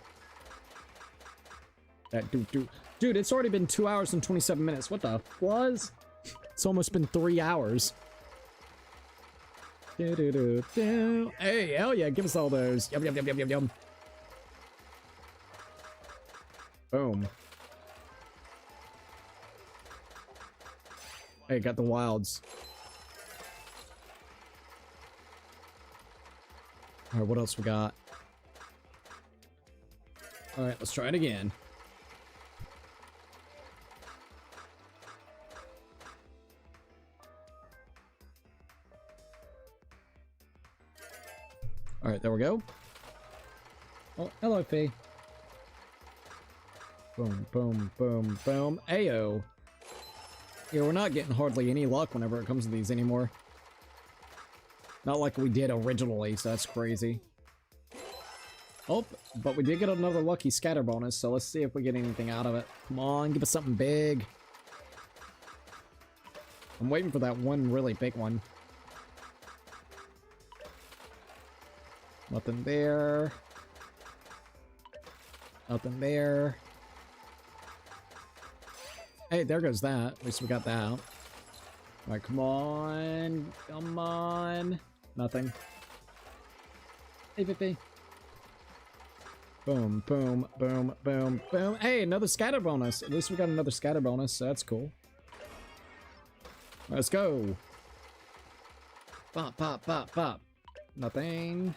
E: That dude, it's already been 2 hours and 27 minutes. What the was? It's almost been 3 hours. Hey, hell yeah, give us all those. Yum, yum, yum, yum, yum, yum. Boom. Hey, got the wilds. Alright, what else we got? Alright, let's try it again. Alright, there we go. Oh, hello, Faye. Boom, boom, boom, boom. Ayo. Yeah, we're not getting hardly any luck whenever it comes to these anymore. Not like we did originally, so that's crazy. Oh, but we did get another lucky scatter bonus, so let's see if we get anything out of it. Come on, give us something big. I'm waiting for that one really big one. Nothing there. Nothing there. Hey, there goes that. At least we got that out. Alright, come on. Come on. Nothing. Hey, Vippy. Boom, boom, boom, boom, boom. Hey, another scatter bonus. At least we got another scatter bonus, so that's cool. Let's go. Pop, pop, pop, pop. Nothing.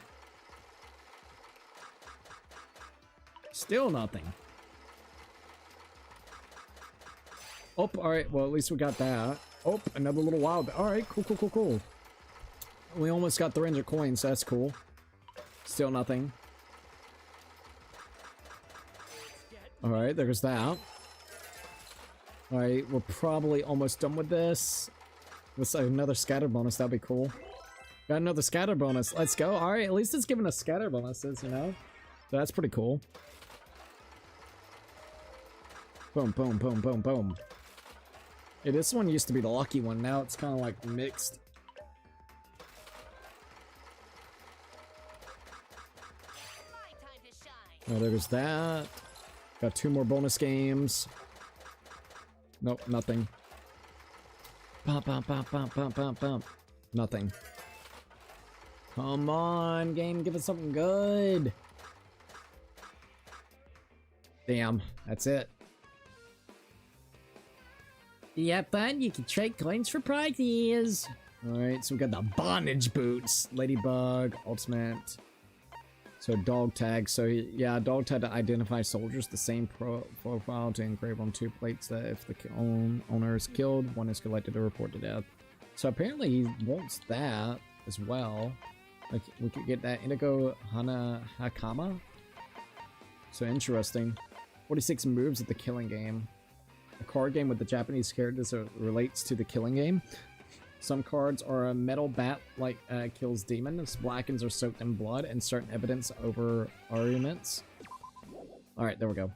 E: Still nothing. Oh, alright, well, at least we got that. Oh, another little wild. Alright, cool, cool, cool, cool. We almost got 300 coins, so that's cool. Still nothing. Alright, there's that. Alright, we're probably almost done with this. Let's say another scatter bonus, that'd be cool. Got another scatter bonus, let's go. Alright, at least it's giving us scatter bonuses, you know? So that's pretty cool.
A: Boom, boom, boom, boom, boom. Yeah, this one used to be the lucky one. Now it's kind of like mixed. Oh, there's that. Got 2 more bonus games. Nope, nothing. Bump, bump, bump, bump, bump, bump, bump. Nothing. Come on, game, give us something good. Damn, that's it.
E: Yeah, fun. You can trade coins for prizes.
A: Alright, so we got the bondage boots, ladybug, ultimate. So dog tag. So yeah, dog tag to identify soldiers. The same profile to engrave on 2 plates that if the owner is killed, 1 is collected to report to death. So apparently he wants that as well. Like we could get that Indigo Hakama. So interesting. 46 moves at the killing game. A card game with the Japanese characters that relates to the killing game. Some cards are a metal bat like kills demons, blackens or soaked in blood, and certain evidence over arguments. Alright, there we go.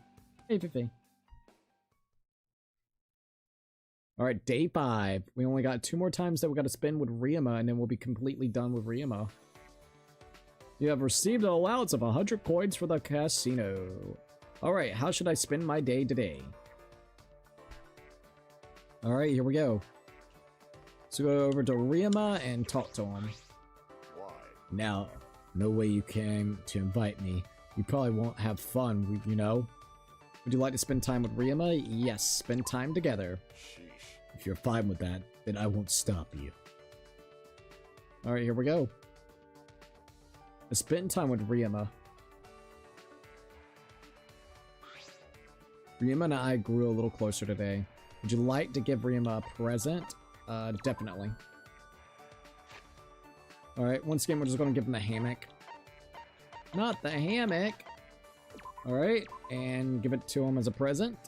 A: Hey. Alright, day 5. We only got 2 more times that we got to spend with Ryuma, and then we'll be completely done with Ryuma. You have received an allowance of 100 coins for the casino. Alright, how should I spend my day today? Alright, here we go. So go over to Ryuma and talk to him.
C: Why?
A: Now, no way you came to invite me. You probably won't have fun, you know? Would you like to spend time with Ryuma? Yes, spend time together.
C: Sheesh.
A: If you're fine with that, then I won't stop you. Alright, here we go. Let's spend time with Ryuma. Ryuma and I grew a little closer today. Would you like to give Ryuma a present? Definitely. Alright, once again, we're just gonna give him the hammock. Not the hammock! Alright, and give it to him as a present.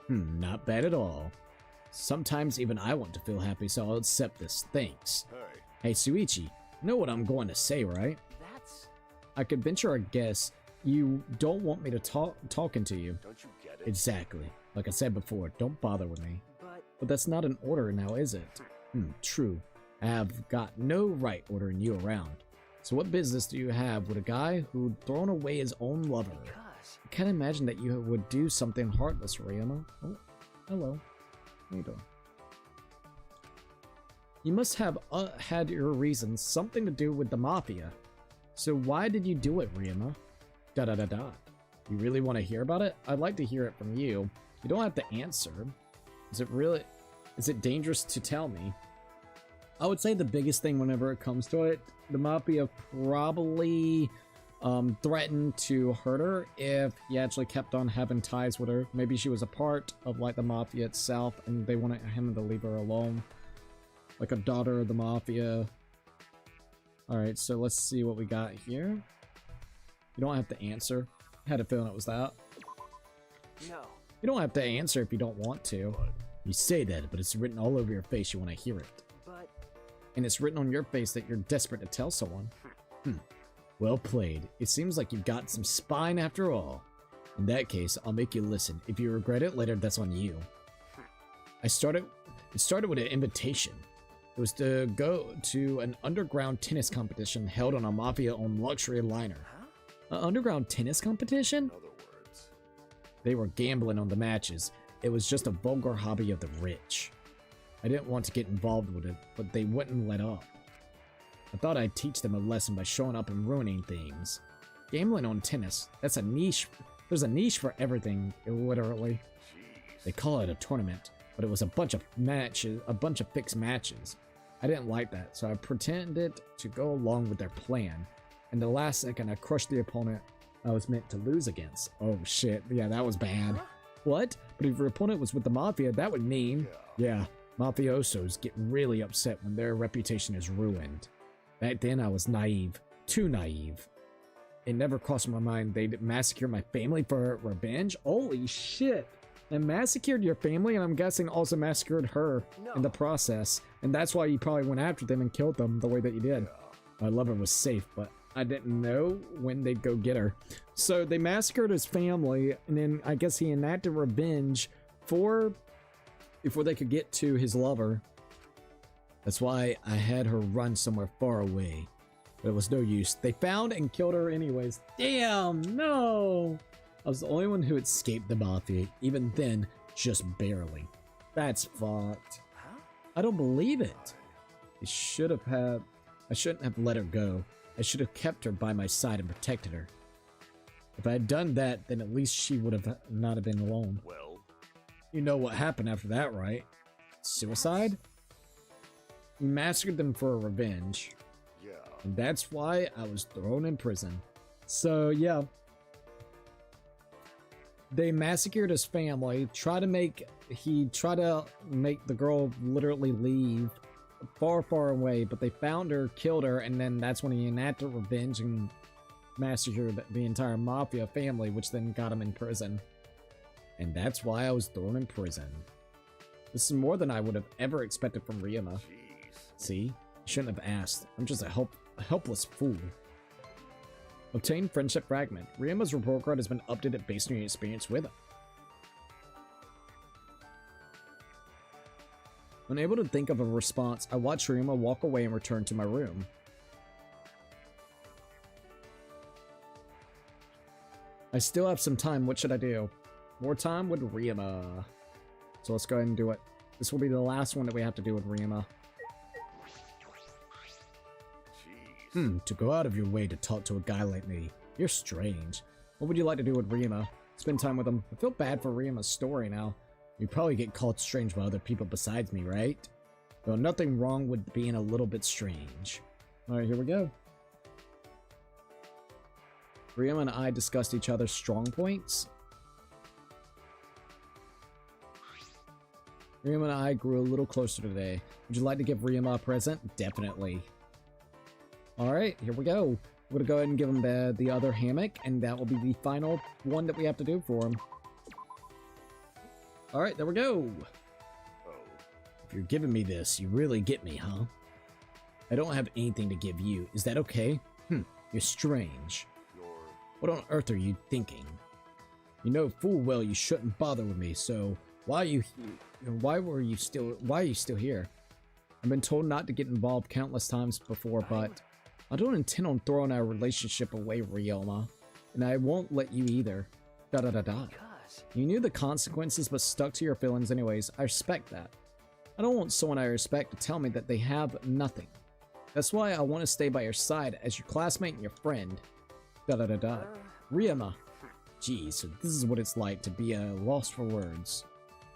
A: Not bad at all. Sometimes even I want to feel happy, so I'll accept this. Thanks.
C: Hey.
A: Hey, Suichi, you know what I'm going to say, right? I could venture a guess you don't want me to talking to you.
C: Don't you get it?
A: Exactly. Like I said before, don't bother with me. But that's not an order now, is it? True. I have got no right ordering you around. So what business do you have with a guy who'd thrown away his own lover? I can't imagine that you would do something heartless, Ryuma. Oh, hello. How you doing? You must have had your reasons, something to do with the Mafia. So why did you do it, Ryuma? Da-da-da-da. You really want to hear about it? I'd like to hear it from you. You don't have to answer. Is it dangerous to tell me? I would say the biggest thing whenever it comes to it, the Mafia probably threatened to hurt her if he actually kept on having ties with her. Maybe she was a part of like the Mafia itself and they wanted him to leave her alone. Like a daughter of the Mafia. Alright, so let's see what we got here. You don't have to answer. I had a feeling it was that.
F: No.
A: You don't have to answer if you don't want to. You say that, but it's written all over your face. You want to hear it.
F: But...
A: And it's written on your face that you're desperate to tell someone. Well played. It seems like you've got some spine after all. In that case, I'll make you listen. If you regret it later, that's on you. It started with an invitation. It was to go to an underground tennis competition held on a Mafia-owned luxury liner. An underground tennis competition?
C: In other words.
A: They were gambling on the matches. It was just a vulgar hobby of the rich. I didn't want to get involved with it, but they wouldn't let up. I thought I'd teach them a lesson by showing up and ruining things. Gambling on tennis, that's a niche. There's a niche for everything, literally.
C: Jeez.
A: They call it a tournament, but it was a bunch of fixed matches. I didn't like that, so I pretended to go along with their plan. And the last second, I crushed the opponent I was meant to lose against. Oh shit, yeah, that was bad. What? But if your opponent was with the Mafia, that would mean... Yeah, mafiosos get really upset when their reputation is ruined. Back then, I was naive. Too naive. It never crossed my mind they'd massacre my family for revenge? Holy shit! And massacred your family, and I'm guessing also massacred her in the process. And that's why you probably went after them and killed them the way that you did. My lover was safe, but I didn't know when they'd go get her. So they massacred his family, and then I guess he enacted revenge before they could get to his lover. That's why I had her run somewhere far away. But it was no use. They found and killed her anyways. Damn, no! I was the only one who escaped the mafia. Even then, just barely. That's fucked. I don't believe it. I shouldn't have let her go. I should have kept her by my side and protected her. If I had done that, then at least she would have not have been alone.
C: Well,
A: You know what happened after that, right? Suicide? You massacred them for revenge.
C: yeah.
A: And that's why I was thrown in prison. So, yeah. They massacred his family, tried to make the girl literally leave far, far away, but they found her, killed her, and then that's when he enacted revenge and massacred the entire mafia family, which then got him in prison. And that's why I was thrown in prison. This is more than I would have ever expected from Ryuma.
C: Jeez.
A: See? Shouldn't have asked. I'm just a helpless fool. Obtain friendship fragment. Ryuma's report card has been updated based on your experience with him. Unable to think of a response, I watched Ryuma walk away and return to my room. I still have some time. What should I do? More time with Ryuma. So let's go ahead and do it. This will be the last one that we have to do with Ryuma.
C: Jeez.
A: To go out of your way to talk to a guy like me. You're strange. What would you like to do with Ryuma? Spend time with him. I feel bad for Ryuma's story now. You probably get called strange by other people besides me, right? Well, nothing wrong with being a little bit strange. Alright, here we go. Ryuma and I discussed each other's strong points. Ryuma and I grew a little closer today. Would you like to give Ryuma a present? Definitely. Alright, here we go. We're gonna go ahead and give him the other hammock, and that will be the final one that we have to do for him. Alright, there we go.
C: Oh,
A: If you're giving me this, you really get me, huh? I don't have anything to give you. Is that okay? You're strange.
C: you're...
A: What on earth are you thinking? You know full well you shouldn't bother with me, so why are you still here? I've been told not to get involved countless times before, but I don't intend on throwing our relationship away, Ryoma. And I won't let you either. You knew the consequences but stuck to your feelings anyways. I respect that. I don't want someone I respect to tell me that they have nothing. That's why I want to stay by your side as your classmate and your friend. Ryoma. Geez, so this is what it's like to be lost for words.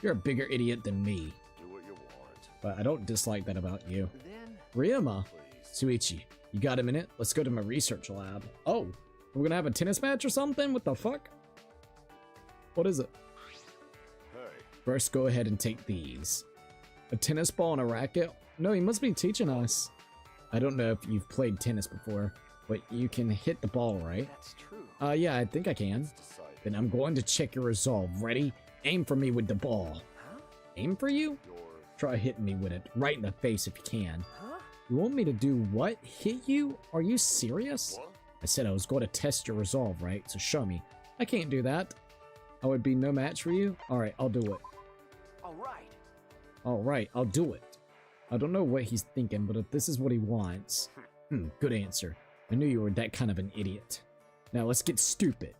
A: You're a bigger idiot than me.
C: Do what you want.
A: But I don't dislike that about you.
C: Then,
A: Ryoma.
C: please.
A: Suichi, you got a minute? Let's go to my research lab. Oh, we're gonna have a tennis match or something? What the fuck? What is it?
C: Hey,
A: First, go ahead and take these. A tennis ball and a racket? No, he must be teaching us. I don't know if you've played tennis before, but you can hit the ball, right?
F: That's true.
A: Yeah, I think I can.
C: it's decided.
A: Then I'm going to check your resolve. Ready? Aim for me with the ball.
F: Huh?
A: Aim for you?
C: You're...
A: Try hitting me with it. Right in the face if you can.
F: Huh?
A: You want me to do what? Hit you? Are you serious?
C: What?
A: I said I was going to test your resolve, right? So show me. I can't do that. I would be no match for you? Alright, I'll do it.
F: All right.
A: Alright, I'll do it. I don't know what he's thinking, but if this is what he wants... good answer. I knew you were that kind of an idiot. Now let's get stupid.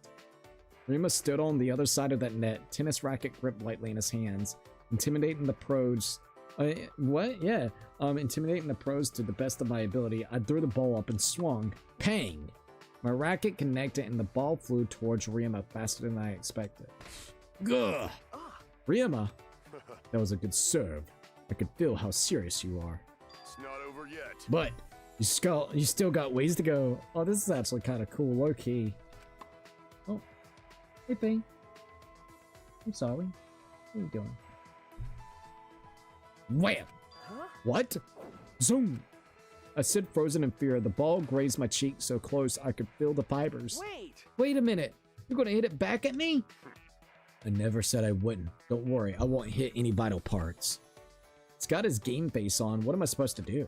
A: Rima stood on the other side of that net, tennis racket gripped lightly in his hands, intimidating the pros... what? Yeah. Intimidating the pros to the best of my ability. I threw the ball up and swung. Pang! My racket connected and the ball flew towards Ryuma faster than I expected. Gah! Ryuma! That was a good serve. I could feel how serious you are.
C: It's not over yet.
A: But you still got ways to go. Oh, this is actually kind of cool, low key. Oh, hey Bing. I'm sorry. What are you doing? Wham!
F: Huh?
A: What? Zoom! I stood frozen in fear. The ball grazed my cheek so close I could feel the fibers.
F: Wait.
A: Wait a minute. You're gonna hit it back at me? I never said I wouldn't. Don't worry, I won't hit any vital parts. It's got his game face on. What am I supposed to do?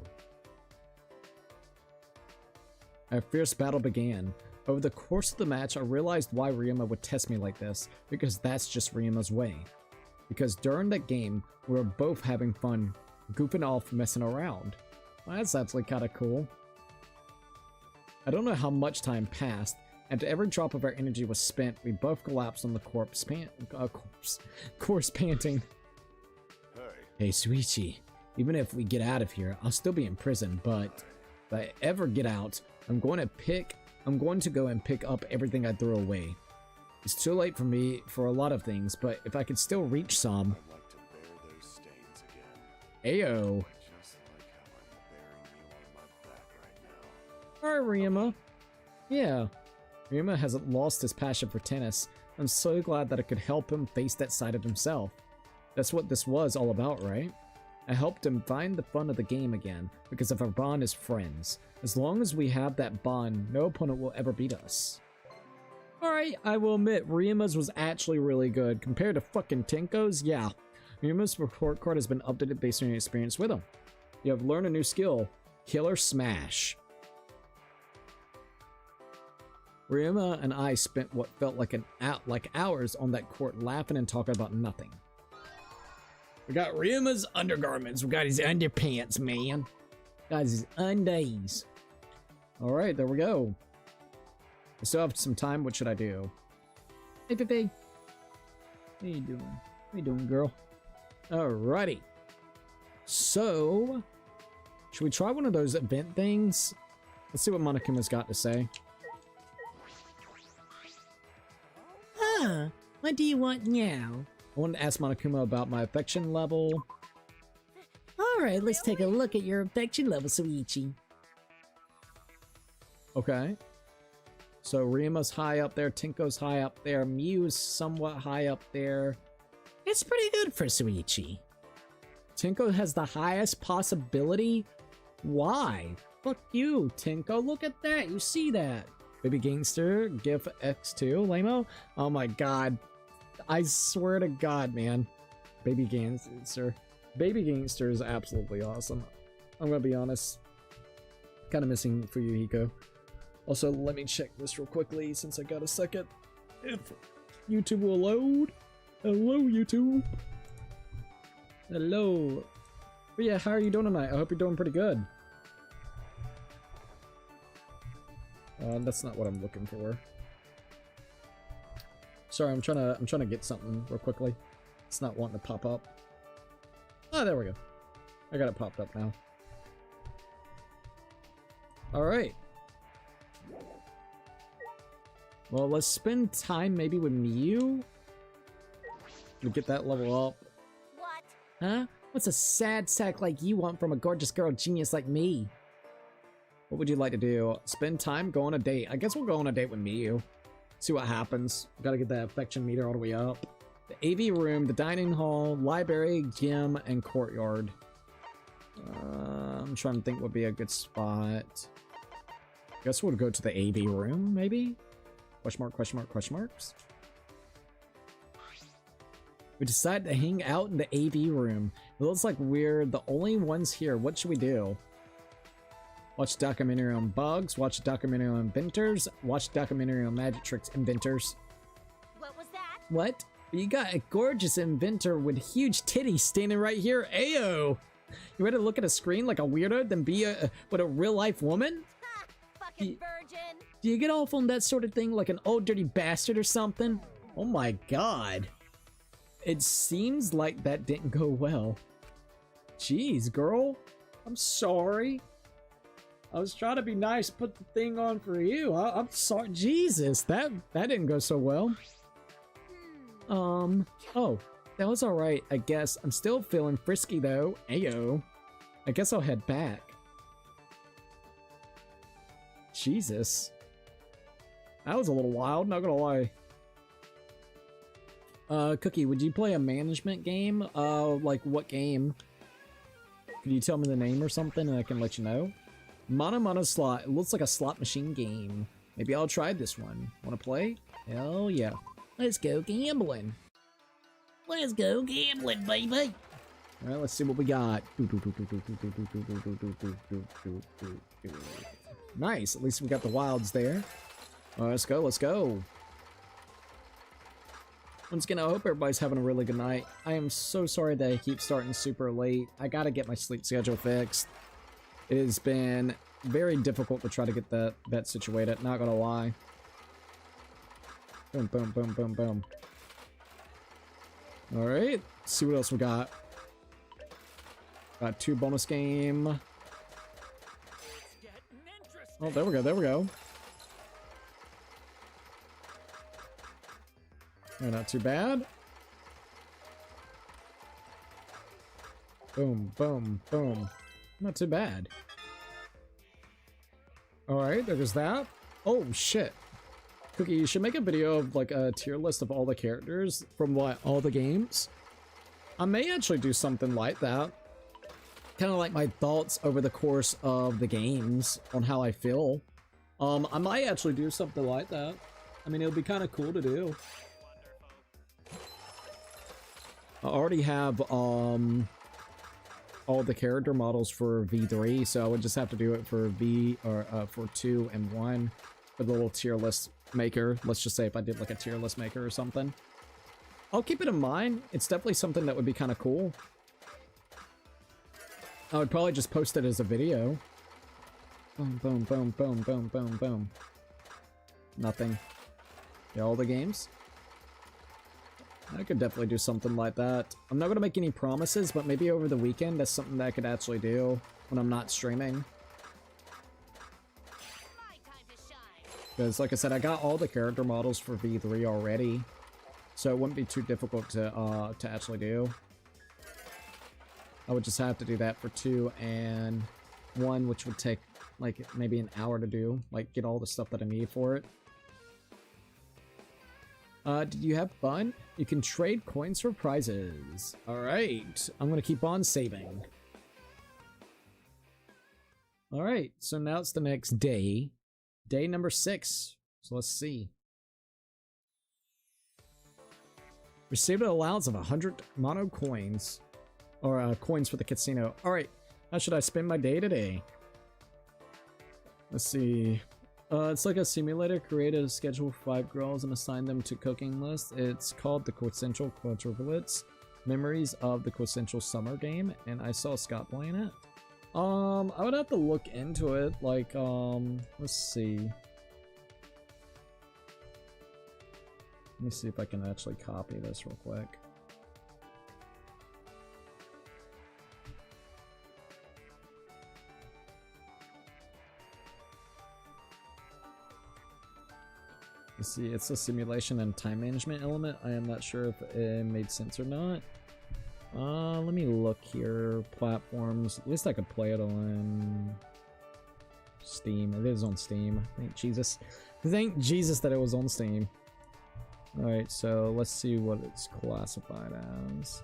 A: A fierce battle began. Over the course of the match, I realized why Ryuma would test me like this, because that's just Ryuma's way. Because during that game, we were both having fun, goofing off, messing around. Well, that's actually kinda cool. I don't know how much time passed. After every drop of our energy was spent, we both collapsed on the course panting. Hey, Suichi, even if we get out of here, I'll still be in prison, but if I ever get out, I'm going to go and pick up everything I threw away. It's too late for me for a lot of things, but if I could still reach some...
C: I'd like to bear those stains again.
A: Ayo.
C: Just like how I'm bearing you on my back right now.
A: Alright, Ryuma. Yeah. Ryuma hasn't lost his passion for tennis. I'm so glad that I could help him face that side of himself. That's what this was all about, right? I helped him find the fun of the game again, because of our bond as friends. As long as we have that bond, no opponent will ever beat us. Alright, I will admit, Ryuma's was actually really good. Compared to fucking Tenko's, yeah. Ryuma's report card has been updated based on your experience with him. You have learned a new skill, Killer Smash. Ryuma and I spent what felt like hours on that court laughing and talking about nothing. We got Ryuma's undergarments. We got his underpants, man. Got his undies. Alright, there we go. I still have some time. What should I do? Hey, Pepe. How you doing? How you doing, girl? Alrighty. So, should we try one of those event things? Let's see what Monokuma's got to say.
E: What do you want now?
A: I wanted to ask Monokuma about my affection level.
E: Alright, let's take a look at your affection level, Suichi.
A: Okay. So Ryuma's high up there, Tenko's high up there, Mew's somewhat high up there.
E: It's pretty good for Suichi.
A: Tenko has the highest possibility? Why? Fuck you, Tenko. Look at that. You see that. Baby Gangster, GIF X2, Lamo. Oh my god. I swear to god, man. Baby Gangster. Baby Gangster is absolutely awesome. I'm gonna be honest. Kind of missing for you, Hiko. Also, let me check this real quickly since I got a second. If YouTube will load. Hello, YouTube. Hello. But yeah, how are you doing tonight? I hope you're doing pretty good. That's not what I'm looking for. Sorry, I'm trying to get something real quickly. It's not wanting to pop up. Oh, there we go. I got it popped up now. Alright. Well, let's spend time maybe with Mew. To get that level up.
D: What?
E: Huh? What's a sad sack like you want from a gorgeous girl genius like me?
A: What would you like to do? Spend time? Go on a date? I guess we'll go on a date with Mew. See what happens. Gotta get that affection meter all the way up. The AV room, the dining hall, library, gym, and courtyard. I'm trying to think what would be a good spot. Guess we'll go to the AV room, maybe? Question mark, question mark, question marks? We decided to hang out in the AV room. It looks like we're the only ones here. What should we do? Watch a documentary on bugs, watch a documentary on inventors, watch a documentary on magic tricks inventors.
D: What was that?
E: What? You got a gorgeous inventor with huge titties standing right here. Ayo! You ready to look at a screen like a weirdo, then be with a real life woman?
D: Ha! Fucking virgin!
E: Do you get off on that sort of thing like an old dirty bastard or something?
A: Oh my god. It seems like that didn't go well. Jeez, girl. I'm sorry. I was trying to be nice, put the thing on for you. I'm sorry. Jesus, that didn't go so well. Oh, that was alright, I guess. I'm still feeling frisky though. Ayo. I guess I'll head back. Jesus. That was a little wild, not gonna lie. Cookie, would you play a management game? Like what game? Can you tell me the name or something and I can let you know? Mono slot. It looks like a slot machine game. Maybe I'll try this one. Wanna play? Hell yeah.
E: Let's go gambling. Let's go gambling, baby.
A: Alright, let's see what we got. Nice. At least we got the wilds there. All right, let's go. Let's go. Once again, I hope everybody's having a really good night. I am so sorry that I keep starting super late. I gotta get my sleep schedule fixed. It has been very difficult to try to get that situated, not gonna lie. Boom, boom, boom, boom, boom. Alright, see what else we got. Got 2 bonus game. Oh, there we go, there we go. Oh, not too bad. Boom, boom, boom. Not too bad. Alright, there's that. Oh, shit. Cookie, you should make a video of like a tier list of all the characters from all the games. I may actually do something like that. Kind of like my thoughts over the course of the games on how I feel. I might actually do something like that. I mean, it would be kind of cool to do. I already have all the character models for V3, so I would just have to do it for for 2 and 1 for the little tier list maker. Let's just say if I did like a tier list maker or something. I'll keep it in mind. It's definitely something that would be kind of cool. I would probably just post it as a video. Boom, boom, boom, boom, boom, boom, boom. Nothing. Yeah, all the games. I could definitely do something like that. I'm not going to make any promises, but maybe over the weekend, that's something that I could actually do when I'm not streaming. Because, like I said, I got all the character models for V3 already, so it wouldn't be too difficult to actually do. I would just have to do that for 2 and 1, which would take, like, maybe an hour to do. Like, get all the stuff that I need for it. Did you have fun? You can trade coins for prizes. Alright, I'm gonna keep on saving. Alright, so now it's the next day. Day number 6. So let's see. Received an allowance of 100 mono coins. Or coins for the casino. Alright, how should I spend my day today? Let's see. It's like a simulator. Create a schedule for 5 girls and assign them to cooking lists. It's called the Quintessential Quadruplets. Memories of the Quintessential Summer Game, and I saw Scott playing it. I would have to look into it. Like, let's see. Let me see if I can actually copy this real quick. See, it's a simulation and time management element. I am not sure if it made sense or not. Let me look here. Platforms. At least I could play it on Steam. It is on Steam. Thank Jesus. Thank Jesus that it was on Steam. Alright, so let's see what it's classified as.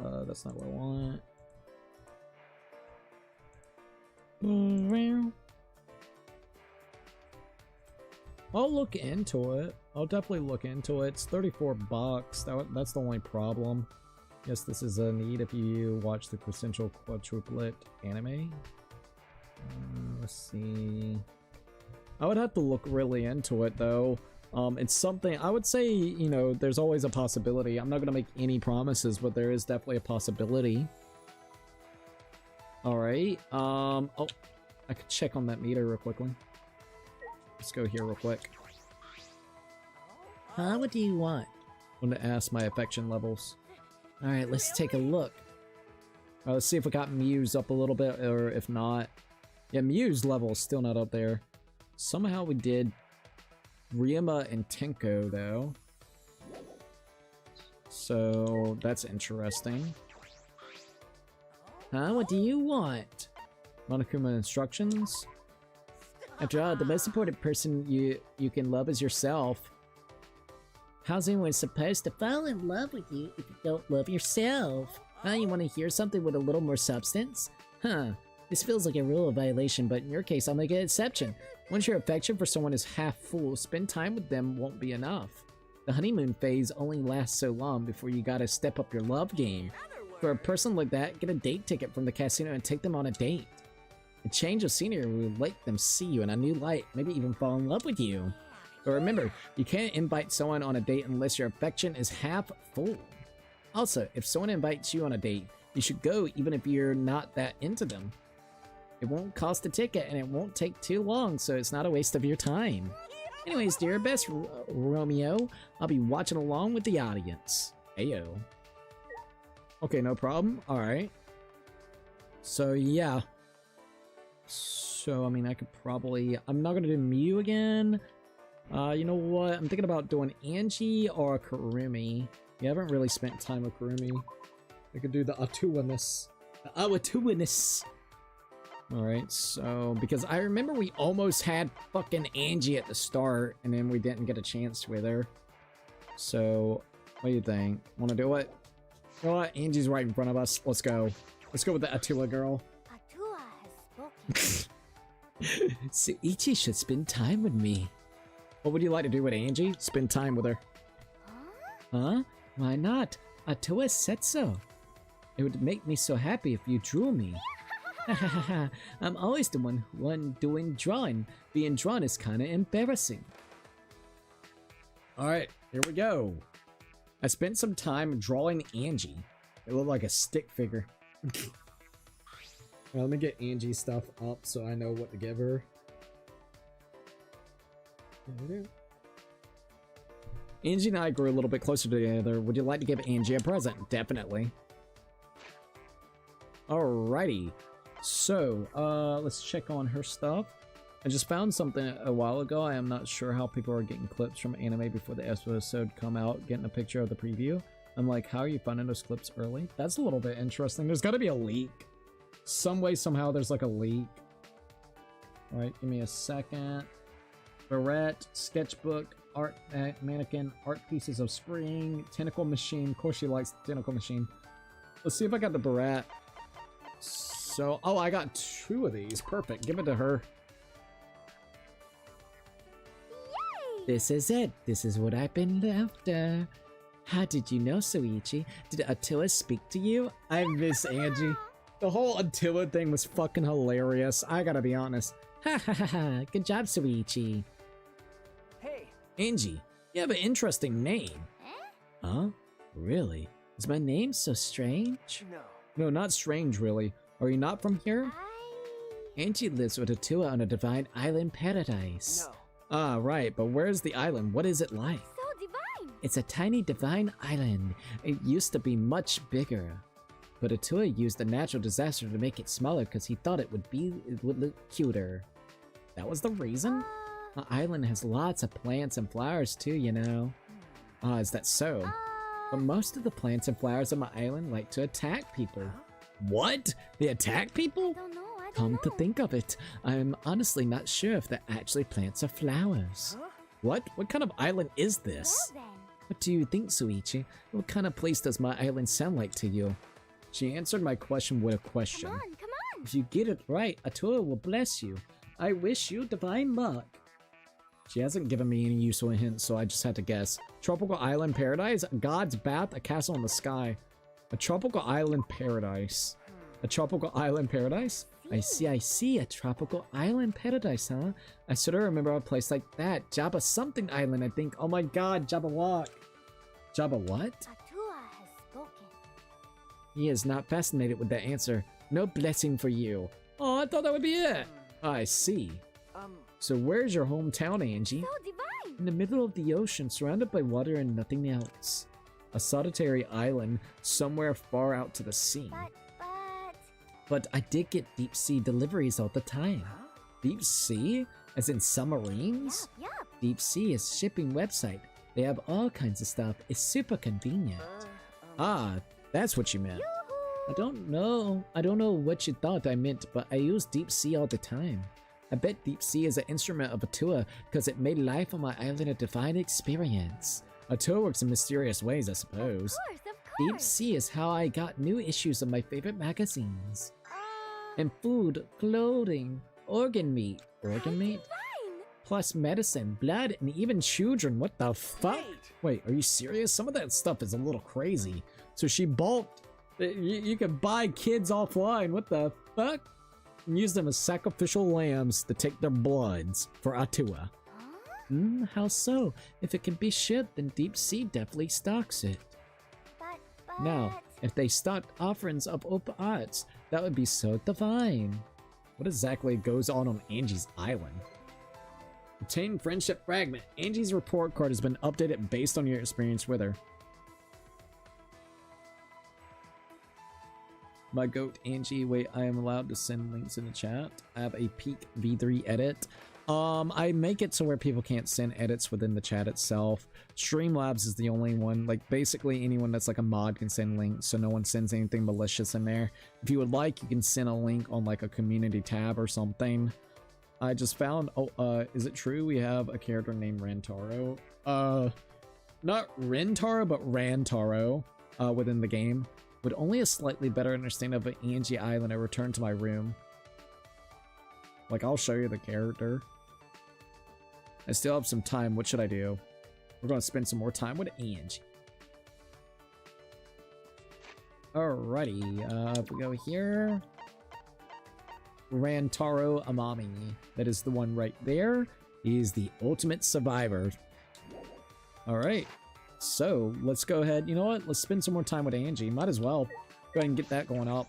A: Oh, that's not what I want. I'll look into it. I'll definitely look into it. It's 34 bucks. That's the only problem. Yes, this is a need if you watch the Quintessential Quadruplet anime. Let's see. I would have to look really into it though. It's something I would say, you know, there's always a possibility. I'm not gonna make any promises, but there is definitely a possibility. Alright, oh, I could check on that meter real quickly. Let's go here real quick.
E: Huh? What do you want?
A: I want to ask my affection levels.
E: Alright, let's take a look.
A: Let's see if we got Mew's up a little bit, or if not. Yeah, Mew's level is still not up there. Somehow we did Ryuma and Tenko, though. So, that's interesting.
E: Huh? What do you want?
A: Monokuma instructions.
E: After all, the most important person you can love is yourself. How's anyone supposed to fall in love with you if you don't love yourself? Huh? You want to hear something with a little more substance? Huh. This feels like a rule violation, but in your case, I'll make an exception. Once your affection for someone is half full, spend time with them won't be enough. The honeymoon phase only lasts so long before you gotta step up your love game. For a person like that, get a date ticket from the casino and take them on a date. A change of scenery will let them see you in a new light, maybe even fall in love with you. But remember, you can't invite someone on a date unless your affection is half full. Also, if someone invites you on a date, you should go even if you're not that into them. It won't cost a ticket and it won't take too long, so it's not a waste of your time. Anyways, do your best, Romeo. I'll be watching along with the audience. Ayo. Okay, no problem. Alright. So, yeah. So, I mean, I could probably... I'm not gonna do Mew again. You know what? I'm thinking about doing Angie or Kurumi. We haven't really spent time with Kurumi. I could do the Atuanus. The Awatuanus. Alright, so... Because I remember we almost had fucking Angie at the start, and then we didn't get a chance with her. So, what do you think? Wanna do it? You know what? Angie's right in front of us. Let's go. Let's go with the Atua girl.
D: Atua has spoken.
E: Suichi should spend time with me. What would you like to do with Angie? Spend time with her. Huh? Why not? Atua said so. It would make me so happy if you drew me. I'm always the one doing drawing. Being drawn is kinda embarrassing. Alright, here we go. I spent some time drawing Angie. It looked like a stick figure. Well, let me get Angie's stuff up so I know what to give her. Angie and I grew a little bit closer together. Would you like to give Angie a present? Definitely. Alrighty. So, let's check on her stuff. I just found something a while ago. I am not sure how people are getting clips from anime before the episode come out, getting a picture of the preview. I'm like, how are you finding those clips early? That's a little bit interesting. There's gotta be a leak. Some way, somehow, there's like a leak. Alright, give me a second. Barrette, sketchbook, art mannequin, art pieces of spring, tentacle machine. Of course she likes the tentacle machine. Let's see if I got the Barrette. So, oh, I got 2 of these. Perfect. Give it to her.
D: Yay!
E: This is it. This is what I've been after. How did you know, Suichi? Did Attila speak to you? I miss Angie. The whole Attila thing was fucking hilarious. I gotta be honest. Ha ha ha ha. Good job, Suichi.
F: Hey!
E: Angie, you have an interesting name. Huh? Really? Is my name so strange?
F: No.
E: No, not strange, really. Are you not from here? Angie lives with Atua on a divine island paradise.
F: No.
E: Ah, right, but where's the island? What is it like?
D: So divine.
E: It's a tiny divine island. It used to be much bigger. But Atua used a natural disaster to make it smaller because he thought it would look cuter. That was the reason? The island has lots of plants and flowers too, you know. Ah, is that so? But most of the plants and flowers on my island like to attack people. What? They attack people?
D: I don't know.
E: Come to think of it, I'm honestly not sure if they're actually plants or flowers.
F: Huh?
E: What? What kind of island is this?
D: Well then.
E: What do you think, Suichi? What kind of place does my island sound like to you? She answered my question with a question.
D: Come on.
E: If you get it right, Atua will bless you. I wish you divine luck. She hasn't given me any useful hints, so I just had to guess. Tropical island paradise? A god's bath? A castle in the sky? A tropical island paradise. A tropical island paradise? I see. A tropical island paradise, huh? I sort of remember a place like that. Jabba something island, I think. Oh my god, Jabba what? Jabba what?
D: Atua has spoken.
E: He is not fascinated with that answer. No blessing for you. Oh, I thought that would be it. I see. So where's your hometown, Angie?
D: So divine.
E: In the middle of the ocean, surrounded by water and nothing else. A solitary island somewhere far out to the sea. But I did get deep sea deliveries all the time. Deep sea? As in submarines?
D: Yup.
E: Deep sea is shipping website. They have all kinds of stuff. It's super convenient. Ah, that's what you meant. I don't know what you thought I meant, but I use deep sea all the time. I bet deep sea is an instrument of Atua because it made life on my island a divine experience. Atua works in mysterious ways, I suppose.
D: Of course.
E: Deep sea is how I got new issues of my favorite magazines. And food, clothing, organ meat. Organ meat? plus medicine, blood, and even children. What the fuck? Wait, are you serious? Some of that stuff is a little crazy. So she bulked. You can buy kids offline. What the fuck? And use them as sacrificial lambs to take their bloods for Atua. How so? If it can be shipped, then Deep Sea definitely stocks it.
D: But...
E: Now, if they stocked offerings of open arts, that would be so divine. What exactly goes on Angie's island? Obtain friendship fragment. Angie's report card has been updated based on your experience with her. My goat Angie. Wait, I am allowed to send links in the chat. I have a peak V3 edit. I make it so where people can't send edits within the chat itself. Streamlabs is the only one. Like, basically anyone that's like a mod can send links, so no one sends anything malicious in there. If you would like, you can send a link on like a community tab or something. I just found, is it true we have a character named Rantaro? Not Rentaro, but Rantaro, within the game. With only a slightly better understanding of Angie Island, I returned to my room. Like, I'll show you the character. I still have some time. What should I do? We're gonna spend some more time with Angie. Alrighty, if we go here. Rantaro Amami. That is the one right there. He's the ultimate survivor. Alright. So, let's go ahead. You know what? Let's spend some more time with Angie. Might as well. Go ahead and get that going up.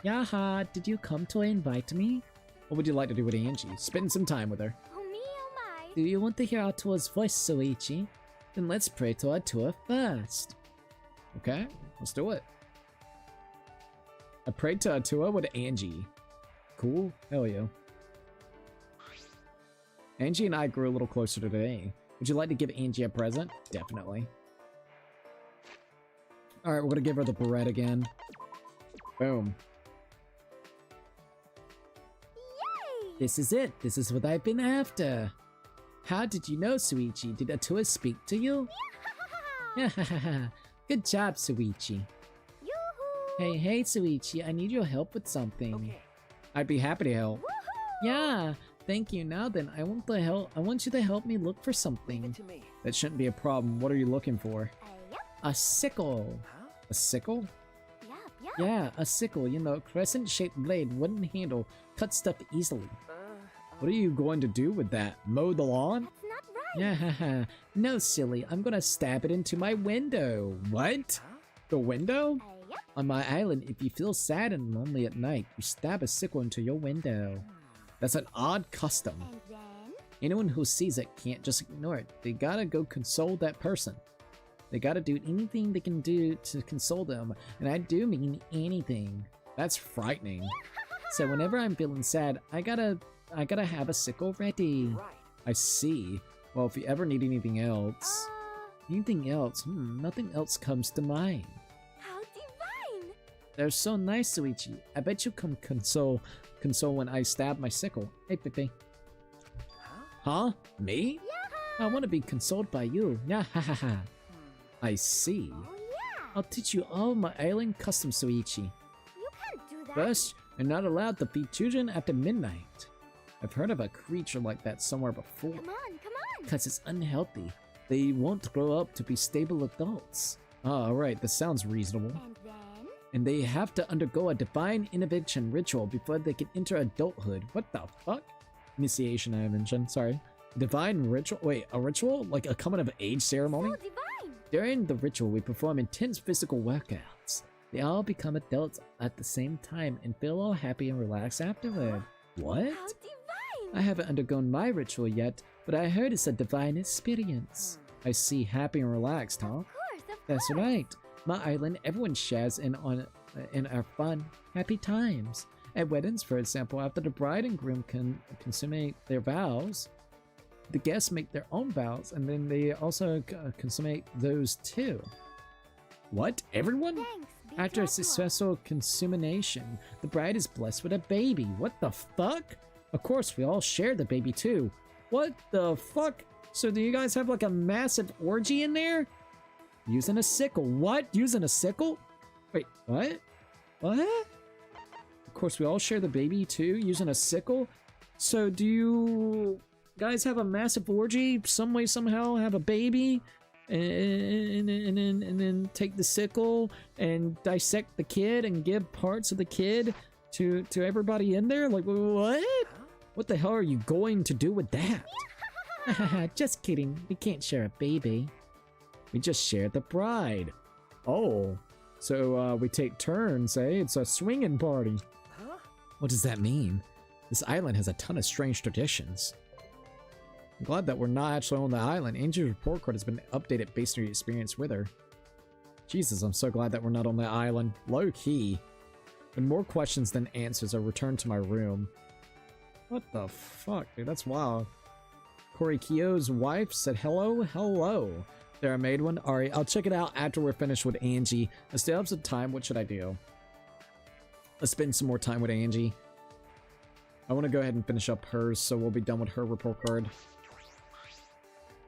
E: Yaha! Did you come to invite me? What would you like to do with Angie? Spend some time with her.
D: Oh me, oh my.
E: Do you want to hear Atua's voice, Soichi? Then let's pray to Atua first. Okay, let's do it. I prayed to Atua with Angie. Cool. Hell yeah. Angie and I grew a little closer today. Would you like to give Angie a present? Definitely. Alright, we're gonna give her the bread again. Boom.
D: Yay!
E: This is it. This is what I've been after. How did you know, Suichi? Did Atua speak to you? Good job, Suichi.
D: Yoo-hoo!
E: Hey, Suichi, I need your help with something.
F: Okay.
E: I'd be happy to help.
D: Woohoo!
E: Yeah, thank you. Now then, I want you to help me look for
F: Leave
E: something.
F: it to me.
E: That shouldn't be a problem. What are you looking for?
D: Yep,
E: A sickle.
F: Huh?
E: A sickle?
D: yep.
E: Yeah, a sickle. You know, crescent-shaped blade, wooden handle, cut stuff easily. What are you going to do with that? Mow the lawn?
D: That's not right.
E: Yeah, no, silly. I'm gonna stab it into my window. What?
F: Huh?
E: The window?
D: Yep.
E: On my island, if you feel sad and lonely at night, you stab a sickle into your window. That's an odd custom.
D: And then...
E: Anyone who sees it can't just ignore it. They gotta go console that person. They gotta do anything they can do to console them. And I do mean anything. That's frightening. So whenever I'm feeling sad, I gotta have a sickle ready.
F: Right.
E: I see. Well, if you ever need anything else... Anything else? Nothing else comes to mind.
B: How divine!
E: They're so nice, Suichi. I bet you can console when I stab my sickle. Hey, Pipi. Huh? Me? I want to be consoled by you. Yeah, ha ha ha. I see.
D: Oh yeah!
E: I'll teach you all my island custom, Suichi.
D: You can't do that.
E: First, you're not allowed to feed children after midnight. I've heard of a creature like that somewhere before.
D: Come on, come on!
E: Because it's unhealthy. They won't grow up to be stable adults. Ah, alright, that sounds reasonable.
D: And then...
E: And they have to undergo a divine intervention ritual before they can enter adulthood. What the fuck? Initiation intervention, sorry. Divine ritual? Wait, a ritual? Like a coming of age ceremony?
D: So divine!
E: During the ritual, we perform intense physical workouts. They all become adults at the same time and feel all happy and relaxed afterward. What?
B: How divine!
E: I haven't undergone my ritual yet, but I heard it's a divine experience. I see, happy and relaxed, huh?
D: Of course, of
E: That's
D: course!
E: right. My island, everyone shares in our fun, happy times. At weddings, for example, after the bride and groom can consummate their vows, the guests make their own vows, and then they also consummate those too. What? Everyone?
D: Thanks, be
E: After a
D: careful.
E: successful consummation, the bride is blessed with a baby. What the fuck? Of course, we all share the baby too. What the fuck? So do you guys have like a massive orgy in there? Using a sickle. What? Using a sickle? Wait, what? What? Of course, we all share the baby too, using a sickle. So do you guys have a massive orgy? Some way, somehow, have a baby? And then take the sickle and dissect the kid and give parts of the kid to everybody in there? Like, what? What the hell are you going to do with that? Just kidding. We can't share a baby. We just share the bride. Oh, so we take turns, eh? It's a swinging party.
F: Huh?
E: What does that mean? This island has a ton of strange traditions. I'm glad that we're not actually on the island. Angie's report card has been updated based on your experience with her. Jesus, I'm so glad that we're not on the island. Low key. With more questions than answers, I returned to my room. What the fuck, dude? That's wild. Corey Keogh's wife said hello. Hello. There, I made one. Alright, I'll check it out after we're finished with Angie. I still have some time. What should I do? Let's spend some more time with Angie. I want to go ahead and finish up hers, so we'll be done with her report card.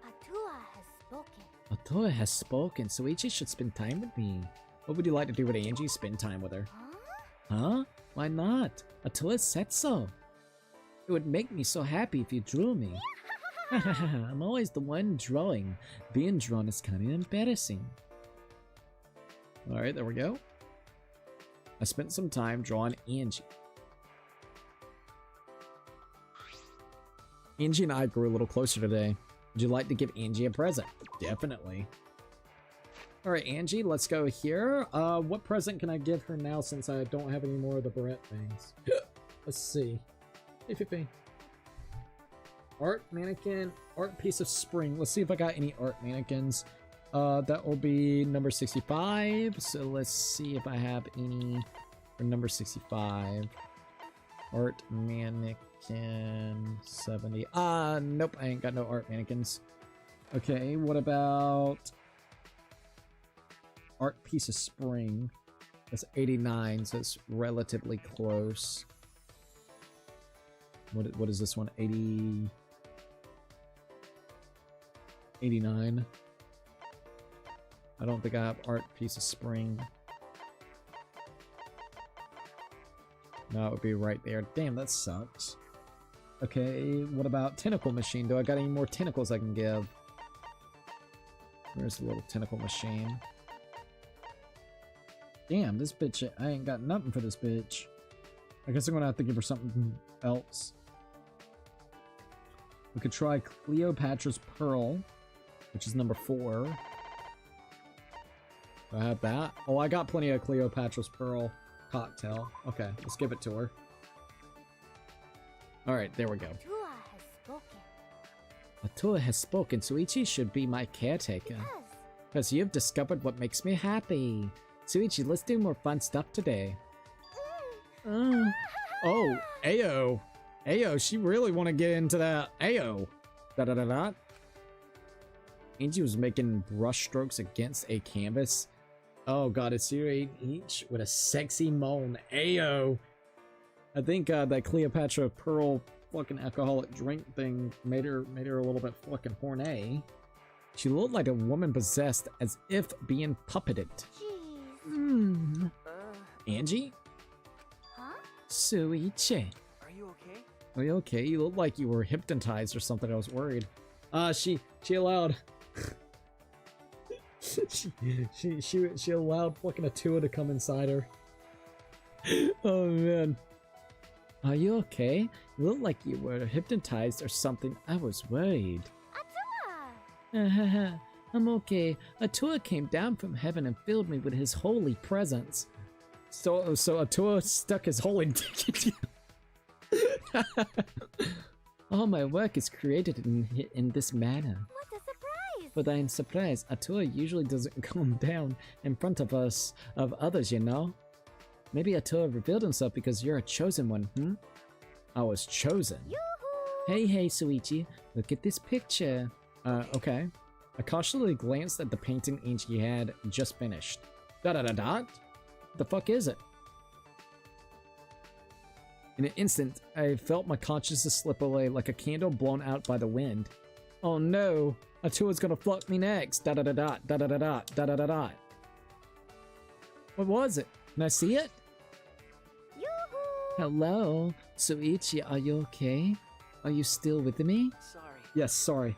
D: Atua has spoken.
E: Atua has spoken, so Ichi should spend time with me. What would you like to do with Angie? Spend time with her.
D: Huh?
E: Huh? Why not? Atua said so. It would make me so happy if you drew me. I'm always the one drawing. Being drawn is kind of embarrassing. Alright, there we go. I spent some time drawing Angie. Angie and I grew a little closer today. Would you like to give Angie a present? Definitely. Alright, Angie, let's go here. What present can I give her now since I don't have any more of the barrette things? Let's see. Art mannequin, art piece of spring. Let's see if I got any art mannequins. That will be number 65. So let's see if I have any for number 65. Art mannequin 70. Nope, I ain't got no art mannequins. Okay, what about art piece of spring? That's 89, so it's relatively close. What is this one? 80... 89. I don't think I have art piece of spring. No, it would be right there. Damn, that sucks. Okay, what about tentacle machine? Do I got any more tentacles I can give? Where's the little tentacle machine? Damn, this bitch, I ain't got nothing for this bitch. I guess I'm gonna have to give her something else. We could try Cleopatra's Pearl, which is number 4. Do I have that? Oh, I got plenty of Cleopatra's Pearl cocktail. Okay, let's give it to her. Alright, there we go.
D: Atua has spoken.
E: Atua has spoken, Suichi should be my caretaker.
D: Yes.
E: Because you've discovered what makes me happy. Suichi, let's do more fun stuff today. Oh, Ayo. Ayo, she really want to get into that. Ayo. Da-da-da-da. Angie was making brush strokes against a canvas. Oh god, it's each with a sexy moan. Ayo. I think that Cleopatra Pearl fucking alcoholic drink thing made her a little bit fucking horny. She looked like a woman possessed, as if being puppeted.
D: Jeez.
E: Angie?
D: Huh?
E: Suichi.
F: Are you okay?
E: Are you okay? You look like you were hypnotized or something. I was worried. She allowed she allowed fucking Atua to come inside her. Oh man. Are you okay? You look like you were hypnotized or something. I was worried.
D: Atua!
E: I'm okay. Atua came down from heaven and filled me with his holy presence. So Atua stuck his holy dick in you. All my work is created in this manner.
D: What a surprise!
E: But I'm surprised. Atua usually doesn't come down in front of us, of others, you know? Maybe Atua revealed himself because you're a chosen one, hmm? I was chosen.
D: Yoo-hoo!
E: Hey, Suichi, look at this picture. Okay. I cautiously glanced at the painting Angie had just finished. Da-da-da-da? The fuck is it? In an instant, I felt my consciousness slip away like a candle blown out by the wind. Oh no! Atua's gonna fuck me next! Da-da-da-da, da-da-da-da, da-da-da-da. What was it? Can I see it?
D: Yoo-hoo!
E: Hello? Soichi, are you okay? Are you still with me?
F: Sorry.
E: Yes, sorry.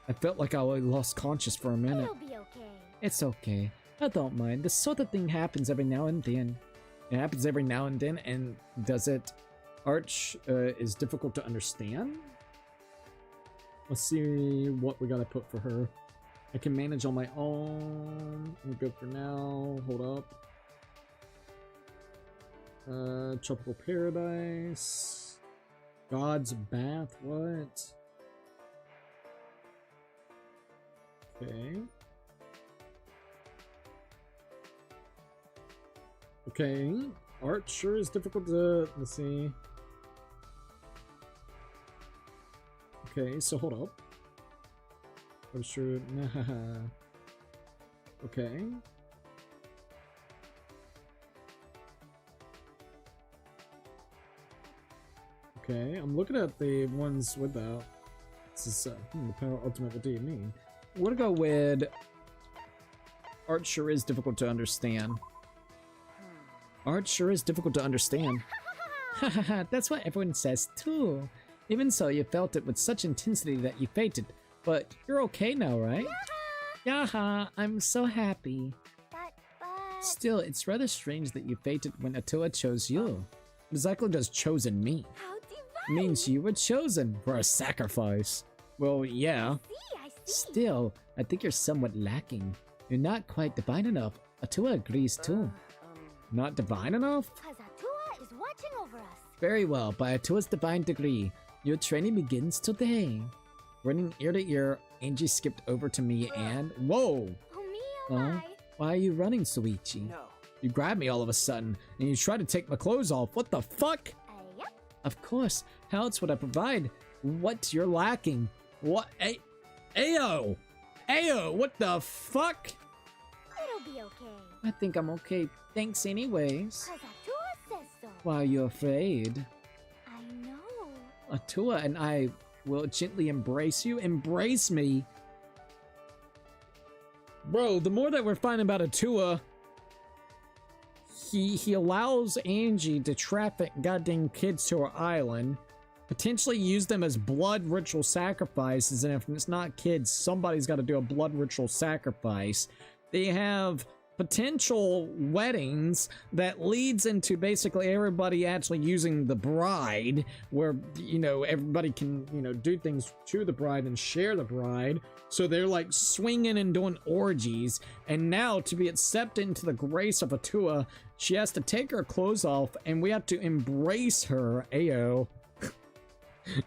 E: I felt like I lost conscious for a minute.
D: It'll be okay.
E: It's okay. I don't mind. This sort of thing happens every now and then. It happens every now and then, and does it? Arch is difficult to understand? Let's see what we gotta put for her. I can manage on my own. I'm good for now. Hold up. Tropical Paradise. God's Bath, what? Okay. Okay. Art sure is difficult to, let's see. Okay, so hold up. I'm sure. Okay. Okay, I'm looking at the ones without. This is the power ultimate. What do you mean? I'm gonna go with art sure is difficult to understand. Art sure is difficult to understand. Hahaha, that's what everyone says too. Even so, you felt it with such intensity that you fainted. But you're okay now, right? Yaha, I'm so happy.
D: But...
E: Still, it's rather strange that you fainted when Atua chose you. What exactly does chosen mean?
B: How divine!
E: Means you were chosen for a sacrifice. Well, yeah.
B: I see.
E: Still, I think you're somewhat lacking. You're not quite divine enough. Atua agrees too. Not divine enough?
D: Cause Atua is watching over us.
E: Very well, by Atua's divine degree, your training begins today. Running ear to ear, Angie skipped over to me and... Whoa!
D: Oh me, oh my.
E: Why are you running, Soichi?
F: No.
E: You grabbed me all of a sudden, and you tried to take my clothes off. What the fuck?
D: Yep.
E: Of course. How else would I provide what you're lacking? What? Ayo! Ayo! What the fuck?
D: It'll be okay.
E: I think I'm okay. Thanks anyways.
D: Cause Atua says so.
E: Why are you afraid?
D: I know.
E: Atua and I will gently embrace you. Embrace me? Bro, the more that we're finding about Atua, he allows Angie to traffic goddamn kids to her island, potentially use them as blood ritual sacrifices, and if it's not kids, somebody's got to do a blood ritual sacrifice. They have potential weddings that leads into basically everybody actually using the bride, where, you know, everybody can, you know, do things to the bride and share the bride. So they're like swinging and doing orgies. And now, to be accepted into the grace of Atua, she has to take her clothes off and we have to embrace her, Ayo,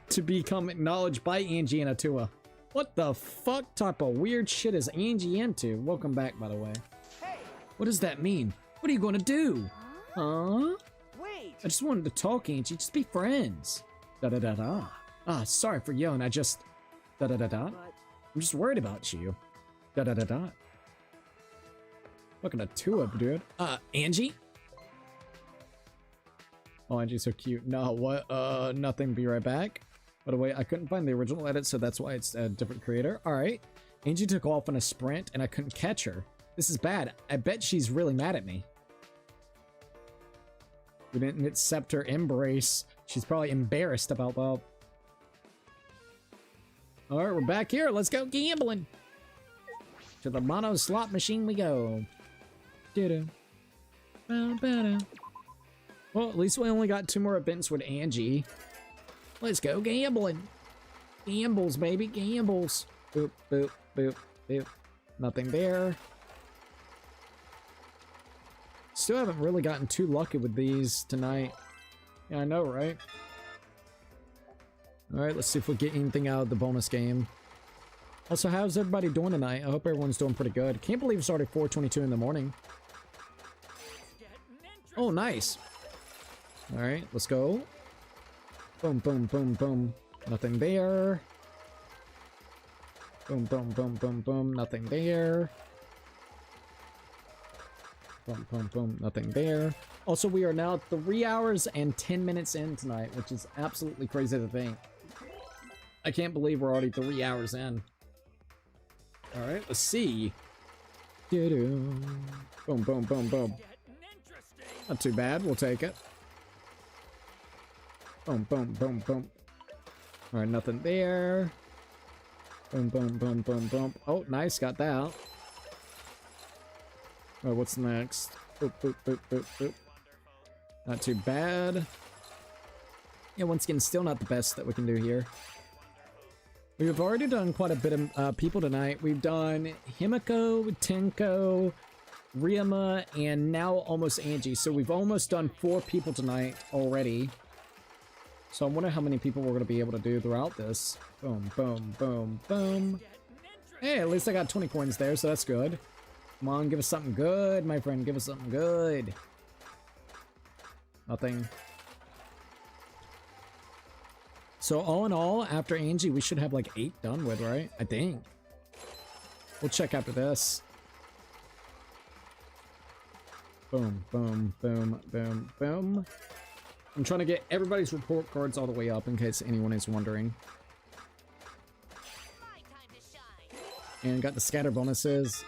E: to become acknowledged by Angie and Atua. What the fuck type of weird shit is Angie into? Welcome back, by the way.
F: Hey,
E: What does that mean? What are you gonna do? Huh?
F: wait.
E: I just wanted to talk, Angie. Just be friends. Da-da-da-da. Ah, sorry for yelling. I just... Da-da-da-da.
F: But
E: I'm just worried about you. Da-da-da-da. Looking at Atua, dude. Angie? Oh, Angie's so cute. No, what? Nothing. Be right back. By the way, I couldn't find the original edit, so that's why it's a different creator. Alright. Angie took off in a sprint, and I couldn't catch her. This is bad. I bet she's really mad at me. We didn't accept her embrace. She's probably embarrassed about that. Alright, we're back here. Let's go gambling. To the mono slot machine we go. Doo-doo. Ba-ba-da. Well, at least we only got 2 more events with Angie. Let's go gambling. Gambles, baby, gambles. Boop, boop, boop, boop. Nothing there. Still haven't really gotten too lucky with these tonight. Yeah, I know, right? Alright, let's see if we get anything out of the bonus game. Also, how's everybody doing tonight? I hope everyone's doing pretty good. Can't believe it's already 4:22 in the morning. Oh, nice. Alright, let's go. Boom, boom, boom, boom. Nothing there. Boom, boom, boom, boom, boom. Nothing there. Boom, boom, boom. Nothing there. Also, we are now 3 hours and 10 minutes in tonight, which is absolutely crazy to think. I can't believe we're already 3 hours in. Alright, let's see. Doo-doo. Boom, boom, boom, boom. Not too bad. We'll take it.
A: Boom, boom, boom, boom. Alright, nothing there. Boom, boom, boom, boom, boom. Oh, nice, got that. Alright, what's next? Boop, boop, boop, boop, boop. Not too bad. Yeah, once again, still not the best that we can do here. We've already done quite a bit of people tonight. We've done Himiko, Tenko, Ryuma, and now almost Angie. So we've almost done 4 people tonight already. So I wonder how many people we're going to be able to do throughout this. Boom, boom, boom, boom. Hey, at least I got 20 coins there, so that's good. Come on, give us something good, my friend. Give us something good. Nothing. So all in all, after Angie, we should have like 8 done with, right? I think. We'll check after this. Boom, boom, boom, boom, boom. I'm trying to get everybody's report cards all the way up in case anyone is wondering. And got the scatter bonuses.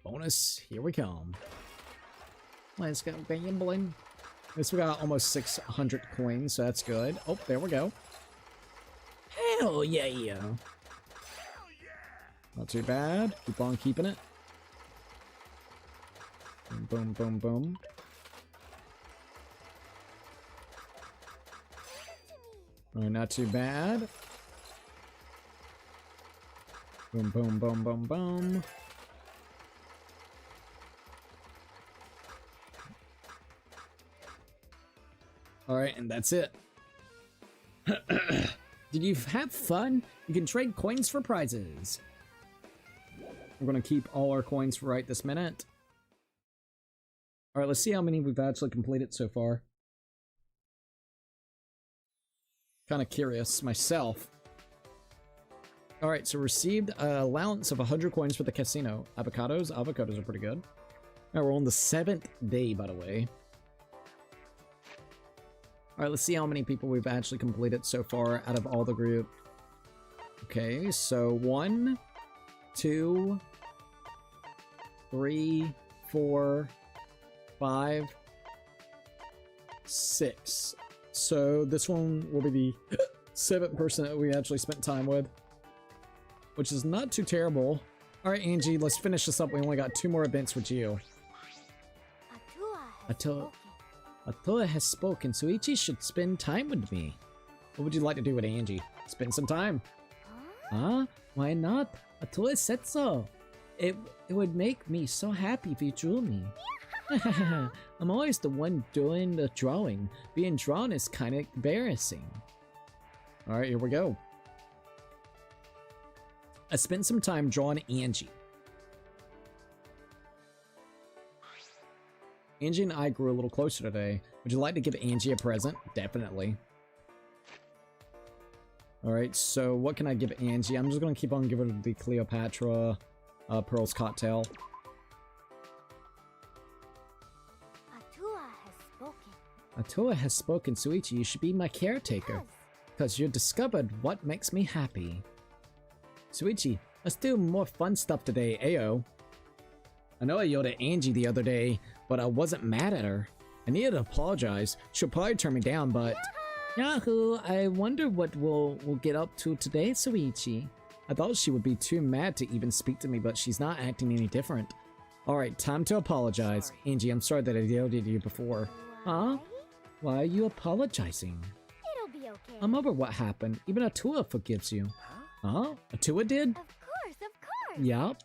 A: Bonus, here we come. Let's go gambling. At least we got almost 600 coins, so that's good. Oh, there we go. Hell yeah! Not too bad. Keep on keeping it. Boom, boom, boom, boom. Alright, not too bad. Boom, boom, boom, boom, boom. Alright, and that's it. Did you have fun? You can trade coins for prizes. We're gonna keep all our coins for right this minute. Alright, let's see how many we've actually completed so far. Kind of curious myself. Alright, so received an allowance of 100 coins for the casino. Avocados? Avocados are pretty good. Alright, we're on the 7th day, by the way. Alright, let's see how many people we've actually completed so far out of all the group. Okay, so 1, 2, 3, 4, 5, 6. So this one will be the 7th person that we actually spent time with, which is not too terrible. Alright, Angie, let's finish this up. We only got 2 more events with you. Atua has spoken, so Ichi should spend time with me. What would you like to do with Angie? Spend some time. Huh? Why not? Atua said so. It would make me so happy if you drew me. I'm always the one doing the drawing. Being drawn is kind of embarrassing. Alright, here we go. I spent some time drawing Angie. Angie and I grew a little closer today. Would you like to give Angie a present? Definitely. Alright, so what can I give Angie? I'm just going to keep on giving her the Cleopatra Pearl's Cocktail. Atua has spoken, Suichi. You should be my caretaker. Because you discovered what makes me happy. Suichi, let's do more fun stuff today, Ayo. I know I yelled at Angie the other day, but I wasn't mad at her. I needed to apologize. She'll probably turn me down, but... Yahoo! I wonder what we'll get up to today, Suichi. I thought she would be too mad to even speak to me, but she's not acting any different. Alright, time to apologize. Angie, I'm sorry that I yelled at you before. Huh? Why are you apologizing?
D: It'll be okay.
E: I'm over what happened. Even Atua forgives you. Huh? Atua did?
D: Of course, of course.
E: Yup.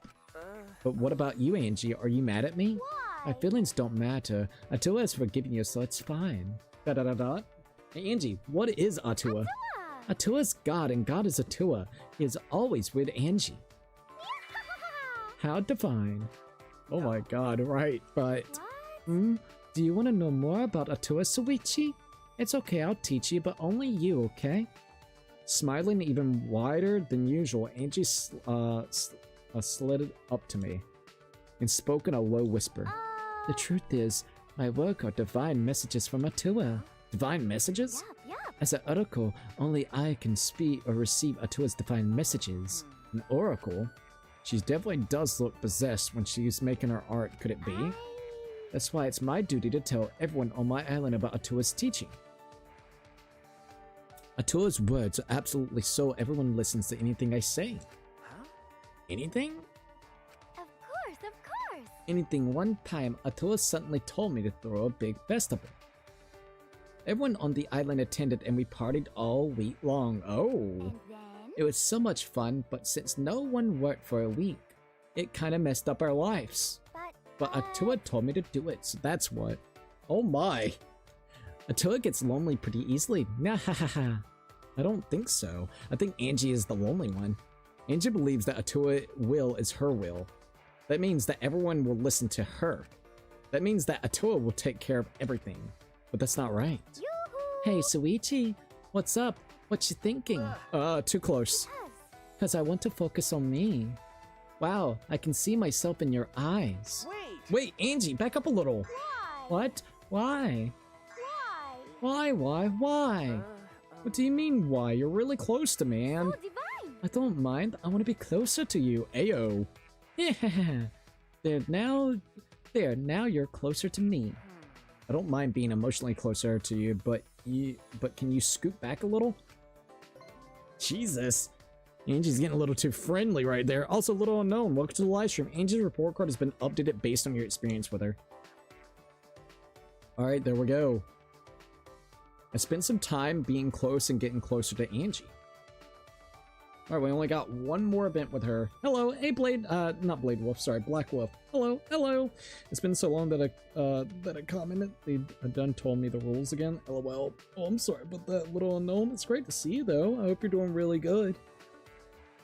E: But what about you, Angie? Are you mad at me?
D: Why?
E: My feelings don't matter. Atua has forgiven you, so it's fine. Da-da-da-da. Hey, Angie, what is Atua? Atua's God, and God is Atua. He is always with Angie. How divine. Oh my god, right, but... Do you want to know more about Atua, Suichi? It's okay, I'll teach you, but only you, okay? Smiling even wider than usual, Angie slid up to me and spoke in a low whisper. The truth is, my work are divine messages from Atua. Divine messages?
D: Yup.
E: As an oracle, only I can speak or receive Atua's divine messages. An oracle? She definitely does look possessed when she's making her art, could it be? That's why it's my duty to tell everyone on my island about Atua's teaching. Atua's words are absolutely so everyone listens to anything I say.
F: Huh?
E: Anything?
D: Of course.
E: Anything. One time, Atua suddenly told me to throw a big festival. Everyone on the island attended and we partied all week long. Oh.
D: And then?
E: It was so much fun, but since no one worked for a week, it kind of messed up our lives. But Atua told me to do it, so that's what. Oh my. Atua gets lonely pretty easily. Nah, I don't think so. I think Angie is the lonely one. Angie believes that Atua will is her will. That means that everyone will listen to her. That means that Atua will take care of everything. But that's not right.
D: Yoo-hoo!
E: Hey, Suichi, what's up? What you thinking? Too close.
D: Yes.
E: Cause I want to focus on me. Wow, I can see myself in your eyes. Wait, Angie, back up a little.
D: Why?
E: What? Why?
D: Why?
E: Why? What do you mean why? You're really close to me, and
D: So divine.
E: I don't mind. I want to be closer to you. Ayo. Yeah. Now you're closer to me. I don't mind being emotionally closer to you, but can you scoot back a little? Jesus. Angie's getting a little too friendly right there. Also, little unknown. Welcome to the live stream. Angie's report card has been updated based on your experience with her. Alright, there we go. I spent some time being close and getting closer to Angie. Alright, we only got one more event with her. Hello, hey Blade, not Blade Wolf, sorry, Black Wolf. Hello. It's been so long that I commented. They done told me the rules again. LOL. Oh, I'm sorry about that, little unknown. It's great to see you though. I hope you're doing really good.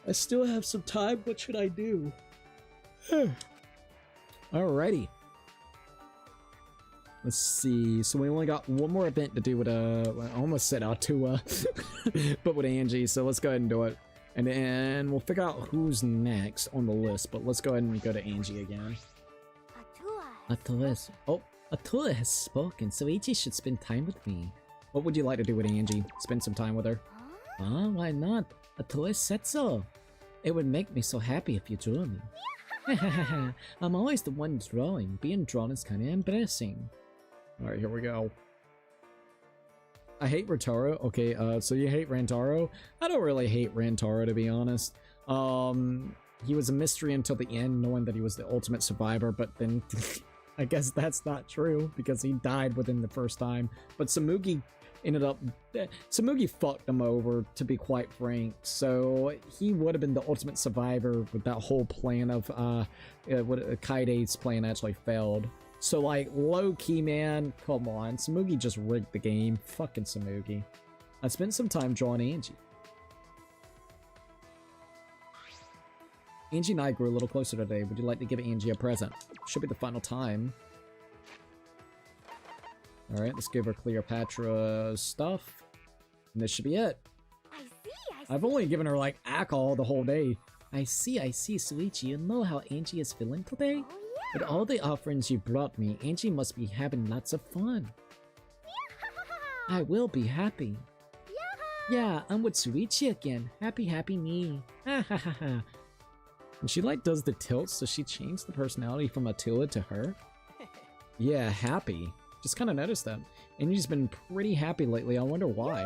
E: I still have some time. What should I do? Alrighty. Let's see. So we only got one more event to do with I almost said Atua, but with Angie. So let's go ahead and do it, and then we'll figure out who's next on the list. But let's go ahead and go to Angie again. Atua has spoken. So Ichi should spend time with me. What would you like to do with Angie? Spend some time with her?
D: Huh?
E: Why not? Atua said so. It would make me so happy if you drew me. I'm always the one drawing. Being drawn is kind of embarrassing. Alright, here we go. I hate Rantaro. Okay, so you hate Rantaro? I don't really hate Rantaro, to be honest. He was a mystery until the end, knowing that he was the ultimate survivor, but then I guess that's not true, because he died within the first time. But Samugi Samugi fucked him over, to be quite frank, so he would have been the ultimate survivor with that whole plan of Kaide's plan actually failed. So like, low-key, man, come on, Samugi just rigged the game. Fucking Samugi. I spent some time drawing Angie. Angie and I grew a little closer today. Would you like to give Angie a present? Should be the final time. Alright, let's give her Cleopatra's stuff. And this should be it.
D: I see.
E: I've only given her, like, alcohol the whole day. I see, Suichi. You know how Angie is feeling today?
D: Oh,
E: With all the offerings you brought me, Angie must be having lots of fun.
D: yeah.
E: I will be happy. Yeah, I'm with Suichi again. Happy me. Ha ha ha ha. And she, like, does the tilt, so she changed the personality from Attila to her? Yeah, happy. Just kind of noticed that. Angie's been pretty happy lately. I wonder why.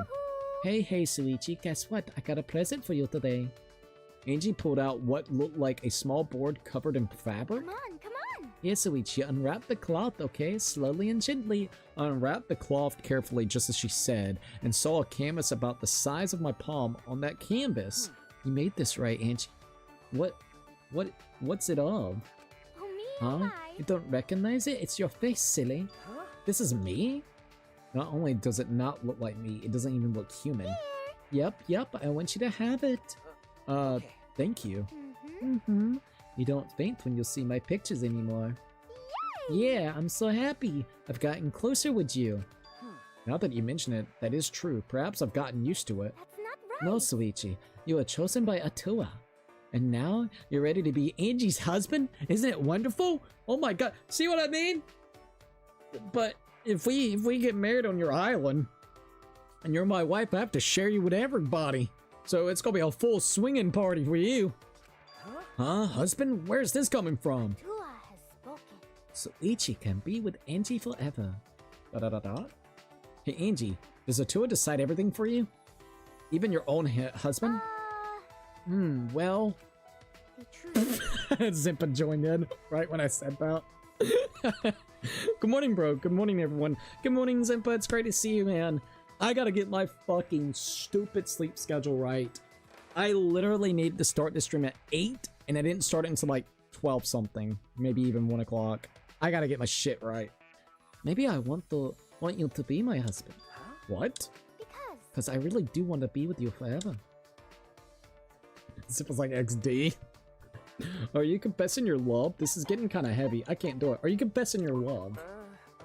E: Hey, Suichi, guess what? I got a present for you today. Angie pulled out what looked like a small board covered in fabric.
D: Come on.
E: Here, Suichi, unwrap the cloth, okay? Slowly and gently. I unwrapped the cloth carefully, just as she said, and saw a canvas about the size of my palm on that canvas. You made this right, Angie. What's it of?
D: Oh, me,
E: Huh? You don't recognize it? It's your face, silly.
F: Huh?
E: This is me? Not only does it not look like me, it doesn't even look human. Yep, I want you to have it.
F: Okay.
E: Thank you.
D: Mm-hmm.
E: You don't faint when you see my pictures anymore. Yeah, I'm so happy. I've gotten closer with you. Now that you mention it, that is true. Perhaps I've gotten used to it.
D: That's not right.
E: No, Suichi, you were chosen by Atua. And now you're ready to be Angie's husband? Isn't it wonderful? Oh my god, see what I mean? But if we get married on your island, and you're my wife, I have to share you with everybody. So it's gonna be a full swinging party for you. Huh? Husband? Where's this coming from?
D: Tua has spoken.
E: Suichi can be with Angie forever. Hey Angie, does Atua decide everything for you? Even your own husband? Well...
D: The truth.
E: Zimpa joined in right when I said that. Good morning, bro. Good morning, everyone. Good morning, Zimpa. It's great to see you, man. I gotta get my fucking stupid sleep schedule right. I literally needed to start this stream at 8, and I didn't start it until like 12 something, maybe even 1 o'clock. I gotta get my shit right. Maybe I want you to be my husband.
F: Huh?
E: What?
D: Because
E: Because I really do want to be with you forever. Zimpa's like XD. Are you confessing your love? This is getting kind of heavy. I can't do it. Are you confessing your love?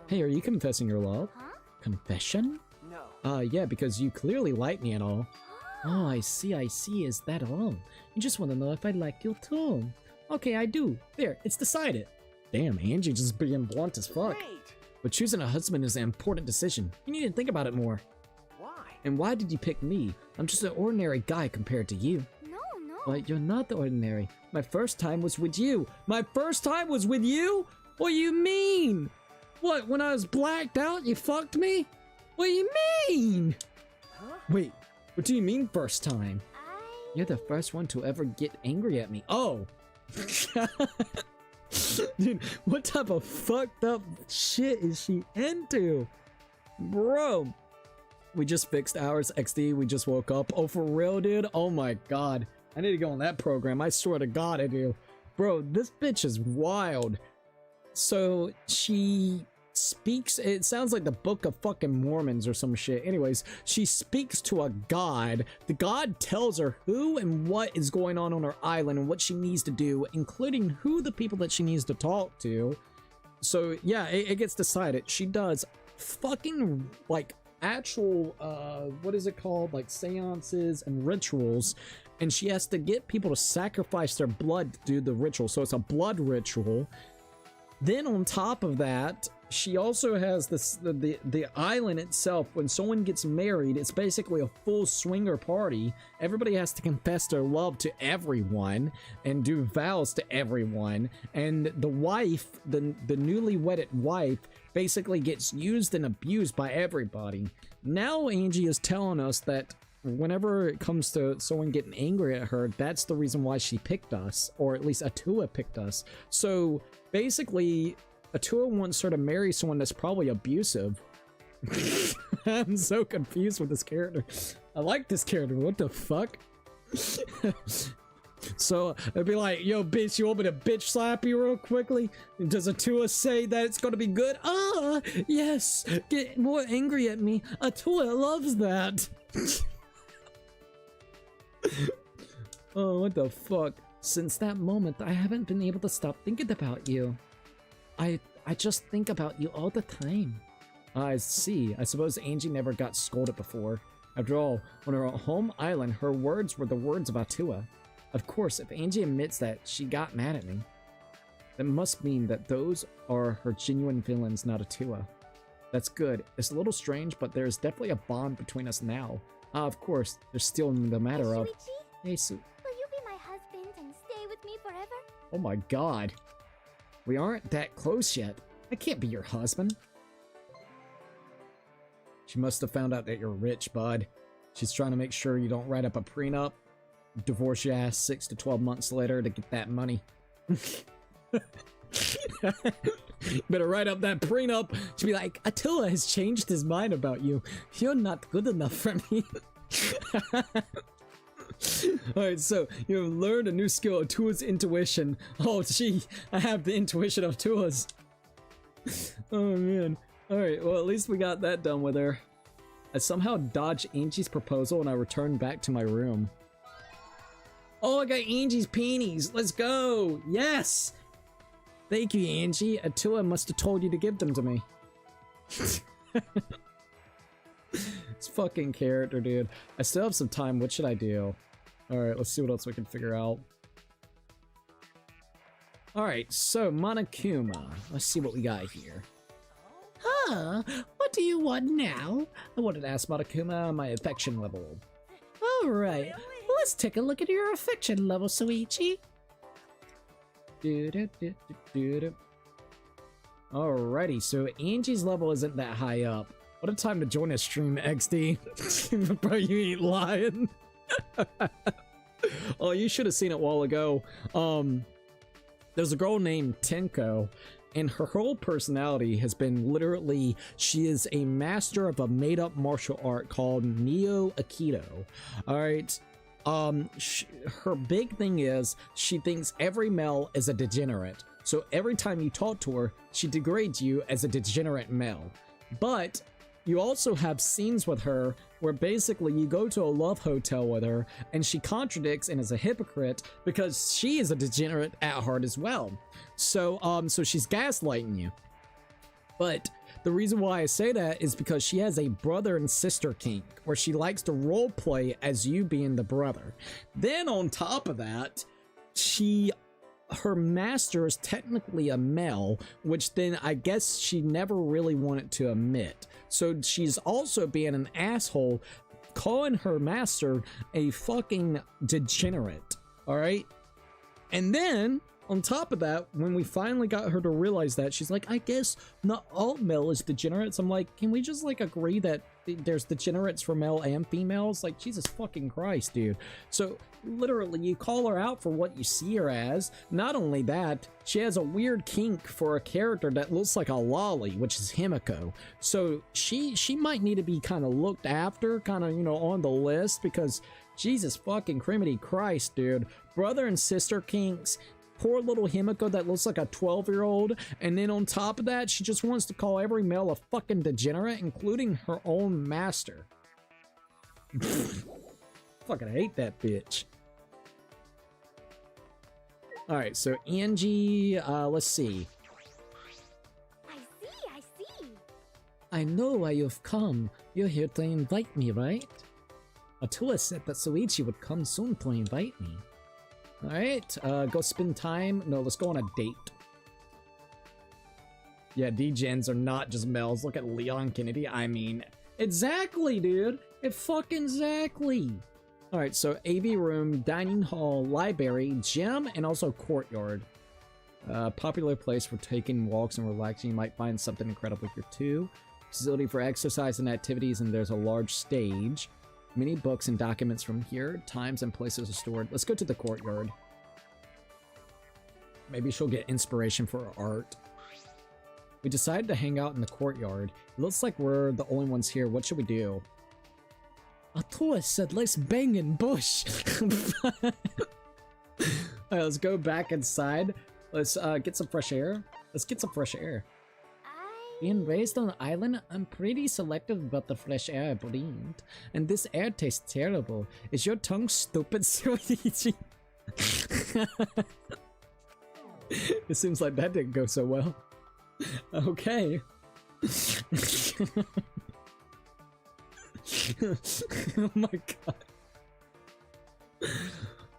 E: Hey, are you confessing your love?
D: Huh?
E: Confession?
F: No.
E: Yeah, because you clearly like me and all. Oh, I see. Is that all? You just want to know if I like you too. Okay, I do. There, it's decided. Damn, Angie just being blunt as fuck.
F: Wait.
E: But choosing a husband is an important decision. You need to think about it more.
F: Why?
E: And why did you pick me? I'm just an ordinary guy compared to you.
D: No.
E: But you're not ordinary. My first time was with you. My first time was with you? What do you mean? What, when I was blacked out, you fucked me? What do you mean?
F: Huh?
E: Wait, what do you mean first time?
D: I...
E: You're the first one to ever get angry at me. Oh! Dude, what type of fucked up shit is she into? Bro! We just fixed ours, XD. We just woke up. Oh, for real, dude? Oh my god. I need to go on that program. I swear to god I do. Bro, this bitch is wild. So, she speaks, it sounds like the Book of fucking Mormons or some shit. Anyways, she speaks to a god. The god tells her who and what is going on her island and what she needs to do, including who the people that she needs to talk to. So, yeah, it gets decided. She does fucking, like, actual, what is it called? Like, seances and rituals. And she has to get people to sacrifice their blood to do the ritual. So it's a blood ritual. Then on top of that, she also has this the island itself. When someone gets married, it's basically a full swinger party. Everybody has to confess their love to everyone and do vows to everyone. And the wife, the newly wedded wife, basically gets used and abused by everybody. Now Angie is telling us that whenever it comes to someone getting angry at her, that's the reason why she picked us, or at least Atua picked us. So basically, Atua wants her to marry someone that's probably abusive. I'm so confused with this character. I like this character. What the fuck? So it'd be like, yo, bitch, you want me to bitch slap you real quickly? Does Atua say that it's gonna be good? Ah, yes. Get more angry at me. Atua loves that. Oh, what the fuck? Since that moment, I haven't been able to stop thinking about you. I just think about you all the time. I see. I suppose Angie never got scolded before. After all, on her home island, her words were the words of Atua. Of course, if Angie admits that she got mad at me, that must mean that those are her genuine feelings, not Atua. That's good. It's a little strange, but there's definitely a bond between us now. Of course, there's still the matter of... Hey, Su...
D: Will you be my husband and stay with me forever?
E: Oh my god. We aren't that close yet. I can't be your husband. She must have found out that you're rich, bud. She's trying to make sure you don't write up a prenup, divorce your ass 6 to 12 months later to get that money. Better write up that prenup. She'll be like, Attila has changed his mind about you. You're not good enough for me. Alright, so you have learned a new skill, Atula's intuition. Oh, gee, I have the intuition of Atula's. Oh, man. Alright, well, at least we got that done with her. I somehow dodged Angie's proposal and I returned back to my room. Oh, I got Angie's peonies. Let's go. Yes. Thank you, Angie. Attila must have told you to give them to me. This fucking character, dude. I still have some time. What should I do? Alright, let's see what else we can figure out. Alright, so Monokuma. Let's see what we got here. Huh? What do you want now? I wanted to ask Monokuma my affection level. Alright, let's take a look at your affection level, Suichi. Alrighty, so Angie's level isn't that high up. What a time to join a stream, XD. Bro, you ain't lying. Oh, you should have seen it a while ago. There's a girl named Tenko, and her whole personality has been literally, she is a master of a made-up martial art called Neo Aikido. All right. Her big thing is she thinks every male is a degenerate. So every time you talk to her, she degrades you as a degenerate male. But you also have scenes with her where basically you go to a love hotel with her and she contradicts and is a hypocrite because she is a degenerate at heart as well. So she's gaslighting you. But the reason why I say that is because she has a brother and sister kink where she likes to role play as you being the brother. Then on top of that, her master is technically a male, which then I guess she never really wanted to admit. So she's also being an asshole, calling her master a fucking degenerate, all right? And then, on top of that, when we finally got her to realize that, she's like, I guess not all male is degenerates. I'm like, can we just like agree that there's degenerates for male and females? Like, Jesus fucking Christ, dude. So literally you call her out for what you see her as. Not only that, she has a weird kink for a character that looks like a lolly, which is Himiko. So she might need to be kind of looked after, kind of, you know, on the list, because Jesus fucking criminy Christ, dude. Brother and sister kinks, poor little Himiko that looks like a 12-year-old, and then on top of that, she just wants to call every male a fucking degenerate, including her own master. Fucking hate that bitch. Alright, so Angie, let's see.
D: I see.
E: I know why you've come. You're here to invite me, right? Atua said that Soichi would come soon to invite me. Alright, go spend time. No, let's go on a date. Yeah, D-gens are not just males. Look at Leon Kennedy. I mean, exactly, dude. It fucking exactly. Alright, so AV room, dining hall, library, gym, and also courtyard. Popular place for taking walks and relaxing. You might find something incredible here too. Facility for exercise and activities, and there's a large stage. Many books and documents from here. Times and places are stored. Let's go to the courtyard. Maybe she'll get inspiration for her art. We decided to hang out in the courtyard. It looks like we're the only ones here. What should we do? Atua said let's bang in bush. Alright, let's go back inside. Let's get some fresh air. Let's get some fresh air. Being raised on an island, I'm pretty selective about the fresh air I breathe. And this air tastes terrible. Is your tongue stupid, Soichi? It seems like that didn't go so well. Okay. Oh my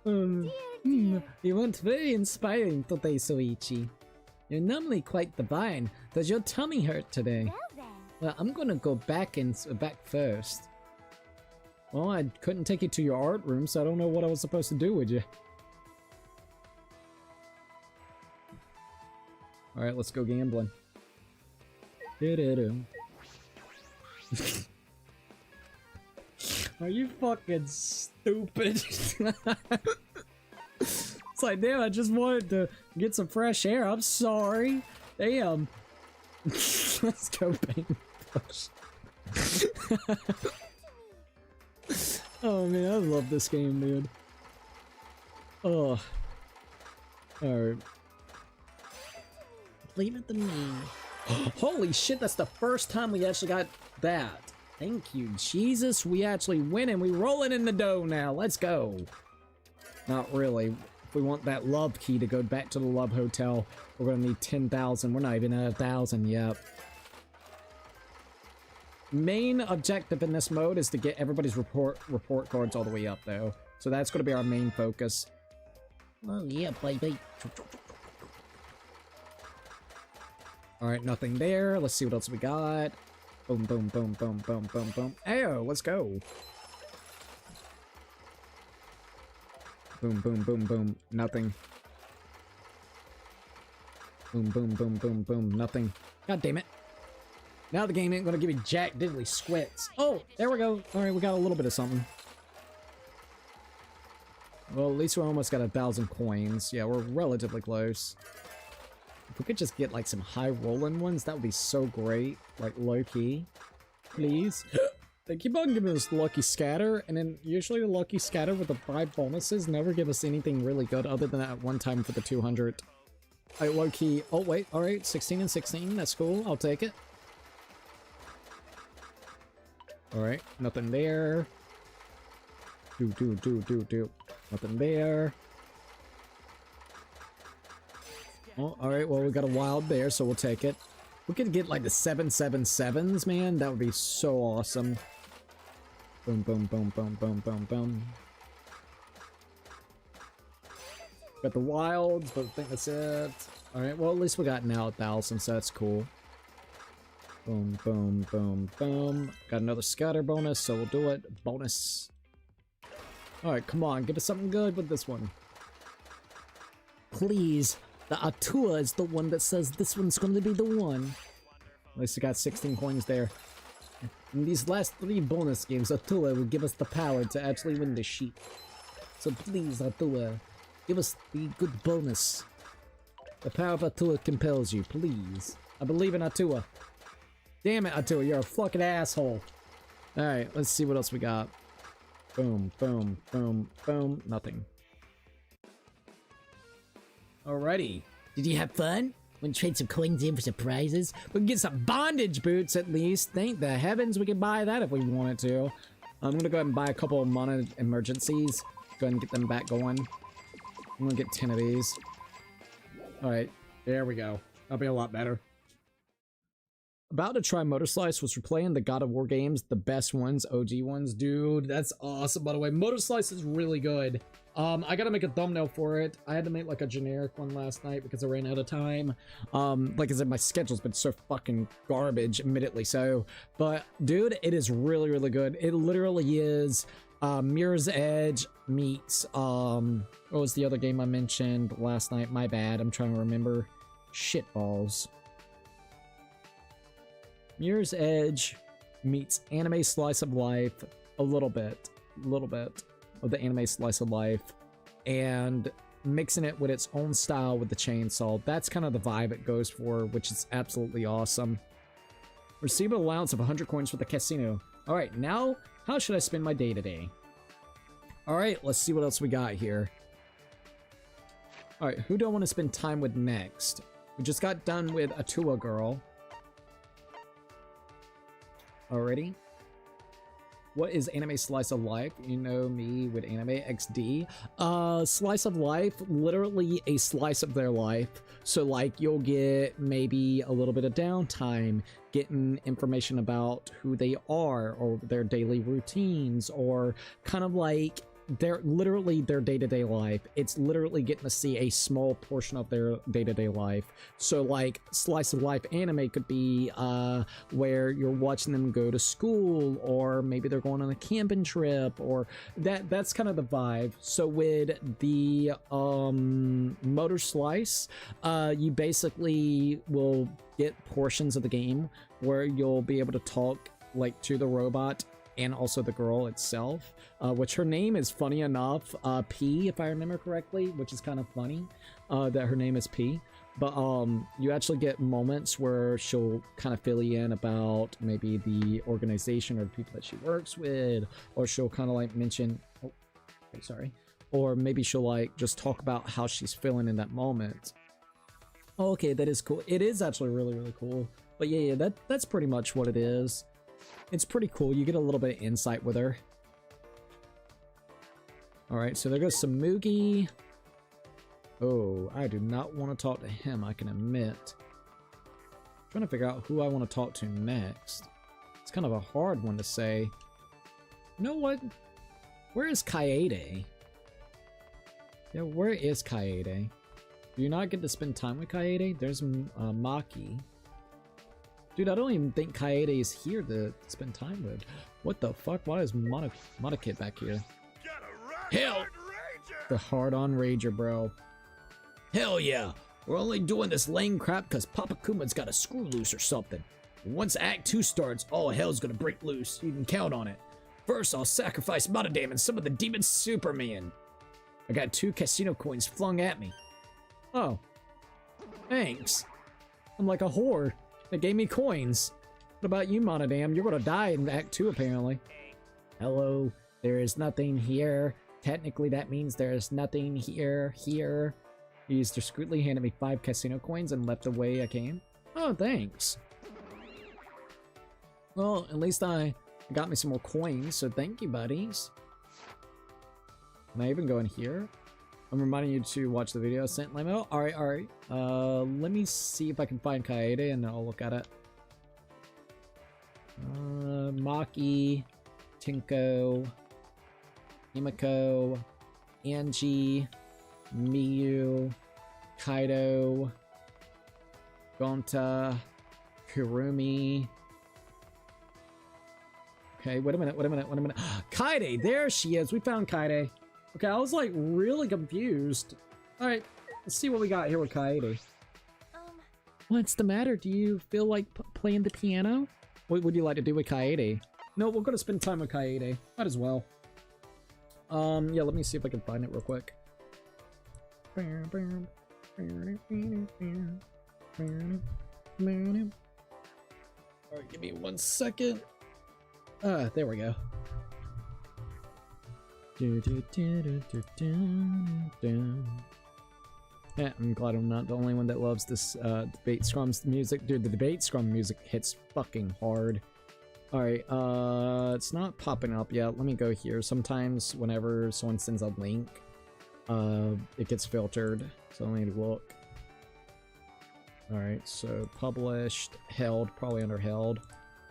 E: god. You weren't very inspiring today, Soichi. You're normally quite divine. Does your tummy hurt today?
D: Well then.
E: Well, I'm gonna go back first. Well, I couldn't take you to your art room, so I don't know what I was supposed to do with you. Alright, let's go gambling. Are you fucking stupid? It's like, damn, I just wanted to get some fresh air. I'm sorry. Damn. Let's go bang push. Oh man, I love this game, dude. Oh. Alright. Leave it to me. Holy shit, that's the first time we actually got that. Thank you, Jesus. We actually win and we rolling in the dough now. Let's go. Not really. If we want that love key to go back to the love hotel, we're gonna need 10,000. We're not even at 1,000 yet. Main objective in this mode is to get everybody's report cards all the way up, though. So that's gonna be our main focus. Oh yeah, baby. Alright, nothing there. Let's see what else we got. Boom, boom, boom, boom, boom, boom, boom. Ayo, let's go. Boom, boom, boom, boom. Nothing. Boom, boom, boom, boom, boom. Nothing. God damn it. Now the game ain't gonna give me jack diddly squits. Oh, there we go. All right, we got a little bit of something. Well, at least we almost got 1,000 coins. Yeah, we're relatively close. If we could just get like some high rolling ones, that would be so great. Like low key. Please. They keep on giving us Lucky Scatter, and then usually the Lucky Scatter with the 5 bonuses never give us anything really good other than that one time for the 200. Alright, low key. Oh, wait. Alright, 16 and 16. That's cool. I'll take it. Alright, nothing there. Do. Nothing there. Oh, alright, well, we got a wild there, so we'll take it. We could get like the 777s, man. That would be so awesome. Boom, boom, boom, boom, boom, boom, boom. Got the wilds, but I think that's it. Alright, well, at least we got now 1,000, so that's cool. Boom, boom, boom, boom. Got another scatter bonus, so we'll do it. Bonus. Alright, come on, give us something good with this one. Please. The Atua is the one that says this one's going to be the one. At least we got 16 coins there. In these last 3 bonus games, Atua will give us the power to actually win the sheep. So please, Atua, give us the good bonus. The power of Atua compels you, please. I believe in Atua. Damn it, Atua, you're a fucking asshole. Alright, let's see what else we got. Boom, boom, boom, boom. Nothing. Alrighty. Did you have fun? Want to trade some coins in for some prizes? We can get some bondage boots at least. Thank the heavens we can buy that if we wanted to. I'm gonna go ahead and buy a couple of mana emergencies. Go ahead and get them back going. I'm gonna get 10 of these. Alright, there we go. That'll be a lot better. About to try Motor Slice, was replaying the God of War games, the best ones, OG ones. Dude, that's awesome, by the way. Motor Slice is really good. I gotta make a thumbnail for it. I had to make like a generic one last night because I ran out of time. Like I said, my schedule's been so fucking garbage, admittedly so. But dude, it is really, really good. It literally is Mirror's Edge meets what was the other game I mentioned last night? My bad. I'm trying to remember. Shitballs. Mirror's Edge meets anime slice of life a little bit of the anime slice of life, and mixing it with its own style with the chainsaw. That's kind of the vibe it goes for, which is absolutely awesome. Receive an allowance of 100 coins for the casino. Alright, now, how should I spend my day today? Alright, let's see what else we got here. Alright, who do I want to spend time with next? We just got done with Atua Girl. Already. What is anime slice of life? You know me with anime XD. Slice of life, literally a slice of their life. So like you'll get maybe a little bit of downtime, getting information about who they are or their daily routines, or kind of like their day-to-day life. It's literally getting to see a small portion of their day-to-day life. So like slice of life anime could be where you're watching them go to school, or maybe they're going on a camping trip, or that's kind of the vibe. So with the Motor Slice, you basically will get portions of the game where you'll be able to talk like to the robot and also the girl itself, which her name is, funny enough, P, if I remember correctly, which is kind of funny that her name is P. But you actually get moments where she'll kind of fill you in about maybe the organization or the people that she works with, or she'll kind of like mention, oh, sorry, or maybe she'll like just talk about how she's feeling in that moment. Oh, okay, that is cool. It is actually really, really cool. But yeah, that's pretty much what it is. It's pretty cool. You get a little bit of insight with her. Alright, so there goes Samugi. Oh, I do not want to talk to him, I can admit. I'm trying to figure out who I want to talk to next. It's kind of a hard one to say. You know what? Where is Kaede? Yeah, where is Kaede? Do you not get to spend time with Kaede? There's Maki. Dude, I don't even think Kaede is here to spend time with. What the fuck? Why is Monokit back here? Hell! The hard-on rager, bro. Hell yeah! We're only doing this lame crap because Papa Kuma's got a screw loose or something. Once Act 2 starts, all hell's gonna break loose. You can count on it. First, I'll sacrifice Monodam and some of the demon Superman. I got 2 casino coins flung at me. Oh. Thanks. I'm like a whore. They gave me coins. What about you, Monodam? You're gonna die in Act 2, apparently. Hello. There is nothing here. Technically, that means there is nothing here. He discreetly handed me 5 casino coins and left the way I came. Oh, thanks. Well, at least I got me some more coins, so thank you, buddies. Can I even go in here? I'm reminding you to watch the video I sent Lamo. Alright. Let me see if I can find Kaede and I'll look at it. Maki, Tinko, Himiko, Angie, Miyu, Kaido, Gonta, Hirumi. Okay, wait a minute. Kaede, there she is. We found Kaede. Okay, I was like really confused. Alright, let's see what we got here with Kaede. What's the matter? Do you feel like playing the piano? What would you like to do with Kaede? No, we're gonna spend time with Kaede. Might as well. Yeah, let me see if I can find it real quick. Alright, give me 1 second. There we go. Yeah, I'm glad I'm not the only one that loves this debate scrum's music. Dude, the debate scrum music hits fucking hard. Alright, it's not popping up yet. Let me go here. Sometimes whenever someone sends a link, it gets filtered. So I need to look. Alright, so published, held, probably under held.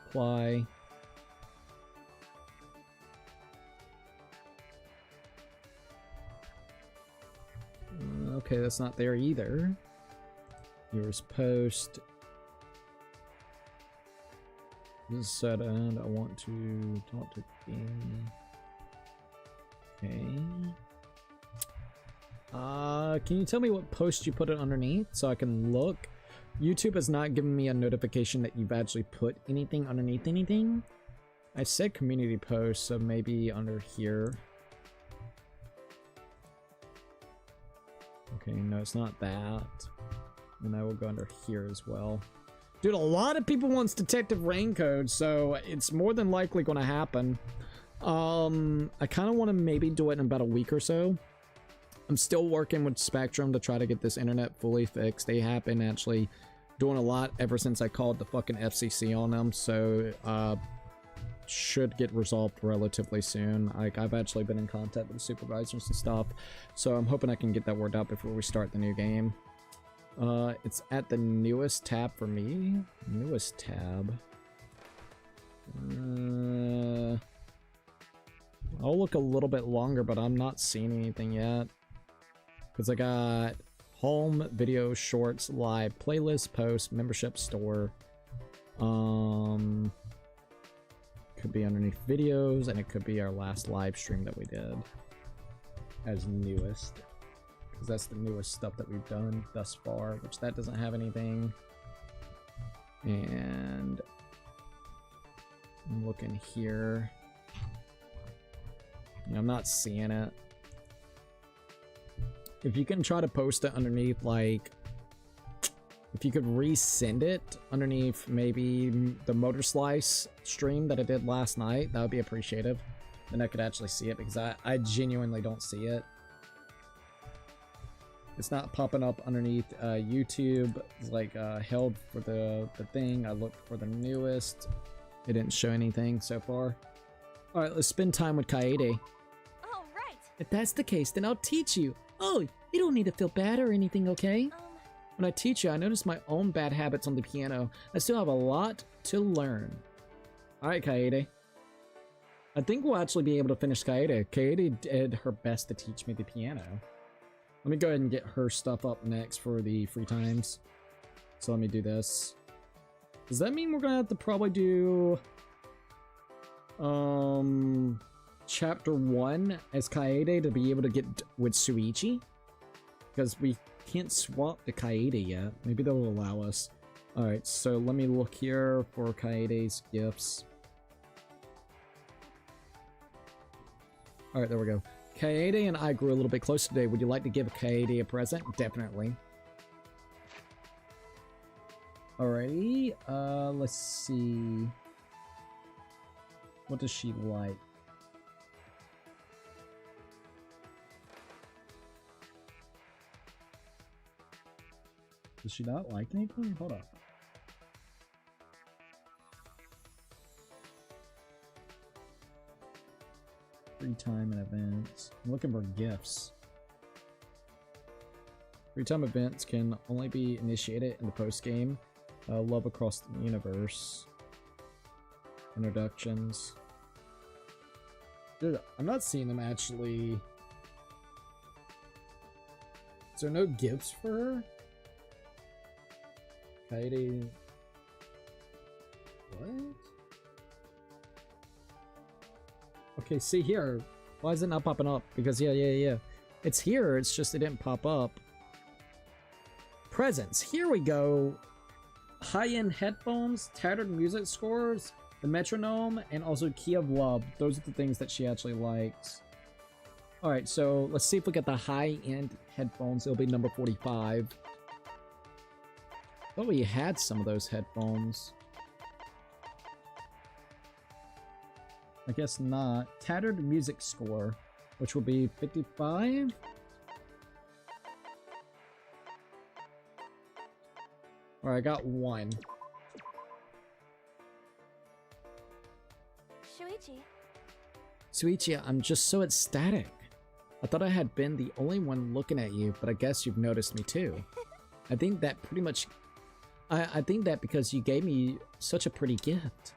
E: Apply. Okay, that's not there either. Viewers post. This is set and I want to talk to game. Okay. Can you tell me what post you put it underneath so I can look? YouTube has not given me a notification that you've actually put anything underneath anything. I said community post, so maybe under here. Okay, no, it's not that. And I will go under here as well. Dude, a lot of people wants Detective Raincode, so it's more than likely going to happen. I kind of want to maybe do it in about a week or so. I'm still working with Spectrum to try to get this internet fully fixed. They have been actually doing a lot ever since I called the fucking FCC on them, so should get resolved relatively soon. Like, I've actually been in contact with the supervisors and stuff, so I'm hoping I can get that worked out before we start the new game. It's at the newest tab for me. Newest tab. I'll look a little bit longer, but I'm not seeing anything yet. Because I got home, video, shorts, live, playlist, post, membership, store. Could be underneath videos, and it could be our last live stream that we did as newest. Because that's the newest stuff that we've done thus far, which that doesn't have anything. And I'm looking here. I'm not seeing it. If you can try to post it underneath, like, if you could resend it underneath maybe the Motor Slice stream that I did last night, that would be appreciative. Then I could actually see it, because I genuinely don't see it. It's not popping up underneath YouTube. It's like held for the thing. I looked for the newest. It didn't show anything so far. Alright, let's spend time with Kaede.
B: Oh, right.
E: If that's the case, then I'll teach you. Oh, you don't need to feel bad or anything, okay? When I teach you, I notice my own bad habits on the piano. I still have a lot to learn. Alright, Kaede. I think we'll actually be able to finish Kaede. Kaede did her best to teach me the piano. Let me go ahead and get her stuff up next for the free times. So let me do this. Does that mean we're gonna have to probably do chapter 1 as Kaede to be able to get with Suichi? Because we can't swap the Kaede yet. Maybe they'll allow us.
A: Alright, so let me look here for Kaede's gifts. Alright, there we go. Kaede and I grew a little bit closer today. Would you like to give Kaede a present? Definitely. Alrighty, let's see. What does she like? Does she not like anything? Hold up. Free time and events. I'm looking for gifts. Free time events can only be initiated in the post game. Love across the universe. Introductions. Dude, I'm not seeing them actually. Is there no gifts for her? Kaede. What? Okay, see here. Why is it not popping up? Because yeah. It's here, it's just it didn't pop up. Presents. Here we go. High-end headphones, tattered music scores, the metronome, and also Key of Love. Those are the things that she actually likes. Alright, so let's see if we get the high-end headphones. It'll be number 45. Thought we had some of those headphones. I guess not. Tattered music score, which will be 55. Alright, I got one.
B: Shuichi.
E: Suichi, I'm just so ecstatic. I thought I had been the only one looking at you, but I guess you've noticed me too. I think that pretty much... I think that because you gave me such a pretty gift.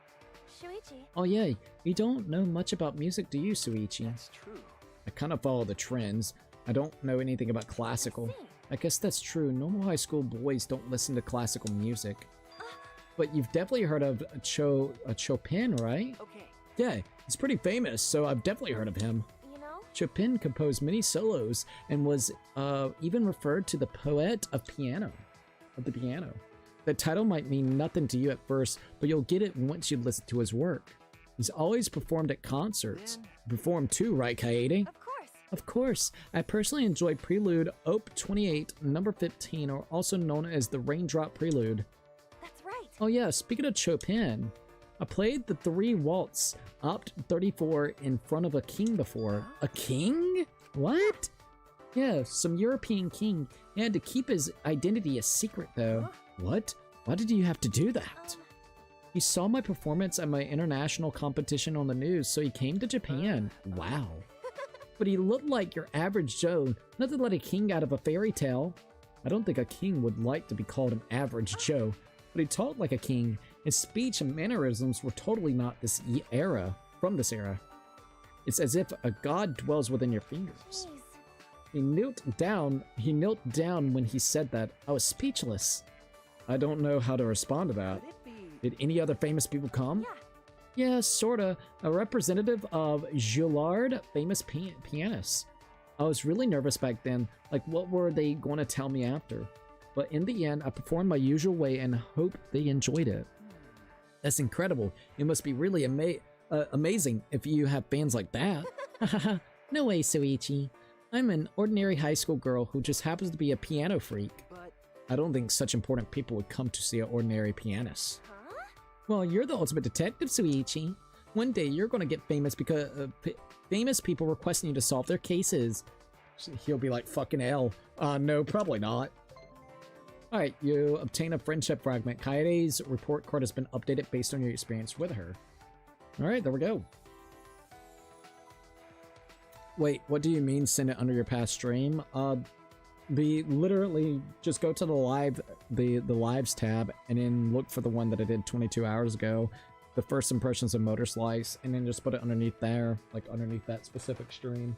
B: Shuichi.
E: Oh yeah, you don't know much about music, do you, Suichi?
F: That's true.
E: I kind of follow the trends. I don't know anything about classical. I guess that's true. Normal high school boys don't listen to classical music. But you've definitely heard of Chopin, right?
F: Okay.
E: Yeah, he's pretty famous, so I've definitely heard of him.
B: You know?
E: Chopin composed many solos and was even referred to the poet of the piano. The title might mean nothing to you at first, but you'll get it once you listen to his work. He's always performed at concerts. Performed too, right, Kaede?
B: Of course.
E: Of course. I personally enjoy Prelude Op. 28, number 15, or also known as the Raindrop Prelude.
B: That's right.
E: Oh yeah, speaking of Chopin, I played the 3 Waltz, Op. 34, in front of a king before. A king? What? Yeah, some European king. He had to keep his identity a secret though. What? Why did you have to do that? He saw my performance at my international competition on the news, so he came to Japan. Wow. But he looked like your average Joe, nothing like a king out of a fairy tale. I don't think a king would like to be called an average Joe, but he talked like a king. His speech and mannerisms were totally not from this era. It's as if a god dwells within your fingers.
B: Jeez.
E: He knelt down when he said that. I was speechless. I don't know how to respond to that.
F: Could it be?
E: Did any other famous people come?
B: Yeah.
E: Yeah, sorta. A representative of Gillard, famous pianist. I was really nervous back then, like what were they going to tell me after? But in the end, I performed my usual way and hope they enjoyed it. That's incredible. It must be really amazing if you have fans like that. No way, Soichi. I'm an ordinary high school girl who just happens to be a piano freak.
F: But
E: I don't think such important people would come to see an ordinary pianist.
B: Huh?
E: Well, you're the ultimate detective, Suichi. One day you're gonna get famous because famous people requesting you to solve their cases. He'll be like, fucking hell. No, probably not. Alright, you obtain a friendship fragment. Kaede's report card has been updated based on your experience with her. Alright, there we go. Wait, what do you mean send it under your past stream? Literally just go to the lives tab and then look for the one that I did 22 hours ago, the first impressions of Motor Slice, and then just put it underneath there, like underneath that specific stream,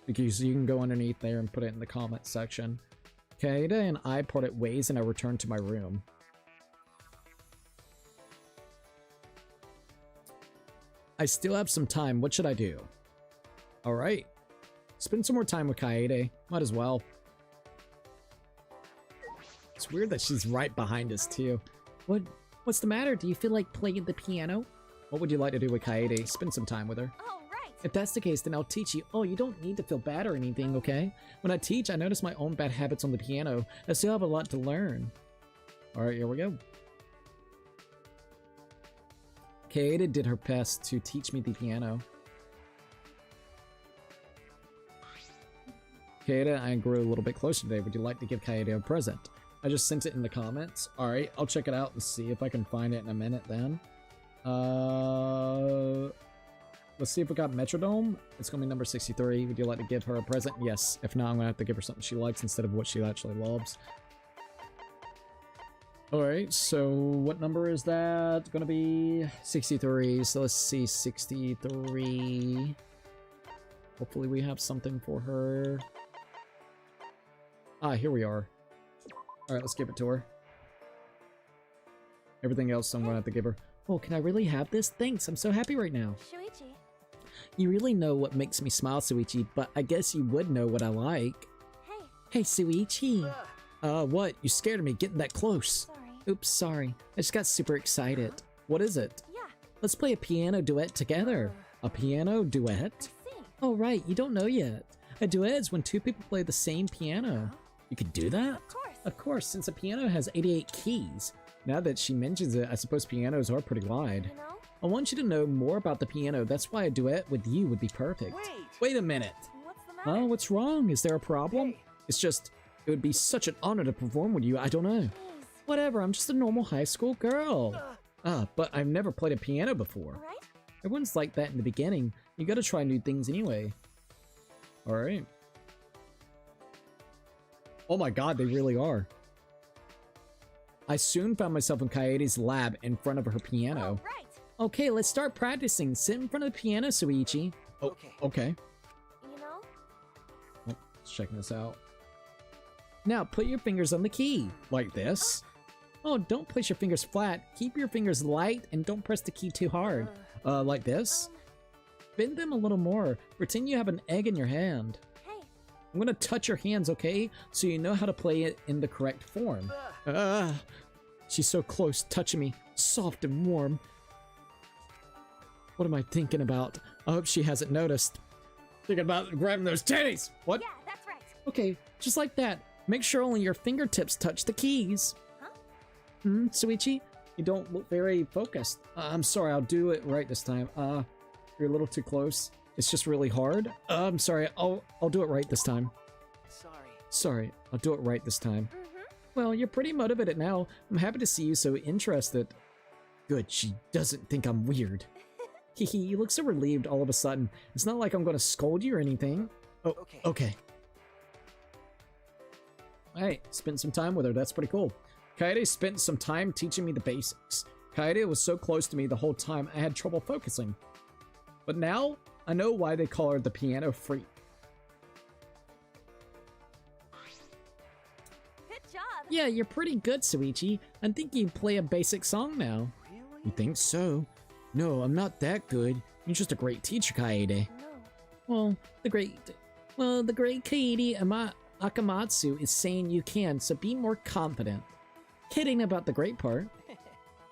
E: because you can go underneath there and put it in the comment section. Kaede and I parted ways and I returned to my room. I still have some time. What should I do? Alright. Spend some more time with Kaede. Might as well. It's weird that she's right behind us, too. What's the matter? Do you feel like playing the piano?
A: What would you like to do with Kaede? Spend some time with her.
B: Oh, right.
E: If that's the case, then I'll teach you. Oh, you don't need to feel bad or anything, okay? When I teach, I notice my own bad habits on the piano. I still have a lot to learn.
A: Alright, here we go.
E: Kaede did her best to teach me the piano.
A: Kaede, I grew a little bit closer today. Would you like to give Kaede a present? I just sent it in the comments. Alright, I'll check it out and see if I can find it in a minute then. Let's see if we got Metrodome. It's gonna be number 63. Would you like to give her a present? Yes. If not, I'm gonna have to give her something she likes instead of what she actually loves. Alright, so what number is that? Gonna be 63. So let's see, 63. Hopefully we have something for her. Ah, here we are. Alright, let's give it to her. Everything else I'm gonna have to give her.
E: Oh, can I really have this? Thanks, I'm so happy right now.
B: Shuichi.
E: You really know what makes me smile, Suichi, but I guess you would know what I like.
B: Hey,
E: Hey, Suichi. What? You scared me getting that close.
B: sorry.
E: Oops, sorry. I just got super excited. What is it?
B: Yeah,
E: Let's play a piano duet together.
A: A piano
B: I
A: duet?
B: see.
E: Oh, right, you don't know yet. A duet is when two people play the same piano.
A: You could do that?
B: Of course.
E: Of course, since a piano has 88 keys.
A: Now that she mentions it, I suppose pianos are pretty wide.
B: You know?
E: I want you to know more about the piano. That's why a duet with you would be perfect.
A: Wait a minute.
B: What's the matter?
E: Oh, what's wrong? Is there a problem?
A: It's just, it would be such an honor to perform with you. I don't know.
B: Please.
E: Whatever, I'm just a normal high school girl.
A: But I've never played a piano before.
B: Right?
E: Everyone's like that in the beginning. You gotta try new things anyway.
A: Alright. Oh my god, they really are. I soon found myself in Kaede's lab in front of her piano.
B: Oh, right.
E: Okay, let's start practicing. Sit in front of the piano, Suichi.
A: Oh, okay.
B: You know?
A: Let's check this out.
E: Now, put your fingers on the key.
A: Like this?
E: Oh, don't place your fingers flat. Keep your fingers light and don't press the key too hard.
A: Like this?
E: Bend them a little more. Pretend you have an egg in your hand.
B: Hey,
E: I'm gonna touch your hands, okay? So you know how to play it in the correct form. She's so close, touching me, soft and warm. What am I thinking about? I hope she hasn't noticed.
A: Thinking about grabbing those titties! What?
B: yeah, that's right.
E: Okay, just like that. Make sure only your fingertips touch the keys.
B: Huh?
E: Suichi?
A: You don't look very focused. I'm sorry, I'll do it right this time. You're a little too close. It's just really hard. I'm sorry, I'll do it right this time.
F: Sorry.
A: Sorry, I'll do it right this time.
E: Well, you're pretty motivated now. I'm happy to see you so interested.
A: Good, she doesn't think I'm weird.
E: Hehe, you look so relieved all of a sudden. It's not like I'm gonna scold you or anything.
A: Oh, okay.
E: Hey, spent some time with her. That's pretty cool.
A: Kaede spent some time teaching me the basics. Kaede was so close to me the whole time I had trouble focusing. But now, I know why they call her the piano freak.
B: Good job.
E: Yeah, you're pretty good, Suichi. I think you play a basic song now.
F: Really?
A: You think so? No, I'm not that good. You're just a great teacher, Kaede.
B: No.
E: Well, the great Kaede Akamatsu is saying you can, so be more confident. Kidding about the great part.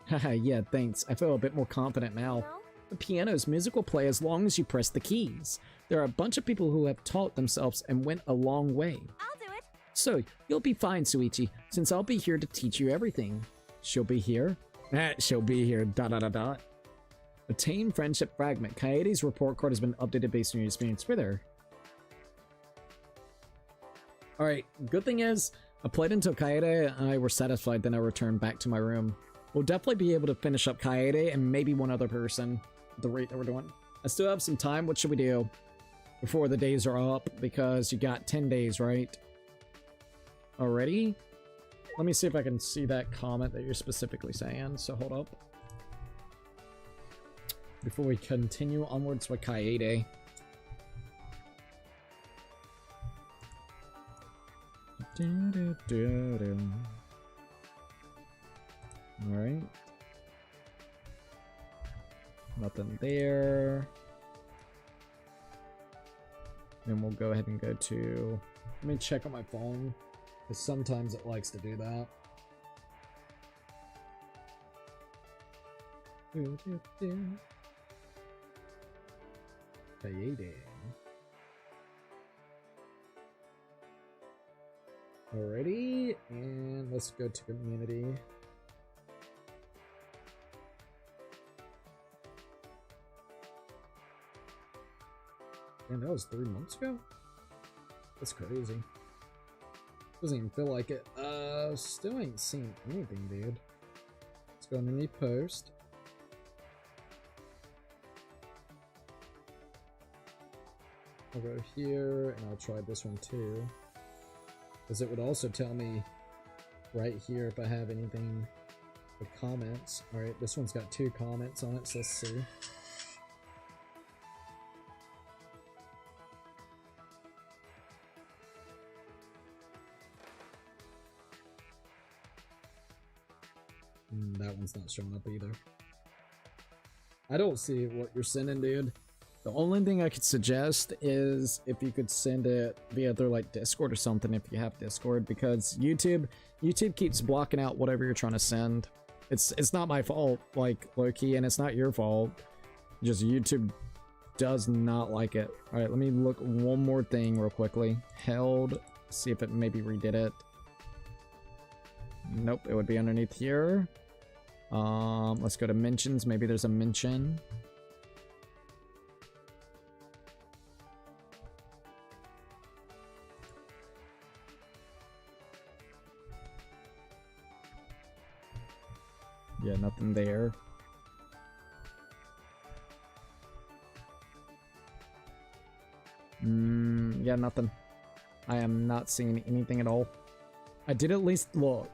A: Haha, yeah, thanks. I feel a bit more confident now.
B: No?
E: The piano's music will play as long as you press the keys. There are a bunch of people who have taught themselves and went a long way.
B: I'll do it.
E: So, you'll be fine, Suichi, since I'll be here to teach you everything.
A: She'll be here? She'll be here, ... Attain friendship fragment. Kaede's report card has been updated based on your experience with her. Alright, good thing is, I played until Kaede and I were satisfied, then I returned back to my room. We'll definitely be able to finish up Kaede and maybe one other person at the rate that we're doing. I still have some time. What should we do before the days are up? Because you got 10 days, right? Already? Let me see if I can see that comment that you're specifically saying. So hold up. Before we continue onwards with Kaede. Alright. Nothing there. Then we'll go ahead and go to... Let me check on my phone, because sometimes it likes to do that. Kaede. Alrighty, and let's go to community. Man, that was 3 months ago? That's crazy. Doesn't even feel like it. Still ain't seen anything, dude. Let's go underneath post. I'll go here, and I'll try this one too. Because it would also tell me right here if I have anything with comments. Alright, this one's got 2 comments on it, so let's see. That one's not showing up either. I don't see what you're sending, dude. The only thing I could suggest is if you could send it via their like Discord or something if you have Discord, because YouTube keeps blocking out whatever you're trying to send. It's not my fault, like low-key, and it's not your fault. Just YouTube does not like it. All right, let me look one more thing real quickly. Held, see if it maybe redid it. Nope, it would be underneath here. Let's go to mentions. Maybe there's a mention. Yeah, nothing there. Yeah, nothing. I am not seeing anything at all. I did at least look,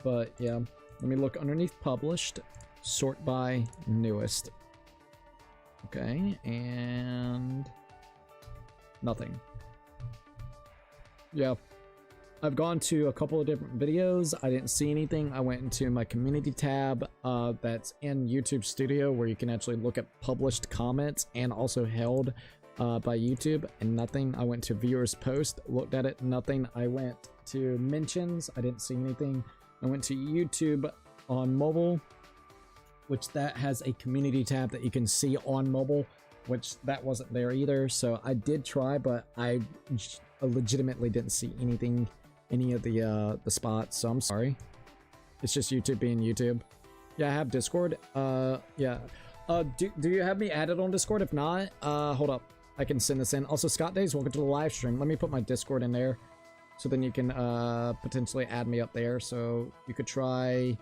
A: but yeah. Let me look underneath published, sort by newest. Okay, and nothing. Yeah, I've gone to a couple of different videos. I didn't see anything. I went into my community tab that's in YouTube Studio where you can actually look at published comments and also held by YouTube, and nothing. I went to viewers post, looked at it, nothing. I went to mentions, I didn't see anything. I went to YouTube on mobile, which that has a community tab that you can see on mobile, which that wasn't there either. So I did try, but I legitimately didn't see anything, any of the spots. So I'm sorry. It's just YouTube being YouTube. Yeah, I have Discord. Yeah. Do you have me added on Discord? If not, hold up. I can send this in. Also, Scott Days, welcome to the live stream. Let me put my Discord in there. So then you can potentially add me up there. So you could try.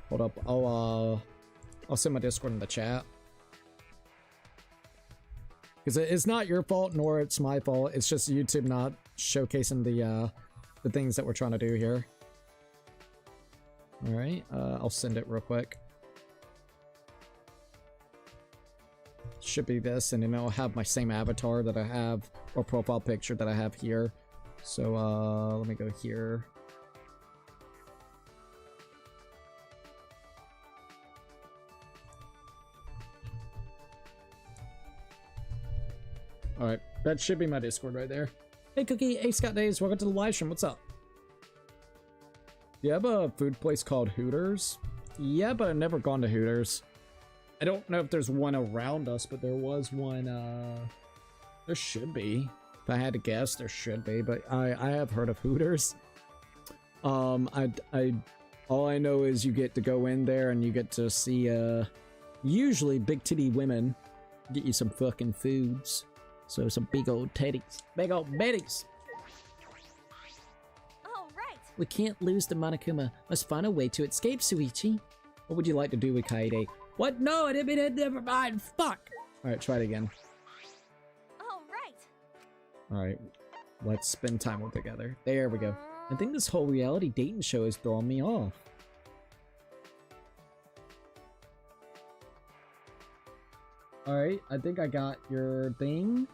A: Hold up. I'll send my Discord in the chat. Because it's not your fault, nor it's my fault. It's just YouTube not showcasing the things that we're trying to do here. All right. I'll send it real quick. Should be this, and then I'll have my same avatar that I have, or profile picture that I have here. So let me go here. All right, that should be my Discord right there. Hey Cookie, hey Scott Days, welcome to the live stream. What's up? Do you have a food place called Hooters? Yeah, but I've never gone to Hooters. I don't know if there's one around us, but there was one. There should be. If I had to guess, there should be, but I have heard of Hooters. All I know is you get to go in there and you get to see usually big titty women get you some fucking foods. So some big old titties, big old bitties.
B: All right.
E: We can't lose the Monokuma. Must find a way to escape, Suichi.
A: What would you like to do with Kaede? What? No, I didn't mean it. Never mind. Fuck. All right, try it again.
B: All right.
A: All right, let's spend time with together. There we go.
E: I think this whole reality dating show is throwing me off.
A: All right, I think I got your thing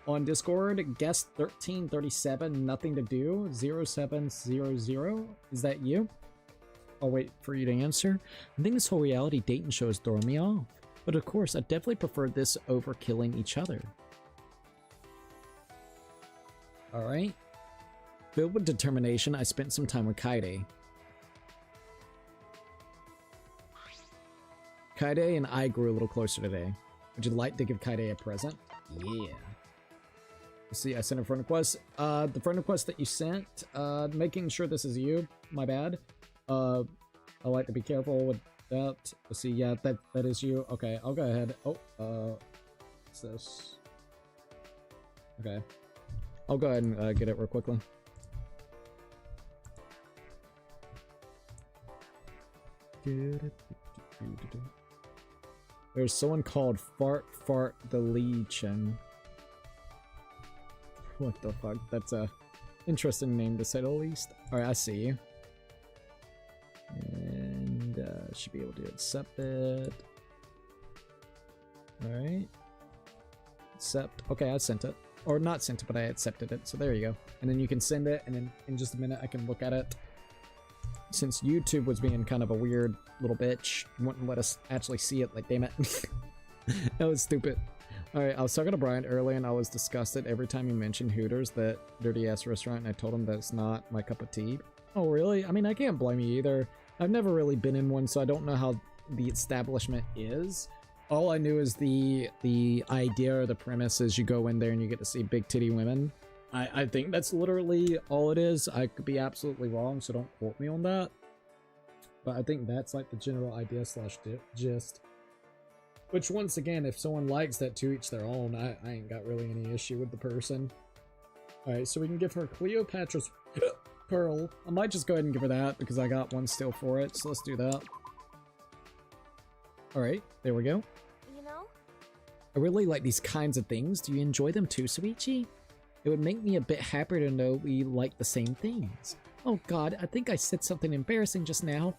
A: on Discord. Guest 1337, nothing to do. 0700. Is that you? I'll wait for you to answer.
E: I think this whole reality dating show is throwing me off. But of course, I definitely prefer this over killing each other.
A: All right. Filled with determination, I spent some time with Kaede.
E: Kaede and I grew a little closer today. Would you like to give Kaede a present? Yeah. Let's see, I sent a friend request. The friend request that you sent, making sure this is you. My bad. I like to be careful with that. Let's see, yeah, that is you. Okay, I'll go ahead. Oh, what's this? Okay. I'll go ahead and get it real quickly. There's someone called Fart the Legion. What the fuck? That's a interesting name to say the least. Alright, I see you. And should be able to accept it. Alright. Accept. Okay, I sent it. Or not sent it, but I accepted it. So there you go. And then you can send it, and then in just a minute I can look at it. Since YouTube was being kind of a weird little bitch, wouldn't let us actually see it, like, damn it. That was stupid. Alright, I was talking to Brian earlier, and I was disgusted every time he mentioned Hooters, that dirty-ass restaurant, and I told him that it's not my cup of tea. Oh, really? I mean, I can't blame you either. I've never really been in one, so I don't know how the establishment is. All I knew is the idea or the premise is you go in there and you get to see big titty women. I think that's literally all it is. I could be absolutely wrong, so don't quote me on that. But I think that's like the general idea slash gist. Which, once again, if someone likes that, to each their own. I ain't got really any issue with the person. Alright, so we can give her Cleopatra's Pearl. I might just go ahead and give her that because I got one still for it, so let's do that. Alright, there we go.
B: You know?
E: I really like these kinds of things. Do you enjoy them too, Suichi? It would make me a bit happier to know we like the same things. Oh god, I think I said something embarrassing just now.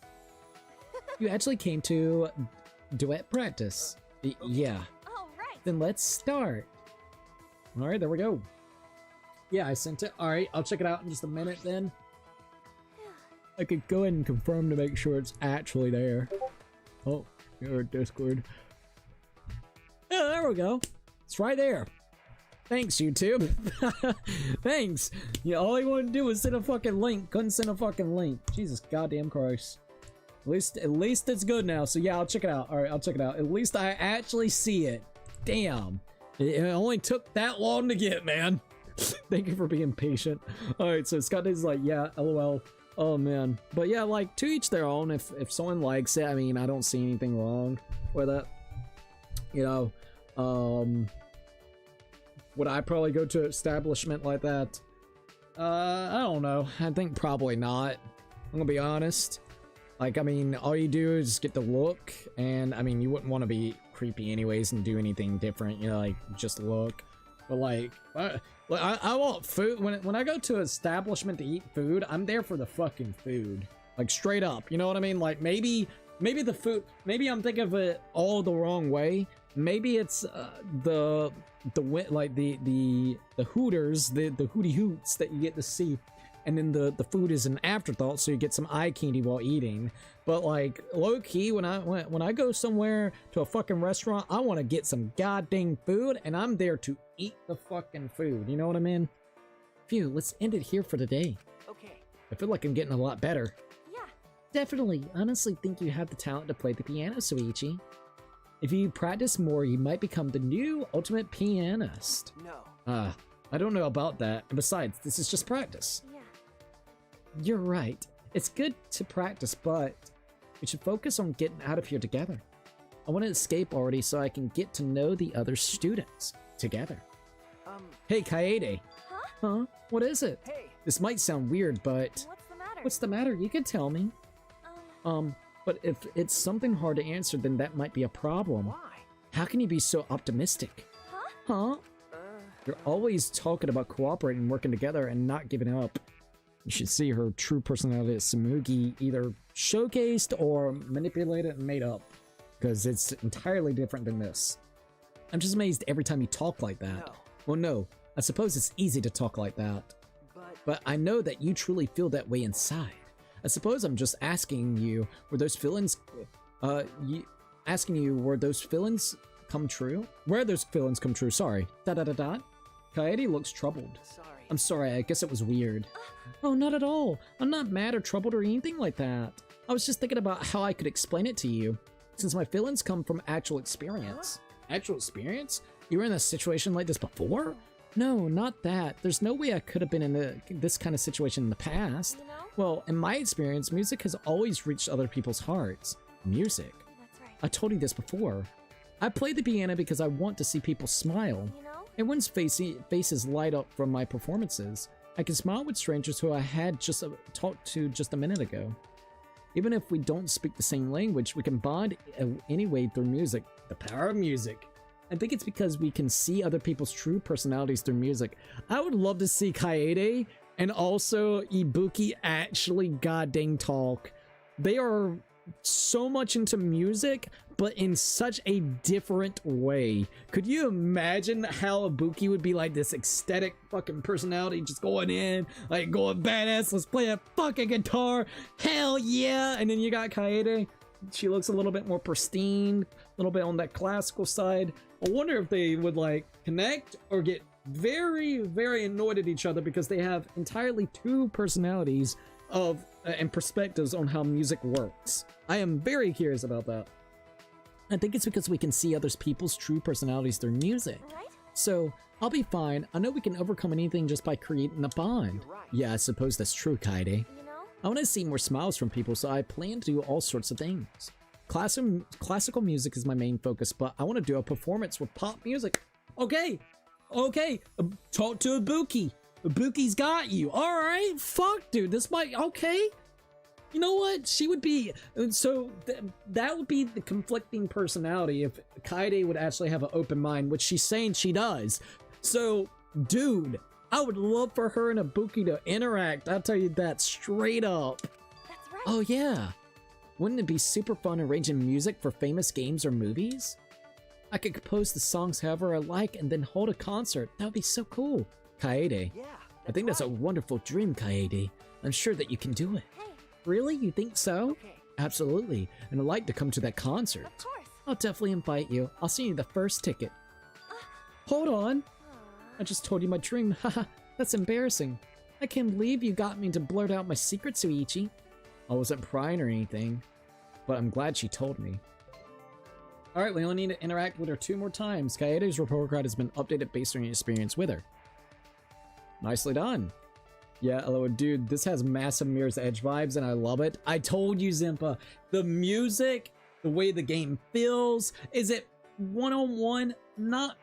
E: You actually came to duet practice. Yeah.
B: Oh, right.
E: Then let's start. Alright, there we go. Yeah, I sent it. Alright, I'll check it out in just a minute then. I could go ahead and confirm to make sure it's actually there. Oh, you're Discord. Oh, there we go. It's right there. Thanks, YouTube. Thanks. Yeah, all you wanted to do was send a fucking link. Couldn't send a fucking link. Jesus goddamn Christ. At least it's good now. So yeah, I'll check it out. Alright, I'll check it out. At least I actually see it. Damn. It only took that long to get, man. Thank you for being patient. Alright, so Scott is like, yeah, LOL. Oh man. But yeah, like, to each their own. If someone likes it, I mean, I don't see anything wrong with it. You know, would I probably go to an establishment like that? I don't know. I think probably not. I'm gonna be honest. Like, I mean, all you do is get the look, and I mean, you wouldn't want to be creepy anyways and do anything different, you know, like, just look. But like, I want food. When I go to an establishment to eat food, I'm there for the fucking food. Like, straight up, you know what I mean? Like, maybe the food, maybe I'm thinking of it all the wrong way. Maybe it's the Hooters, the Hootie Hoots that you get to see, and then the food is an afterthought, so you get some eye candy while eating. But like, low key, when I go somewhere to a fucking restaurant, I want to get some goddamn food, and I'm there to eat the fucking food. You know what I mean? Phew, let's end it here for today.
F: Okay.
E: I feel like I'm getting a lot better.
B: Yeah.
E: Definitely. Honestly, think you have the talent to play the piano, Suichi. If you practice more, you might become the new ultimate pianist.
F: No.
E: I don't know about that. And besides, this is just practice.
B: Yeah.
E: You're right. It's good to practice, but we should focus on getting out of here together. I want to escape already so I can get to know the other students together. Hey, Kaede.
B: Huh?
E: Huh? What is it?
F: Hey.
E: This might sound weird, but...
B: What's the matter?
E: What's the matter? You can tell me. But if it's something hard to answer, then that might be a problem.
F: Why?
E: How can you be so optimistic? Huh? You're always talking about cooperating and working together and not giving up. You should see her true personality as Samugi either showcased or manipulated and made up. Because it's entirely different than this. I'm just amazed every time you talk like that.
F: No.
E: Well, no. I suppose it's easy to talk like that. But I know that you truly feel that way inside. I suppose I'm just asking you, were those feelings, were those feelings come true? Where those feelings come true, sorry. Kaede looks troubled.
F: Sorry.
E: I'm sorry, I guess it was weird. Oh, not at all. I'm not mad or troubled or anything like that. I was just thinking about how I could explain it to you. since my feelings come from actual experience. Actual experience? You were in a situation like this before? No, not that. There's no way I could have been in this kind of situation in the past.
B: You know?
E: Well, in my experience, music has always reached other people's hearts. Music.
B: That's right.
E: I told you this before. I play the piano because I want to see people smile.
B: You know?
E: Everyone's faces light up from my performances. I can smile with strangers who I had just talked to just a minute ago. Even if we don't speak the same language, we can bond anyway through music. The power of music. I think it's because we can see other people's true personalities through music. I would love to see Kaede and also Ibuki actually goddamn talk. They are so much into music, but in such a different way. Could you imagine how Ibuki would be like this ecstatic fucking personality, just going in, like going badass, let's play a fucking guitar, hell yeah! And then you got Kaede, she looks a little bit more pristine, a little bit on that classical side. I wonder if they would like connect or get very, very annoyed at each other because they have entirely two personalities of and perspectives on how music works. I am very curious about that. I think it's because we can see other people's true personalities through music.
B: Right?
E: So, I'll be fine. I know we can overcome anything just by creating a bond.
F: You're right.
E: Yeah, I suppose that's true, Kaede.
B: You know?
E: I want to see more smiles from people, so I plan to do all sorts of things. Classical music is my main focus, but I want to do a performance with pop music. Okay, talk to Ibuki. Ibuki's got you. All right, fuck, dude, this might, okay. You know what? She would be, so that would be the conflicting personality if Kaede would actually have an open mind, which she's saying she does. So, dude, I would love for her and Ibuki to interact. I'll tell you that straight up.
B: That's right.
E: Oh yeah. Wouldn't it be super fun arranging music for famous games or movies? I could compose the songs however I like and then hold a concert. That would be so cool. Kaede.
F: Yeah.
E: I think that's a
F: right.
E: wonderful dream, Kaede. I'm sure that you can do it.
B: Hey,
E: Really? You think so?
F: Okay.
E: Absolutely. And I'd like to come to that concert.
B: of course.
E: I'll definitely invite you. I'll send you the first ticket. Hold on. I just told you my dream. Haha, that's embarrassing. I can't believe you got me to blurt out my secret, Suichi. I wasn't prying or anything, but I'm glad she told me. Alright, we only need to interact with her 2 more times. Kaede's report card has been updated based on your experience with her. Nicely done. Yeah, hello, dude, this has massive Mirror's Edge vibes and I love it. I told you, Zimpa, the music, the way the game feels, is it one-on-one? Not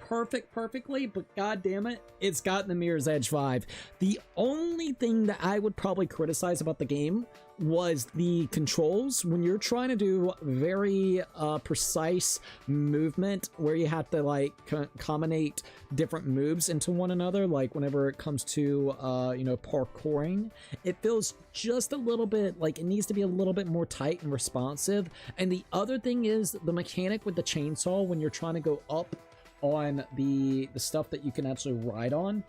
E: perfectly, but god damn it, it's got the Mirror's Edge vibe. The only thing that I would probably criticize about the game was the controls. When you're trying to do very precise movement where you have to like combinate different moves into one another, like whenever it comes to you know, parkouring, it feels just a little bit like it needs to be a little bit more tight and responsive. And the other thing is the mechanic with the chainsaw when you're trying to go up on the stuff that you can actually ride on.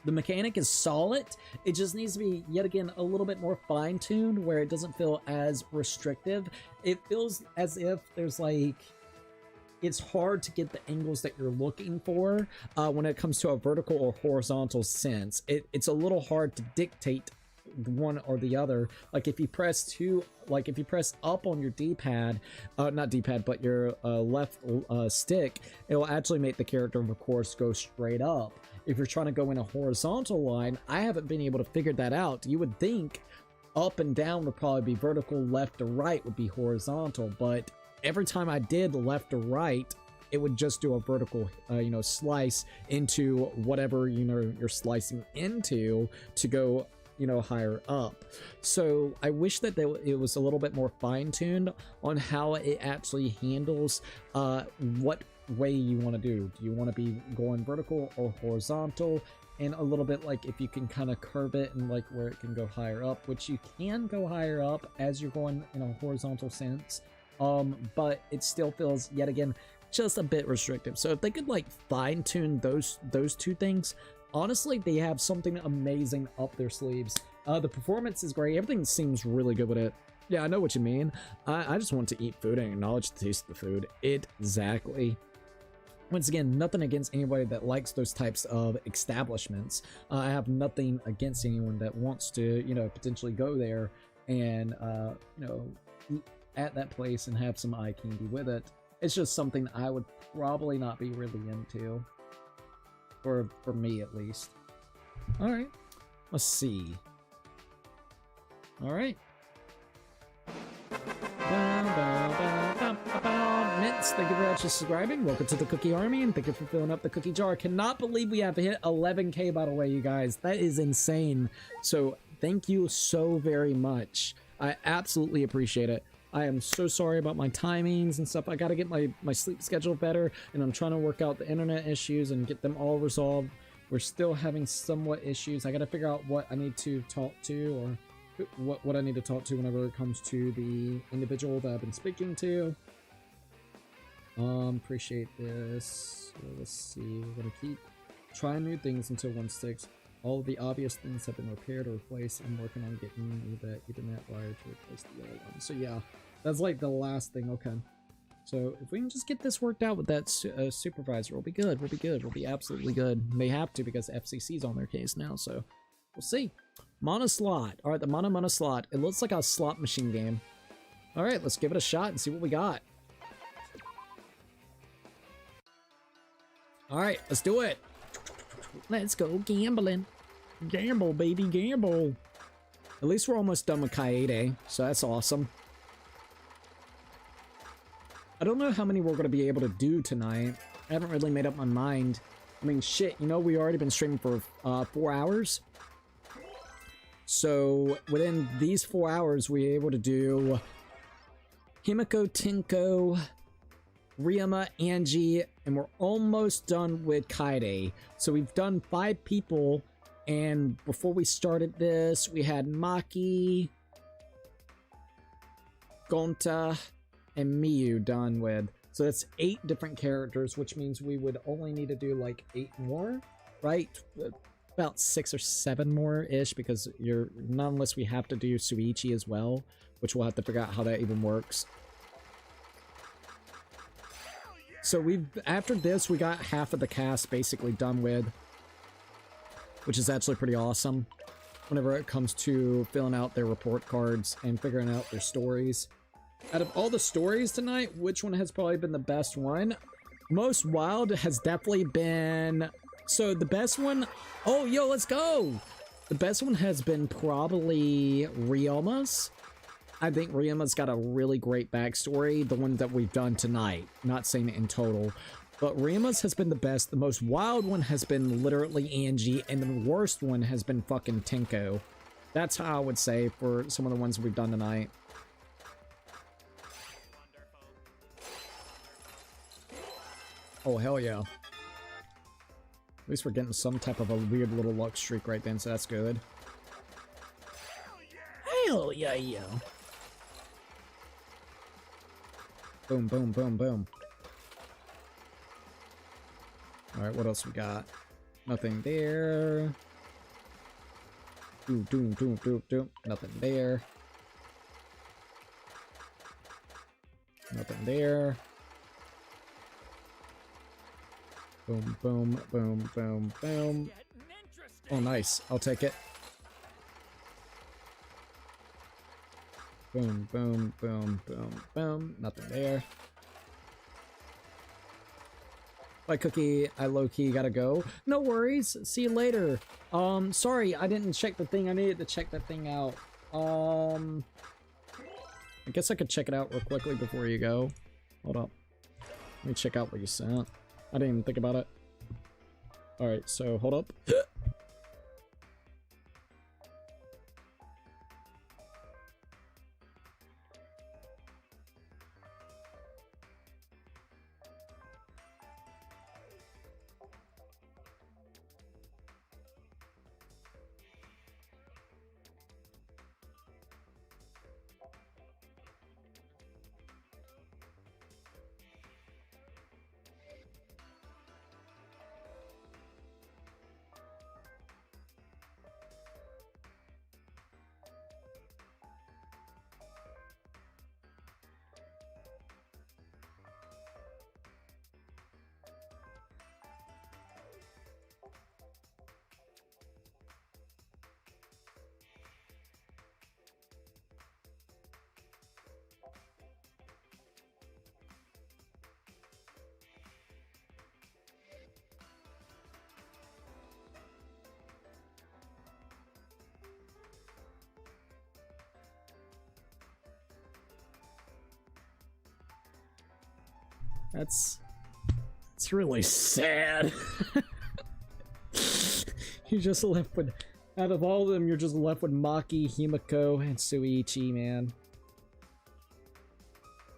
E: The mechanic is solid. It just needs to be, yet again, a little bit more fine-tuned where it doesn't feel as restrictive. It feels as if there's like, it's hard to get the angles that you're looking for when it comes to a vertical or horizontal sense. It's a little hard to dictate one or the other. Like if you press up on your D-pad, not D-pad, but your left stick, it will actually make the character, of course, go straight up. If you're trying to go in a horizontal line, I haven't been able to figure that out. You would think up and down would probably be vertical, left to right would be horizontal, but every time I did left to right, it would just do a vertical, you know, slice into whatever, you know, you're slicing into to go, you know, higher up. So I wish that it was a little bit more fine-tuned on how it actually handles what way you want to do. Do you want to be going vertical or horizontal? And a little bit like if you can kind of curve it and like where it can go higher up, which you can go higher up as you're going in a horizontal sense, but it still feels, yet again, just a bit restrictive. So if they could like fine-tune those 2 things, honestly, they have something amazing up their sleeves. The performance is great. Everything seems really good with it. Yeah, I know what you mean. I just want to eat food and acknowledge the taste of the food. Exactly. Once again, nothing against anybody that likes those types of establishments. I have nothing against anyone that wants to, you know, potentially go there and, you know,
A: at that place and have some eye candy with it. It's just something I would probably not be really into. For me, at least. Alright. Let's see. Alright. Mints, thank you very much for subscribing. Welcome to the Cookie Army, and thank you for filling up the cookie jar. Cannot believe we have hit 11K, by the way, you guys. That is insane. So, thank you so very much. I absolutely appreciate it. I am so sorry about my timings and stuff. I gotta get my sleep schedule better, and I'm trying to work out the internet issues and get them all resolved. We're still having somewhat issues. I gotta figure out what I need to talk to, or what I need to talk to whenever it comes to the individual that I've been speaking to. Appreciate this. So let's see. We're gonna keep trying new things until one sticks. All of the obvious things have been repaired or replaced. I'm working on getting the Ethernet wire to replace the yellow one. So yeah, that's like the last thing. Okay. So if we can just get this worked out with that supervisor, we'll be good. We'll be good. We'll be absolutely good. They have to because FCC's on their case now. So we'll see. Mono slot. All right, the mono slot. It looks like a slot machine game. All right, let's give it a shot and see what we got. All right, let's do it. Let's go gambling. Gamble, baby, gamble. At least we're almost done with Kaede, so that's awesome. I don't know how many we're going to be able to do tonight. I haven't really made up my mind. I mean, shit, you know, we already been streaming for 4 hours. So within these 4 hours, we're able to do Himiko, Tinko, Ryoma, Angie, and we're almost done with Kaede. So we've done 5 people, and before we started this, we had Maki, Gonta, and Miyu done with. So that's 8 different characters, which means we would only need to do like 8 more, right? About 6 or 7 more-ish, because not unless we have to do Suichi as well, which we'll have to figure out how that even works. So after this, we got half of the cast basically done with, which is actually pretty awesome whenever it comes to filling out their report cards and figuring out their stories. Out of all the stories tonight, which one has probably been the best one? Most Wild has definitely been... So the best one... Oh, yo, let's go! The best one has been probably Ryoma's. I think Ryoma's got a really great backstory, the one that we've done tonight. Not saying it in total. But Ryoma's has been the best. The most wild one has been literally Angie, and the worst one has been fucking Tinko. That's how I would say for some of the ones we've done tonight. Oh, hell yeah. At least we're getting some type of a weird little luck streak right then, so that's good. Hell yeah, yeah. Boom, boom, boom, boom. Alright, what else we got? Nothing there. Doom, doom, doom, doom, doom. Nothing there. Nothing there. Boom, boom, boom, boom, boom. Oh, nice. I'll take it. Boom, boom, boom, boom, boom. Nothing there. Bye, Cookie. I low-key gotta go. No worries. See you later. Sorry, I didn't check the thing. I needed to check that thing out. I guess I could check it out real quickly before you go. Hold up. Let me check out what you sent. I didn't even think about it. Alright, so hold up.
E: It's really sad. You're just left with, out of all of them, you're just left with Maki, Himiko, and Suichi, man.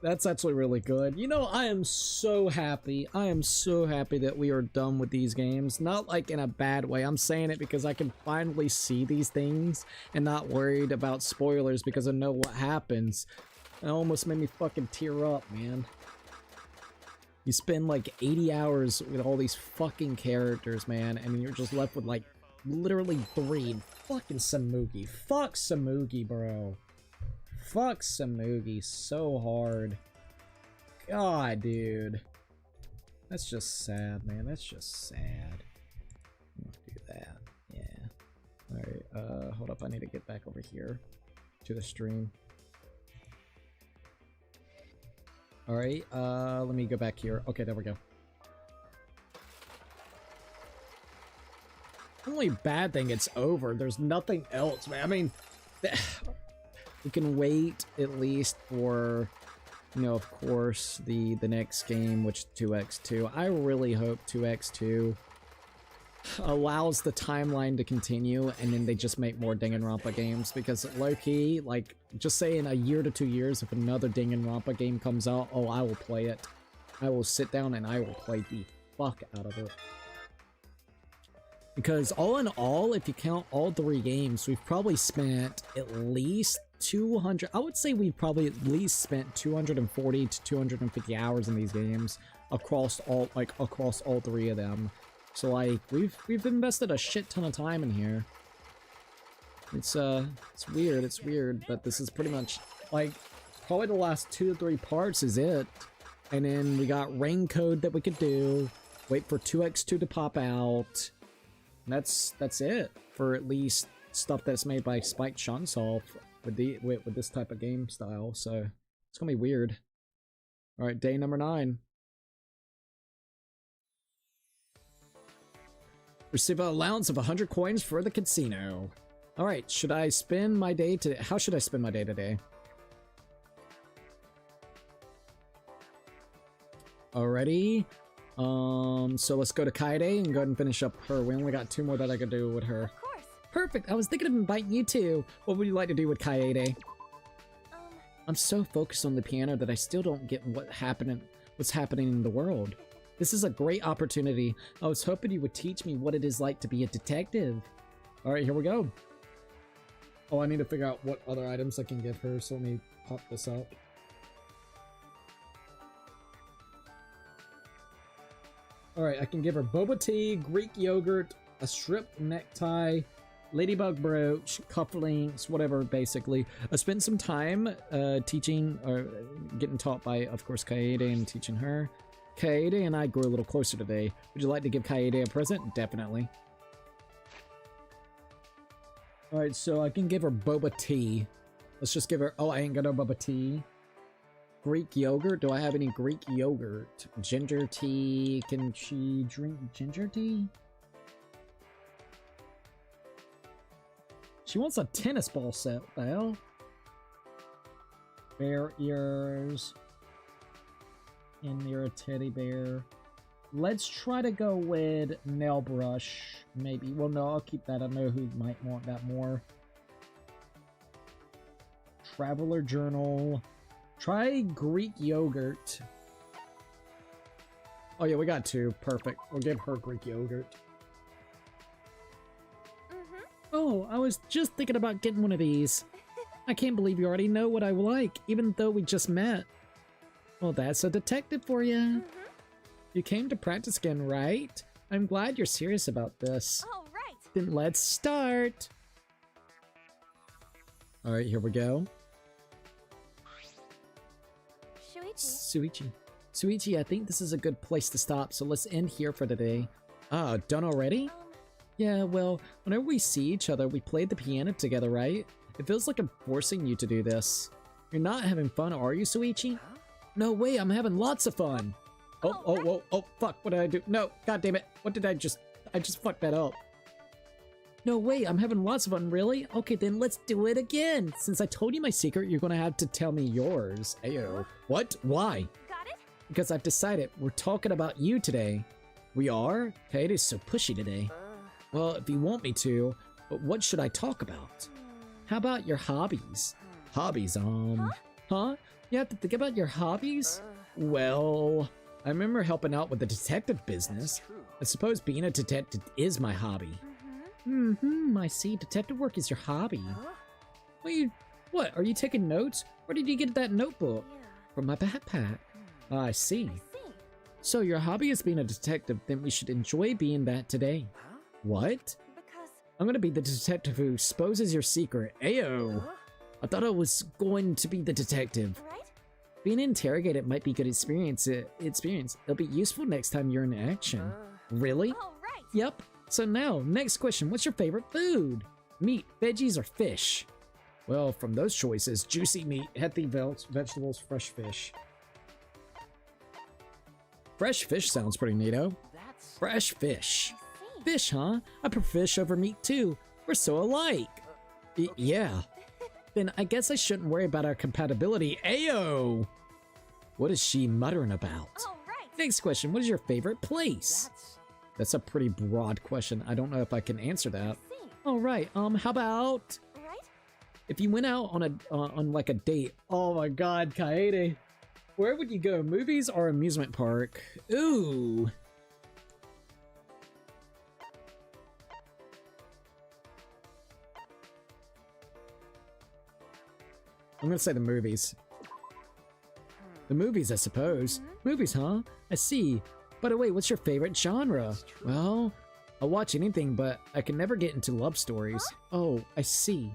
E: That's actually really good. You know, I am so happy. I am so happy that we are done with these games. Not like in a bad way. I'm saying it because I can finally see these things and not worried about spoilers because I know what happens. It almost made me fucking tear up, man. You spend like 80 hours with all these fucking characters, man, and you're just left with like literally 3. Fucking Samugi. Fuck Samugi, bro. Fuck Samugi so hard. God, dude. That's just sad, man. That's just sad. Let's do that. Yeah. Alright, hold up. I need to get back over here to the stream. Alright, let me go back here. Okay, there we go. The only bad thing, it's over. There's nothing else, man. I mean, we can wait at least for, you know, of course, the next game, which is 2x2. I really hope 2x2 allows the timeline to continue, and then they just make more Danganronpa games, because low-key, like, just say in a year to 2 years, if another Danganronpa game comes out, oh, I will play it. I will sit down and I will play the fuck out of it. Because all in all, if you count all 3 games, we've probably spent at least 200, I would say we've probably at least spent 240 to 250 hours in these games across all 3 of them. So like we've invested a shit ton of time in here. It's weird, but this is pretty much like probably the last 2 to 3 parts is it. And then we got rain code that we could do, wait for 2x2 to pop out. And that's it for at least stuff that's made by Spike Chunsoft with this type of game style. So it's gonna be weird. All right, day number 9. Receive an allowance of 100 coins for the casino. All right, should I spend my day today? How should I spend my day today? Alrighty. So let's go to Kaede and go ahead and finish up her. We only got 2 more that I could do with her.
B: Of course.
E: Perfect. I was thinking of inviting you too. What would you like to do with Kaede? I'm so focused on the piano that I still don't get what's happening in the world. This is a great opportunity. I was hoping you would teach me what it is like to be a detective. All right, here we go. Oh, I need to figure out what other items I can give her, so let me pop this up. Alright, I can give her boba tea, Greek yogurt, a strip necktie, ladybug brooch, cufflinks, whatever, basically. I spent some time teaching, or getting taught by, of course, Kaede and teaching her. Kaede and I grew a little closer today. Would you like to give Kaede a present? Definitely. Alright, so I can give her boba tea. Let's just give her... Oh, I ain't got no boba tea. Greek yogurt? Do I have any Greek yogurt? Ginger tea? Can she drink ginger tea? She wants a tennis ball set. What the hell? Bear ears. And you're a teddy bear. Let's try to go with nail brush. Maybe. Well, no, I'll keep that. I know who might want that more. Traveler journal. Try Greek yogurt. Oh yeah, we got 2. Perfect. We'll give her Greek yogurt. Oh, I was just thinking about getting one of these. I can't believe you already know what I like, even though we just met. Well, that's a detective for you. You came to practice again, right? I'm glad you're serious about this.
B: All right.
E: Then let's start. All right, here we go. Suichi, I think this is a good place to stop, so let's end here for today. Ah, done already? Yeah, well, whenever we see each other, we play the piano together, right? It feels like I'm forcing you to do this. You're not having fun, are you, Suichi? No way, I'm having lots of fun. Oh, fuck, what did I do? No, god damn it, what did I just fucked that up. No way, I'm having lots of fun, really? Okay, then let's do it again. Since I told you my secret, you're gonna have to tell me yours. Ayo. What? Why?
B: Got it?
E: Because I've decided we're talking about you today. We are? Kaede's so pushy today. Well, if you want me to, but what should I talk about? How about your hobbies? Hobbies, Huh? You have to think about your hobbies? Well, I remember helping out with the detective business. I suppose being a detective is my hobby. I see. Detective work is your hobby. What? Are you taking notes? Where did you get that notebook? From my backpack. I see. So your hobby is being a detective, then we should enjoy being that today. What?
B: Because
E: I'm gonna be the detective who exposes your secret. Ayo! I thought I was going to be the detective.
B: right?
E: Being interrogated might be good experience. It'll be useful next time you're in action. Really?
B: All right.
E: Yep. So now, next question. What's your favorite food? Meat, veggies, or fish? Well, from those choices, juicy meat, healthy vegetables, fresh fish. Fresh fish sounds pretty neato. Fresh fish.
B: I see.
E: Fish, huh? I prefer fish over meat too. We're so alike. Yeah. Then I guess I shouldn't worry about our compatibility. Ayo! What is she muttering about?
B: All right.
E: Next question. What is your favorite place? That's a pretty broad question. I don't know if I can answer that.
B: See.
E: All right. How about
B: Right?
E: if you went out on like a date? Oh my God, Kaede. Where would you go? Movies or amusement park? Ooh. I'm gonna say the movies. The movies, I suppose. Movies, huh? I see. By the way, what's your favorite genre? Well, I'll watch anything, but I can never get into love stories. Oh, I see.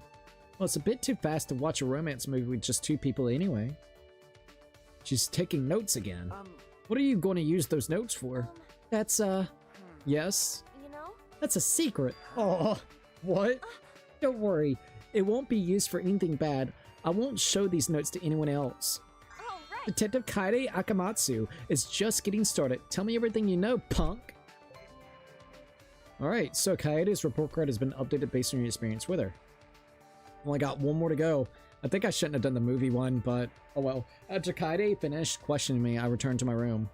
E: Well, it's a bit too fast to watch a romance movie with just two people anyway. She's taking notes again. What are you going to use those notes for? That's, yes?
B: You know?
E: That's a secret. Oh, what? Don't worry. It won't be used for anything bad. I won't show these notes to anyone else.
B: All right.
E: Detective Kaede Akamatsu is just getting started. Tell me everything you know, punk. Alright, so Kaede's report card has been updated based on your experience with her. Only got one more to go. I think I shouldn't have done the movie one, but oh well. After Kaede finished questioning me, I returned to my room.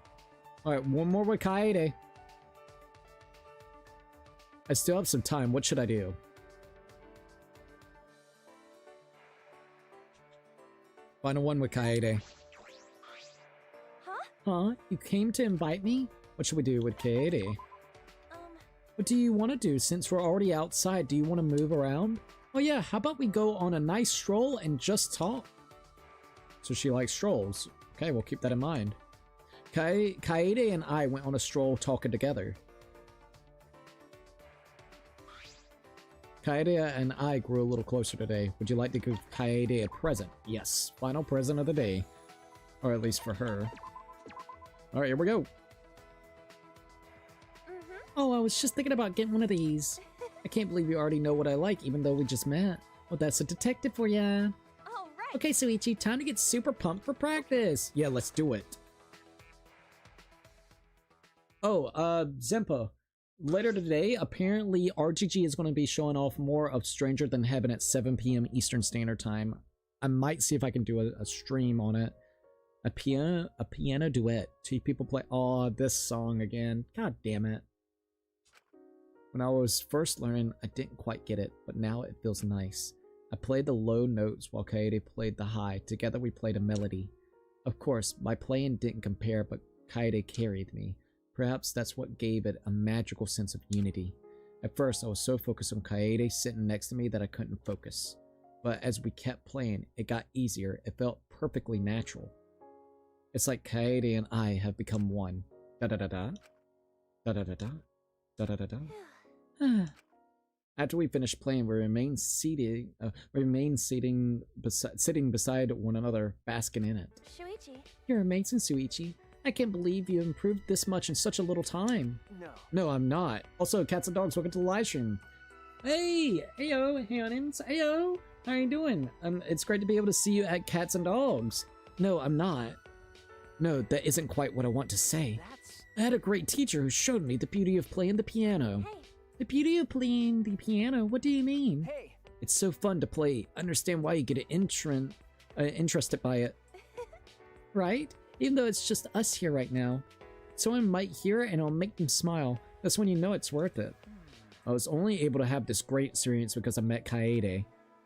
E: Alright, one more with Kaede. I still have some time. What should I do? Final one with Kaede.
B: Huh?
E: Huh? You came to invite me? What should we do with Kaede? What do you want to do? Since we're already outside, do you want to move around? Oh yeah, how about we go on a nice stroll and just talk? So she likes strolls. Okay, we'll keep that in mind. Kaede and I went on a stroll talking together. Kaede and I grew a little closer today. Would you like to give Kaede a present? Yes. Final present of the day. Or at least for her. Alright, here we go. Oh, I was just thinking about getting one of these. I can't believe you already know what I like, even though we just met. Well, that's a detective for ya.
B: All right.
E: Okay, Suichi, time to get super pumped for practice. Yeah, let's do it. Oh, Zempa. Later today, apparently RGG is going to be showing off more of Stranger Than Heaven at 7 p.m. Eastern Standard Time. I might see if I can do a stream on it. A piano duet. Two people play. Oh, this song again. God damn it. When I was first learning, I didn't quite get it, but now it feels nice. I played the low notes while Kaede played the high. Together we played a melody. Of course, my playing didn't compare, but Kaede carried me. Perhaps that's what gave it a magical sense of unity. At first, I was so focused on Kaede sitting next to me that I couldn't focus. But as we kept playing, it got easier. It felt perfectly natural. It's like Kaede and I have become one. Da-da-da-da. Da-da-da-da. Da-da-da-da. After we finished playing, we remained sitting beside one another, basking in it.
B: Shuichi.
E: You're amazing, Suichi. I can't believe you improved this much in such a little time.
F: No.
E: No, I'm not. Also, cats and dogs, welcome to the live stream. Hey, heyo, Hannons, heyo. How are you doing? It's great to be able to see you at Cats and Dogs. No, I'm not. No, that isn't quite what I want to say. I had a great teacher who showed me the beauty of playing the piano.
B: Hey.
E: The beauty of playing the piano? What do you mean?
F: Hey.
E: It's so fun to play. Understand why you get interested by it. Right? even though it's just us here right now. Someone might hear it and it'll make them smile. That's when you know it's worth it. I was only able to have this great experience because I met Kaede.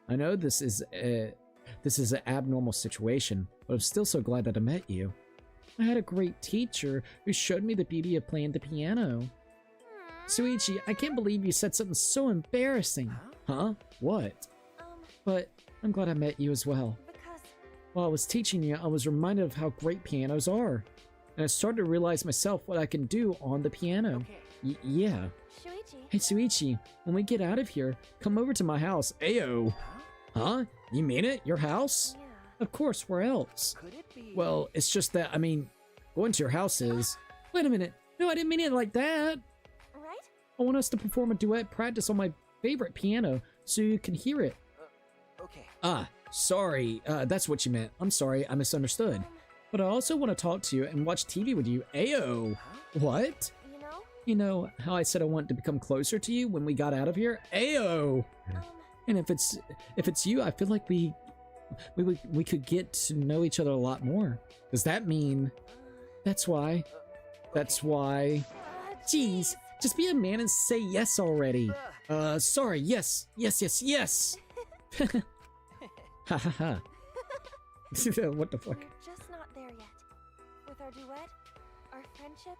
E: I know this is an abnormal situation, but I'm still so glad that I met you. I had a great teacher who showed me the beauty of playing the piano. Suichi, I can't believe you said something so embarrassing. Huh? What? But I'm glad I met you as well.
B: Because...
E: While I was teaching you, I was reminded of how great pianos are. And I started to realize myself what I can do on the piano. Yeah.
B: Shuichi.
E: Hey Suichi, when we get out of here, come over to my house. Ayo. Huh? You mean it? Your house?
B: Yeah.
E: Of course, where else?
F: Could it be?
E: Well, it's just that, I mean, going to your house is... Wait a minute. No, I didn't mean it like that.
B: Right?
E: I want us to perform a duet practice on my favorite piano so you can hear it.
F: Okay.
E: Ah, sorry. That's what you meant. I'm sorry, I misunderstood. But I also want to talk to you and watch TV with you. Ayo. What?
B: You know?
E: You know how I said I wanted to become closer to you when we got out of here? Ayo. And if it's you, I feel like we could get to know each other a lot more. Does that mean? That's why. That's why. Jeez, just be a man and say yes already. Sorry. Yes. Yes. Yes. Yes. Ha ha ha. What the fuck?
B: We're just not there yet. With our duet, our friendship,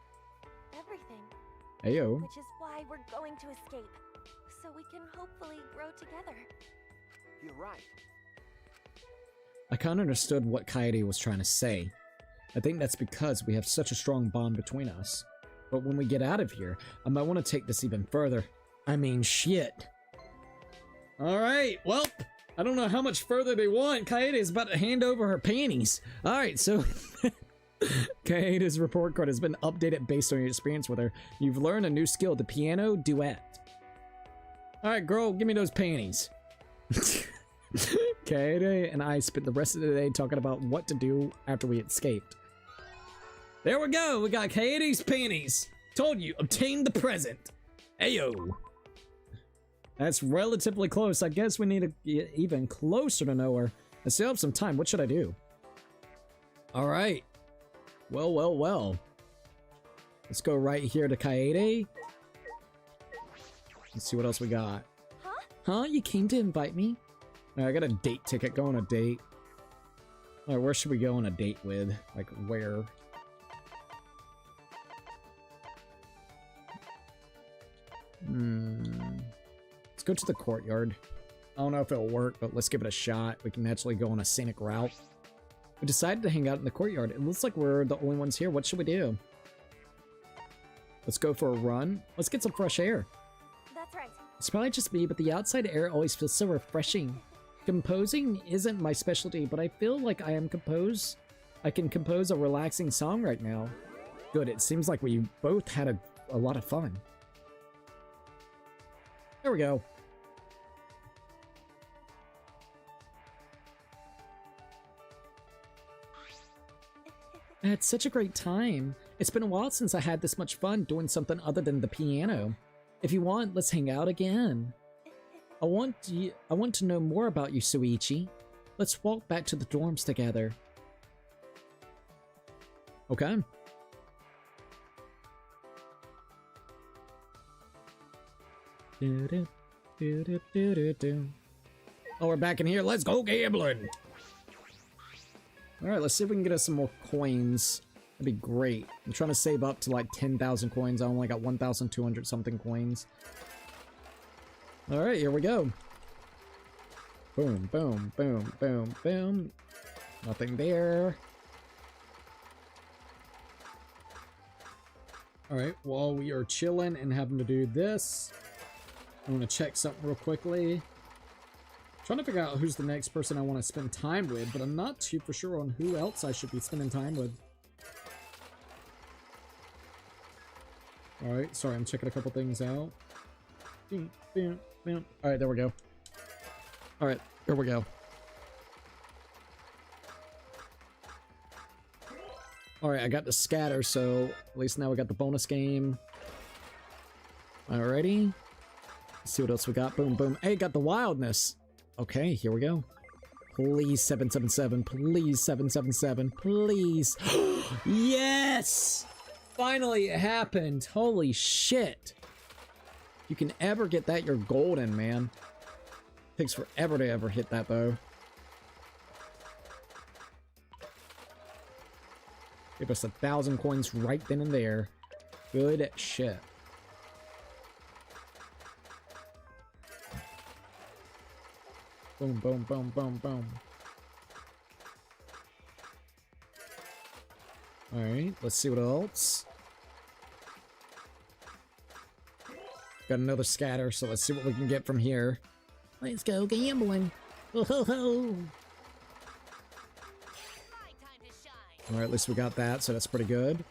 B: everything.
E: Ayo.
B: Which is why we're going to escape. So we can hopefully grow together.
F: You're right.
E: I kind of understood what Kaede was trying to say. I think that's because we have such a strong bond between us. But when we get out of here, I might want to take this even further. I mean, shit. Alright, well, I don't know how much further they want. Kaede is about to hand over her panties. Alright, so... Kaede's report card has been updated based on your experience with her. You've learned a new skill, the piano duet. Alright, girl, give me those panties. Kaede and I spent the rest of the day talking about what to do after we escaped. There we go, we got Kaede's panties. Told you, obtain the present. Ayo. That's relatively close. I guess we need to get even closer to know her. I still have some time. What should I do? Alright. Well, well, well. Let's go right here to Kaede. Let's see what else we got. Huh? You came to invite me? I got a date ticket. Go on a date. Alright, where should we go on a date with? Like, where? Let's go to the courtyard. I don't know if it'll work, but let's give it a shot. We can naturally go on a scenic route. We decided to hang out in the courtyard. It looks like we're the only ones here. What should we do? Let's go for a run. Let's get some fresh air.
B: That's right.
E: It's probably just me, but the outside air always feels so refreshing. Composing isn't my specialty, but I feel like I can compose a relaxing song right now. Good, it seems like we both had a lot of fun. There we go. I had such a great time. It's been a while since I had this much fun doing something other than the piano. If you want, let's hang out again. I want to know more about you, Suichi. Let's walk back to the dorms together. Okay. Oh, we're back in here. Let's go gambling. Alright, let's see if we can get us some more coins. That'd be great. I'm trying to save up to like 10,000 coins. I only got 1,200 something coins. Alright, here we go. Boom, boom, boom, boom, boom. Nothing there. Alright, while we are chilling and having to do this, I want to check something real quickly. Trying to figure out who's the next person I want to spend time with, but I'm not too for sure on who else I should be spending time with. Alright, sorry, I'm checking a couple things out. Alright, there we go. Alright, here we go. Alright, I got the scatter, so at least now we got the bonus game. Alrighty. Let's see what else we got. Boom, boom. Hey, got the wildness. Okay, here we go. Please 777. Please 777. Please. Yes! Finally it happened. Holy shit. If you can ever get that, you're golden, man. Takes forever to ever hit that though. Give us 1,000 coins right then and there. Good shit. Boom, boom, boom, boom, boom. Alright, let's see what else. Got another scatter, so let's see what we can get from here. Let's go gambling. Ho ho ho! Alright, at least we got that, so that's pretty good.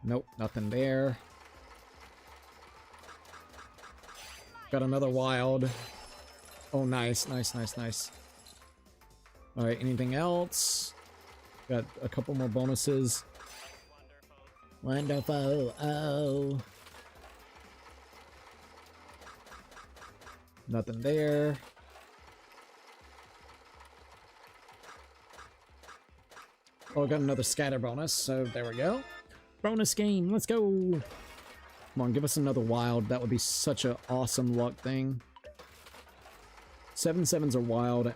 E: Nope, nothing there. Got another wild. Oh, nice, nice, nice, nice. Alright, anything else? Got a couple more bonuses. Wonderful. Oh. Nothing there. Oh, got another scatter bonus, so there we go. Bonus game, let's go. Come on, give us another wild. That would be such an awesome luck thing. 7 sevens are wild.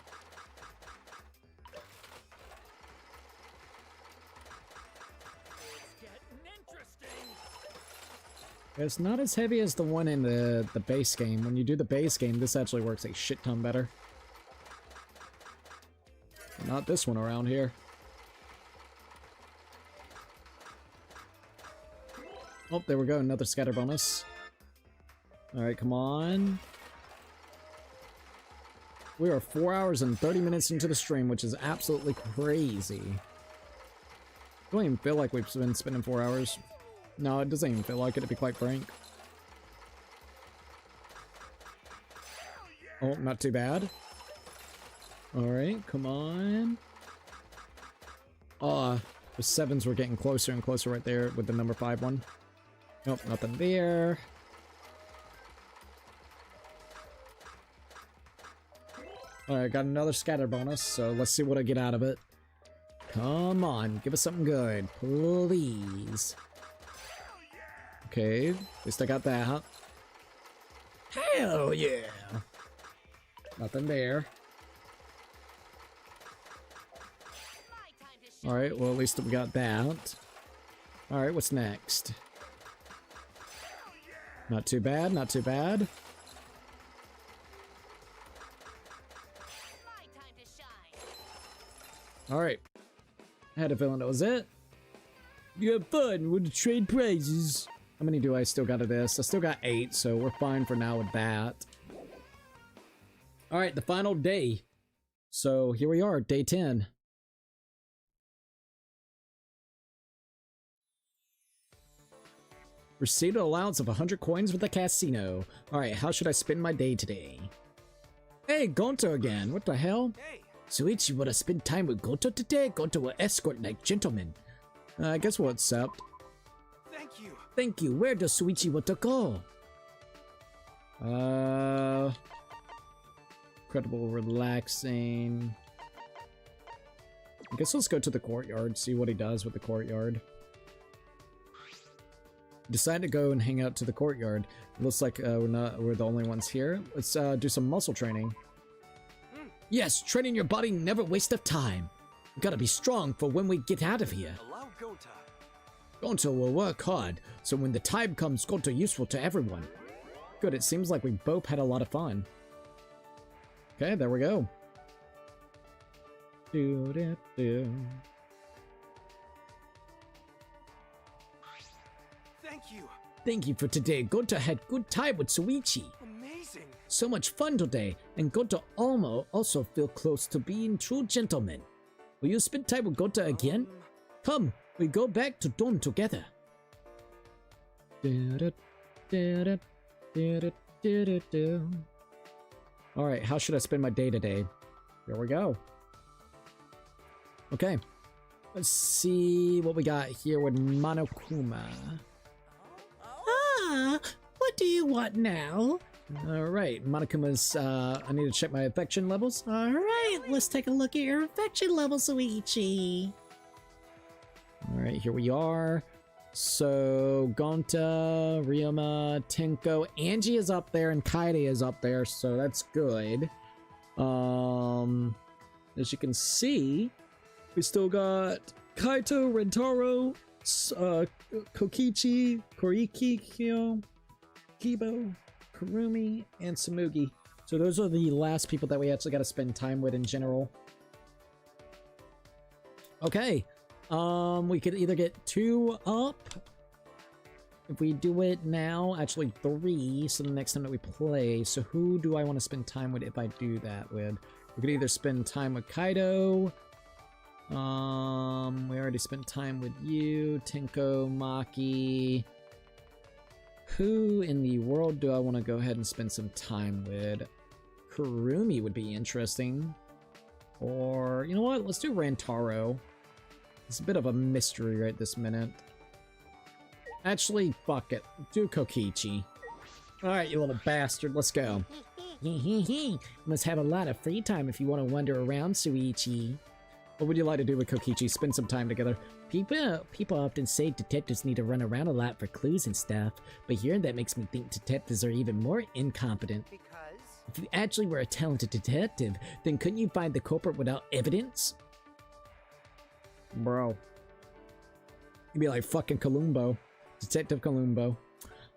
E: It's not as heavy as the one in the base game. When you do the base game, this actually works a shit ton better. Not this one around here. Oh, there we go. Another scatter bonus. Alright, come on. We are 4 hours and 30 minutes into the stream, which is absolutely crazy. Don't even feel like we've been spending 4 hours. No, it doesn't even feel like it, to be quite frank. Oh, not too bad. Alright, come on. The sevens were getting closer and closer right there with the number 5 one. Nope, nothing there. Alright, got another scatter bonus, so let's see what I get out of it. Come on, give us something good, please. Okay, at least I got that. Hell yeah! Nothing there. Alright, well at least we got that. Alright, what's next? Not too bad, not too bad. Alright. I had a feeling that was it. You have fun with the trade prizes. How many do I still got of this? I still got 8, so we're fine for now with that. Alright, the final day. So here we are, day 10. Received an allowance of 100 coins with the casino. Alright, how should I spend my day today? Hey, Gonto again. What the hell?
F: Hey,
E: Suichi wanna spend time with Gonto today? Gonto will escort like gentlemen. I guess we'll accept.
F: thank you.
E: Thank you. Where does Suichi want to go? Incredible, relaxing. I guess let's go to the courtyard, see what he does with the courtyard. Decided to go and hang out to the courtyard. It looks like we're the only ones here. Let's do some muscle training. Yes, training your body never waste of time. You gotta be strong for when we get out of here.
F: Allow Gonta.
E: Gonto will work hard, so when the time comes, Gonto useful to everyone. Good, it seems like we both had a lot of fun. Okay, there we go.
F: Thank you.
E: Thank you for today. Gonto had good time with Suichi.
F: Amazing.
E: So much fun today, and Gonto also feel close to being true gentlemen. Will you spend time with Gonto again? Come, we go back to dorm together. Alright, how should I spend my day today? Here we go. Okay. Let's see what we got here with Monokuma. Ah, what do you want now? Alright, Monokuma's, I need to check my affection levels. Alright, let's take a look at your affection levels, Suichi. Alright, here we are. So, Gonta, Ryoma, Tenko, Angie is up there, and Kaede is up there, so that's good. As you can see, we still got Kaito, Rentaro, Kokichi, Koriki, Kibo, Kurumi, and Samugi. So those are the last people that we actually got to spend time with in general. Okay, we could either get 2 up. If we do it now, actually 3, so the next time that we play. So who do I want to spend time with if I do that with? We could either spend time with Kaido. We already spent time with you, Tenko, Maki. Who in the world do I want to go ahead and spend some time with? Kurumi would be interesting. Or, you know what? Let's do Rantaro. It's a bit of a mystery right this minute. Actually, fuck it. Do Kokichi. Alright, you little bastard. Let's go. You must have a lot of free time if you want to wander around, Suichi. What would you like to do with Kokichi? Spend some time together. People often say detectives need to run around a lot for clues and stuff, but hearing that makes me think detectives are even more incompetent.
F: Because?
E: If you actually were a talented detective, then couldn't you find the culprit without evidence? Bro. You'd be like fucking Columbo. Detective Columbo.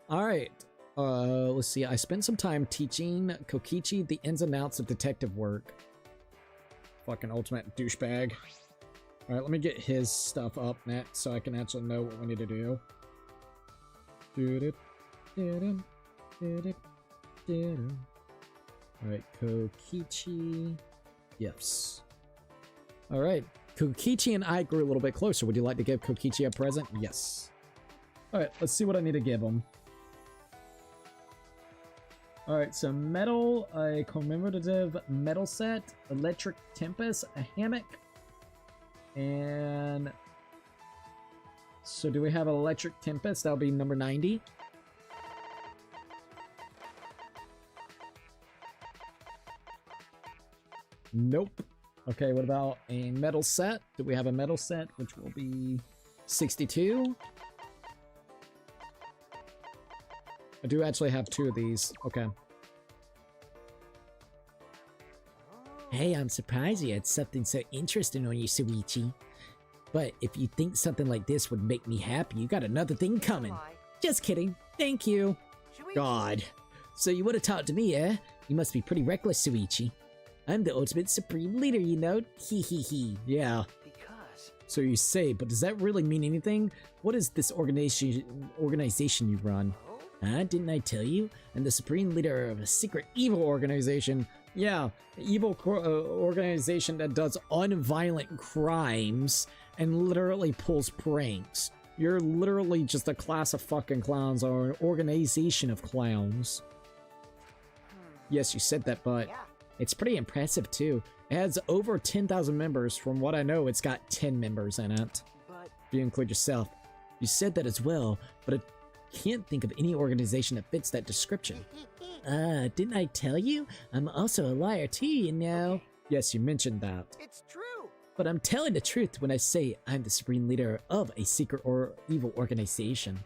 E: Alright. Let's see. I spent some time teaching Kokichi the ins and outs of detective work. Fucking ultimate douchebag. Alright, let me get his stuff up next so I can actually know what we need to do. Alright, Kokichi. Yes. Alright, Kokichi and I grew a little bit closer. Would you like to give Kokichi a present? Yes. Alright, let's see what I need to give him. Alright, so metal, a commemorative metal set, electric tempest, a hammock, and... So do we have electric tempest? That'll be number 90. Nope. Okay, what about a metal set? Do we have a metal set, which will be 62? I do actually have 2 of these. Okay. Hey, I'm surprised you had something so interesting on you, Suichi. But if you think something like this would make me happy, you got another thing coming. Just kidding. Thank you. God. So you would have talked to me, eh? You must be pretty reckless, Suichi. I'm the ultimate supreme leader, you know? Hee hee hee. Yeah.
F: Because?
E: So you say, but does that really mean anything? What is this organization you run? Huh? Didn't I tell you? I'm the supreme leader of a secret evil organization. Yeah, an evil organization that does unviolent crimes and literally pulls pranks. You're literally just a class of fucking clowns or an organization of clowns. Yes, you said that, but it's pretty impressive too. It has over 10,000 members. From what I know, it's got 10 members in it.
F: But
E: If you include yourself. You said that as well, but I can't think of any organization that fits that description. Didn't I tell you? I'm also a liar too, you know. Yes, you mentioned that.
F: it's true.
E: But I'm telling the truth when I say I'm the supreme leader of a secret or evil organization.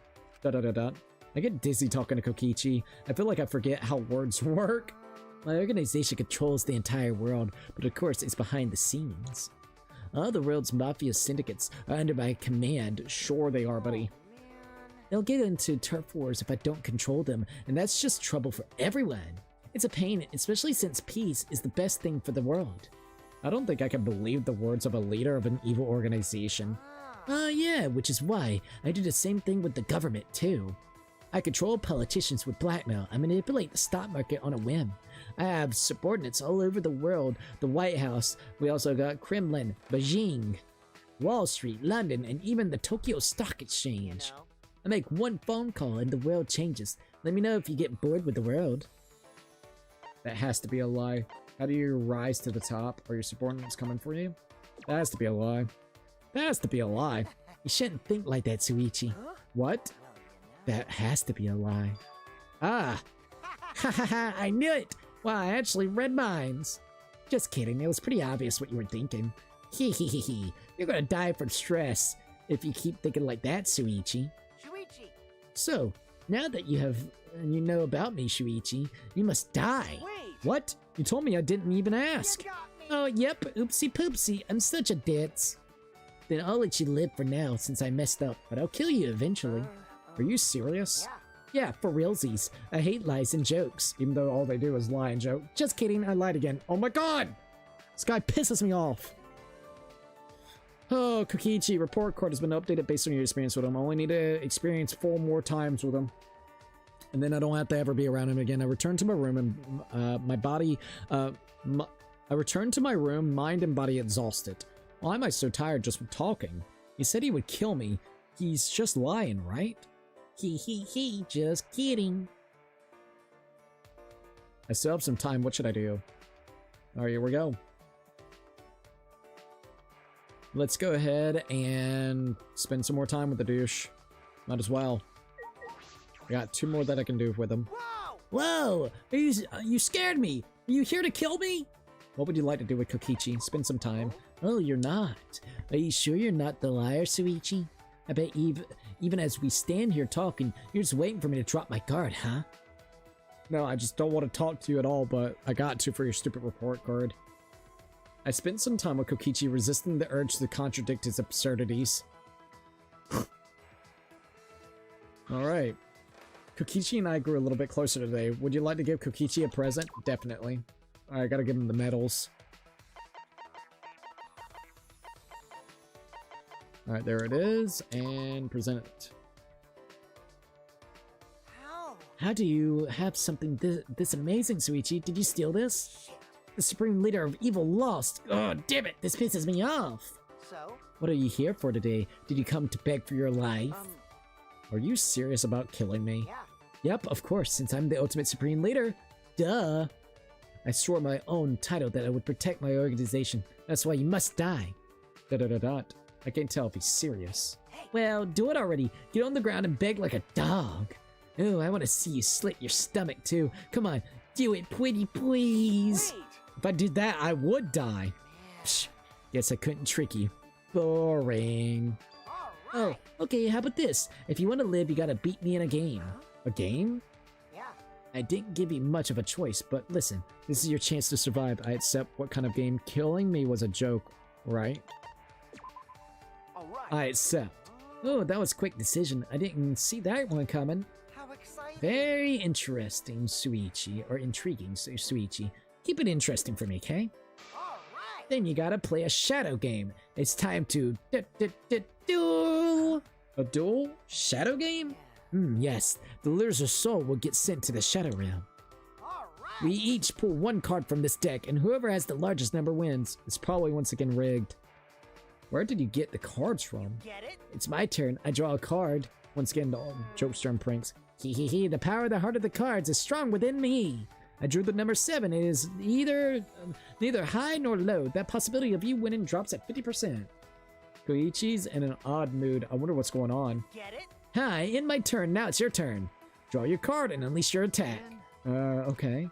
E: I get dizzy talking to Kokichi. I feel like I forget how words work. My organization controls the entire world, but of course it's behind the scenes. All the world's mafia syndicates are under my command. Sure they are, buddy. They'll get into turf wars if I don't control them, and that's just trouble for everyone. It's a pain, especially since peace is the best thing for the world. I don't think I can believe the words of a leader of an evil organization. Yeah, which is why I do the same thing with the government too. I control politicians with blackmail. I manipulate the stock market on a whim. I have subordinates all over the world. The White House. We also got Kremlin, Beijing, Wall Street, London, and even the Tokyo Stock Exchange. I make one phone call and the world changes. Let me know if you get bored with the world. That has to be a lie. How do you rise to the top? Are your subordinates coming for you? That has to be a lie. That has to be a lie. You shouldn't think like that, Suichi. What? That has to be a lie. Ah! Ha ha ha, I knew it! Wow, I actually read minds. Just kidding, it was pretty obvious what you were thinking. Hee hee hee hee. You're gonna die from stress if you keep thinking like that, Shuichi.
F: Shuichi!
E: So, now that you know about me, Shuichi, you must die.
F: Wait!
E: What? You told me I didn't even ask.
F: You got me!
E: Oh, yep, oopsie poopsie, I'm such a ditz. Then I'll let you live for now since I messed up, but I'll kill you eventually. Are you serious?
F: Yeah.
E: Yeah, for realsies. I hate lies and jokes, even though all they do is lie and joke. Just kidding, I lied again. Oh my god! This guy pisses me off. Oh, Kokichi, report card has been updated based on your experience with him. I only need to experience 4 more times with him. And then I don't have to ever be around him again. I return to my room and my body, I return to my room, mind and body exhausted. Why am I so tired just from talking? He said he would kill me. He's just lying, right? He, just kidding. I still have some time. What should I do? Alright, here we go. Let's go ahead and spend some more time with the douche. Might as well. I got 2 more that I can do with him.
F: Whoa!
E: Whoa! You scared me! Are you here to kill me? What would you like to do with Kokichi? Spend some time. Oh, you're not. Are you sure you're not the liar, Shuichi? I bet even as we stand here talking, you're just waiting for me to drop my guard, huh? No, I just don't want to talk to you at all, but I got to for your stupid report card. I spent some time with Kokichi resisting the urge to contradict his absurdities. Alright. Kokichi and I grew a little bit closer today. Would you like to give Kokichi a present? Definitely. Alright, gotta give him the medals. Alright, there it is, and present it. How do you have something this amazing, Shuichi? Did you steal this? The supreme leader of evil lost. Oh, damn it, this pisses me off.
F: So?
E: What are you here for today? Did you come to beg for your life? Are you serious about killing me?
F: Yeah.
E: Yep, of course, since I'm the ultimate supreme leader. Duh. I swore my own title that I would protect my organization. That's why you must die. Dot. I can't tell if he's serious. Well, do it already. Get on the ground and beg like a dog. Oh, I want to see you slit your stomach too. Come on, do it, pretty please.
F: Wait!
E: If I did that, I would die. Psh, guess I couldn't trick you. Boring.
F: Alright!
E: Oh, okay, how about this? If you want to live, you gotta beat me in a game. A game?
F: Yeah.
E: I didn't give you much of a choice, but listen, this is your chance to survive. I accept what kind of game. Killing me was a joke, right?
F: Alright.
E: I accept. Oh, that was a quick decision. I didn't see that one coming.
F: How exciting!
E: Very interesting, Shuichi. Or intriguing, Shuichi. Keep it interesting for me, okay?
F: Alright!
E: Then you gotta play a shadow game. It's time to duel. A duel? Shadow game? Yes. The loser's soul will get sent to the shadow realm.
F: Alright!
E: We each pull 1 card from this deck, and whoever has the largest number wins. It's probably once again rigged. Where did you get the cards from?
F: Get it?
E: It's my turn. I draw a card. Once again, the jokester and pranks. Hee. The power of the heart of the cards is strong within me. I drew the number 7. It is neither high nor low. That possibility of you winning drops at 50%. Koichi's in an odd mood. I wonder what's going on.
F: Get it?
E: Hi, in my turn. Now it's your turn. Draw your card and unleash your attack. Okay.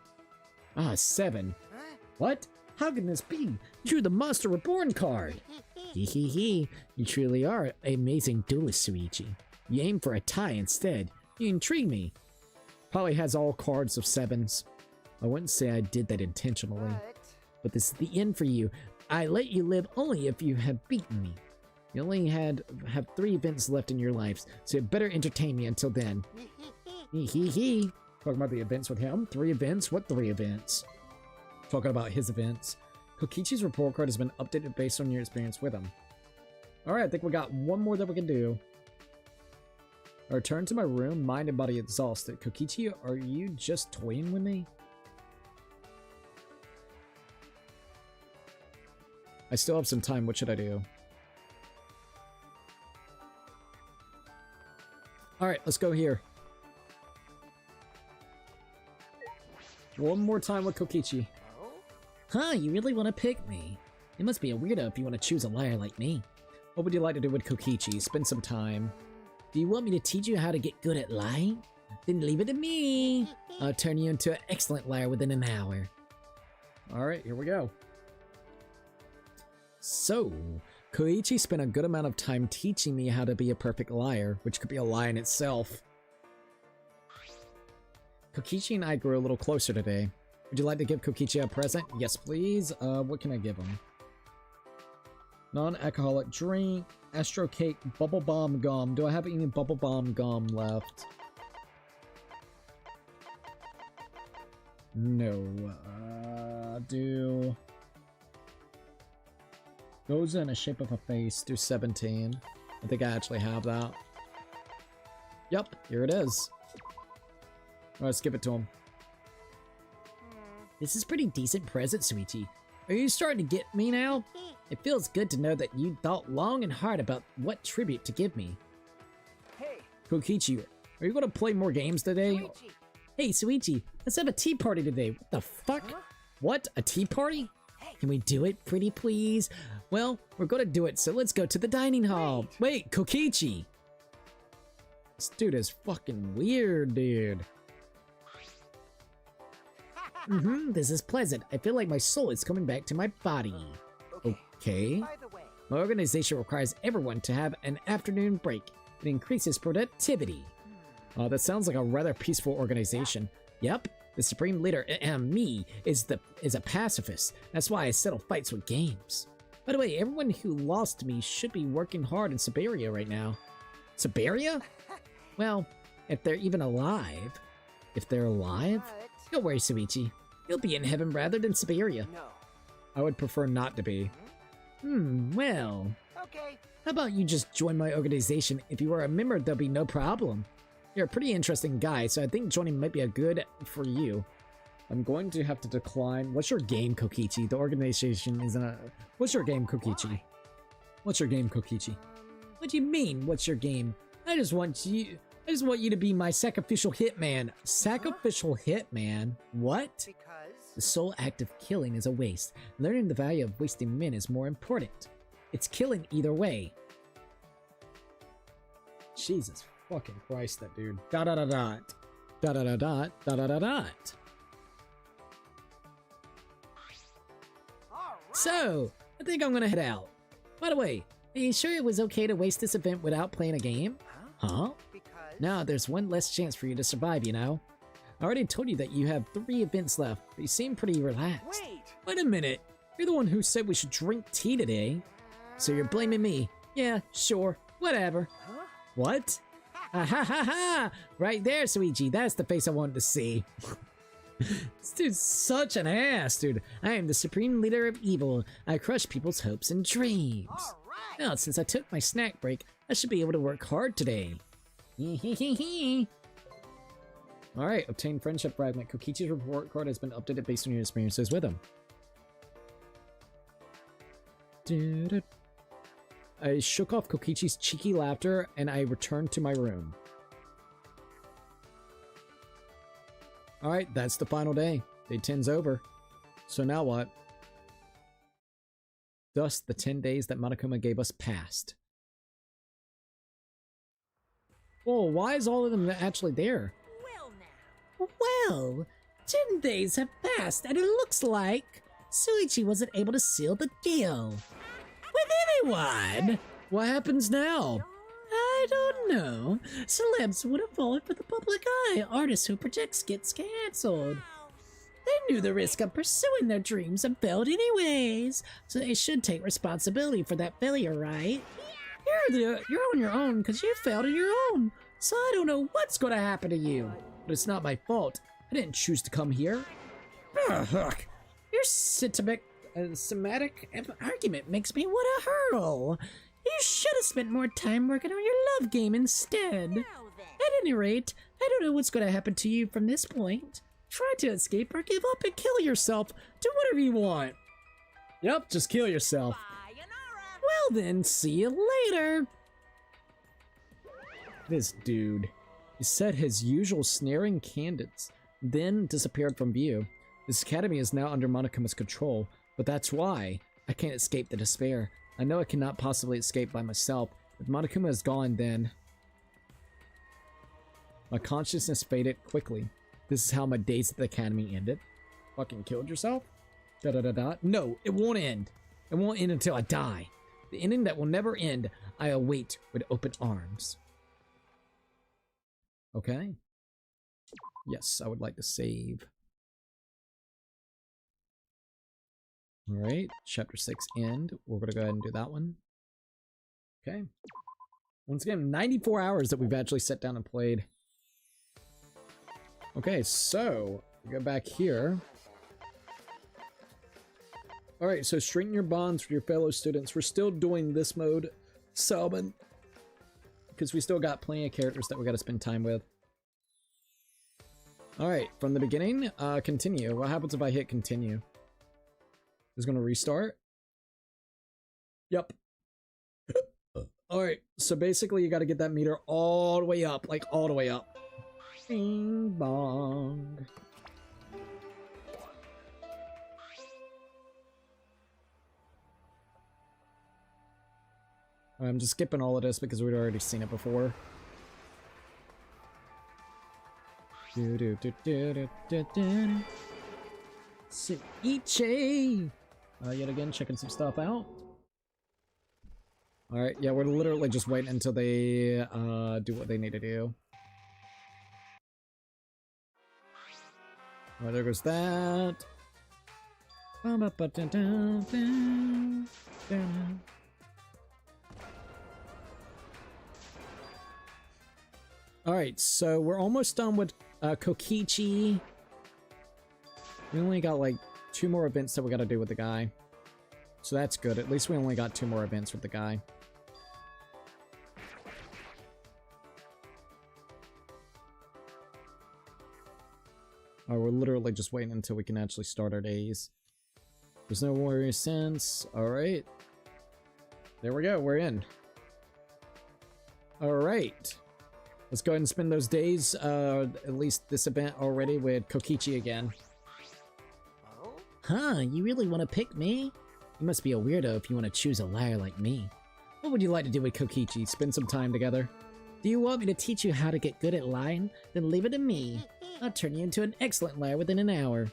E: 7.
F: Huh?
E: What? How can this be? You drew the Monster Reborn card. Hee. You truly are an amazing duelist, Shuichi. You aim for a tie instead. You intrigue me. Probably has all cards of 7s. I wouldn't say I did that intentionally. But this is the end for you. I let you live only if you have beaten me. You only have 3 events left in your lives, so you better entertain me until then. Hee. Talking about the events with him? 3 events? What 3 events? Talking about his events. Kokichi's report card has been updated based on your experience with him. Alright, I think we got 1 more that we can do. I return to my room, mind and body exhausted. Kokichi, are you just toying with me? I still have some time. What should I do? Alright, let's go here. 1 more time with Kokichi. Huh, you really want to pick me? You must be a weirdo if you want to choose a liar like me. What would you like to do with Kokichi? Spend some time. Do you want me to teach you how to get good at lying? Then leave it to me. I'll turn you into an excellent liar within an hour.
A: Alright, here we go.
E: So, Koichi spent a good amount of time teaching me how to be a perfect liar, which could be a lie in itself. Kokichi and I grew a little closer today. Would you like to give Kokichi a present? Yes, please. What can I give him? Non-alcoholic drink, Astro Cake, Bubble Bomb Gum. Do I have any Bubble Bomb Gum left? No. Do... Goes in a shape of a face. Do 17. I think I actually have that. Yep, here it is. Let's give it to him. This is pretty decent present, Suichi. Are you starting to get me now? It feels good to know that you thought long and hard about what tribute to give me.
F: Hey,
E: Kokichi, are you going to play more games today?
F: Luigi.
E: Hey, Suichi, let's have a tea party today. What the fuck?
F: Huh?
E: What? A tea party? Can we do it, pretty please? Well, we're going to do it, so let's go to the dining hall. Wait, Kokichi! This dude is fucking weird, dude. This is pleasant. I feel like my soul is coming back to my body. Okay.
F: By the way,
E: My organization requires everyone to have an afternoon break. It increases productivity. That sounds like a rather peaceful organization. Yep, the supreme leader, me, is a pacifist. That's why I settle fights with games. By the way, everyone who lost me should be working hard in Siberia right now. Siberia? Well, if they're even alive. If they're alive? Don't worry, Suichi. You'll be in heaven rather than Siberia.
F: no.
A: I would prefer not to be.
E: Well.
F: Okay.
E: How about you just join my organization? If you are a member, there'll be no problem. You're a pretty interesting guy, so I think joining might be a good for you.
A: I'm going to have to decline. What's your game, Kokichi? The organization isn't a... What's your game, Kokichi? What's your game, Kokichi?
E: What do you mean, what's your game? I just want you to be my sacrificial hitman. Sacrificial hitman? What?
F: Because
E: The sole act of killing is a waste. Learning the value of wasting men is more important. It's killing either way.
A: Jesus fucking Christ, that dude. Dot dot dot dot.
E: Dot dot dot dot dot dot dot dot.
F: all right.
E: So, I think I'm gonna head out. By the way, are you sure it was okay to waste this event without playing a game? Huh?
F: Because
E: Now there's one less chance for you to survive, you know? I already told you that you have 3 events left, but you seem pretty relaxed. Wait a minute. You're the one who said we should drink tea today. So you're blaming me. Yeah, sure. Whatever.
F: Huh?
E: What? Ha ha ha ha! Right there, Suichi. That's the face I wanted to see. This dude's such an ass, dude. I am the supreme leader of evil. I crush people's hopes and dreams.
F: All right.
E: Now, since I took my snack break, I should be able to work hard today.
A: Alright, obtain friendship fragment. Kokichi's report card has been updated based on your experiences with him. I shook off Kokichi's cheeky laughter and I returned to my room. Alright, that's the final day. Day 10's over. So now what? Thus, the 10 days that Monokuma gave us passed. Whoa, why is all of them actually there?
E: Well, 10 days have passed, and it looks like Suichi wasn't able to seal the deal with anyone.
A: What happens now?
E: I don't know. Celebs would have fallen for the public eye. Artists who project gets cancelled. They knew the risk of pursuing their dreams and failed anyways, so they should take responsibility for that failure, right? You're on your own because you failed on your own, so I don't know what's going to happen to you.
A: But it's not my fault. I didn't choose to come here.
E: Ugh, your semantic argument makes me want to hurl. You should have spent more time working on your love game instead. At any rate, I don't know what's going to happen to you from this point. Try to escape or give up and kill yourself. Do whatever you want.
A: Yep, just kill yourself.
E: Well then, see you later.
A: This dude. He set his usual snaring candidates, then disappeared from view. This academy is now under Monokuma's control, but that's why I can't escape the despair. I know I cannot possibly escape by myself. If Monokuma is gone, then... My consciousness faded quickly. This is how my days at the academy ended. Fucking killed yourself? Da-da-da-da. No, it won't end. It won't end until I die. The ending that will never end, I await with open arms. Okay. Yes, I would like to save. Alright, chapter 6 end. We're gonna go ahead and do that one. Okay. Once again, 94 hours that we've actually sat down and played. Okay, so, we go back here. Alright, so strengthen your bonds with your fellow students. We're still doing this mode, Salmon, because we still got plenty of characters that we gotta spend time with. Alright, from the beginning, continue. What happens if I hit continue? It's gonna restart? Yep. Alright, so basically you gotta get that meter all the way up, like all the way up. Bing bong. I'm just skipping all of this because we'd already seen it before. Suichi! Yet again, checking some stuff out. Alright, yeah, we're literally just waiting until they do what they need to do. Alright, there goes that. Alright, so we're almost done with Kokichi. We only got like 2 more events that we gotta do with the guy. So that's good. At least we only got 2 more events with the guy. Oh, we're literally just waiting until we can actually start our days. There's no warrior sense. Alright. There we go. We're in. Alright. Let's go ahead and spend those days, at least this event already, with Kokichi again.
E: Huh, you really want to pick me? You must be a weirdo if you want to choose a liar like me.
A: What would you like to do with Kokichi? Spend some time together?
E: Do you want me to teach you how to get good at lying? Then leave it to me. I'll turn you into an excellent liar within an hour.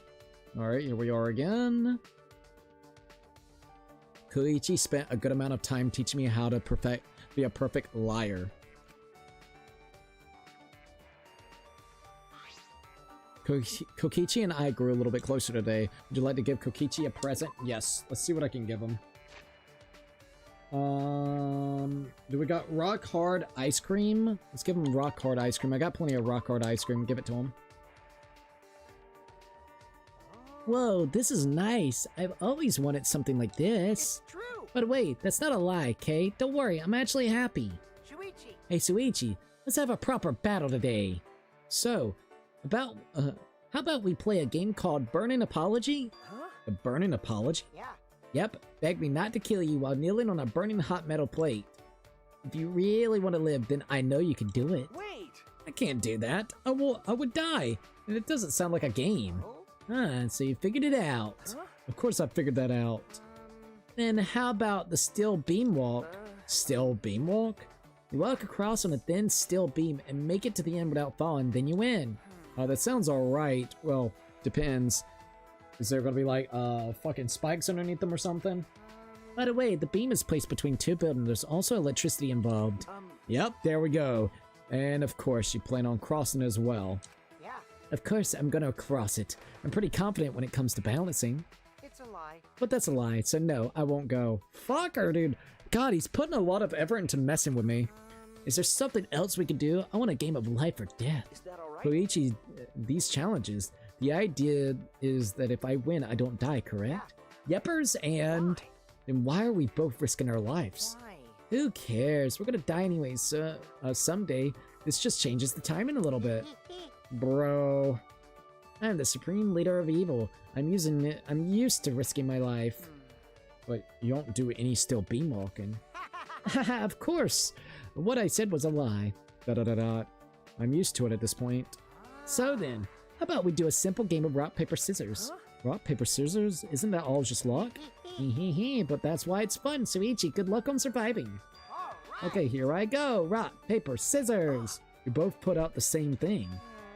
A: Alright, here we are again. Koichi spent a good amount of time teaching me how to be a perfect liar. Kokichi and I grew a little bit closer today. Would you like to give Kokichi a present? Yes. Let's see what I can give him. Do we got rock hard ice cream? Let's give him rock hard ice cream. I got plenty of rock hard ice cream. Give it to him.
E: Whoa, this is nice. I've always wanted something like this.
F: It's true.
E: But wait, that's not a lie, Kay. Don't worry, I'm actually happy.
F: Shuichi.
E: Hey, Suichi, let's have a proper battle today. So, how about we play a game called Burning Apology?
F: Huh?
A: A burning apology?
F: Yeah.
E: Yep, beg me not to kill you while kneeling on a burning hot metal plate. If you really want to live, then I know you can do it.
F: Wait.
A: I can't do that. I would die. And it doesn't sound like a game.
F: Oh?
E: Ah, so you figured it out.
F: Huh?
A: Of course I figured that out.
E: Then how about the steel beam walk?
A: Still beam walk?
E: You walk across on a thin steel beam and make it to the end without falling, then you win.
A: That sounds alright. Well, depends. Is there gonna be like fucking spikes underneath them or something?
E: By the way, the beam is placed between 2 buildings. There's also electricity involved.
A: Yep, there we go. And of course, you plan on crossing as well.
F: Yeah.
E: Of course, I'm gonna cross it. I'm pretty confident when it comes to balancing.
F: It's a lie.
A: But that's a lie, so no, I won't go. Fucker, dude. God, he's putting a lot of effort into messing with me.
E: Is there something else we can do? I want a game of life or death.
F: Is that alright?
A: Koichi, these challenges, the idea is that if I win, I don't die, correct? Yepers, and
F: Why?
A: then why are we both risking our lives?
F: Why?
E: Who cares? We're gonna die anyways, so
A: Someday, this just changes the timing a little bit. Bro.
E: I'm the supreme leader of evil. I'm used to risking my life.
A: But you don't do any still beam walking.
E: Haha, of course. What I said was a lie.
A: Da-da-da-da. I'm used to it at this point.
E: So then, how about we do a simple game of rock, paper, scissors?
F: Huh?
A: Rock, paper, scissors? Isn't that all just luck?
E: But that's why it's fun, Suichi. Good luck on surviving.
F: Alright.
E: Okay, here I go. Rock, paper, scissors. You both put out the same thing.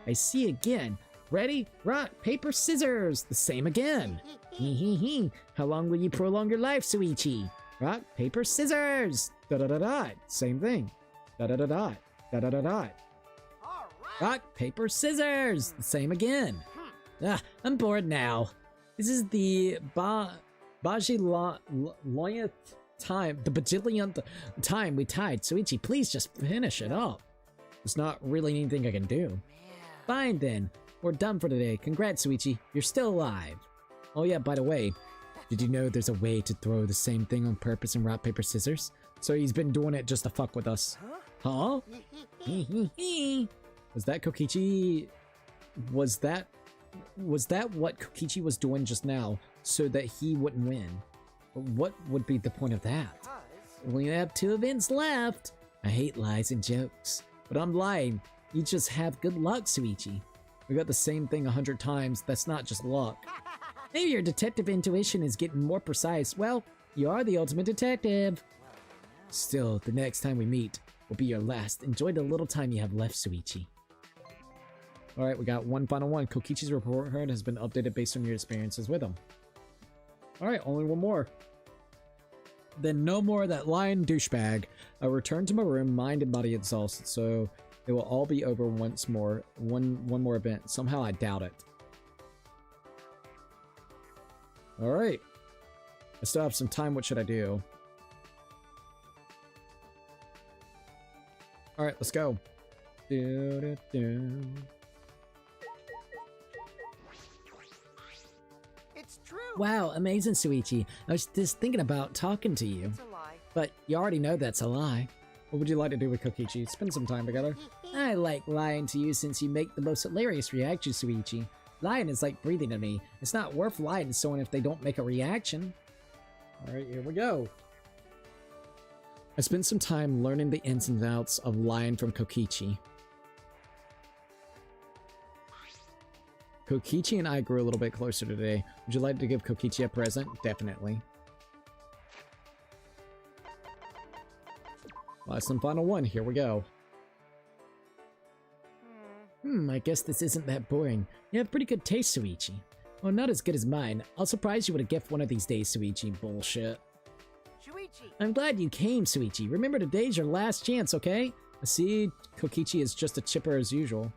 E: I see again. Ready? Rock, paper, scissors. The same again. Hee hee hee. How long will you prolong your life, Suichi? Rock, paper, scissors. Da da da da. Same thing. Da da da da. Da da da da.
F: All right.
E: Rock, paper, scissors. The same again. I'm bored now. This is the bajillionth time, the bajillionth time we tied. Suichi, please just finish it up. There's not really anything I can do. Fine then. We're done for today. Congrats, Suichi. You're still alive. Oh yeah, by the way, did you know there's a way to throw the same thing on purpose in rock, paper, scissors? So he's been doing it just to fuck with us. Huh? Was that Kokichi? Was that what Kokichi was doing just now so that he wouldn't win? What would be the point of that? We only have 2 events left. I hate lies and jokes, but I'm lying. You just have good luck, Suichi. We got the same thing 100 times. That's not just luck. Maybe your detective intuition is getting more precise. Well, you are the ultimate detective. Still, the next time we meet will be your last. Enjoy the little time you have left, Suichi. Alright, we got one final one. Kokichi's report card has been updated based on your experiences with him. Alright, only one more. Then no more of that lying douchebag. I return to my room, mind and body exhausted, so it will all be over once more. One more event. Somehow I doubt it. Alright. I still have some time. What should I do? Alright, let's go.
F: It's true.
E: Wow, amazing, Suichi. I was just thinking about talking to you.
F: It's a lie.
E: But you already know that's a lie. What would you like to do with Kokichi? Spend some time together. I like lying to you since you make the most hilarious reactions, Suichi. Lying is like breathing to me. It's not worth lying to someone if they don't make a reaction. Alright, here we go. I spent some time learning the ins and outs of lying from Kokichi. Kokichi and I grew a little bit closer today. Would you like to give Kokichi a present? Definitely. Last and final one. Here we go. I guess this isn't that boring. You have pretty good taste, Suichi. Well, not as good as mine. I'll surprise you with a gift one of these days, Suichi. Bullshit.
F: Shuichi.
E: I'm glad you came, Suichi. Remember, today's your last chance, okay? I see Kokichi is just a chipper as usual.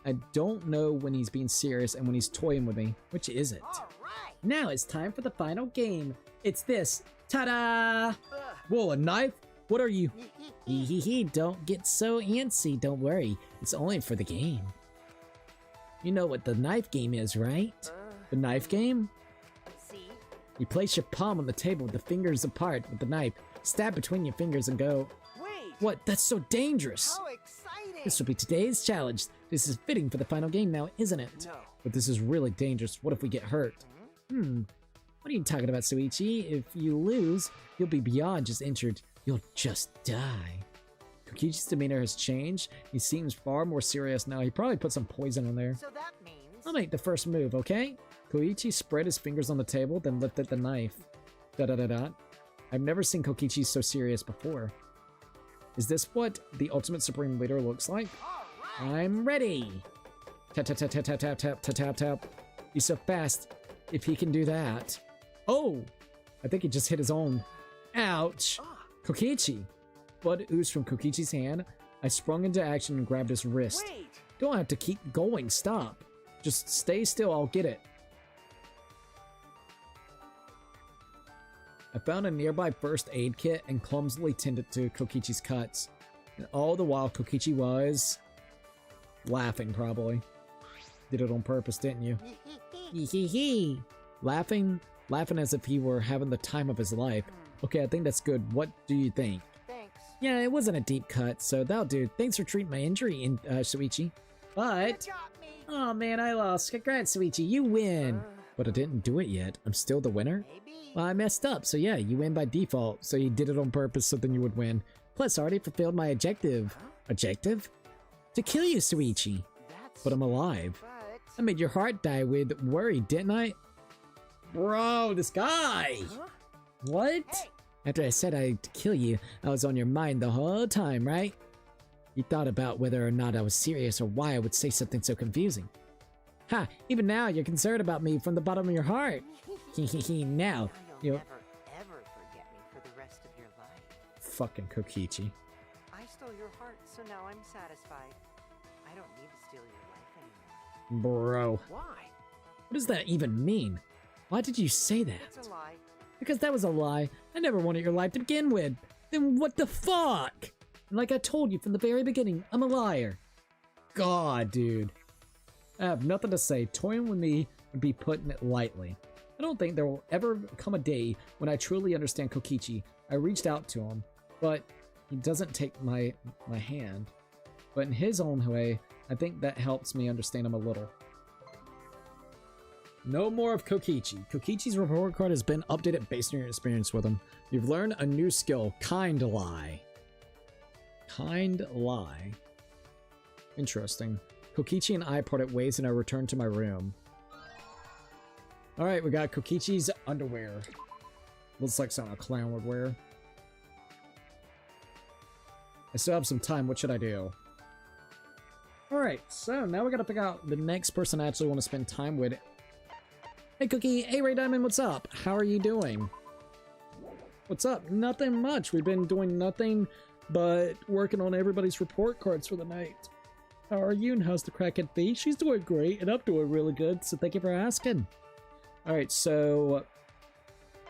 E: I don't know when he's being serious and when he's toying with me. Which is it?
F: All right.
E: Now it's time for the final game. It's this. Ta-da! Whoa, a knife? What are you? Hee hee hee, don't get so antsy. Don't worry. It's only for the game. You know what the knife game is, right? The knife game?
F: See?
E: You place your palm on the table with the fingers apart with the knife. Stab between your fingers and go.
F: Wait.
E: What? That's so dangerous.
F: How exciting.
E: This will be today's challenge. This is fitting for the final game now, isn't it?
F: No.
E: But this is really dangerous. What if we get hurt? What are you talking about, Suichi? If you lose, you'll be beyond just injured. You'll just die. Kokichi's demeanor has changed. He seems far more serious now. He probably put some poison in there.
F: So that means.
E: I'll make the first move, okay? Koichi spread his fingers on the table, then lifted the knife. Da-da-da-da. I've never seen Kokichi so serious before. Is this what the ultimate supreme leader looks like?
F: All right.
E: I'm ready! Tap tap tap tap tap tap tap tap tap tap. He's so fast. If he can do that. Oh! I think he just hit his own. Ouch! Kokichi! Blood oozed from Kokichi's hand. I sprung into action and grabbed his wrist.
F: Wait.
E: Don't have to keep going, stop. Just stay still, I'll get it. I found a nearby first aid kit and clumsily tended to Kokichi's cuts. And all the while, Kokichi was... laughing, probably. Did it on purpose, didn't you? Hee hee hee! Laughing as if he were having the time of his life. Okay, I think that's good. What do you think?
F: Thanks.
E: Yeah, it wasn't a deep cut, so that'll do. Thanks for treating my injury, Suichi. But...
F: You got me.
E: oh man, I lost. Congrats, Suichi, you win! But I didn't do it yet. I'm still the winner?
F: Maybe.
E: Well, I messed up, so yeah, you win by default. So you did it on purpose so then you would win. Plus, I already fulfilled my objective. Objective? To kill you, Suichi.
F: That's.
E: But I'm alive.
F: But.
E: I made your heart die with worry, didn't I? Bro, this guy!
F: Huh?
E: What?
F: Hey.
E: After I said I'd kill you, I was on your mind the whole time, right? You thought about whether or not I was serious or why I would say something so confusing. Ha! Even now, you're concerned about me from the bottom of your heart. Now,
F: You'll
E: you
F: never, ever forget me for the rest of your life.
E: fucking Kokichi.
F: I stole your heart, so now I'm satisfied. I don't need to steal your life anymore.
E: Bro,
F: Why?
E: what does that even mean? Why did you say that?
F: It's a lie.
E: Because that was a lie. I never wanted your life to begin with. Then what the fuck? And like I told you from the very beginning, I'm a liar. God, dude. I have nothing to say. Toying with me would be putting it lightly. I don't think there will ever come a day when I truly understand Kokichi. I reached out to him, but he doesn't take my hand. But in his own way, I think that helps me understand him a little. No more of Kokichi. Kokichi's report card has been updated based on your experience with him. You've learned a new skill, kind lie. Kind lie. Interesting. Kokichi and I parted ways and I returned to my room. Alright, we got Kokichi's underwear. Looks like something a clown would wear. I still have some time, what should I do? Alright, so now we gotta pick out the next person I actually want to spend time with. Hey Cookie, hey Ray Diamond, what's up? How are you doing? What's up? Nothing much. We've been doing nothing but working on everybody's report cards for the night. How are you and how's the crackhead bee? She's doing great and I'm doing really good, so thank you for asking. Alright, so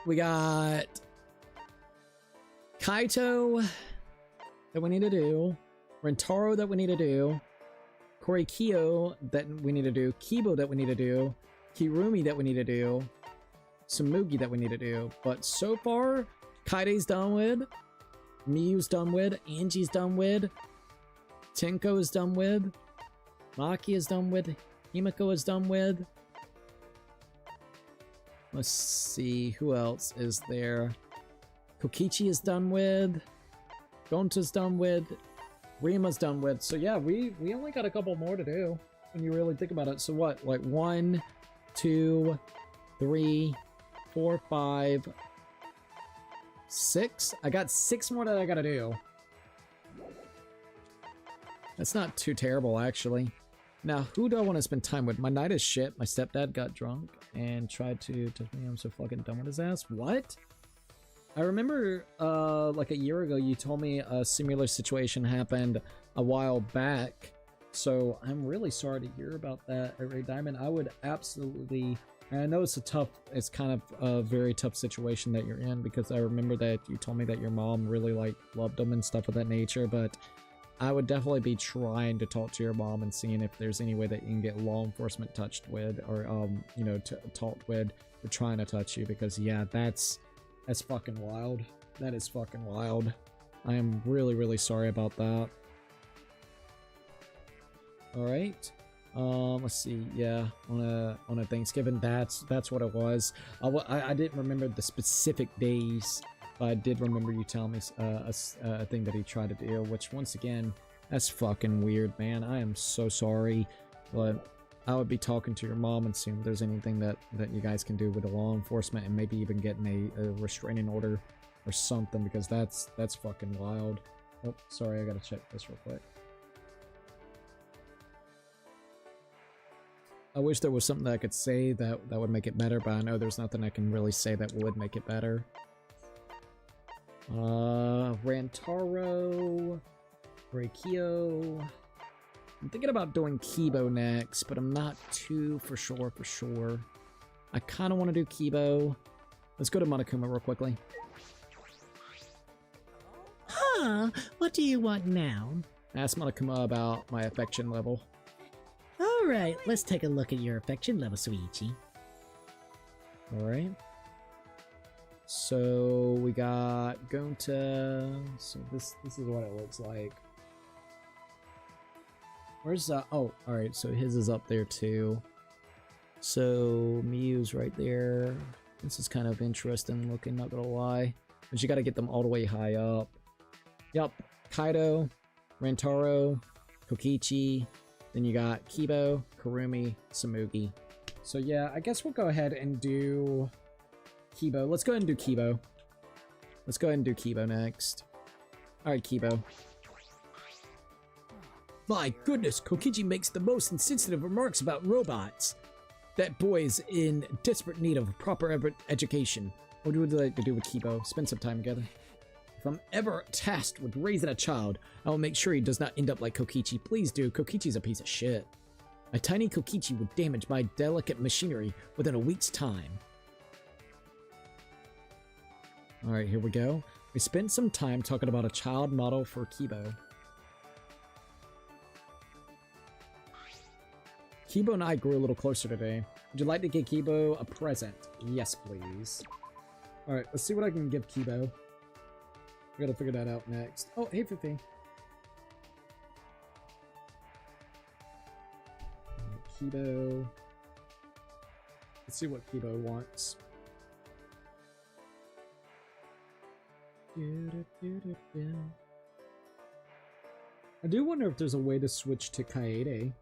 E: we got Kaito that we need to do, Rentaro that we need to do, Korikyo that we need to do, Kibo that we need to do, Kirumi that we need to do, Samugi that we need to do. But so far, Kaide's done with, Miyu's done with, Angie's done with, Tenko is done with, Maki is done with, Himiko is done with. Let's see, who else is there? Kokichi is done with, Gonta's done with, Rima's done with. So yeah, we only got a couple more to do when you really think about it. So what, like 1, 2, 3, 4, 5, 6? I got 6 more that I gotta do. That's not too terrible, actually. Now, who do I want to spend time with? My night is shit. My stepdad got drunk and tried to touch me. I'm so fucking done with his ass. What? I remember, like a year ago, you told me a similar situation happened a while back. So I'm really sorry to hear about that, Ray Diamond. I would absolutely... And I know it's kind of a very tough situation that you're in, because I remember that you told me that your mom really, like, loved him and stuff of that nature, but I would definitely be trying to talk to your mom and seeing if there's any way that you can get law enforcement touched with, or, you know, talked with for trying to touch you, because, yeah, that's fucking wild. That is fucking wild. I am really, really sorry about that. Alright. Let's see. Yeah, on a Thanksgiving, that's what it was. I didn't remember the specific days, but I did remember you telling me a thing that he tried to do, which, once again, that's fucking weird, man. I am so sorry, but I would be talking to your mom and seeing if there's anything that you guys can do with the law enforcement, and maybe even getting a restraining order or something, because that's fucking wild. Oh, sorry, I gotta check this real quick. I wish there was something that I could say that would make it better, but I know there's nothing I can really say that would make it better. Rantaro, Reikio. I'm thinking about doing Kibo next, but I'm not too for sure. I kind of want to do Kibo. Let's go to Monokuma real quickly. Huh? What do you want now? Ask Monokuma about my affection level. Alright, let's take a look at your affection level, Suichi. Alright. So we got Gonta. So this is what it looks like. Where's oh, alright, so his is up there too. So Miyu's right there. This is kind of interesting looking, not gonna lie. But you gotta get them all the way high up. Yup, Kaido, Rantaro, Kokichi, then you got Kibo, Kurumi, Samugi. So yeah, I guess we'll go ahead and do Kibo. Let's go ahead and do Kibo. Let's go ahead and do Kibo next. Alright, Kibo. My goodness, Kokichi makes the most insensitive remarks about robots. That boy is in desperate need of a proper education. What would you like to do with Kibo? Spend some time together. If I'm ever tasked with raising a child, I will make sure he does not end up like Kokichi. Please do. Kokichi's a piece of shit. A tiny Kokichi would damage my delicate machinery within a week's time. Alright, here we go. We spent some time talking about a child model for Kibo. Kibo and I grew a little closer today. Would you like to give Kibo a present? Yes, please. Alright, let's see what I can give Kibo. We gotta figure that out next. Oh, hey, Fifi. Kibo. Let's see what Kibo wants. I do wonder if there's a way to switch to Kaede. If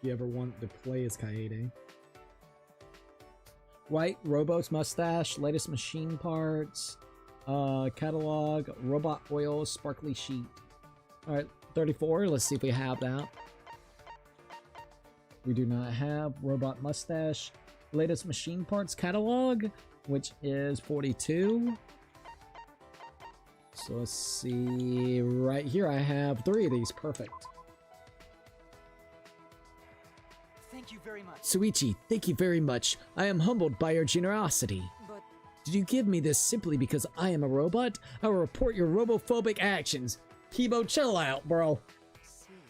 E: you ever want to play as Kaede. White Robo's mustache, latest machine parts, catalog, robot oil, sparkly sheet. Alright, 34, let's see if we have that. We do not have robot mustache, latest machine parts catalog, which is 42. So let's see, right here I have 3 of these, perfect.
F: Thank you very much.
E: Suichi, thank you very much. I am humbled by your generosity.
F: But
E: Did you give me this simply because I am a robot? I will report your robophobic actions. Kibo, chill out, bro.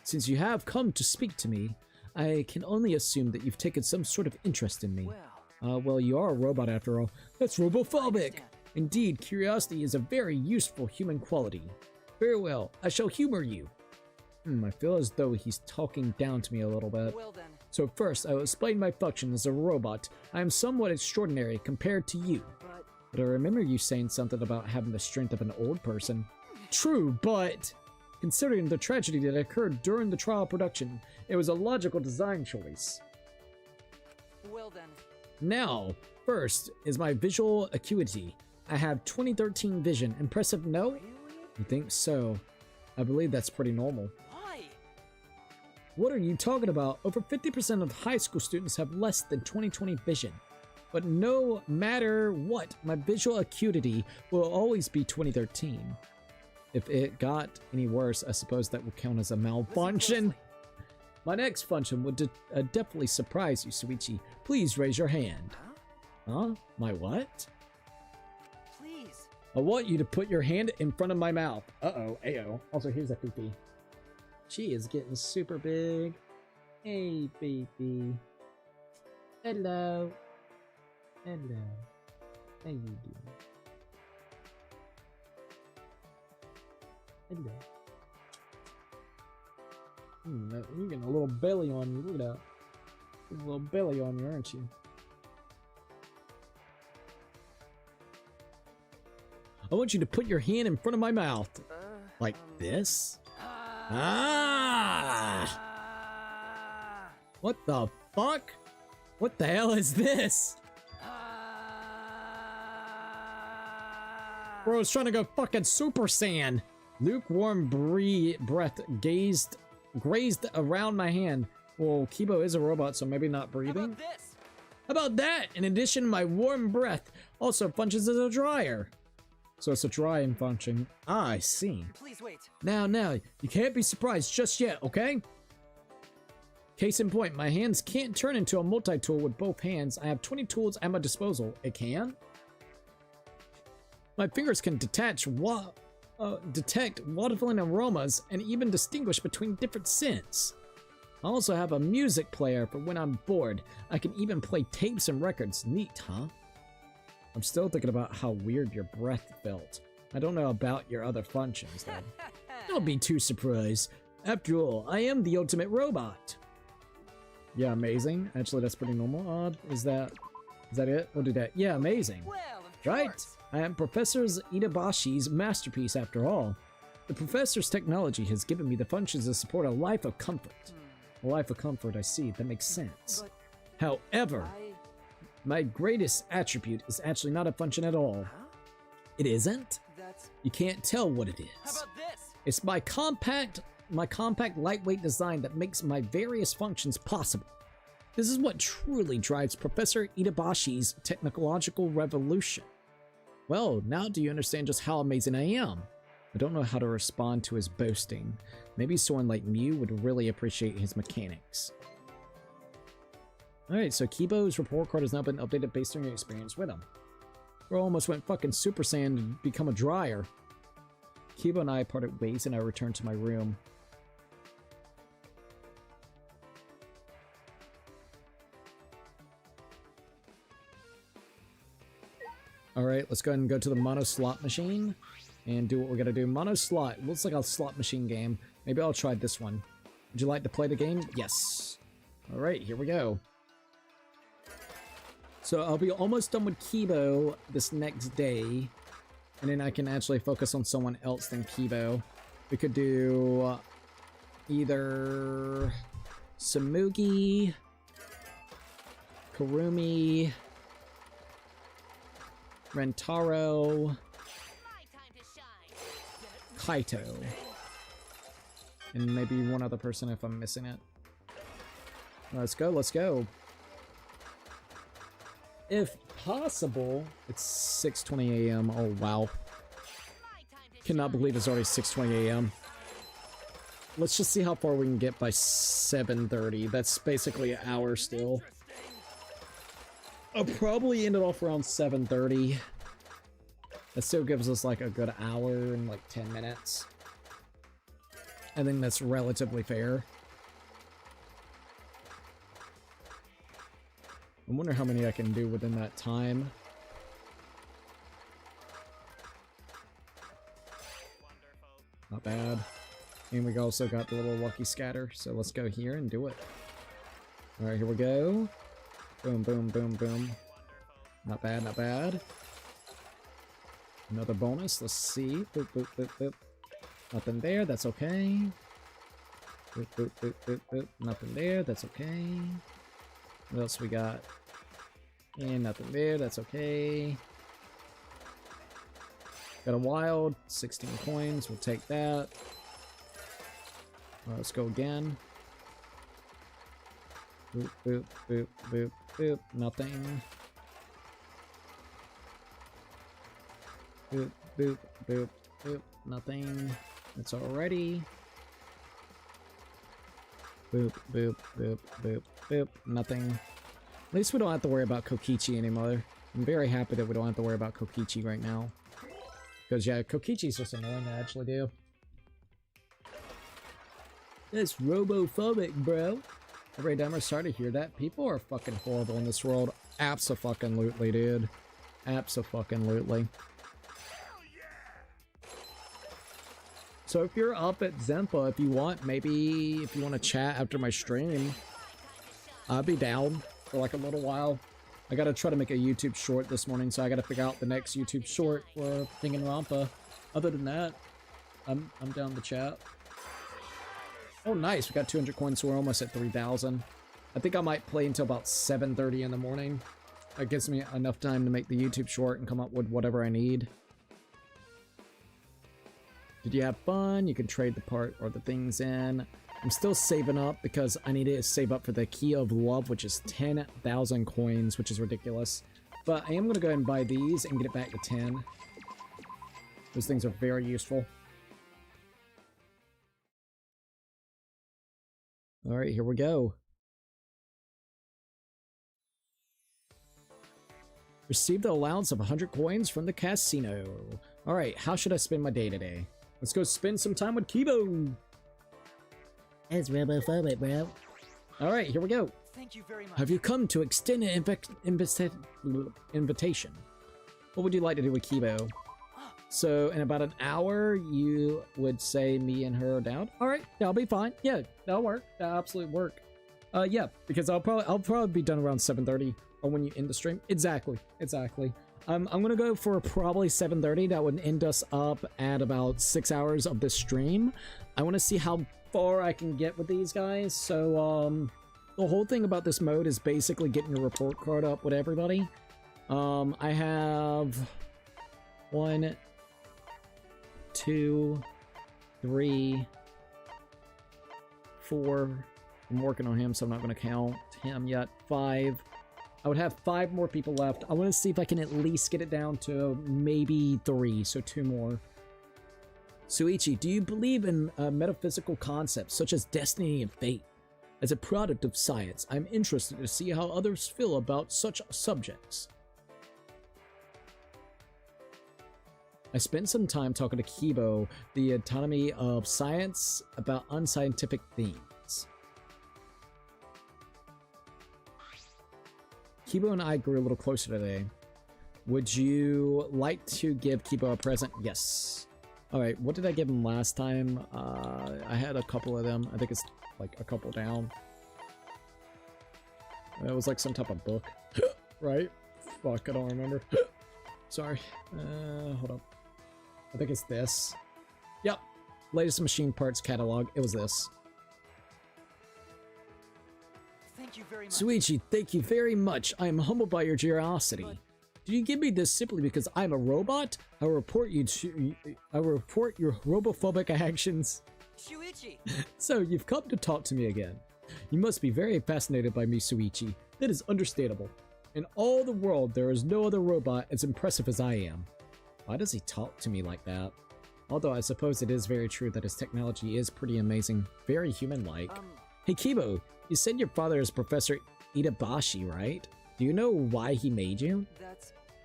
E: Since you have come to speak to me, I can only assume that you've taken some sort of interest in me. Well, you are a robot after all. That's robophobic. Indeed, curiosity is a very useful human quality. Very well, I shall humor you. I feel as though he's talking down to me a little bit.
F: well then.
E: So first, I will explain my function as a robot. I am somewhat extraordinary compared to you. But I remember you saying something about having the strength of an old person. True, but considering the tragedy that occurred during the trial production, it was a logical design choice.
F: Well then.
E: Now, first is my visual acuity. I have 2013 vision. Impressive, no?
F: Really?
E: You think so? I believe that's pretty normal.
F: Why?
E: What are you talking about? Over 50% of high school students have less than 20/20 vision. But no matter what, my visual acuity will always be 2013. If it got any worse, I suppose that would count as a malfunction. My next function would definitely surprise you, Suichi. Please raise your hand. Huh? My what?
F: Please.
E: I want you to put your hand in front of my mouth. Uh-oh, ayo. Also, here's a Fifi. She is getting super big. Hey, Fifi. Hello. Hello. How you doing? Hello. You're getting a little belly on you. Look at that. Getting a little belly on you, aren't you? I want you to put your hand in front of my mouth. Like this? Ah! What the fuck? What the hell is this? Bro, it's trying to go fucking Super Saiyan. Lukewarm breath grazed around my hand. Well, Kibo is a robot, so maybe not breathing.
F: How about this?
E: How about that? In addition, my warm breath also functions as a dryer. So it's a drying function. Ah, I see.
F: Please wait.
E: Now, you can't be surprised just yet, okay? Case in point, my hands can't turn into a multi-tool with both hands. I have 20 tools at my disposal. It can? My fingers can detect waterfalling aromas and even distinguish between different scents. I also have a music player for when I'm bored. I can even play tapes and records. Neat, huh? I'm still thinking about how weird your breath felt. I don't know about your other functions, though. Don't be too surprised. After all, I am the ultimate robot. Yeah, amazing. Actually, that's pretty normal. Is that it? We'll do that. Yeah, amazing.
F: Well, of
E: Right.
F: course.
E: I am Professor Itabashi's masterpiece after all. The professor's technology has given me the functions to support a life of comfort. A life of comfort, I see. That makes sense.
F: But
E: However, my greatest attribute is actually not a function at all.
F: Huh?
E: It isn't?
F: That's...
E: You can't tell what it
F: How
E: is.
F: about this?
E: It's my compact my compact, lightweight design that makes my various functions possible. This is what truly drives Professor Itabashi's technological revolution. Well, now do you understand just how amazing I am? I don't know how to respond to his boasting. Maybe someone like Mew would really appreciate his mechanics. Alright, so Kibo's report card has now been updated based on your experience with him. Bro almost went fucking Super Saiyan to become a dryer. Kibo and I parted ways and I returned to my room. Alright, let's go ahead and go to the mono slot machine and do what we gotta do. Mono slot looks like a slot machine game. Maybe I'll try this one. Would you like to play the game? Yes. Alright, here we go. So I'll be almost done with Kibo this next day, and then I can actually focus on someone else than Kibo. We could do either Samugi, Kurumi, Rentaro, Kaito, and maybe one other person if I'm missing it. Let's go, let's go. If possible, it's 6:20 a.m. Oh, wow. Cannot believe it's already 6:20 a.m. Let's just see how far we can get by 7:30. That's basically an hour still. I'll probably end it off around 7:30. That still gives us like a good hour and like 10 minutes. I think that's relatively fair. I wonder how many I can do within that time. Not bad. And we also got the little lucky scatter, so let's go here and do it. Alright, here we go. Boom, boom, boom, boom. Not bad, not bad. Another bonus, let's see. Boop, boop, boop, boop. Nothing there, that's okay. Boop, boop, boop, boop, boop. Nothing there, that's okay. What else we got? And nothing there, that's okay. Got a wild, 16 coins, we'll take that. Alright, let's go again. Boop, boop, boop, boop, boop, nothing. Boop, boop, boop, boop, nothing. That's already. Boop, boop, boop, boop, boop, nothing. At least we don't have to worry about Kokichi anymore. I'm very happy that we don't have to worry about Kokichi right now. Because, yeah, Kokichi's just annoying to actually do. That's robophobic, bro. Every time I start to hear that, people are fucking horrible in this world. Abso-fucking-lutely, dude. Abso-fucking-lutely. So if you're up at Zenpa, if you want, maybe if you want to chat after my stream, I'll be down for like a little while. I gotta try to make a YouTube short this morning, so I gotta figure out the next YouTube short for Danganronpa. Other than that, I'm down to chat. Oh, nice. We got 200 coins, so we're almost at 3,000. I think I might play until about 7:30 in the morning. That gives me enough time to make the YouTube short and come up with whatever I need. Did you have fun? You can trade the part or the things in. I'm still saving up because I need to save up for the Key of Love, which is 10,000 coins, which is ridiculous. But I am going to go ahead and buy these and get it back to 10. Those things are very useful. Alright, here we go. Receive the allowance of 100 coins from the casino. Alright, how should I spend my day today? Let's go spend some time with Kibo! It's robophobic, bro. Alright, here we go.
F: Thank you very much.
E: Have you come to extend an invitation? What would you like to do with Kibo? So, in about an hour, you would say me and her are down? Alright, that'll be fine. Yeah, that'll work. That'll absolutely work. Yeah, because I'll probably be done around 7:30 or when you end the stream. Exactly. I'm gonna go for probably 7:30. That would end us up at about 6 hours of this stream. I want to see how far I can get with these guys. So, the whole thing about this mode is basically getting a report card up with everybody. I have 1, 2, 3,
A: 4. I'm working on him, so I'm not going to count him yet. 5. I would have 5 more people left. I want to see if I can at least get it down to maybe 3, so 2 more. Suichi, do you believe in metaphysical concepts such as destiny and fate? As a product of science, I'm interested to see how others feel about such subjects. I spent some time talking to Kibo, the autonomy of science, about unscientific themes. Kibo and I grew a little closer today. Would you like to give Kibo a present? Yes. Alright, what did I give him last time? I had a couple of them. I think it's like a couple down. It was like some type of book. Right? Fuck, I don't remember. Sorry. Hold up. I think it's this. Yep. Latest machine parts catalog. It was this.
F: Thank you very much.
A: Suichi, thank you very much. I am humbled by your generosity. Did you give me this simply because I'm a robot? I report your robophobic actions.
F: Shuichi!
A: So, you've come to talk to me again. You must be very fascinated by me, Suichi. That is understandable. In all the world, there is no other robot as impressive as I am. Why does he talk to me like that? Although I suppose it is very true that his technology is pretty amazing. Very human-like. Hey Kibo, you said your father is Professor Itabashi, right? Do you know why he made you?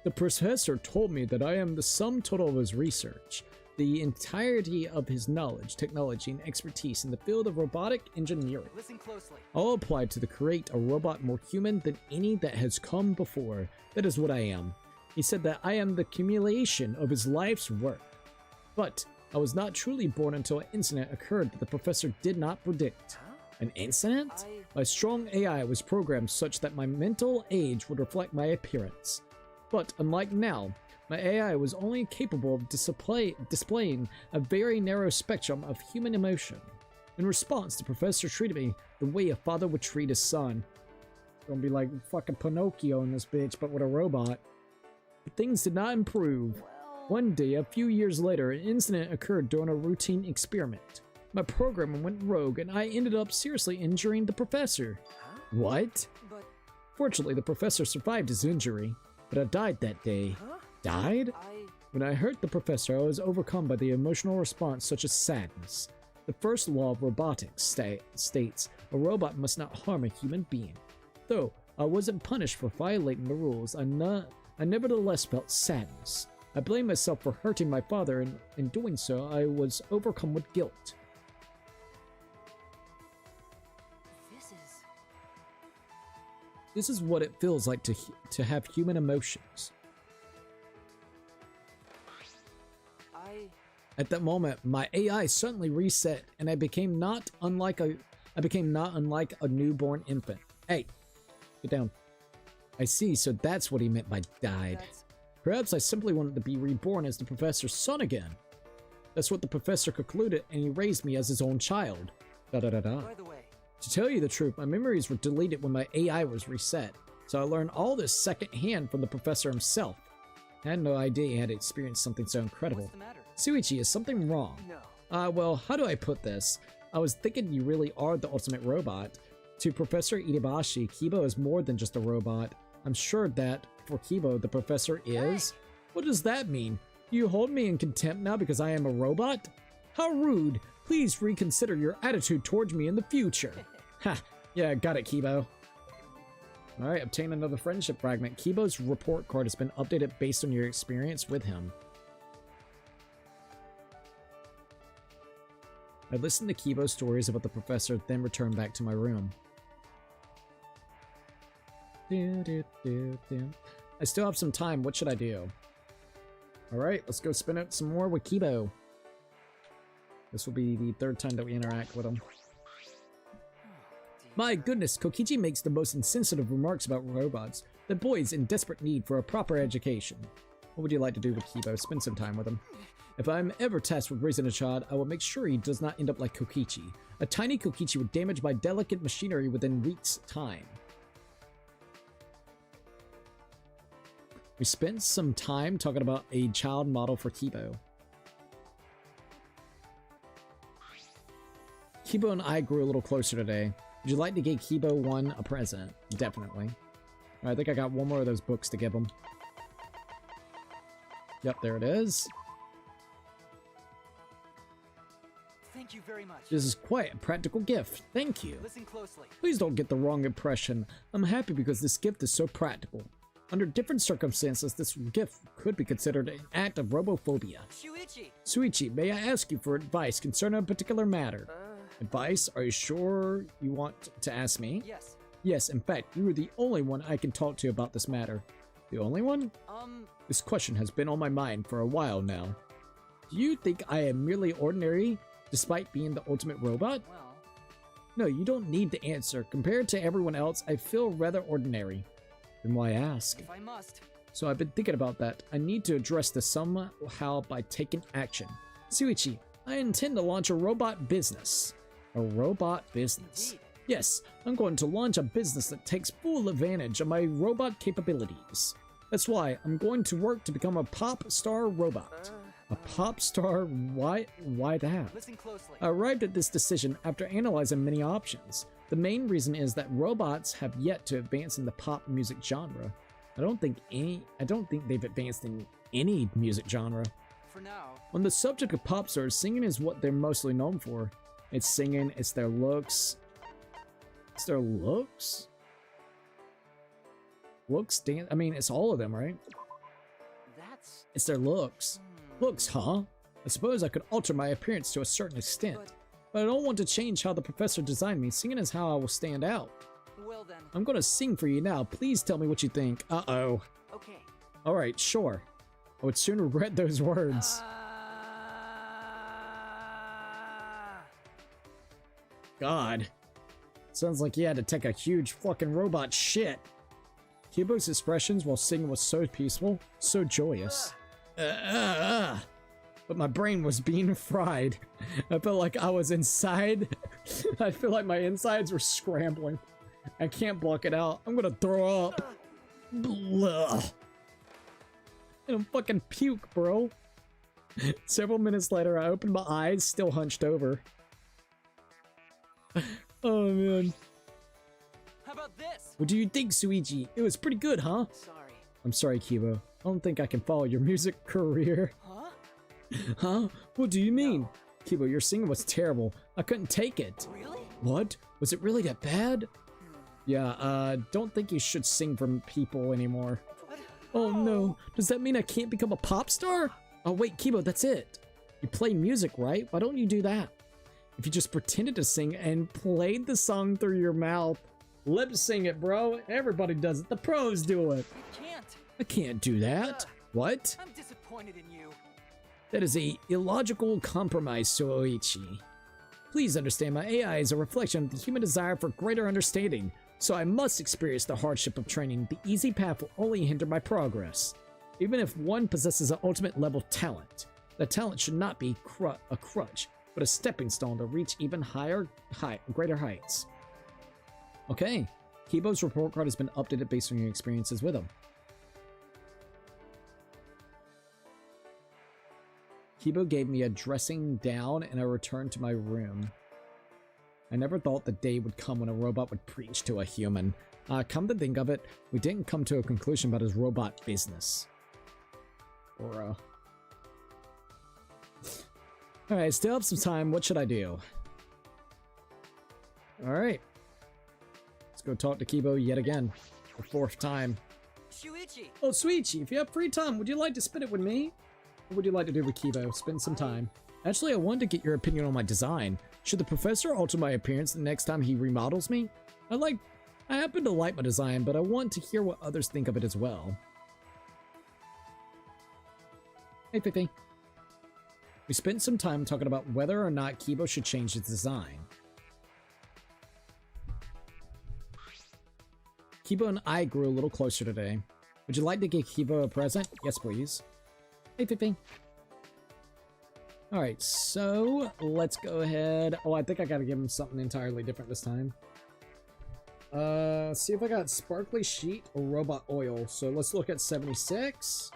A: The professor told me that I am the sum total of his research. The entirety of his knowledge, technology, and expertise in the field of robotic engineering.
F: Listen closely.
A: All applied to create a robot more human than any that has come before. That is what I am. He said that I am the accumulation of his life's work. But I was not truly born until an incident occurred that the professor did not predict. An incident? My strong AI was programmed such that my mental age would reflect my appearance. But unlike now, my AI was only capable of displaying a very narrow spectrum of human emotion. In response, the professor treated me the way a father would treat his son. Gonna be like fucking Pinocchio in this bitch, but with a robot. But things did not improve. One day, a few years later, an incident occurred during a routine experiment. My program went rogue and I ended up seriously injuring the professor. What? Fortunately, the professor survived his injury, but I died that day. Died? When I hurt the professor, I was overcome by the emotional response such as sadness. The first law of robotics states a robot must not harm a human being. Though I wasn't punished for violating the rules, I nevertheless felt sadness. I blame myself for hurting my father, and in doing so, I was overcome with guilt. This is what it feels like to have human emotions. At that moment, my AI suddenly reset, and I became not unlike a newborn infant. Hey, get down. I see, so that's what he meant by died. Perhaps I simply wanted to be reborn as the professor's son again. That's what the professor concluded, and he raised me as his own child. By the way, to tell you the truth, my memories were deleted when my AI was reset, so I learned all this secondhand from the professor himself. I had no idea he had experienced something so incredible.
F: What's the matter?
A: Suichi, is something wrong?
F: No.
A: Well, how do I put this? I was thinking you really are the ultimate robot. To Professor Itabashi, Kibo is more than just a robot. I'm sure that, for Kibo, the professor is... What does that mean? Do you hold me in contempt now because I am a robot? How rude! Please reconsider your attitude towards me in the future. Ha! Yeah, got it, Kibo. Alright, obtain another friendship fragment. Kibo's report card has been updated based on your experience with him. I listened to Kibo's stories about the professor, then returned back to my room. I still have some time. What should I do? Alright, let's go spin it some more with Kibo. This will be the 3rd time that we interact with him. My goodness, Kokichi makes the most insensitive remarks about robots. The boy's in desperate need for a proper education. What would you like to do with Kibo? Spend some time with him. If I'm ever tasked with raising a child, I will make sure he does not end up like Kokichi. A tiny Kokichi would damage my delicate machinery within weeks' time. We spent some time talking about a child model for Kibo.
E: Kibo and I grew a little closer today. Would you like to give Kibo 1 a present? Definitely. I think I got one more of those books to give him. Yep, there it is.
G: Thank you very much.
E: This is quite a practical gift. Thank you.
G: Listen closely.
E: Please don't get the wrong impression. I'm happy because this gift is so practical. Under different circumstances, this gift could be considered an act of robophobia.
G: Shuichi!
E: Suichi, may I ask you for advice concerning a particular matter? Advice? Are you sure you want to ask me?
G: Yes.
E: Yes, in fact, you are the only one I can talk to about this matter. The only one? This question has been on my mind for a while now. Do you think I am merely ordinary, despite being the ultimate robot?
G: Well...
E: No, you don't need to answer. Compared to everyone else, I feel rather ordinary. Then why ask?
G: If I must.
E: So I've been thinking about that. I need to address this somehow by taking action. Suichi, I intend to launch a robot business. A robot business?
G: Indeed.
E: Yes, I'm going to launch a business that takes full advantage of my robot capabilities. That's why I'm going to work to become a pop star robot. A pop star? Why that?
G: Listen closely.
E: I arrived at this decision after analyzing many options. The main reason is that robots have yet to advance in the pop music genre. I don't think they've advanced in any music genre.
G: For now.
E: On the subject of pop stars, singing is what they're mostly known for. It's singing, it's their looks. It's their looks? Looks, dance, I mean, it's all of them, right?
G: That's...
E: It's their looks. Looks, huh? I suppose I could alter my appearance to a certain extent. But I don't want to change how the professor designed me. Singing is how I will stand out.
G: Well then.
E: I'm gonna sing for you now. Please tell me what you think. Uh-oh.
G: Okay.
E: Alright, sure. I would soon regret those words. God. Sounds like he had to take a huge fucking robot shit. Kibo's expressions while singing was so peaceful, so joyous. But my brain was being fried. I felt like I was inside. I feel like my insides were scrambling. I can't block it out. I'm gonna throw up. Blah. And I'm fucking puke, bro. Several minutes later, I opened my eyes, still hunched over. Oh, man.
G: How about this?
E: What do you think, Suichi? It was pretty good, huh?
G: Sorry.
E: I'm sorry, Kibo. I don't think I can follow your music career.
G: Huh?
E: Huh? What do you mean? Kibo, your singing was terrible. I couldn't take it.
G: Really?
E: What? Was it really that bad? Yeah, don't think you should sing for people anymore.
G: What?
E: Oh no, does that mean I can't become a pop star? Oh wait, Kibo, that's it. You play music, right? Why don't you do that? If you just pretended to sing and played the song through your mouth, lip sing it, bro. Everybody does it. The pros do it.
G: I can't.
E: I can't do that. What?
G: I'm disappointed in you.
E: That is a illogical compromise, Soichi. Please understand, my AI is a reflection of the human desire for greater understanding, so I must experience the hardship of training. The easy path will only hinder my progress. Even if one possesses an ultimate level talent, the talent should not be a crutch, but a stepping stone to reach even greater heights. Okay, Kibo's report card has been updated based on your experiences with him. Kibo gave me a dressing down and a return to my room. I never thought the day would come when a robot would preach to a human. Come to think of it, we didn't come to a conclusion about his robot business. Bro. Alright, still have some time. What should I do? Alright. Let's go talk to Kibo yet again. The fourth time.
G: Shuichi!
E: Oh, Suichi, if you have free time, would you like to spend it with me? What would you like to do with Kibo? Spend some time. Actually, I wanted to get your opinion on my design. Should the professor alter my appearance the next time he remodels me? I happen to like my design, but I want to hear what others think of it as well. Hey, Fifi. We spent some time talking about whether or not Kibo should change his design. Kibo and I grew a little closer today. Would you like to give Kibo a present? Yes, please. Hey, Fifi. Alright, so let's go ahead. Oh, I think I gotta give him something entirely different this time. See if I got sparkly sheet or robot oil. So let's look at 76.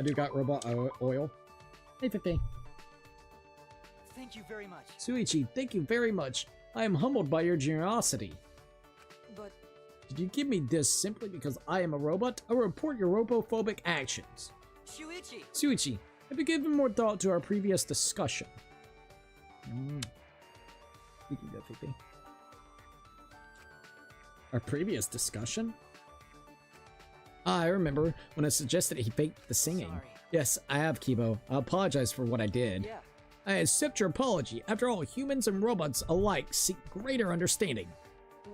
E: I do got robot oil. Hey, 50.
G: Thank you very much.
E: Suichi, thank you very much. I am humbled by your generosity.
G: But
E: Did you give me this simply because I am a robot? I will report your robophobic actions.
G: Shuichi,
E: Suichi, have you given more thought to our previous discussion? You can go, Fifi. Our previous discussion? I remember when I suggested he faked the singing.
G: Sorry.
E: Yes, I have, Kibo. I apologize for what I did.
G: yeah.
E: I accept your apology. After all, humans and robots alike seek greater understanding.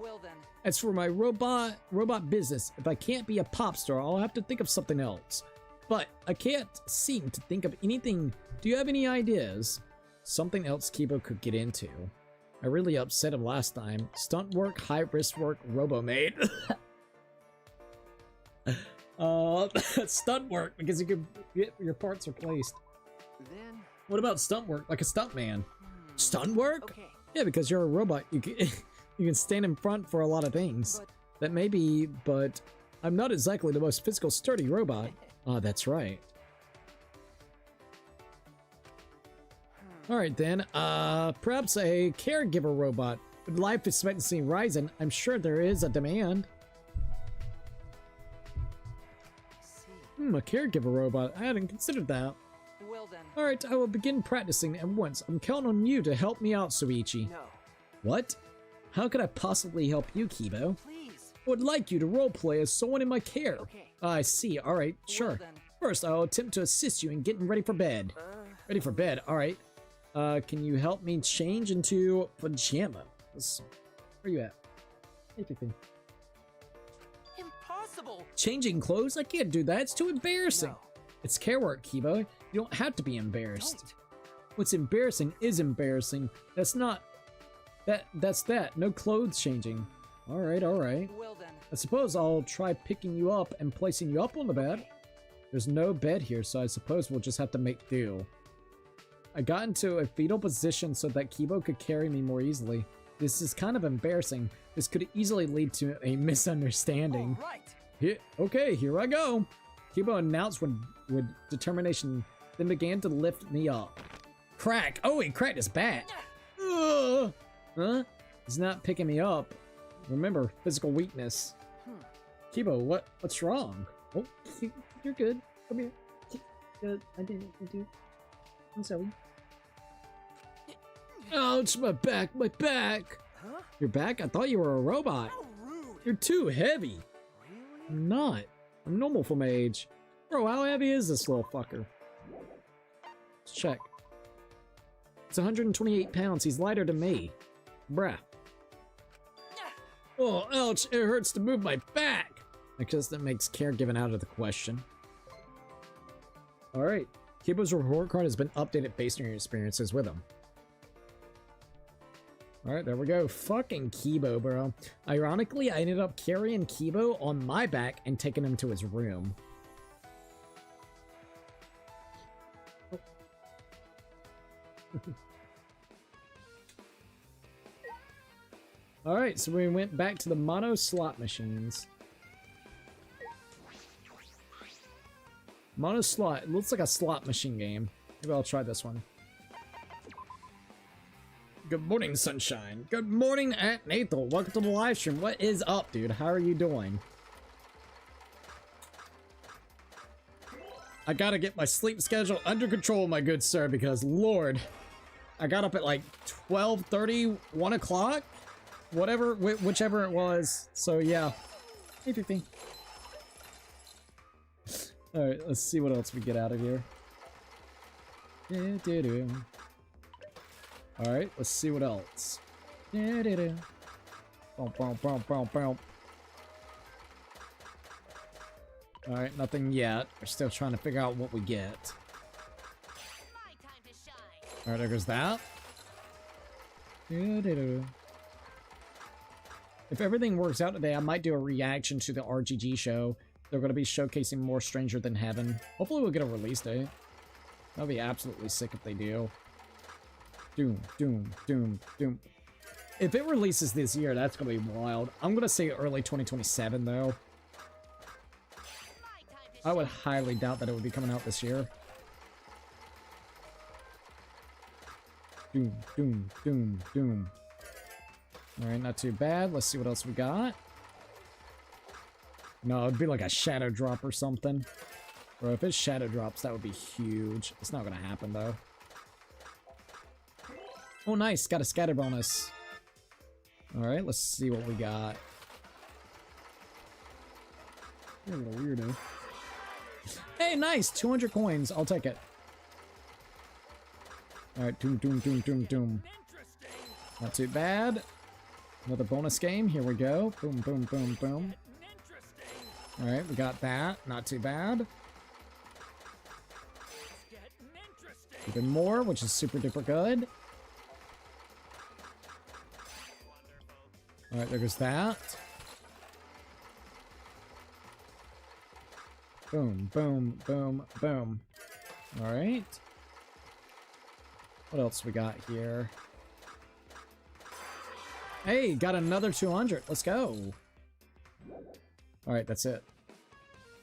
G: Well then,
E: As for my robot business, if I can't be a pop star, I'll have to think of something else. But I can't seem to think of anything. Do you have any ideas? Something else Kibo could get into. I really upset him last time. Stunt work, high risk work, robo-maid. Stunt work, because you can get your parts replaced.
F: Then,
E: What about stunt work, like a stunt man? Stunt work?
F: okay.
E: Yeah, because you're a robot. You can, you can stand in front for a lot of things.
G: But-
E: That may be, but I'm not exactly the most physical sturdy robot. Oh, that's right. Alright then, perhaps a caregiver robot. With life expectancy rising, I'm sure there is a demand.
F: See.
E: A caregiver robot. I hadn't considered that.
G: well then,
E: Alright, I will begin practicing at once. I'm counting on you to help me out, Suichi.
F: No.
E: What? How could I possibly help you, Kibo?
G: please.
E: I would like you to roleplay as someone in my care.
F: Okay.
E: I see. Alright, sure.
G: Well then,
E: First, I'll attempt to assist you in getting ready for bed. Ready for bed, alright. Can you help me change into pajamas? Where you at? Hey, Fifi.
G: impossible.
E: Changing clothes? I can't do that. It's too embarrassing.
F: No.
E: It's care work, Kibo. You don't have to be embarrassed.
G: Don't.
E: What's embarrassing is embarrassing. That's not... That's that. No clothes changing. Alright, alright.
G: Well then,
E: I suppose I'll try picking you up and placing you up on the bed. There's no bed here, so I suppose we'll just have to make do. I got into a fetal position so that Kibo could carry me more easily. This is kind of embarrassing. This could easily lead to a misunderstanding.
G: all right.
E: Okay, here I go. Kibo announced with determination, then began to lift me up. Crack! Oh, he cracked his back. Ugh. Huh? He's not picking me up. Remember, physical weakness. Kibo, what's wrong? Oh, you're good. Come here. Good. I do. I'm sorry. Ouch, my back.
F: Huh?
E: Your back? I thought you were a robot.
F: How rude.
E: You're too heavy.
F: Really?
E: I'm not. I'm normal for my age. Bro, how heavy is this little fucker? Let's check. It's 128 pounds. He's lighter than me. Bruh. Oh, ouch. It hurts to move my back. I guess that makes caregiving out of the question. Alright. Kibo's report card has been updated based on your experiences with him. Alright, there we go. Fucking Kibo, bro. Ironically, I ended up carrying Kibo on my back and taking him to his room. Alright, so we went back to the mono slot machines. Mono slot. It looks like a slot machine game. Maybe I'll try this one. Good morning, sunshine. Good morning, Aunt Nathal. Welcome to the live stream. What is up, dude? How are you doing? I gotta get my sleep schedule under control, my good sir, because Lord, I got up at like 12:30, 1 o'clock, whatever, whichever it was. So yeah. Hey, Fifi. All right, let's see what else we get out of here. All right, let's see what else. All right, nothing yet. We're still trying to figure out what we get. All right, there goes that. If everything works out today, I might do a reaction to the RGG show. They're going to be showcasing more Stranger Than Heaven. Hopefully we'll get a release date. That'll be absolutely sick if they do. Doom. If it releases this year, that's going to be wild. I'm going to say early 2027, though. I would highly doubt that it would be coming out this year.
A: Doom, doom, doom, doom. Alright, not too bad. Let's see what else we got. No, it'd be like a shadow drop or something. Bro, if it shadow drops, that would be huge. It's not gonna happen, though. Oh, nice. Got a scatter bonus. Alright, let's see what we got. You're a little weirdo. Hey, nice! 200 coins. I'll take it. Alright, doom, doom, doom, doom, doom. Not too bad. Another bonus game. Here we go. Boom, boom, boom, boom. Alright, we got that. Not too bad. Even more, which is super duper good. Alright, there goes that. Boom, boom, boom, boom. Alright. What else we got here? Hey, got another 200. Let's go. Alright, that's it.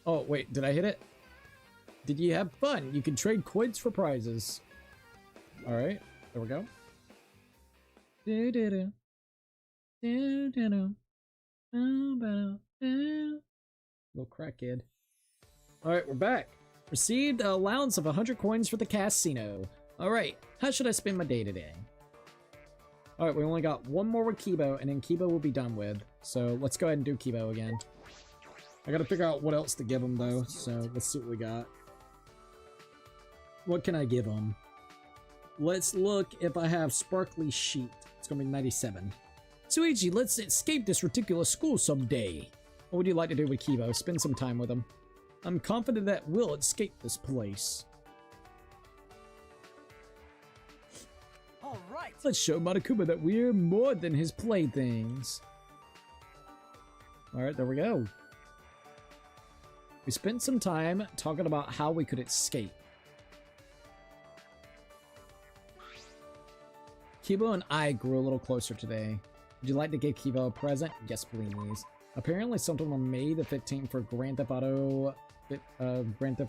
A: Oh, wait, did I hit it? Did you have fun? You can trade coins for prizes. Alright, there we go. Do-do-do. Do-do-do. Little crackhead. Alright, we're back. Received an allowance of 100 coins for the casino. Alright, how should I spend my day today? Alright, we only got one more with Kibo, and then Kibo will be done with. So let's go ahead and do Kibo again. I gotta figure out what else to give him, though, so let's see what we got. What can I give him? Let's look if I have Sparkly Sheet. It's gonna be 97. Suichi, let's escape this ridiculous school someday. What would you like to do with Kibo? Spend some time with him. I'm confident that we'll escape this place.
G: Alright!
A: Let's show Monokuma that we're more than his playthings. Alright, there we go. We spent some time talking about how we could escape. Kibo and I grew a little closer today. Would you like to give Kibo a present? Yes, please. Apparently sometime on May the 15th for Grand Theft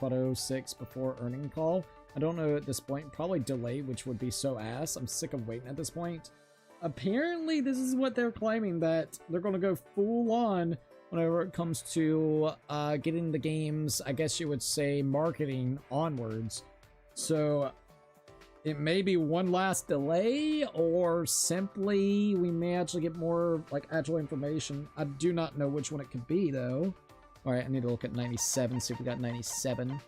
A: Auto 6 before earning call. I don't know at this point. Probably delay, which would be so ass. I'm sick of waiting at this point. Apparently this is what they're claiming, that they're going to go full on whenever it comes to getting the games, I guess you would say, marketing onwards. So it may be one last delay, or simply we may actually get more like actual information. I do not know which one it could be, though. All right, I need to look at 97, see if we got 97.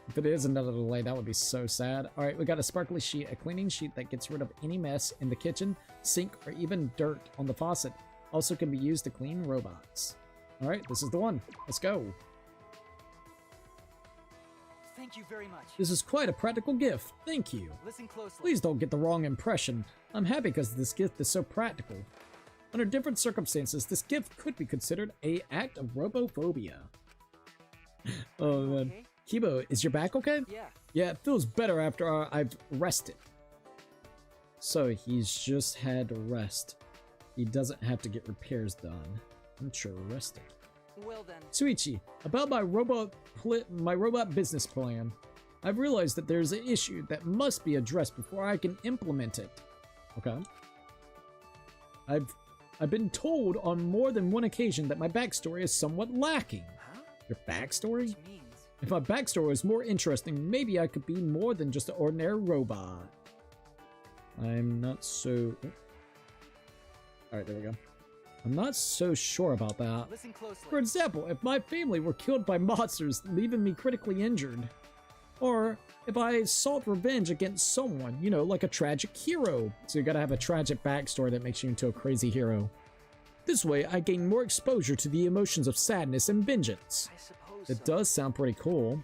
A: If it is another delay, that would be so sad. All right, we got a sparkly sheet, a cleaning sheet that gets rid of any mess in the kitchen, sink, or even dirt on the faucet. Also can be used to clean robots. All right, this is the one. Let's go.
G: Thank you very much.
A: This is quite a practical gift. Thank you.
G: Listen closely.
A: Please don't get the wrong impression. I'm happy because this gift is so practical. Under different circumstances, this gift could be considered an act of robophobia. Oh man.
F: Okay.
A: Kibo, is your back okay?
G: Yeah.
A: Yeah, it feels better after I've rested. So he's just had to rest. He doesn't have to get repairs done. I'm sure rested.
G: Well then.
A: Suichi, about my robot business plan. I've realized that there's an issue that must be addressed before I can implement it. Okay. I've been told on more than one occasion that my backstory is somewhat lacking.
F: Huh?
A: Your backstory?
G: Which means.
A: If my backstory was more interesting, maybe I could be more than just an ordinary robot. I'm not so... Alright, there we go. I'm not so sure about that.
G: Listen closely.
A: For example, if my family were killed by monsters, leaving me critically injured. Or if I sought revenge against someone, you know, like a tragic hero. So you gotta have a tragic backstory that makes you into a crazy hero. This way, I gain more exposure to the emotions of sadness and vengeance.
F: I suppose
A: It
F: so.
A: does sound pretty cool.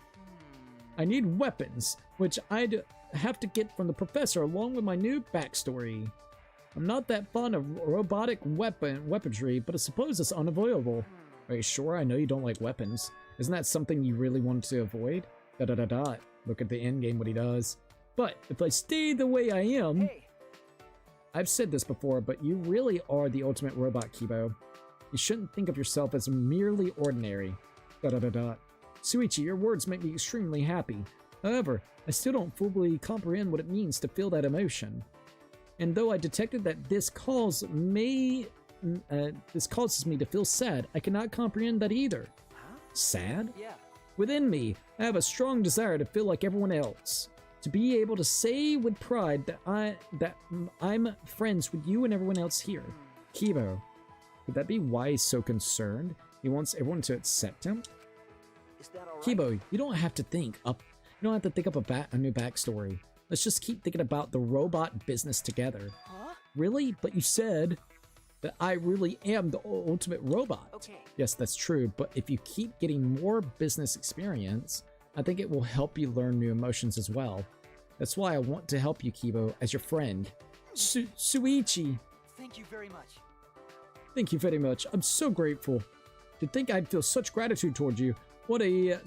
A: I need weapons, which I'd have to get from the professor along with my new backstory. I'm not that fond of robotic weaponry, but I suppose it's unavoidable. Are you sure? I know you don't like weapons. Isn't that something you really wanted to avoid? Da-da-da-da. Look at the end game, what he does. But if I stay the way I am...
F: Hey,
A: I've said this before, but you really are the ultimate robot, Kibo. You shouldn't think of yourself as merely ordinary. Da-da-da-da. Suichi, your words make me extremely happy.
E: However, I still don't fully comprehend what it means to feel that emotion. And though I detected that this causes me to feel sad, I cannot comprehend that either.
G: Huh?
E: Sad?
G: Yeah.
E: Within me, I have a strong desire to feel like everyone else. To be able to say with pride that I'm friends with you and everyone else here. Kibo, could that be why he's so concerned? He wants everyone to accept him?
F: Is that alright?
E: Kibo, you don't have to think up a new backstory. Let's just keep thinking about the robot business together.
G: Huh?
E: Really? But you said that I really am the ultimate robot.
F: Okay.
E: Yes, that's true, but if you keep getting more business experience, I think it will help you learn new emotions as well. That's why I want to help you, Kibo, as your friend. Suichi!
G: Thank you very much.
E: Thank you very much. I'm so grateful. To think I'd feel such gratitude toward you. What a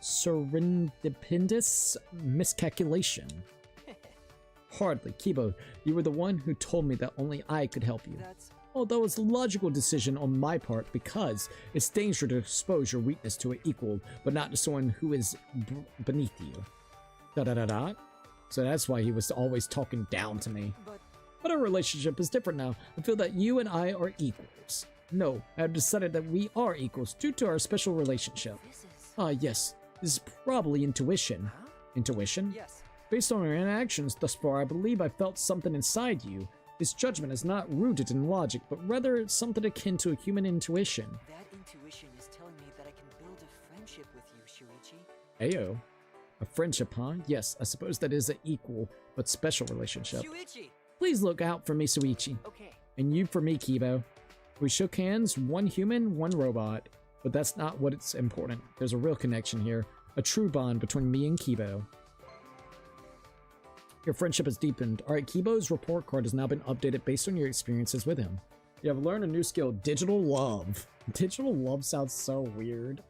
E: serendipitous miscalculation. Hardly. Kibo, you were the one who told me that only I could help you.
G: That's...
E: Although it's a logical decision on my part because it's dangerous to expose your weakness to an equal, but not to someone who is beneath you. Da-da-da-da. So that's why he was always talking down to me. But our relationship is different now. I feel that you and I are equals. No, I have decided that we are equals due to our special relationship.
G: This is...
E: Yes. This is probably intuition.
G: Huh?
E: Intuition?
G: Yes.
E: Based on our interactions thus far, I believe I felt something inside you. This judgment is not rooted in logic, but rather something akin to a human intuition.
G: That intuition is telling me that I can build a friendship with you, Shuichi.
E: Ayo. A friendship, huh? Yes, I suppose that is an equal but special relationship.
G: Shuichi!
E: Please look out for me, Suichi.
G: Okay.
E: And you for me, Kibo. We shook hands, one human, one robot. But that's not what's important. There's a real connection here. A true bond between me and Kibo. Your friendship has deepened. Alright, Kibo's report card has now been updated based on your experiences with him. You have learned a new skill, digital love. Digital love sounds so weird.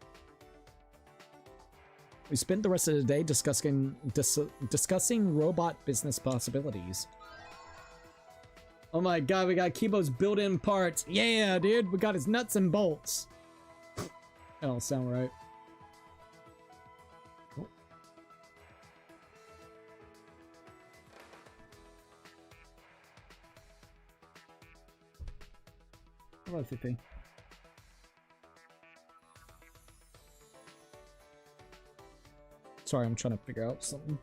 E: We spent the rest of the day discussing robot business possibilities. Oh my god, we got Kibo's built-in parts. Yeah, dude, we got his nuts and bolts. That don't sound right. Oh. Hello, Fifi. Sorry, I'm trying to figure out something.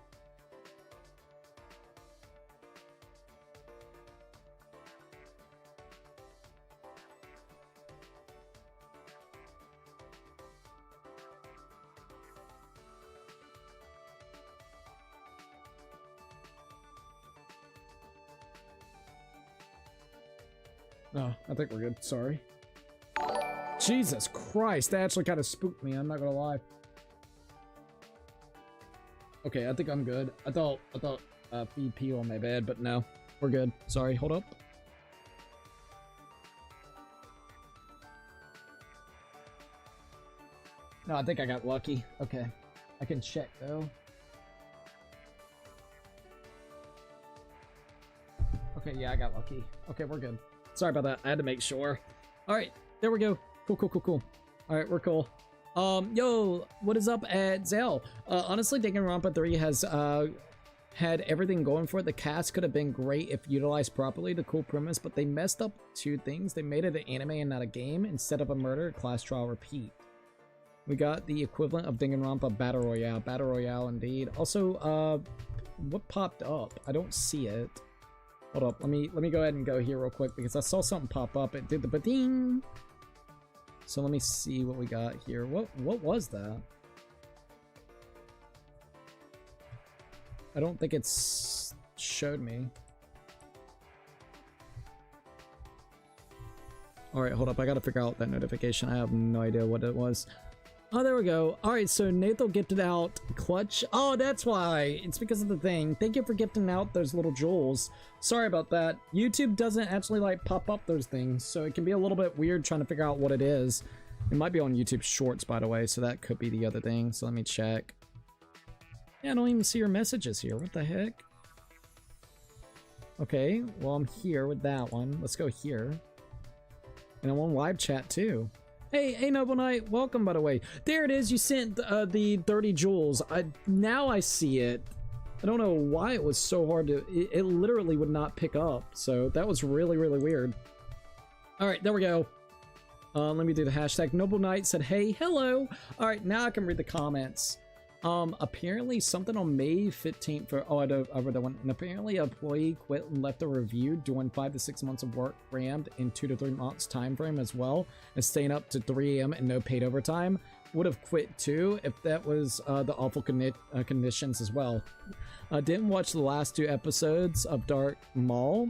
E: Oh, I think we're good. Sorry. Jesus Christ, that actually kind of spooked me. I'm not gonna lie. Okay, I think I'm good. I thought VP on my bed, but no, we're good. Sorry, hold up. No, I think I got lucky. Okay, I can check though. Okay, yeah, I got lucky. Okay, we're good. Sorry about that. I had to make sure. All right, there we go. Cool. All right, we're cool. Yo, what is up at Zell? Honestly, Danganronpa 3 has had everything going for it. The cast could have been great if utilized properly, the cool premise, but they messed up two things. They made it an anime and not a game. Instead of a murder, class trial repeat. We got the equivalent of Danganronpa Battle Royale. Battle Royale, indeed. Also, what popped up? I don't see it. Hold up, let me go ahead and go here real quick because I saw something pop up. It did the ba-ding. So let me see what we got here. What was that? I don't think it's showed me. All right, hold up. I gotta figure out that notification. I have no idea what it was. Oh, there we go. All right, so Nathan gifted out Clutch. Oh, that's why. It's because of the thing. Thank you for gifting out those little jewels. Sorry about that. YouTube doesn't actually like pop up those things, so it can be a little bit weird trying to figure out what it is. It might be on YouTube Shorts, by the way, so that could be the other thing. So let me check. Yeah, I don't even see your messages here. What the heck? Okay, well, I'm here with that one. Let's go here. And I'm on live chat, too. Hey, Noble Knight, welcome, by the way. There it is, you sent the 30 jewels. Now I see it. I don't know why it was so hard to... It literally would not pick up, so that was really, really weird. Alright, there we go. Let me do the hashtag. Noble Knight said, hey, hello. Alright, now I can read the comments. Apparently something on May 15th for... Oh, I read that one. And apparently an employee quit and left a review doing 5 to 6 months of work crammed in 2 to 3 months time frame as well, and staying up to 3 a.m. and no paid overtime. Would have quit too if that was the awful conditions as well. Didn't watch the last 2 episodes of Dark Mall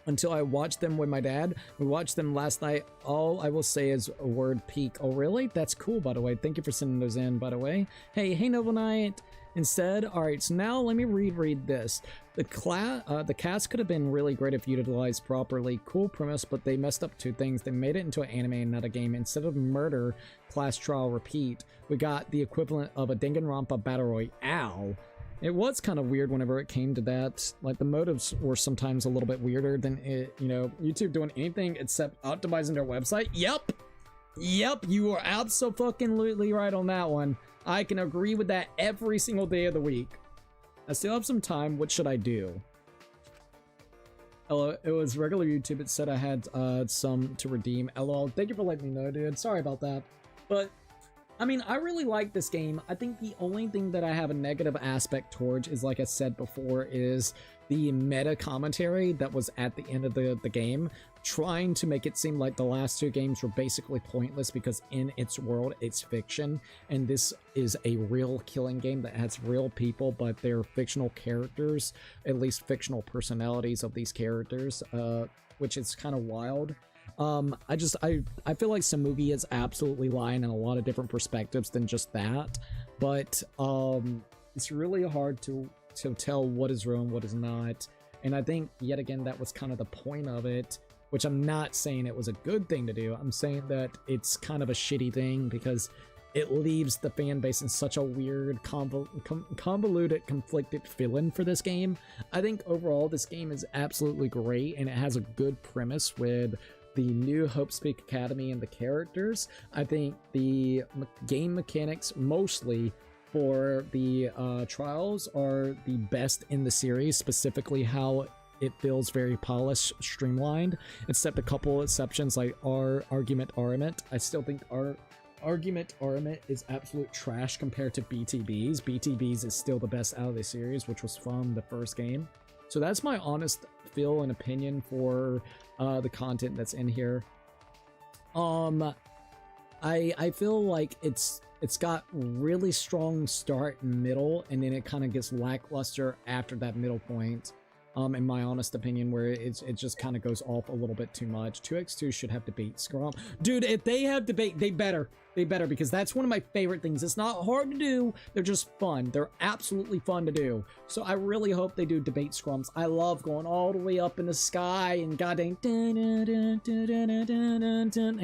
E: until I watched them with my dad. We watched them last night. All I will say is a word peak. Oh, really? That's cool, by the way. Thank you for sending those in, by the way. Hey, Noble Knight. Instead, all right, so now let me reread this. The cast could have been really great if utilized properly. Cool premise, but they messed up 2 things. They made it into an anime and not a game. Instead of murder, class trial, repeat, we got the equivalent of a Danganronpa battle royale. It was kind of weird whenever it came to that. Like, the motives were sometimes a little bit weirder than it, you know, YouTube doing anything except optimizing their website. Yep, you are absolutely right on that one. I can agree with that every single day of the week. I still have some time. What should I do? Hello, it was regular YouTube. It said I had some to redeem. LOL. Thank you for letting me know, dude. Sorry about that. But I mean, I really like this game. I think the only thing that I have a negative aspect towards is, like I said before, is the meta commentary that was at the end of the game, trying to make it seem like the last 2 games were basically pointless because in its world, it's fiction, and this is a real killing game that has real people, but they're fictional characters, at least fictional personalities of these characters, which is kind of wild. I feel like Samugi is absolutely lying in a lot of different perspectives than just that, but it's really hard to tell what is real and what is not, and I think yet again that was kind of the point of it, which I'm not saying it was a good thing to do. I'm saying that it's kind of a shitty thing because it leaves the fan base in such a weird, convoluted, conflicted feeling for this game. I think overall this game is absolutely great, and it has a good premise with the new Hope Speak Academy and the characters. I think the game mechanics mostly for the trials are the best in the series, specifically how it feels very polished, streamlined, except a couple exceptions like our Argument Armament. I still think our Argument Armament is absolute trash compared to BTBs. BTBs is still the best out of the series, which was from the first game. So that's my honest feel and opinion for the content that's in here. I feel like it's got really strong start and middle, and then it kind of gets lackluster after that middle point. In my honest opinion, where it just kind of goes off a little bit too much. 2x2 should have debate scrum. Dude, if they have debate, they better, because that's one of my favorite things. It's not hard to do, they're just fun. They're absolutely fun to do. So I really hope they do debate scrums. I love going all the way up in the sky and goddamn and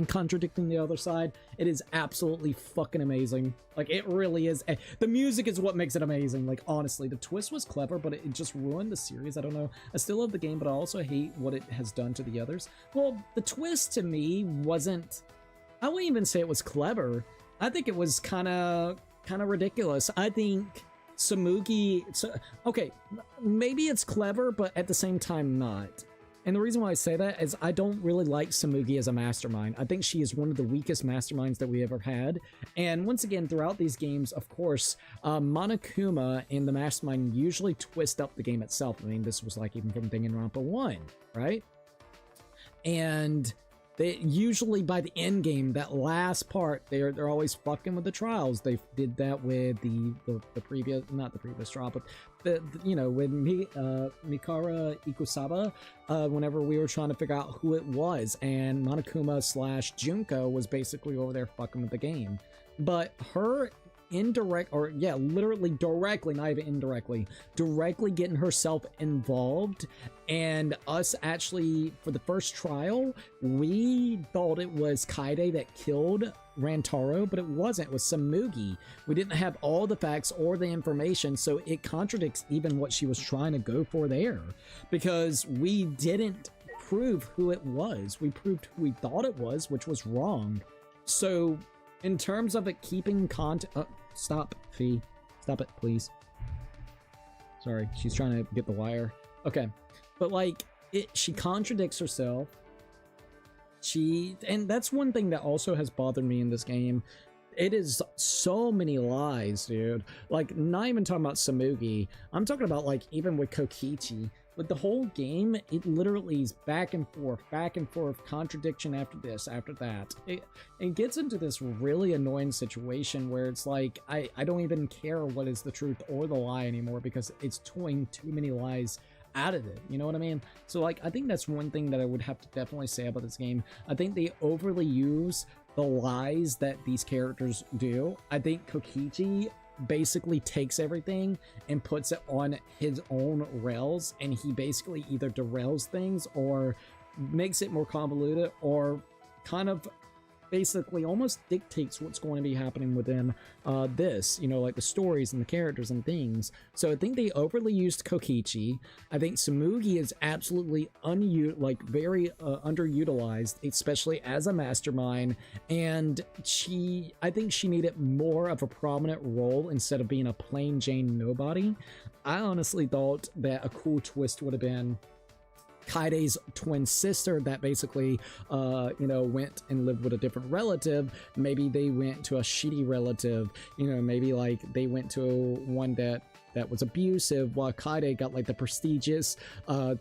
E: contradicting the other side. It is absolutely fucking amazing. Like, it really is. The music is what makes it amazing. Like, honestly, the twist was clever, but it just ruined the series. I don't know. I still love the game, but I also hate what it has done to the others. Well, the twist to me wasn't... I wouldn't even say it was clever. I think it was kind of ridiculous. I think Samugi... okay, maybe it's clever, but at the same time not. And the reason why I say that is I don't really like Samugi as a mastermind. I think she is one of the weakest masterminds that we ever had. And once again, throughout these games, of course, Monokuma and the mastermind usually twist up the game itself. I mean, this was like even from Danganronpa 1, right? And they usually by the end game, that last part, they're always fucking with the trials. They did that with the previous, not the previous trial, but you know, with Mikara Ikusaba, whenever we were trying to figure out who it was, and Monokuma / Junko was basically over there fucking with the game. But her indirect, or yeah, literally directly, not even indirectly, directly getting herself involved, and us actually, for the first trial, we thought it was Kaide that killed Rantaro, but it wasn't. It was Samugi. We didn't have all the facts or the information, so it contradicts even what she was trying to go for there, because we didn't prove who it was. We proved who we thought it was, which was wrong. So, in terms of it keeping stop, Fee. Stop it, please. Sorry, she's trying to get the wire. Okay, but like, she contradicts herself. And that's one thing that also has bothered me in this game. It is so many lies, dude. Like, not even talking about Samugi. I'm talking about, like, even with Kokichi. But the whole game, it literally is back and forth, contradiction after this, after that. It gets into this really annoying situation where it's like, I don't even care what is the truth or the lie anymore because it's towing too many lies out of it, you know what I mean? So like, I think that's one thing that I would have to definitely say about this game. I think they overly use the lies that these characters do. I think Kokichi basically takes everything and puts it on his own rails, and he basically either derails things or makes it more convoluted or kind of basically almost dictates what's going to be happening within this, you know, like the stories and the characters and things. So I think they overly used Kokichi. I think Samugi is absolutely very underutilized, especially as a mastermind, and I think she needed more of a prominent role instead of being a plain Jane nobody. I honestly thought that a cool twist would have been Kaide's twin sister that basically, you know, went and lived with a different relative. Maybe they went to a shitty relative, you know, maybe like they went to one that was abusive, while Kaide got like the prestigious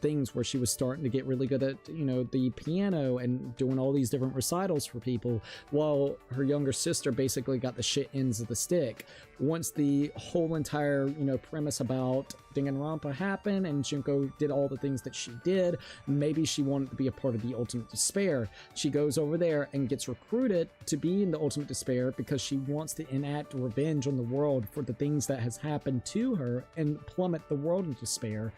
E: things where she was starting to get really good at, you know, the piano and doing all these different recitals for people, while her younger sister basically got the shit ends of the stick. Once the whole entire, you know, premise about Danganronpa happened and Junko did all the things that she did, maybe she wanted to be a part of the Ultimate Despair. She goes over there and gets recruited to be in the Ultimate Despair because she wants to enact revenge on the world for the things that has happened to her and plummet the world into despair.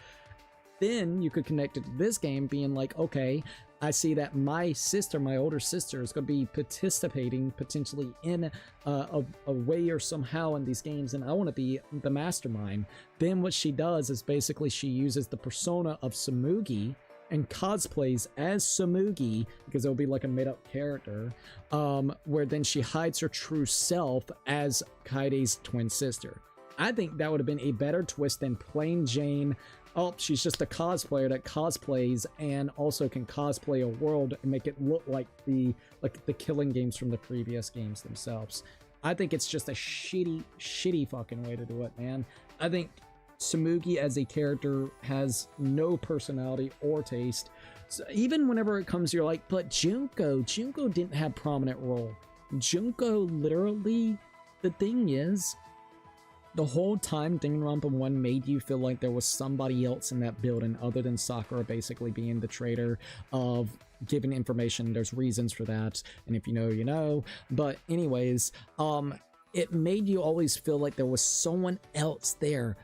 E: Then you could connect it to this game being like, okay, I see that my sister, my older sister, is going to be participating potentially in a way or somehow in these games, and I want to be the mastermind. Then what she does is basically she uses the persona of Samugi and cosplays as Samugi, because it'll be like a made-up character, where then she hides her true self as Kaide's twin sister. I think that would have been a better twist than plain Jane, oh, she's just a cosplayer that cosplays and also can cosplay a world and make it look like the killing games from the previous games themselves. I think it's just a shitty fucking way to do it, man. I think Samugi as a character has no personality or taste. So even whenever it comes, you're like, but Junko didn't have prominent role. Junko literally, the thing is, the whole time Danganronpa 1 made you feel like there was somebody else in that building other than Sakura basically being the traitor of giving information. There's reasons for that, and if you know, you know. But anyways, it made you always feel like there was someone else there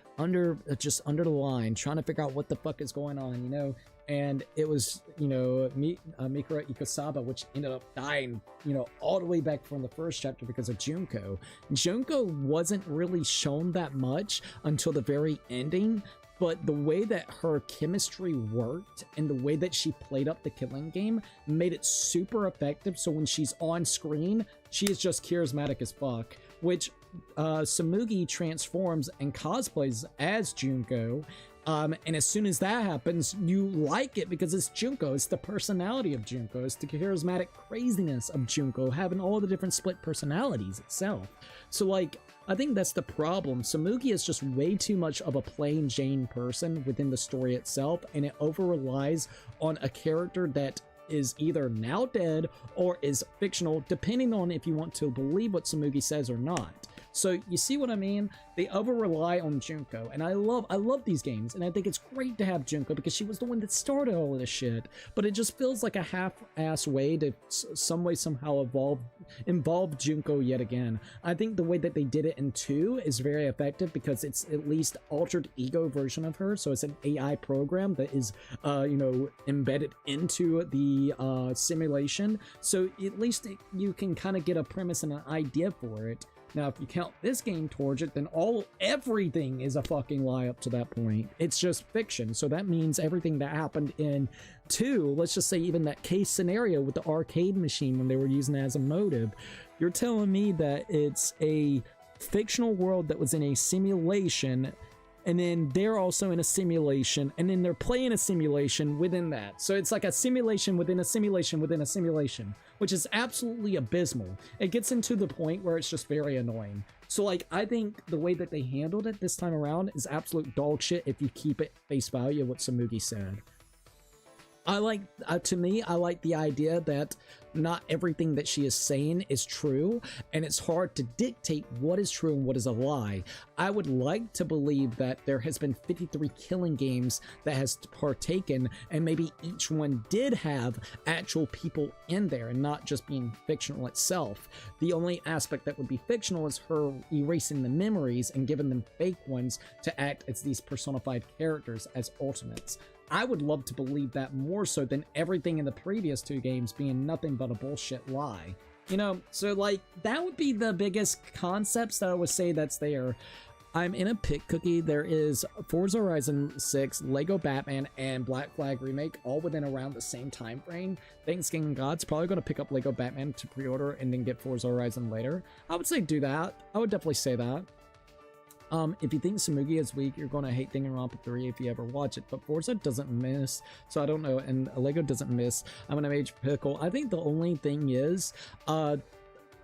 E: just under the line trying to figure out what the fuck is going on, you know. And it was, you know, Mikura Ikasaba, which ended up dying, you know, all the way back from the first chapter because of Junko. Junko wasn't really shown that much until the very ending, but the way that her chemistry worked and the way that she played up the killing game made it super effective. So when she's on screen, she is just charismatic as fuck, which Samugi transforms and cosplays as Junko. And as soon as that happens, you like it because it's Junko. It's the personality of Junko. It's the charismatic craziness of Junko, having all the different split personalities itself. So, like, I think that's the problem. Samugi is just way too much of a plain Jane person within the story itself, and it over-relies on a character that is either now dead or is fictional, depending on if you want to believe what Samugi says or not. So you see what I mean? They over-rely on Junko, and I love these games, and I think it's great to have Junko because she was the one that started all of this shit, but it just feels like a half-ass way to somehow involve Junko yet again. I think the way that they did it in 2 is very effective because it's at least altered ego version of her, so it's an AI program that is, you know, embedded into the simulation, so at least you can kind of get a premise and an idea for it. Now, if you count this game towards it, then everything is a fucking lie up to that point. It's just fiction. So that means everything that happened in 2, let's just say even that case scenario with the arcade machine when they were using it as a motive, you're telling me that it's a fictional world that was in a simulation, and then they're also in a simulation, and then they're playing a simulation within that. So it's like a simulation within a simulation within a simulation, which is absolutely abysmal. It gets into the point where it's just very annoying. So like, I think the way that they handled it this time around is absolute dog shit if you keep it face value of what Samugi said. I like, to me, I like the idea that not everything that she is saying is true, and it's hard to dictate what is true and what is a lie. I would like to believe that there has been 53 killing games that has partaken, and maybe each one did have actual people in there and not just being fictional itself. The only aspect that would be fictional is her erasing the memories and giving them fake ones to act as these personified characters as ultimates. I would love to believe that more so than everything in the previous 2 games being nothing but a bullshit lie. You know, so like, that would be the biggest concepts that I would say that's there. I'm in a pick cookie. There is Forza Horizon 6, Lego Batman, and Black Flag Remake all within around the same time frame. Thanksgiving God's probably going to pick up Lego Batman to pre-order and then get Forza Horizon later. I would say do that. I would definitely say that. If you think Samugi is weak, you're going to hate Danganronpa 3 if you ever watch it, but Forza doesn't miss, so I don't know, and Lego doesn't miss. I'm in a major pickle. I think the only thing is,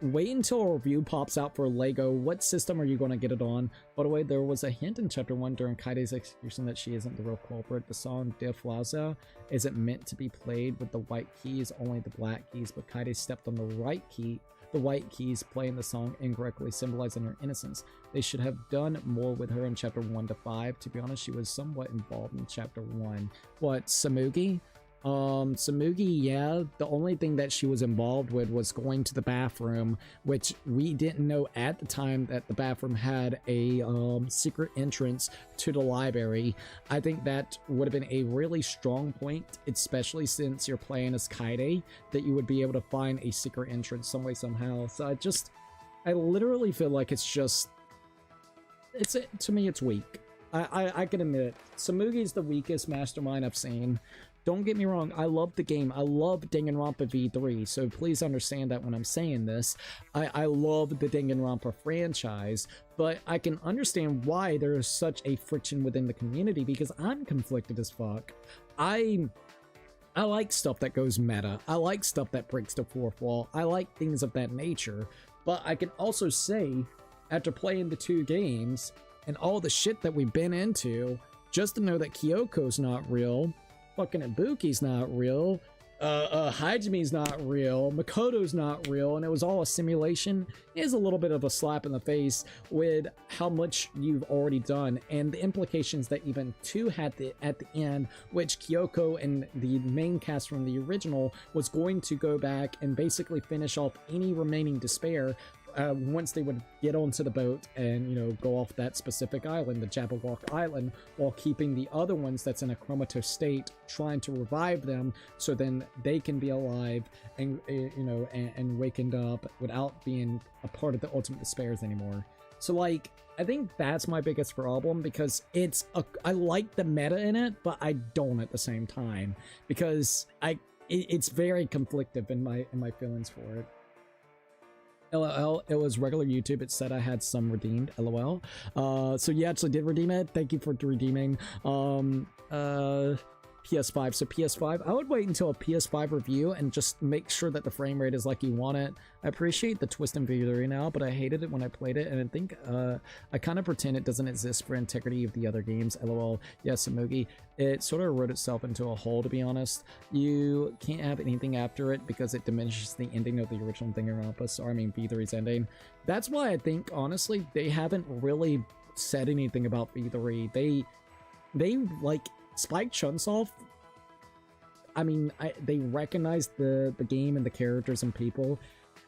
E: wait until a review pops out for Lego. What system are you going to get it on? By the way, there was a hint in Chapter 1 during Kaide's execution that she isn't the real culprit. The song De Flauza isn't meant to be played with the white keys, only the black keys, but Kaide stepped on the right key. The white keys playing the song incorrectly, symbolizing her innocence. They should have done more with her in Chapter 1 to 5. To be honest, she was somewhat involved in Chapter 1. What, Samugi? Samugi, yeah, the only thing that she was involved with was going to the bathroom, which we didn't know at the time that the bathroom had a secret entrance to the library. I think that would have been a really strong point, especially since you're playing as Kaide, that you would be able to find a secret entrance some way, somehow. So I literally feel like it's just, to me, it's weak. I can admit it. Samugi's the weakest mastermind I've seen. Don't get me wrong, I love the game. I love Danganronpa V3, so please understand that when I'm saying this. I love the Danganronpa franchise, but I can understand why there is such a friction within the community, because I'm conflicted as fuck. I like stuff that goes meta. I like stuff that breaks the fourth wall. I like things of that nature, but I can also say, after playing the 2 games, and all the shit that we've been into, just to know that Kyoko's not real, fucking Ibuki's not real, Hajime's not real, Makoto's not real, and it was all a simulation, is a little bit of a slap in the face with how much you've already done, and the implications that even 2 had at the end, which Kyoko and the main cast from the original was going to go back and basically finish off any remaining despair once they would get onto the boat and, you know, go off that specific island, the Jabberwock Island, while keeping the other ones that's in a comatose state, trying to revive them so then they can be alive and, you know, and wakened up without being a part of the Ultimate Despairs anymore. So, like, I think that's my biggest problem, because I like the meta in it, but I don't at the same time, because it's very conflictive in my feelings for it. LOL, it was regular YouTube. It said I had some redeemed. LOL. So you actually did redeem it. Thank you for redeeming. PS5. So PS5, I would wait until a PS5 review and just make sure that the frame rate is like you want it. I appreciate the twist in V3 now, but I hated it when I played it, and I think I kind of pretend it doesn't exist for integrity of the other games. LOL. Yes, Samugi. It sort of wrote itself into a hole, to be honest. You can't have anything after it because it diminishes the ending of the original Danganronpa. So I mean V3's ending. That's why I think, honestly, they haven't really said anything about V3. They like Spike Chunsoft, I mean, they recognize the game and the characters and people,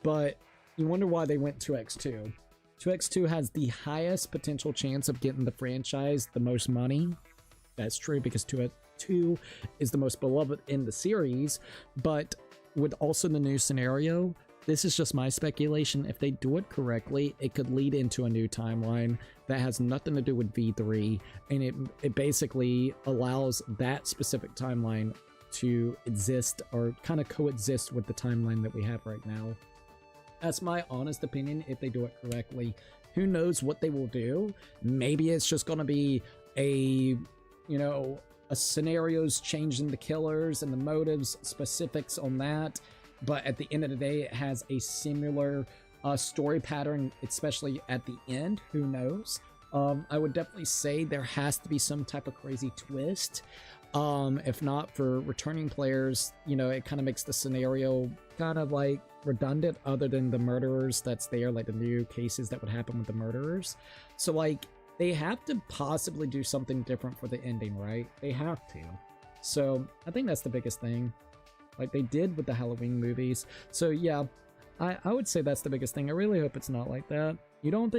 E: but you wonder why they went 2x2. 2x2 has the highest potential chance of getting the franchise the most money. That's true, because 2 is the most beloved in the series, but with also the new scenario, this is just my speculation. If they do it correctly, it could lead into a new timeline that has nothing to do with V3, and it basically allows that specific timeline to exist or kind of coexist with the timeline that we have right now. That's my honest opinion if they do it correctly. Who knows what they will do? Maybe it's just gonna be a scenarios changing the killers and the motives, specifics on that. But at the end of the day, it has a similar story pattern, especially at the end. Who knows? I would definitely say there has to be some type of crazy twist. If not, for returning players, it kind of makes the scenario kind of like redundant, other than the murderers that's there, like the new cases that would happen with the murderers. So like, they have to possibly do something different for the ending, right? They have to. So I think that's the biggest thing, like they did with the Halloween movies. So yeah, I would say that's the biggest thing. I really hope it's not like that. You don't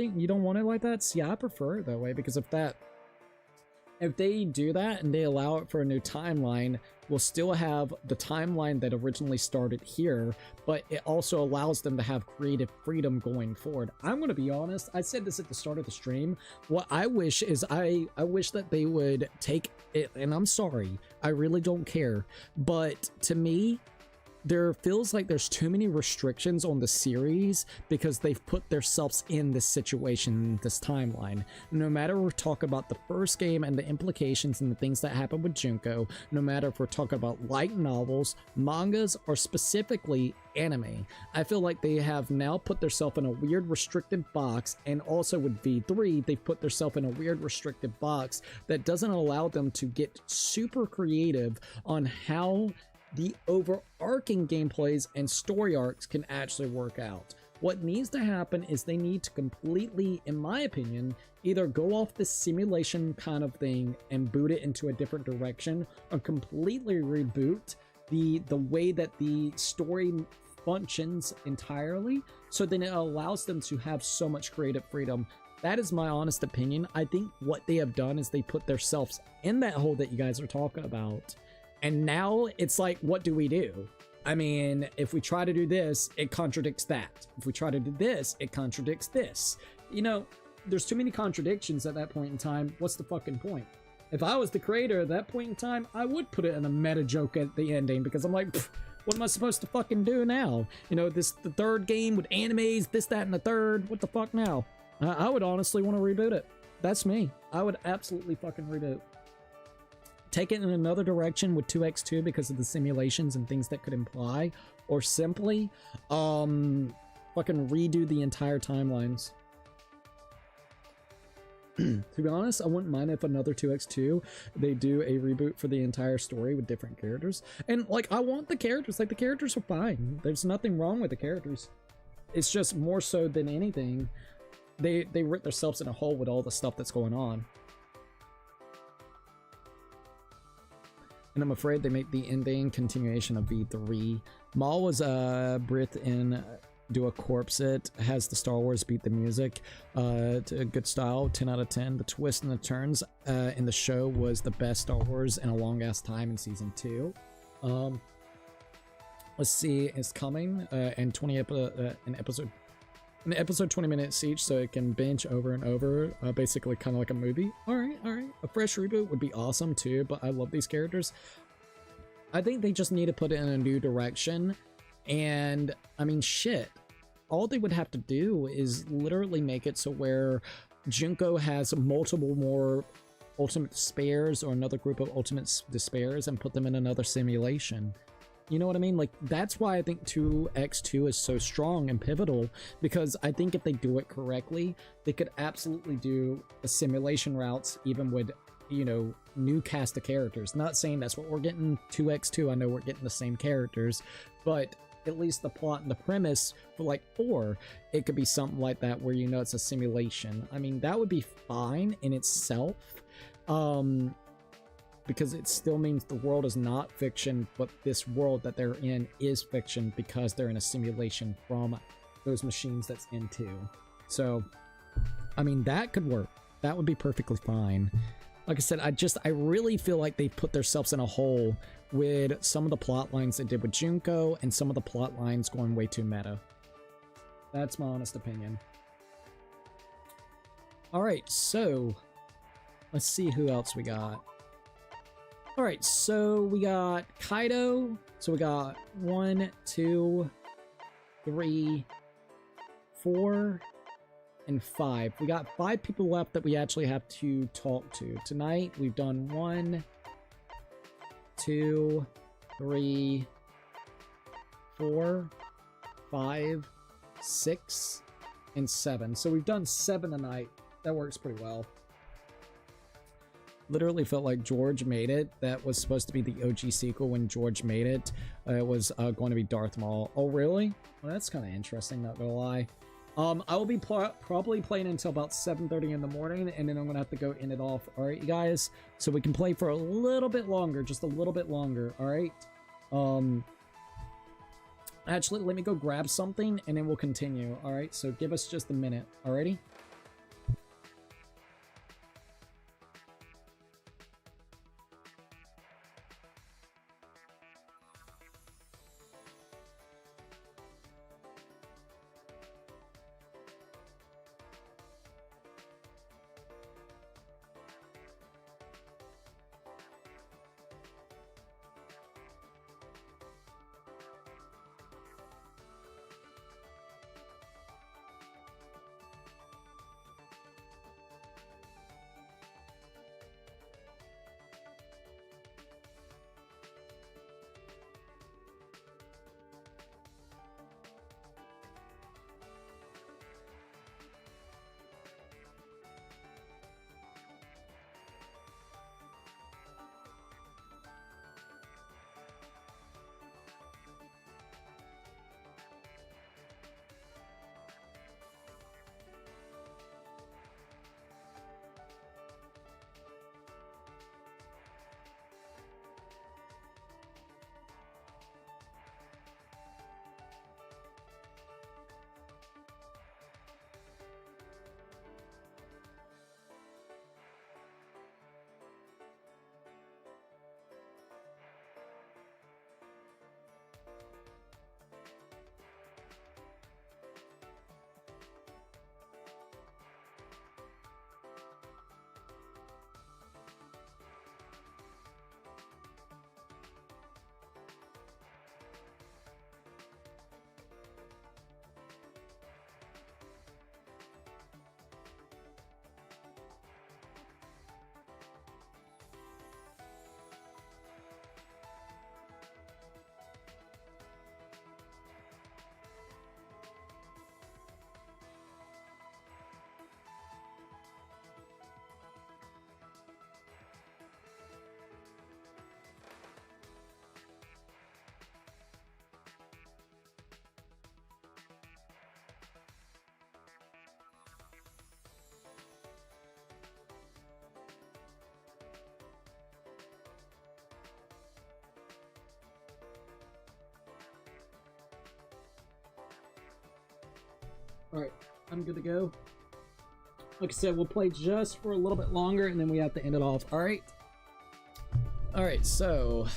E: want it like that? See, I prefer it that way, because if they do that and they allow it for a new timeline, we'll still have the timeline that originally started here, but it also allows them to have creative freedom going forward. I'm going to be honest, I said this at the start of the stream, what I wish is I wish that they would take it, and I'm sorry, I really don't care, but to me, there feels like there's too many restrictions on the series because they've put themselves in this situation, this timeline. No matter if we're talking about the first game and the implications and the things that happen with Junko, no matter if we're talking about light novels, mangas, or specifically anime, I feel like they have now put themselves in a weird restricted box, and also with V3, they've put themselves in a weird restricted box that doesn't allow them to get super creative on how the overarching gameplays and story arcs can actually work out. What needs to happen is they need to completely, in my opinion, either go off this simulation kind of thing and boot it into a different direction, or completely reboot the way that the story functions entirely, so then it allows them to have so much creative freedom. That is my honest opinion. I think what they have done is they put themselves in that hole that you guys are talking about. And now it's like, what do we do? I mean, if we try to do this, it contradicts that. If we try to do this, it contradicts this. There's too many contradictions at that point in time. What's the fucking point? If I was the creator at that point in time, I would put it in a meta joke at the ending, because I'm like, what am I supposed to fucking do now? The third game with animes, this, that, and the third. What the fuck now? I would honestly want to reboot it. That's me. I would absolutely fucking reboot. Take it in another direction with 2x2 because of the simulations and things that could imply, or simply fucking redo the entire timelines. To be honest, I wouldn't mind if another 2x2 they do a reboot for the entire story with different characters. And like, I want the characters, like the characters are fine, there's nothing wrong with the characters. It's just more so than anything, they rip themselves in a hole with all the stuff that's going on. And I'm afraid they make the ending continuation of V3. Maul was Brit in Do a Corpse It, has the Star Wars beat the music to a good style, 10 out of 10. The twist and the turns in the show was the best Star Wars in a long ass time in season 2. Let's see, it's coming in an episode 20 minutes each, so it can binge over and over, basically kind of like a movie. All right. A fresh reboot would be awesome too, but I love these characters. I think they just need to put it in a new direction, and I mean, shit. All they would have to do is literally make it so where Junko has multiple more ultimate despairs, or another group of ultimate despairs, and put them in another simulation. You know what I mean? Like, that's why I think 2x2 is so strong and pivotal, because I think if they do it correctly, they could absolutely do the simulation routes, even with, new cast of characters. Not saying that's what we're getting 2x2, I know we're getting the same characters, but at least the plot and the premise for like 4, it could be something like that where it's a simulation. I mean, that would be fine in itself. Because it still means the world is not fiction, but this world that they're in is fiction because they're in a simulation from those machines that's into. So, I mean, that could work. That would be perfectly fine. Like I said, I really feel like they put themselves in a hole with some of the plot lines they did with Junko, and some of the plot lines going way too meta. That's my honest opinion. Alright, so let's see who else we got. Alright, so we got Kaido. So we got 1, 2, 3, 4, and 5. We got 5 people left that we actually have to talk to. Tonight, we've done 1, 2, 3, 4, 5, 6, and 7. So we've done 7 tonight. That works pretty well. Literally felt like George made it. That was supposed to be the OG sequel when George made it. It was going to be Darth Maul. Oh, really? Well, that's kind of interesting, not gonna lie. I will be probably playing until about 7:30 in the morning, and then I'm gonna have to go end it off. All right, you guys? So we can play for a little bit longer, just a little bit longer, all right? Actually, let me go grab something, and then we'll continue, all right? So give us just a minute, alrighty? Alright, I'm good to go. Like I said, we'll play just for a little bit longer, and then we have to end it off. Alright? Alright, so...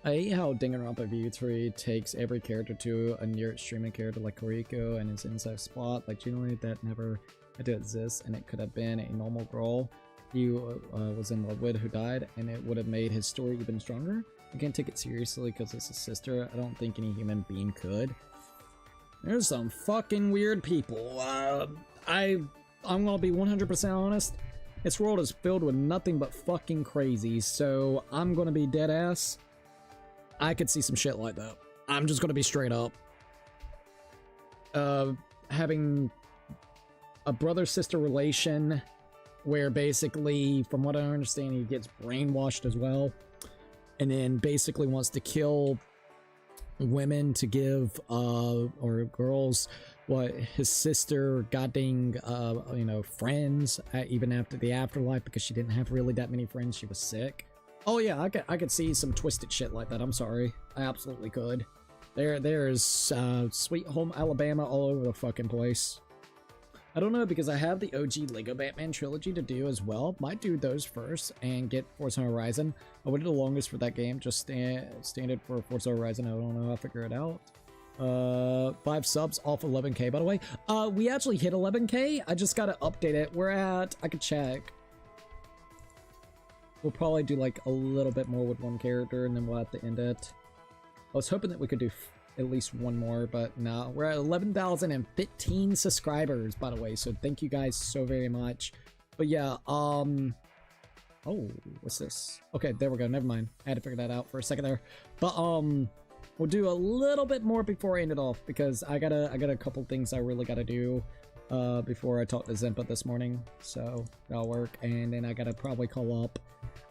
E: I hate how Danganronpa V3 takes every character to a near extreme character like Koriko and his inside spot. Like, genuinely, that never had to exist, and it could have been a normal girl he was in love with who died, and it would have made his story even stronger. I can't take it seriously because it's a sister. I don't think any human being could. There's some fucking weird people. I'm gonna be 100% honest. This world is filled with nothing but fucking crazy, so I'm gonna be dead ass. I could see some shit like that. I'm just gonna be straight up. Having a brother-sister relation where basically, from what I understand, he gets brainwashed as well, and then basically wants to kill women to give or girls what his sister goddamn you know, friends even after the afterlife, because she didn't have really that many friends. She was sick. Oh yeah, I could see some twisted shit like that. I'm sorry, I absolutely could. There's Sweet Home Alabama all over the fucking place. I don't know, because I have the OG Lego Batman trilogy to do as well. Might do those first and get Forza Horizon. I waited the longest for that game, just standard for Forza Horizon. I don't know, I'll figure it out. 5 subs off 11k, by the way. We actually hit 11k. I just gotta update it. We're at, I could check. We'll probably do like a little bit more with one character and then we'll have to end it. I was hoping that we could do at least one more, but no. We're at 11,015 subscribers, by the way, so thank you guys so very much. But yeah, oh, what's this? Okay, there we go. Never mind. I had to figure that out for a second there. But we'll do a little bit more before I end it off because I got a couple things I really gotta do before I talk to Zempa this morning. So that'll work. And then I gotta probably call up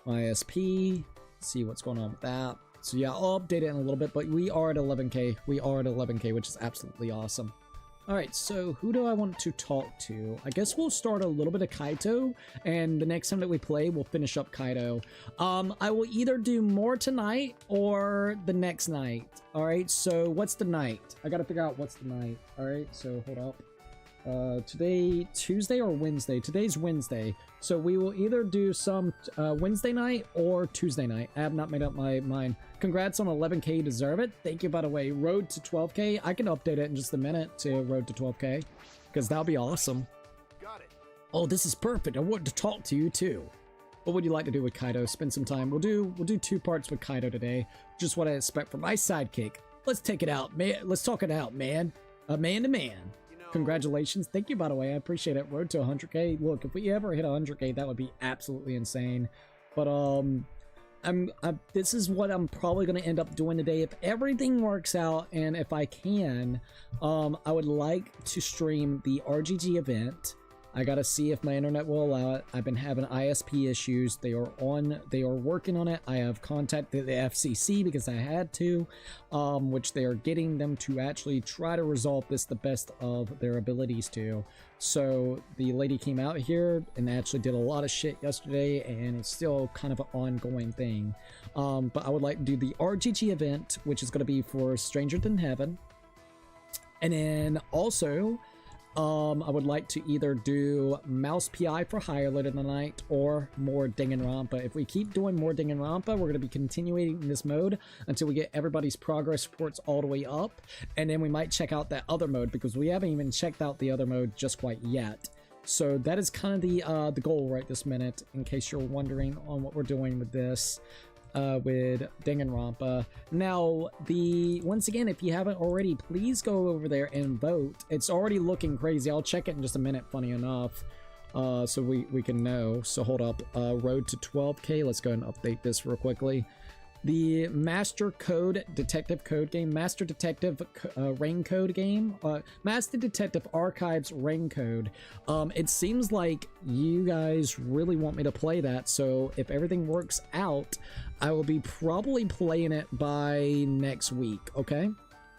E: my ISP, see what's going on with that. So yeah, I'll update it in a little bit, but we are at 11k. We are at 11k, which is absolutely awesome. Alright, so who do I want to talk to? I guess we'll start a little bit of Kaito, and the next time that we play, we'll finish up Kaito. I will either do more tonight or the next night. Alright, so what's the night? I gotta figure out what's the night. Alright, so hold up. Today, Tuesday or Wednesday? Today's Wednesday. So we will either do some Wednesday night or Tuesday night. I have not made up my mind. Congrats on 11k, you deserve it. Thank you, by the way. Road to 12k. I can update it in just a minute to road to 12k because that'll be awesome.
C: Got it.
E: Oh, this is perfect. I want to talk to you too. What would you like to do with Kaito? Spend some time. We'll do 2 parts with Kaito today. Just what I expect from my sidekick. Let's take it out, man. Let's talk it out, man. Man to man. Congratulations. Thank you, by the way. I appreciate it. Road to 100k. Look, if we ever hit 100k, that would be absolutely insane. But this is what I'm probably going to end up doing today. If everything works out and if I can, I would like to stream the RGG event. I gotta see if my internet will allow it. I've been having ISP issues. They are working on it. I have contacted the FCC because I had to, which they are getting them to actually try to resolve this the best of their abilities to. So the lady came out here and actually did a lot of shit yesterday, and it's still kind of an ongoing thing. But I would like to do the RGG event, which is going to be for Stranger Than Heaven. And then also, I would like to either do Mouse PI for Hire later tonight or more Danganronpa. If we keep doing more Danganronpa, we're going to be continuing this mode until we get everybody's progress reports all the way up, and then we might check out that other mode because we haven't even checked out the other mode just quite yet. So that is kind of the goal right this minute, in case you're wondering on what we're doing with this. With Danganronpa. Now, once again, if you haven't already, please go over there and vote. It's already looking crazy. I'll check it in just a minute, funny enough, so we can know. So hold up, road to 12k. Let's go ahead and update this real quickly. The Master Code Detective Code game, Master Detective Rain Code game, Master Detective Archives Rain Code. It seems like you guys really want me to play that, so if everything works out, I will be probably playing it by next week, okay?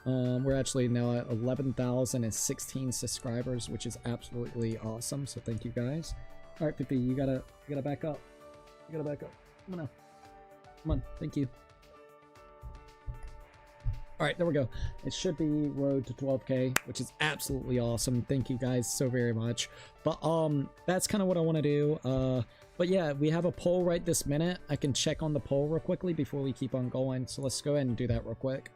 E: We're actually now at 11,016 subscribers, which is absolutely awesome, so thank you guys. All right, Fifi, you gotta back up. You gotta back up. Come on now. Come on, thank you. All right, there we go. It should be road to 12k, which is absolutely awesome. Thank you guys so very much. But that's kind of what I want to do. But yeah, we have a poll right this minute. I can check on the poll real quickly before we keep on going. So let's go ahead and do that real quick.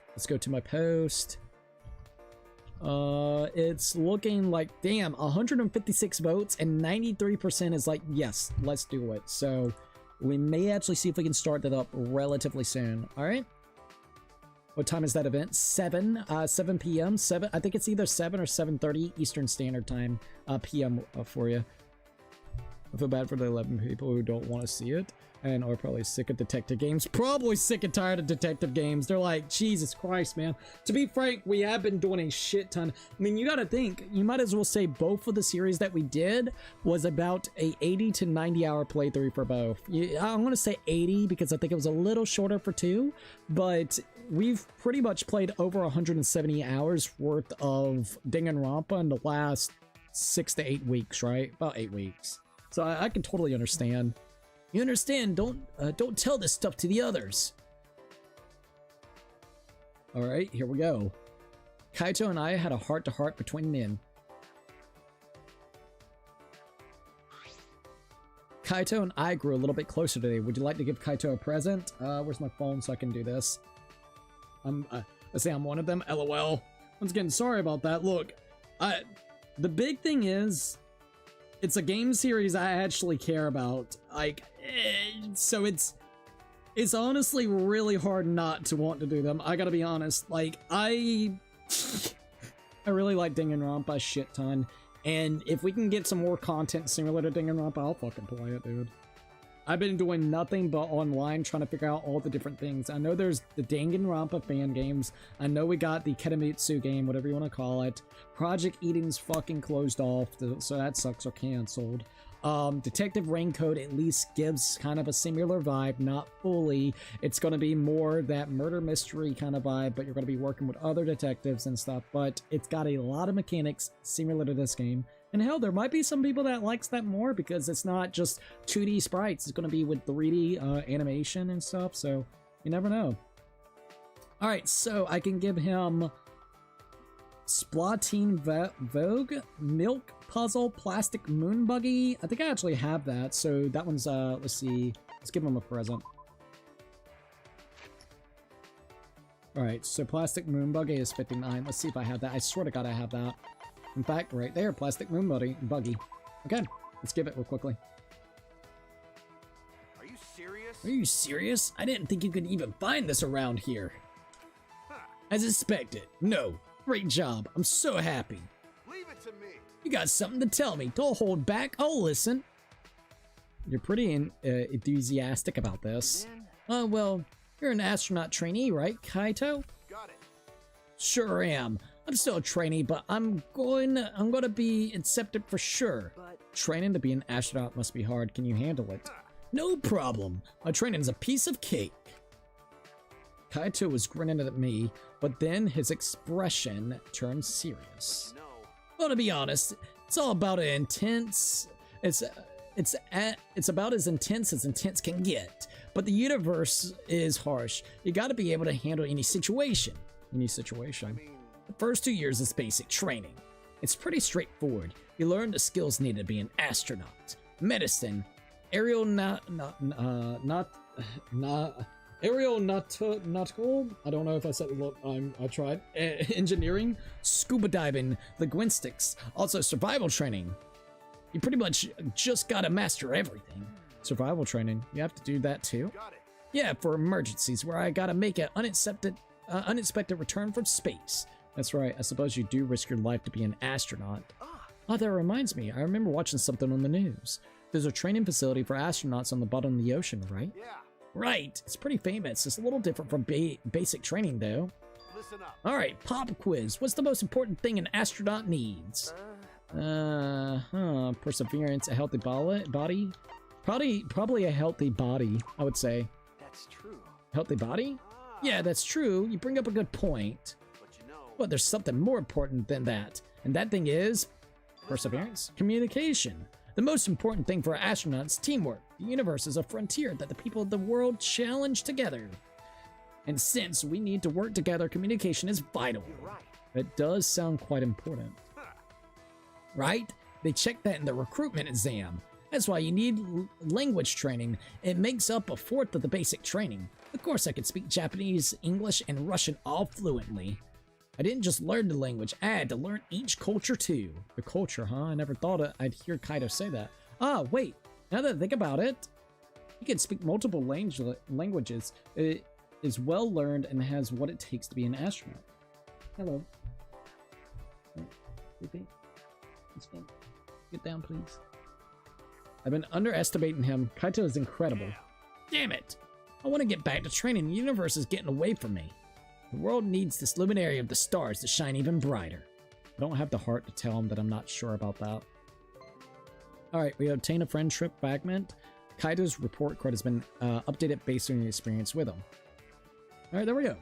E: Let's go to my post. It's looking like, damn, 156 votes and 93% is like, yes, let's do it. So we may actually see if we can start that up relatively soon. All right. What time is that event? 7 p.m. 7. I think it's either 7 or 7:30 Eastern Standard Time p.m. For you. I feel bad for the 11 people who don't want to see it and are probably sick of detective games. Probably sick and tired of detective games. They're like, Jesus Christ, man. To be frank, we have been doing a shit ton. I mean, you gotta think, you might as well say both of the series that we did was about a 80 to 90 hour playthrough for both. I'm gonna say 80 because I think it was a little shorter for 2, but we've pretty much played over 170 hours worth of Danganronpa in the last 6 to 8 weeks, right? About 8 weeks. So I can totally understand. You understand? Don't tell this stuff to the others. All right, here we go. Kaito and I had a heart-to-heart between men. Kaito and I grew a little bit closer today. Would you like to give Kaito a present? Where's my phone so I can do this? I say I'm one of them. LOL. Once again, sorry about that. Look, the big thing is, it's a game series I actually care about. Like, so it's honestly really hard not to want to do them. I gotta be honest. Like, I really like Danganronpa a shit ton. And if we can get some more content similar to Danganronpa, I'll fucking play it, dude. I've been doing nothing but online trying to figure out all the different things. I know there's the Danganronpa fan games. I know we got the Ketamitsu game, whatever you want to call it. Project Eden's fucking closed off, so that sucks or canceled. Detective Raincoat at least gives kind of a similar vibe, not fully. It's going to be more that murder mystery kind of vibe, but you're going to be working with other detectives and stuff. But it's got a lot of mechanics similar to this game. And hell, there might be some people that likes that more because it's not just 2D sprites. It's going to be with 3D animation and stuff, so you never know. Alright, so I can give him Splatoon Vogue, Milk Puzzle, Plastic Moon Buggy. I think I actually have that, so that one's, let's see. Let's give him a present. Alright, so Plastic Moon Buggy is 59. Let's see if I have that. I swear to God I have that. In fact, right there, Plastic Moon Buggy. Okay, let's give it real quickly.
C: Are you serious?
E: Are you serious? I didn't think you could even find this around here.
C: Huh.
E: As expected. No. Great job. I'm so happy.
C: Leave it to me.
E: You got something to tell me. Don't hold back. I'll listen. You're pretty enthusiastic about this. Well, you're an astronaut trainee, right, Kaito?
C: Got it.
E: Sure am. I'm still a trainee, but I'm gonna be accepted for sure.
G: But
E: Training to be an astronaut must be hard. Can you handle it? No problem. My training's a piece of cake. Kaito was grinning at me, but then his expression turned serious.
C: No.
E: Well, to be honest, it's all about an intense. It's about as intense can get. But the universe is harsh. You got to be able to handle any situation.
C: I mean,
E: The first 2 years is basic training. It's pretty straightforward. You learn the skills needed to be an astronaut, medicine, aeronautical. I don't know if I said it. Look, I tried. Engineering, scuba diving, linguistics, also survival training. You pretty much just gotta master everything. Survival training. You have to do that too.
C: got it.
E: Yeah, for emergencies where I gotta make an unexpected return from space. That's right. I suppose you do risk your life to be an astronaut. Oh, that reminds me. I remember watching something on the news. There's a training facility for astronauts on the bottom of the ocean, right?
C: Yeah.
E: Right. It's pretty famous. It's a little different from basic training, though.
C: Listen up.
E: All right, pop quiz. What's the most important thing an astronaut needs? Perseverance, a healthy body. Probably a healthy body, I would say.
G: that's true.
E: Healthy body? Yeah, that's true. You bring up a good point.
C: But you know.
E: But there's something more important than that. And that thing is perseverance, communication. The most important thing for astronauts is teamwork. The universe is a frontier that the people of the world challenge together. And since we need to work together, communication is vital.
G: You're right.
E: It does sound quite important. Right? They check that in the recruitment exam. That's why you need language training. It makes up a fourth of the basic training. Of course, I can speak Japanese, English, and Russian all fluently. I didn't just learn the language, I had to learn each culture too. The culture, huh? I never thought I'd hear Kaito say that. Ah, wait. Now that I think about it, he can speak multiple languages. It is well learned and has what it takes to be an astronaut. Hello. Let's go. Get down, please. I've been underestimating him. Kaito is incredible. Damn it! I want to get back to training. The universe is getting away from me. The world needs this luminary of the stars to shine even brighter. I don't have the heart to tell him that I'm not sure about that. Alright, we obtain a friendship fragment. Kaito's report card has been updated based on your experience with him. Alright, there we go.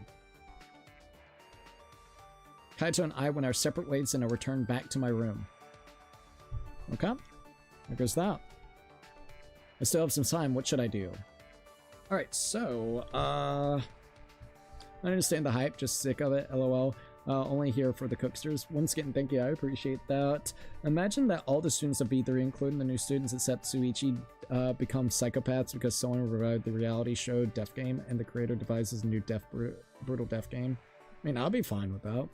E: Kaito and I went our separate ways and I returned back to my room. Okay, there goes that. I still have some time. What should I do? Alright, so, I understand the hype, just sick of it, lol. Only here for the cooksters. Once again, thank you, I appreciate that. Imagine that all the students of B3, including the new students except Suichi, become psychopaths because someone revived the reality show Death Game and the creator devises a new brutal death game. I mean, I'll be fine with that.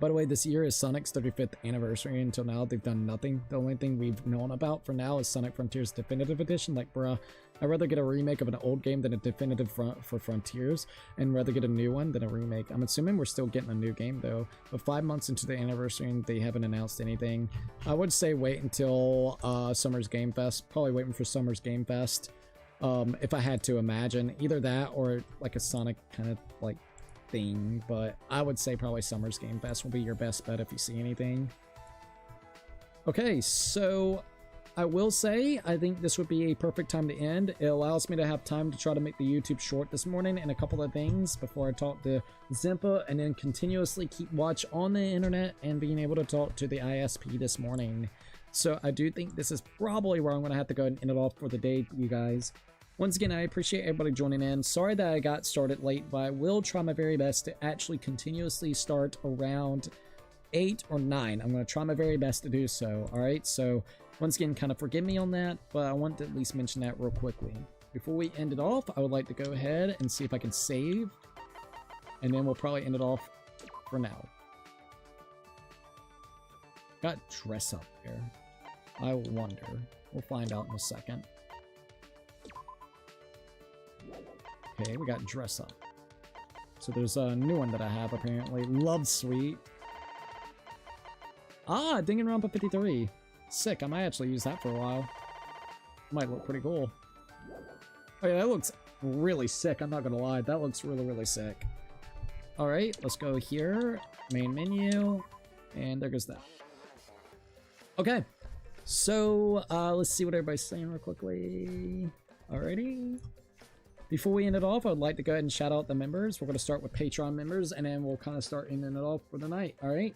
E: By the way, this year is Sonic's 35th anniversary. Until now, they've done nothing. The only thing we've known about for now is Sonic Frontiers Definitive Edition. Like, bruh, I'd rather get a remake of an old game than a definitive for Frontiers, and rather get a new one than a remake. I'm assuming we're still getting a new game, though. But 5 months into the anniversary, and they haven't announced anything. I would say wait until Summer's Game Fest. Probably waiting for Summer's Game Fest. If I had to imagine. Either that or, like, a Sonic kind of, like, thing, but I would say probably Summer's Game Fest will be your best bet if you see anything. Okay, so I will say I think this would be a perfect time to end. It allows me to have time to try to make the YouTube short this morning and a couple of things before I talk to Zimpa, and then continuously keep watch on the internet and being able to talk to the ISP this morning. So I do think this is probably where I'm going to have to go and end it off for the day, you guys. Once again, I appreciate everybody joining in. Sorry that I got started late, but I will try my very best to actually continuously start around 8 or 9. I'm going to try my very best to do so, alright? So, once again, kind of forgive me on that, but I want to at least mention that real quickly. Before we end it off, I would like to go ahead and see if I can save, and then we'll probably end it off for now. Got dress up there. I wonder. We'll find out in a second. Okay, we got dress up. So there's a new one that I have apparently. Love Suite. Ah, Danganronpa 53. Sick, I might actually use that for a while. Might look pretty cool. Oh yeah, that looks really sick, I'm not gonna lie. That looks really, really sick. Alright, let's go here. Main menu. And there goes that. Okay. So, let's see what everybody's saying real quickly. Alrighty. Before we end it off, I would like to go ahead and shout out the members. We're going to start with Patreon members, and then we'll kind of start ending it off for the night. All right.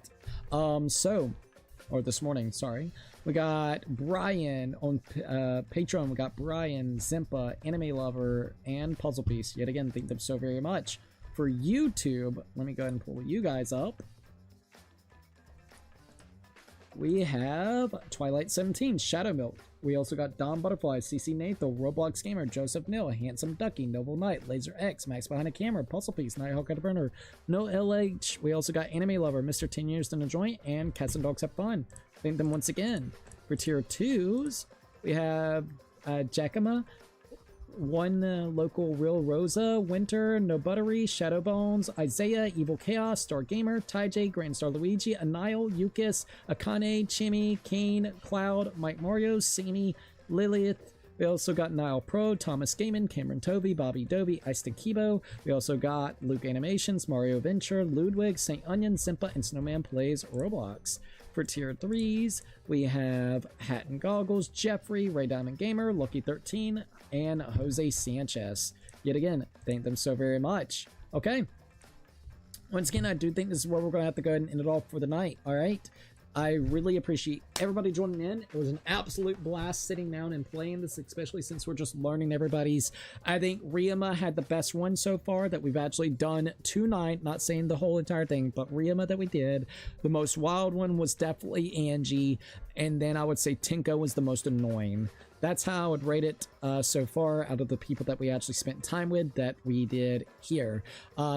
E: Or this morning, sorry. We got Brian on Patreon. We got Brian, Zimpa, Anime Lover, and Puzzle Piece. Yet again, thank them so very much. For YouTube, let me go ahead and pull you guys up. We have Twilight 17, Shadow Milk. We also got Don Butterfly, CC Nathan, Roblox Gamer, Joseph Nil, Handsome Ducky, Noble Knight, Laser X, Max Behind a Camera, Puzzle Piece, Nighthawk at a Burner, No LH. We also got Anime Lover, Mr. 10 Years in a Joint, and Cats and Dogs Have Fun. Thank them once again. For tier 2s, we have Jacama, One Local Real Rosa, Winter, No Buttery, Shadowbones, Isaiah, Evil Chaos, Star Gamer, Taijay, Grand Star Luigi, Anile, Yukis, Akane, Chimmy, Kane, Cloud, Mike Mario, Sammy, Lilith. We also got Nile Pro, Thomas Gaiman, Cameron Tovey, Bobby Dobie, Iced Kibo. We also got Luke Animations, Mario Venture, Ludwig, St. Onion, Simpa, and Snowman Plays Roblox. For tier 3s, we have Hat and Goggles, Jeffrey, Ray Diamond Gamer, Lucky 13, and Jose Sanchez. Yet again, thank them so very much. Okay. Once again, I do think this is where we're going to have to go ahead and end it off for the night. All right. I really appreciate everybody joining in. It was an absolute blast sitting down and playing this, especially since we're just learning everybody's. I think Ryoma had the best one so far that we've actually done tonight. Not saying the whole entire thing, but Ryoma that we did. The most wild one was definitely Angie. And then I would say Tinko was the most annoying. That's how I would rate it so far out of the people that we actually spent time with that we did here.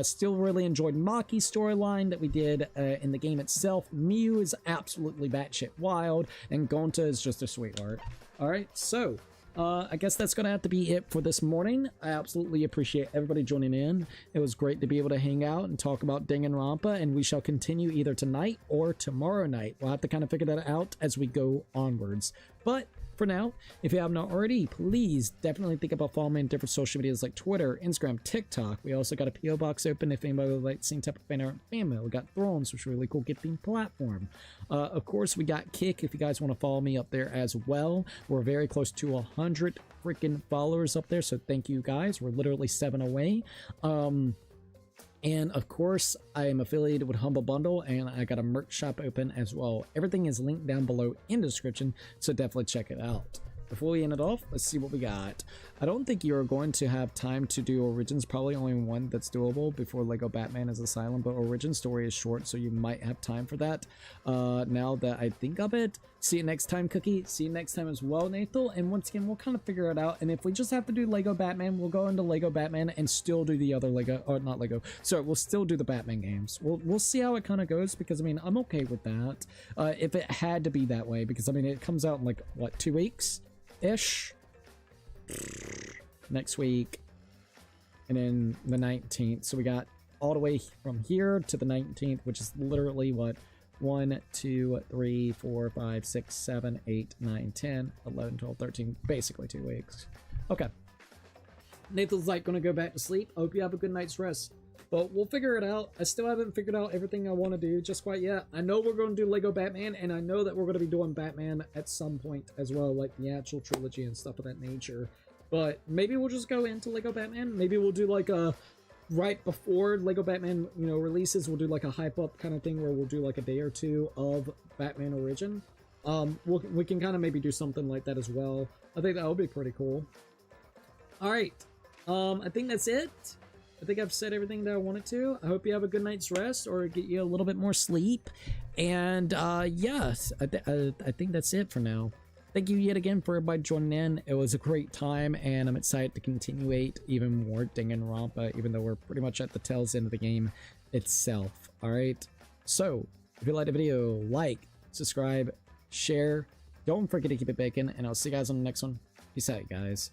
E: Still really enjoyed Maki's storyline that we did in the game itself. Miu is absolutely batshit wild, and Gonta is just a sweetheart. Alright, so I guess that's going to have to be it for this morning. I absolutely appreciate everybody joining in. It was great to be able to hang out and talk about Danganronpa, and we shall continue either tonight or tomorrow night. We'll have to kind of figure that out as we go onwards. But for now, if you have not already, please definitely think about following me on different social medias like Twitter, Instagram, TikTok. We also got a PO box open if anybody would like the same type of fan art fan mail. We got Thrones, which is a really cool gifting platform. Of course, we got Kick if you guys want to follow me up there as well. We're very close to 100 freaking followers up there, so thank you guys. We're literally 7 away. And of course, I am affiliated with Humble Bundle, and I got a merch shop open as well. Everything is linked down below in the description, so definitely check it out. Before we end it off, let's see what we got. I don't think you're going to have time to do Origins, probably only one that's doable before Lego Batman is Asylum, but Origin story is short, so you might have time for that. Now that I think of it, See you next time, Cookie. See you next time as well, Nathal. And once again, we'll kind of figure it out. And if we just have to do Lego Batman, we'll go into Lego Batman and still do the other Lego, or not Lego. Sorry, we'll still do the Batman games. We'll see how it kind of goes, because I mean, I'm okay with that. If it had to be that way, because I mean, it comes out in like what, 2 weeks ish, next week, and then the 19th. So we got all the way from here to the 19th, which is literally what, 1, 2, 3, 4, 5, 6, 7, 8, 9, 10, 11, 12, 13, basically 2 weeks. Okay. Nathan's like gonna go back to sleep. I hope you have a good night's rest. But we'll figure it out. I still haven't figured out everything I want to do just quite yet. I know we're going to do Lego Batman, and I know that we're going to be doing Batman at some point as well, like the actual trilogy and stuff of that nature. But maybe we'll just go into Lego Batman. Maybe we'll do like a right before Lego Batman, you know, releases, we'll do like a hype up kind of thing where we'll do like a day or two of Batman Origin. We can kind of maybe do something like that as well. I think that would be pretty cool. All right. I think that's it. I think I've said everything that I wanted to. I hope you have a good night's rest or get you a little bit more sleep. And yes, I think that's it for now. Thank you yet again for everybody joining in. It was a great time, and I'm excited to continuate even more Danganronpa, even though we're pretty much at the tail's end of the game itself. Alright, so if you liked the video, like, subscribe, share. Don't forget to keep it bacon, and I'll see you guys on the next one. Peace out, guys.